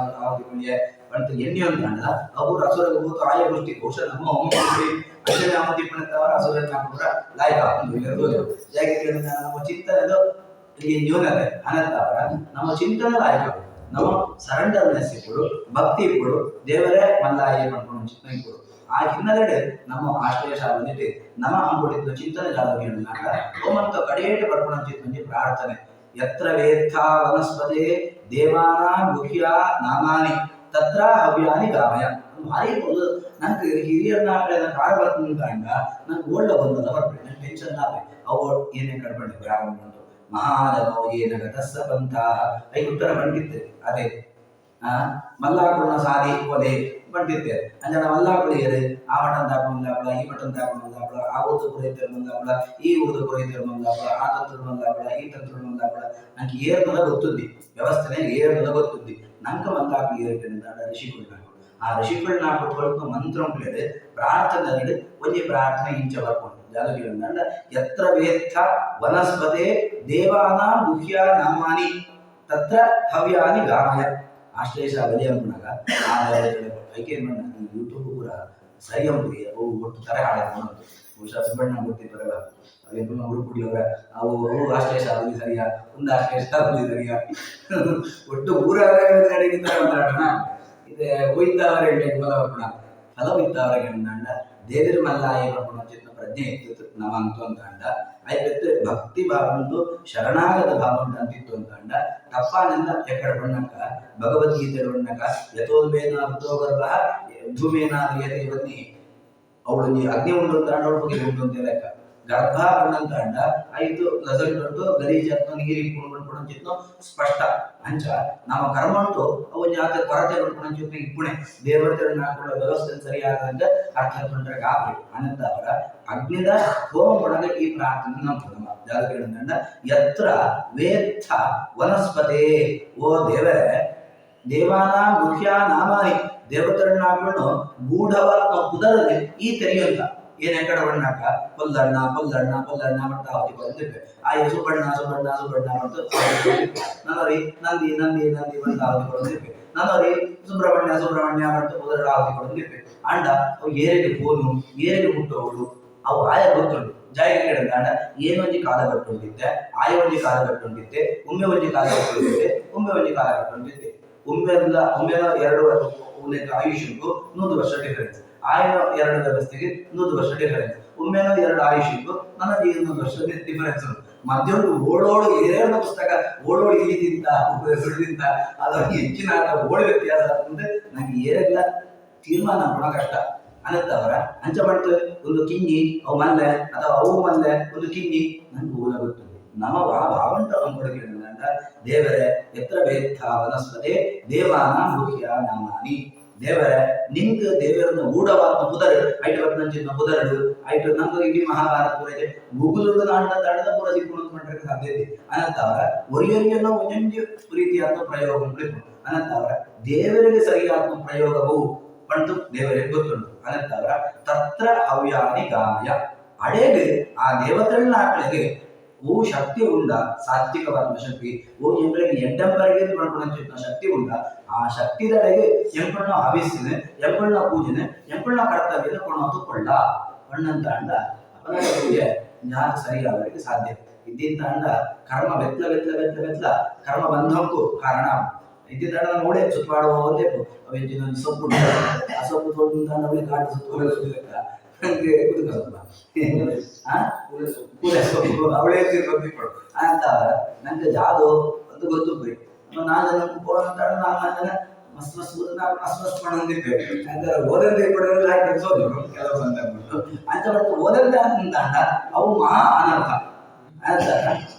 ಅಂತ ಎಣ್ಣೆ ಅಂತಂಡ ಅವರು ಅಸುರಗ ಭೂತ ಆಯ ದೃಷ್ಟಿ ಕೋಶ ನಮ್ಮ ಒಮ್ಮೆ ಅಷ್ಟೇ ಅಮತಿ ಪಣತವರ ಅಸುರ ಕೂಡ ಲಾಯಕ ಯಾಕೆ ನಮ್ಮ ಚಿಂತನೆದು ಈ ನ್ಯೂನತೆ ಅನಂತರ ನಮ್ಮ ಚಿಂತನೆ ಲಾಯಕ ನಮ್ಮ ಸರೆಂಡರ್ನೆಸ್ ಇಪ್ಪಡು ಭಕ್ತಿ ಇಪ್ಪಡು ದೇವರೇ ಮಲ್ಲಾಯ ಮಾಡ್ಕೊಂಡು ಚಿಂತನೆ ಇಪ್ಪಡು ಆ ಹಿನ್ನೆಲೆ ನಮ್ಮ ಆಶ್ರಯ ಶಾಲೆಯಲ್ಲಿ ನಮ್ಮ ಅಂಗುಡಿದ್ದು ಚಿಂತನೆ ಜಾಲಕ್ಕೆ ಒಮ್ಮಂತ ಕಡೆಯೇಟು ಬರ್ಕೊಂಡು ಚಿಂತನೆ ಪ್ರಾರ್ಥನೆ ಯತ್ರ ವೇತ್ಥ ವನಸ್ಪತೆ ದೇವಾನ ಗುಹ್ಯ ನಾಮಾನಿ ತತ್ರ ಹವ್ಯಾನಿ ಗಾಮಯ ಭಾರಿ ಒಂದು ನಂಗೆ ಹಿರಿಯರನ್ನ ಕಾಲ ಬರ್ತೀನಿ ಕಂಡ ನಂಗೆ ಓಲ್ಡ ಬಂದಲ್ಲ ಬರ್ಬೇಕು ನಂಗೆ ಟೆನ್ಷನ್ ಆಗ್ಬೇಕು ಅವು ಏನೇ ಕಡ್ಬಂಡಿ ಬ್ರಾಹ್ಮಣ ಬಂತು ಮಹಾದನೋ ಏನ ಗತಸ್ಸ ಬಂತ ಐದು ಉತ್ತರ ಬಂದಿತ್ತೆ ಅದೇ ಮಲ್ಲಾಕುಳನ ಸಾದಿ ಒಲೆ ಬಂದಿದ್ದೆ ಅಂಜನ ಮಲ್ಲಾಕುಳಿಯರು ಆ ಮಠನ್ ತಾಕೊಂಡಾಪಳ ಈ ಮಠನ್ ತಾಕೊಂಡಾಪಳ ಆ ಊದು ಪುರೈತರು ಬಂದಾಪಳ ಈ ಊದು ಪುರೈತರು ಬಂದಾಪಳ ಆ ತಂತ್ರರು ಬಂದಾಪಳ ಈ ತಂತ್ರರು ಬಂದಾಪಳ ನಂಗೆ ಏರ್ಮದ ಗೊತ್ತುದ್ದಿ ವ್ಯವಸ್ಥೆನೆ ಏರ್ಮದ ಗೊತ್ತುದ್ದಿ ನಂಗೆ ಮಲ್ಲಾಕು ಏರಿಕೆಂದ ಋಷಿಗಳು ಆ ಋಷಿಗಳನ್ನ ಕೊಟ್ಟು ಮಂತ್ರ ಉಂಟು ಪ್ರಾರ್ಥನೆ ಒಂದೇ ಪ್ರಾರ್ಥನೆ ಇಂಚ ಬರ್ಕೊಂಡು ಜಾಲಗಿರಂದ ಯತ್ರ ವೇತ್ಥ ವನಸ್ಪತೆ ದೇವಾನ ಗುಹ್ಯ ನಾಮಾನಿ ತತ್ರ ಹವ್ಯಾನಿ ಗಾಮಯ ಆಶ್ಲೇಷ ಬಲಿ ಅಂದಾಗ ಐಕೆ ಯೂಟ್ಯೂಬ್ ಕೂಡ ಸರಿ ಅಂಬುದಿ ಅವು ಒಟ್ಟು ತರ ಹಾಡೋದು ಬಹುಶಃ ಸುಬ್ಬಣ್ಣ ಮೂರ್ತಿ ಬರಲ್ಲ ಅವೆಲ್ಲ ಹುಡುಕುಡಿಯವರ ಅವು ಅವು ಆಶ್ಲೇಷ ಬಲಿ ಸರಿಯಾ ಒಂದು ಆಶ್ಲೇಷ ಬಲಿ ಸರಿಯಾ ಒಟ್ಟು ಊರಾಗ ಮಾತಾಡೋಣ ಇದೆ ಹೋಯ್ತವರ ಬಲವರ್ಪಣ ಫಲ ಹೋಯ್ತವರ ಅಂದ ದೇವರ ಮಲ್ಲಾಯ ಬರ್ಪಣ ಚಿತ್ತ ಪ್ರಜ್ಞೆ ಇತ್ತು ನವ ಅಂತು ಅಂತ ಅಂಡ ಆಯ್ತು ಭಕ್ತಿ ಭಾವ ಉಂಟು ಶರಣಾಗತ ಭಾವ ಉಂಟು ಅಂತಿತ್ತು ಅಂತ ಅಂಡ ತಪ್ಪಾನಿಂದ ಎಕ್ಕಡ ಬಣ್ಣಕ ಭಗವದ್ಗೀತೆ ಬಣ್ಣಕ ಯಥೋಲ್ಬೇನ ಭೂತೋ ಗರ್ಭ ಧೂಮೇನಾದ್ರಿಯತೆ ಬನ್ನಿ ಅವಳು ಅಗ್ನಿ ಉಂಟು ಅಂತ ಅಂಡ ಅವಳ ಬಗ್ಗೆ ಉಂಟು ಅಂತ ಲೆಕ್ಕ ಗರ್ಭ ಬಣ್ಣಂತ ಅಂಡ ಆಯ್ತು ರಿಸಲ್ಟ್ ಉಂಟು ಗಲೀಜ್ ನೀರು ಇಟ್ಕೊಂಡು ಚಿತ್ನು ಸ್ಪಷ್ಟ ಅಂಚ ನಮ್ಮ ಕರ್ಮ ಉಂಟು ಅವು ಜಾತ ಕೊರತೆ ನೋಡ್ಕೊಂಡು ಚಿತ್ನ ಇಪ್ಪುಣೆ ದೇವತೆಗಳನ್ನ ಕೂಡ ವ್ಯವಸ್ಥೆ ಸರಿಯಾದಂಗ ಅರ್ಥ ತೊಂದರೆ ಗಾಬರಿ ಅನಂತರ ಅಗ್ನಿದ ಹೋಮ ಒಳಗೆ ಈ ಪ್ರಾರ್ಥನೆ ನಮ್ಮ ಜಾಗಗಳನ್ನ ಯತ್ರ ವೇತ್ಥ ವನಸ್ಪತೆ ಓ ದೇವರೇ ದೇವಾನ ಮುಖ್ಯ ನಾಮಾನಿ ದೇವತೆಗಳನ್ನ ಗೂಢವಾದ ಪುದರದೆ ಈ ತೆರೆಯಂತ ಏನ್ ಎಕಡ ಬಣ್ಣಕ ಪೊಲ್ಲಣ್ಣ ಪೊಲ್ಲಣ್ಣ ಪೊಲ್ಲಣ್ಣ ಮಟ್ಟ ಅವತಿ ಬಂದಿರ್ಬೇಕು ಆ ಸುಬಣ್ಣ ಸುಬಣ್ಣ ಸುಬಣ್ಣ ಮತ್ತು ನನ್ನರಿ ನಂದಿ ನಂದಿ ನಂದಿ ಬಂದ ಅವತಿ ಕೊಡ್ತಿರ್ಬೇಕು ನನ್ನರಿ ಸುಬ್ರಹ್ಮಣ್ಯ ಸುಬ್ರಹ್ಮಣ್ಯ ಮತ್ತು ಪುದರ ಅವತಿ ಕೊಡ್ತಿರ್ಬೇಕು ಅಂಡ ಅವು ಏರಿಗೆ ಫೋನು ಏರಿಗೆ ಮುಟ್ಟೋಳು ಅವು ಆಯ ಗೊತ್ತುಂಟು ಜಾಯಿಗೆ ಕೇಳಿದ ಏನೊಂದು ಕಾಲ ಕಟ್ಟುಂಟಿದ್ದೆ ಆಯ ಒಂಜಿ ಕಾಲ ಕಟ್ಟುಂಟಿದ್ದೆ ಒಮ್ಮೆ ಒಂಜಿ ಕಾಲ ಕಟ್ಟುಂಟಿದ್ದೆ ಒಮ್ಮೆ ಒಂಜಿ ಕಾಲ ಕಟ್ಟುಂಟಿದ್ದೆ ಒಮ್ಮೆನ ಎರಡು ಆಯುಷ್ಯಕ್ಕೂ 100 ವರ್ಷ ಡಿಫರೆನ್ಸ್ ಆಯ್ನ ಎರಡು ವ್ಯವಸ್ಥೆಗೆ 100 ವರ್ಷ ಡಿಫರೆನ್ಸ್ ಒಮ್ಮೆನ ಎರಡು ಆಯುಷ್ಯಕ್ಕೂ ನನಗೆ 100 ವರ್ಷ ಡಿಫರೆನ್ಸ್ ಉಂಟು ಮಧ್ಯ ಓಡೋಡು ಏನೇನು ಪುಸ್ತಕ ಓಡೋಡು ಇಲ್ಲಿಂದ ಸುಳ್ಳಿಂದ ಅದು ಹೆಚ್ಚಿನ ಓಡಿ ವ್ಯತ್ಯಾಸ ಅಂತಂದ್ರೆ ನಂಗೆ ಏನೆಲ್ಲ ತೀರ್ಮಾನ ಮಾಡೋ ಕಷ್ಟ ಅನ್ನತ್ತವರ ಅಂಚ ಮಾಡ್ತೇವೆ ಒಂದು ಕಿಂಗಿ ಅವು ಮಲ್ಲೆ ಅಥವಾ ಅವು ಮಲ್ಲೆ ಒಂದು ಕಿಂಗಿ ನಂಗೆ ಊಲ ಗೊತ್ತದೆ ನಮ್ಮ ಭಾವಂಟ ಅಂದ್ಕೊಡಕ್ಕೆ ದೇವರೇ ಎತ್ರ ವೇತ್ಥ ವನಸ್ಪತೆ ದೇವಾನ ಮುಖ್ಯ ನಾಮಾನಿ ದೇವರೇ ನಿಂಗೆ ದೇವರನ್ನು ಗೂಢವಾದ ಪುದರ್ ಐಟ್ ಬರ್ನಂಚಿನ ಪುದರಡು ಐಟ್ ನಮ್ಗೆ ಇಡೀ ಮಹಾಭಾರತ ಪೂರ ಇದೆ ಗೂಗಲ್ ನಾಡದ ಪೂರ ಸಿಕ್ಕೊಂಡು ಮಾಡ್ಲಿಕ್ಕೆ ಸಾಧ್ಯತೆ ಅನಂತವರ ಒರಿಯರಿಗೆಲ್ಲ ಒಂದೊಂದು ರೀತಿಯಾದ ಪ್ರಯೋಗಗಳು ಅನಂತವರ ದೇವರಿಗೆ ಸರಿಯಾದ ಪ್ರಯೋಗವು ಪಂಟು ದೇವರಿಗೆ ಗೊತ್ತುಂಟು ಅನಂತವರ ತತ್ರ ಅವ್ಯಾನಿ ಗಾಮಯ ಅಡೆಗೆ ಆ ದೇವತೆಗಳನ್ನ ಆಕಳಿಗೆ ಓ ಶಕ್ತಿ ಉಂಡ ಸಾತ್ವಿಕವಾದ ಶಕ್ತಿ ಓ ಎಂಗಳಿಗೆ ಎಡ್ಡಂಬರಿಗೆ ಮಾಡ್ಕೊಂಡು ಶಕ್ತಿ ಉಂಡ ಆ ಶಕ್ತಿದಡೆಗೆ ಎಂಪಣ್ಣ ಆವೇಶನೆ ಎಂಪಣ್ಣ ಪೂಜನೆ ಎಂಪಣ್ಣ ಕರ್ತವ್ಯ ಕೊಡೋದು ಕೊಳ್ಳ ಪಣ್ಣಂತ ಅಂಡ ಅಪರಾಧ ಪೂಜೆ ಜ್ಞಾನ ಸರಿಯಾಗಲಿಕ್ಕೆ ಸಾಧ್ಯ ಇದ್ದಿಂದ ಅಂಡ ಕರ್ಮ ಬೆತ್ತಲ ಬೆತ್ತಲ ಬೆತ್ತಲ ಬೆತ್ತಲ ಕರ್ಮ ಬಂಧಕ್ಕೂ ಕಾರಣ ಇದ್ದಿಂದ ನೋಡೇ ಸುತ್ತಾಡುವ ಒಂದೇ ಅವೆಂಜಿನ ಸೊಪ್ಪು ಆ ಸೊಪ್ಪು ತೊಗೊಂಡು ಅವಳಿಗೆ ಕಾಡು ಸುತ್ತ ಸುತ್ತಕ್ಕ ನಂಗೆ ಕುದುಕ ಸೊಪ್ಪು ಕೂಲೆ ಸೊಪ್ಪು ಅವಳೇ ತಿರ್ಕೊಂಡು ಅಂತ ನಂಗೆ ಜಾದು ಅಂತ ಗೊತ್ತು ಬರೀ ನಾನು ಅಂತ ನಾನು ಮಸ್ತ್ ಮಸ್ತ್ ಮಸ್ತ್ ಮಸ್ತ್ ಮಾಡೋದಿರ್ಬೇಕು ಅಂದ್ರೆ ಓದಂತೆ ಕೊಡೋದು ಯಾಕೆ ಕೆಲಸೋದು ಕೆಲವು ಸಂದರ್ಭಗಳು ಅಂತ ಬಟ್ ಓದಂತೆ ಅಂತ ಅವು ಮಹಾ ಅನರ್ಥ ಅಂತ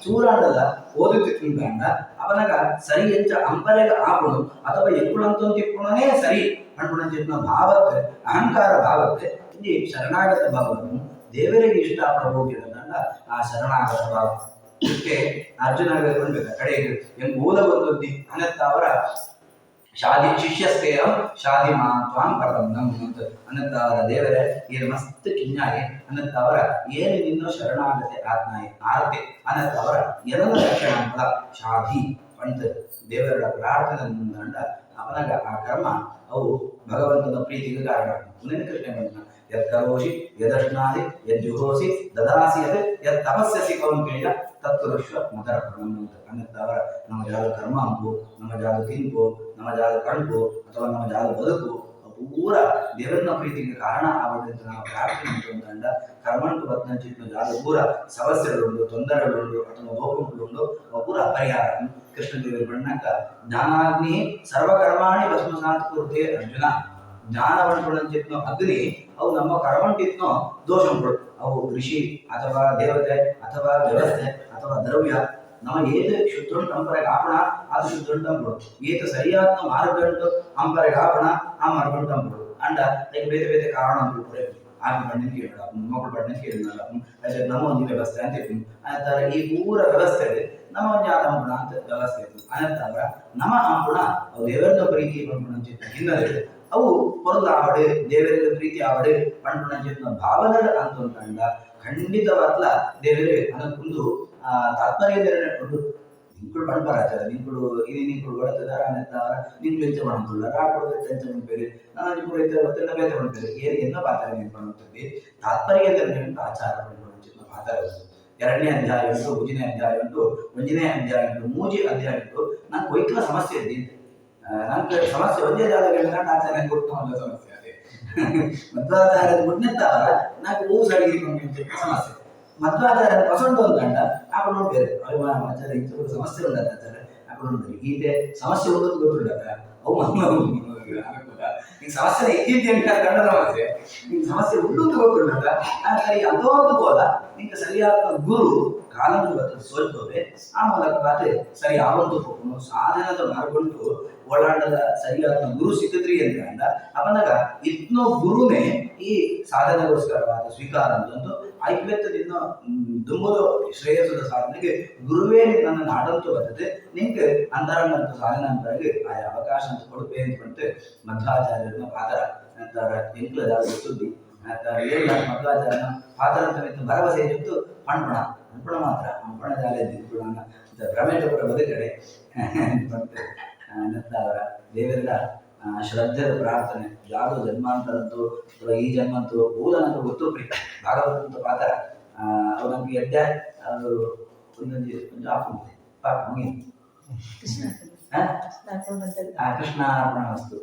ಚೂರಾಡಲ್ಲ ಓದುತ್ತಿದ್ದಂಡ ಅವನಾಗ ಸರಿ ಹೆಚ್ಚ ಅಂಬರೆಗ ಆಪುಡು ಅಥವಾ ಎಕ್ಕುಳಂತ ತಿಕ್ಕುಣನೇ ಸರಿ ಅನ್ಕೊಂಡ ಭಾವಕ್ಕೆ ಅಹಂಕಾರ ಭಾವಕ್ಕೆ ಇಲ್ಲಿ ಶರಣಾಗತ ಭಾವವನ್ನು ದೇವರಿಗೆ ಇಷ್ಟ ಹೋಗಿರೋದಂಡ ಆ ಶರಣಾಗತ ಭಾವ ಇದಕ್ಕೆ ಅರ್ಜುನ ಕೊಂಡ್ಬೇಕ ಕಡೆಗೆ ಹೆಂಗ್ ಓದ ಬಂದದ್ದಿ ಅನ್ನತ್ತ ಅವರ ಶಾದಿ ಶಿಷ್ಯಸ್ಥೇಯ ಶಾದಿ ಮಾತ್ವಾಂ ಪರಮಂ ಅಂತ ಅನ್ನತ್ತ ಅವರ ದೇವರೇ ಏನು ಮಸ್ತ್ ಕಿഞ്ഞായി ಅನ್ನತ್ತ ಅವರ ಏನು ನಿನ್ನ ಶರಣಾಗತೆ ಆಜ್ಞಾಯಿ ಆರತೆ ಅನ್ನತ್ತ ಅವರ ಎರಡ ಲಕ್ಷಣ ಶಾದಿ ಅಂತ ದೇವರ ಪ್ರಾರ್ಥನೆ ಮುಂದಂಡ ಅವನಾಗ ಆ ಕರ್ಮ ಅವು ಭಗವಂತನ ಪ್ರೀತಿಗೆ ಕಾರಣ ಪುನಃ ಕೃಷ್ಣ ಬಂದ ಯತ್ ಕರೋಷಿ ಯದಶ್ನಾದಿ ಯಜ್ಜುಹೋಸಿ ದದಾಸಿ ಯತ್ ಯತ್ ತಪಸ್ಯಸಿ ಕೌಂತೆಯ ತತ್ಪುರುಷ ಮದರ ಅಂತ ಅನ್ನತ್ತ ಅವರ ನಮ್ಮ ಜಾಗ ಕರ್ಮ ಅಂಬು ನಮ್ಮ ಜಾಗ ತಿನ್ಪು ನಮ್ಮ ಜಾಗ ಕಣ್ಪು ಅಥವಾ ನಮ್ಮ ಜಾಗ ಬದುಕು ಪೂರ ದೇವರನ್ನ ಪ್ರೀತಿಗೆ ಕಾರಣ ಆಗುವಂತ ನಾವು ಪ್ರಾರ್ಥನೆ ಅಂತಂದ ಕರ್ಮಂಟು ಬದ್ನಚಿತ್ತು ಜಾಗ ಪೂರ ಸಮಸ್ಯೆಗಳುಂಟು ತೊಂದರೆಗಳುಂಟು ಅಥವಾ ಲೋಪಗಳುಂಟು ಪೂರ ಪರಿಹಾರ ಕೃಷ್ಣ ದೇವರ ಬಣ್ಣಕ್ಕ ಜ್ಞಾನಾಗ್ನಿ ಸರ್ವಕರ್ಮಾಣಿ ಭಸ್ಮಸಾತ್ ಕುರುತೆ ಅರ್ಜುನ ಜ್ಞಾನವಂತುಳಂಚಿತ್ನೋ ಅಗ್ನಿ ಅವು ನಮ್ಮ ಕರ್ಮಂಟಿತ್ನೋ ದೋಷಗಳು ಅವು ಕೃಷಿ ಅಥವಾ ದೇವತೆ ಅಥವಾ ವ್ಯವಸ್ಥೆ ಅಥವಾ ದ್ರವ್ಯ ನಮ್ಮ ಏದು ಶುದ್ಧುಂಟು ಅಂಬರೆಗೆ ಆಪಣ ಅದು ಶುದ್ಧುಂಟು ಅಂಬಳು ಏತು ಸರಿಯಾದ ಮಾರ್ಗಂಟು ಅಂಬರೆಗೆ ಆಪಣ ಆ ಮಾರ್ಗಂಟು ಅಂಬಳು ಅಂಡ ಅದಕ್ಕೆ ಬೇರೆ ಬೇರೆ ಕಾರಣ ಅಂಬಳು ಆಗ ಬಣ್ಣ ಕೇಳಲ್ಲ ಮಕ್ಕಳು ಬಣ್ಣ ಕೇಳಲ್ಲ ಅದಕ್ಕೆ ನಮ್ಮ ಒಂದು ವ್ಯವಸ್ಥೆ ಅಂತ ಇರ್ತೀನಿ ಅಂತಾರೆ ಈ ಪೂರ ವ್ಯವಸ್ಥೆ ನಮ್ಮ ಒಂದು ಯಾವ್ದು ಅಂಬುಣ ಅಂತ ವ್ಯವಸ್ಥೆ ಇರ್ತದೆ ಅನ್ನಂತಾಗ ನಮ್ಮ ಅಂಬುಣ ಅವು ದೇವರನ್ನ ಪ್ರೀತಿ ಪಂಪುಣ ಹಿನ್ನೆಲೆ ಅವು ಹೊರದು ಆವಡೆ ದೇವರಿಗೆ ಪ್ರೀತಿ ಆವಡೆ ಪಂಪುಣ ಭಾವನೆ ಅಂತಂದ ಖಂಡಿತವಾಗ್ಲ ದೇವರೇ ಅದಕ್ಕೊಂದು ತಾತ್ಪರ್ಯ ನೆರವೇರಿಕೊಂಡು ನಿಂಕುಳು ಪಂಪರಾಚಾರ ನಿಂಕುಳು ಇದು ನಿಂಕುಳು ಹೊಡೆತದಾರ ಅನ್ನತ್ತಾರ ನಿಂಕುಳು ಎಂಚ ಮಾಡ್ಕೊಳ್ಳ ರಾಕೊಡೋದು ಎಂಚ ಮಾಡ್ಬೇರೆ ನಾನು ನಿಂಕುಳು ಐತೆ ಹೊತ್ತಲ್ಲ ಬೇತೆ ಮಾಡ್ಬೇರೆ ಏನು ಎನ್ನ ಪಾತ್ರ ನೆನ್ಪಡುತ್ತದೆ ತಾತ್ಪರ್ಯ ನೆರವೇರಿಕೊಂಡು ಆಚಾರ ಪಂಪುಣ ಪಾತ್ರ ಎರಡನೇ ಅಧ್ಯಾಯ ಉಂಟು ಉಜಿನೇ ಅಧ್ಯಾಯ ಉಂಟು ಒಂಜನೇ ಅಧ್ಯಾಯ ಉಂಟು ಮೂಜಿ ಅಧ್ಯಾಯ ಉಂಟು ನಂಗೆ ವೈಕಲ ಸಮಸ್ಯೆ ಇದ್ದೀನಿ ನಂಗೆ ಸಮಸ್ಯೆ ಒಂದೇ ಜಾಗ ಆಚಾರ್ಯ ಕೊಟ್ಟು ಒಂದು ಸಮಸ್ಯೆ ಅದೇ ಮಧ್ವಾಚಾರ್ಯದ ಮುಡ್ನೆತ್ತಾವರ ನಂಗೆ ಹೂ ಸಡಿಗೆ ಸಮಸ್ಯೆ ಮಧ್ವಾಚಾರ್ಯ ಪಸಂಡು ಅಂತಂಡ ಆಕ ನೋಡ್ಬೇರೆ ಆಚಾರ್ಯ ಇಂಥ ಸಮಸ್ಯೆ ಉಂಟ ಆಚಾರ್ಯ ಆಕ ನೋಡ್ಬೇರಿ ಗೀತೆ ಸಮಸ್ಯೆ ಉಂಟು ಗೊತ್ತಿಲ್ಲ ಅವು ಈಗ ಸಮಸ್ಯೆ ಇದ್ದಿದ್ದೆ ಕಂಡ ಸಮಸ್ಯೆ ನಿಂಗೆ ಸಮಸ್ಯೆ ಉಂಟು ಗೊತ್ತಿಲ್ಲ ಸರಿ ಅದೊಂದು ಬೋಲ ನಿಂಗೆ ಸರಿಯಾದ ಗುರು ಕಾಲಂದು ಬರ್ತದೆ ಸೋಲ್ತೋವೆ ಆ ಮೂಲಕ ಬಾತೆ ಸರಿ ಆವಂತು ಹೋಗೋನು ಸಾಧನದ ಮಾರ್ಗೊಂಡು ಓಡಾಡದ ಸರಿಯಾದ ಗುರು ಸಿಕ್ಕಿದ್ರಿ ಅಂತ ಅವನಾಗ ಇದ್ನೋ ಗುರುನೇ ಈ ಸಾಧನೆಗೋಸ್ಕರವಾದ ಸ್ವೀಕಾರ ಅಂತಂದು ಐಕ್ಯತ್ವದಿಂದ ತುಂಬುದು ಶ್ರೇಯಸ್ಸದ ಸಾಧನೆಗೆ ಗುರುವೇ ನನ್ನನ್ನು ಆಡಂತು ಬರ್ತದೆ ನಿಂಗೆ ಅಂತರಂಗಂತ ಸಾಧನೆ ಅಂತಾಗಿ ಆ ಅವಕಾಶ ಅಂತ ಕೊಡುತ್ತೆ ಅಂತಂತೆ ಮಧ್ವಾಚಾರ್ಯರನ್ನ ಪಾತ್ರ ಅಂತಾರ ಎಂಕ್ಲದ ಸುದ್ದಿ ಅಂತಾರ ಏನ್ ಮಧ್ವಾಚಾರ್ಯನ ಪಾತ್ರ ಅಂತ ಭರವಸೆ ಇತ್ತು ಪಣ್ಪಣ ಪಣ್ಪಣ ಮಾತ್ರ ಪಣ್ಪಣ ಜಾಲ ದಿಗ್ಗುಣ ಭ್ರಮೇಶ ಕೂಡ ಬದುಕಡೆ ಅವರ ದೇವರ ಶ್ರದ್ಧೆಯ ಪ್ರಾರ್ಥನೆ ಯಾವುದು ಜನ್ಮಾಂತರಂತೂ ಅಥವಾ ಈ ಜನ್ಮಂತೂ ಊರನಂತೂ ಗೊತ್ತು ಪ್ರೀ ಭಾಗವತ ಪಾತ್ರ ಅವ್ರು ನಮ್ಗೆ ಎಡ್ಡ ಅದು ಒಂದೊಂದು ಒಂದು ಆಫ್ ಮುಗಿ ಕೃಷ್ಣ ಅರ್ಪಣ ವಸ್ತು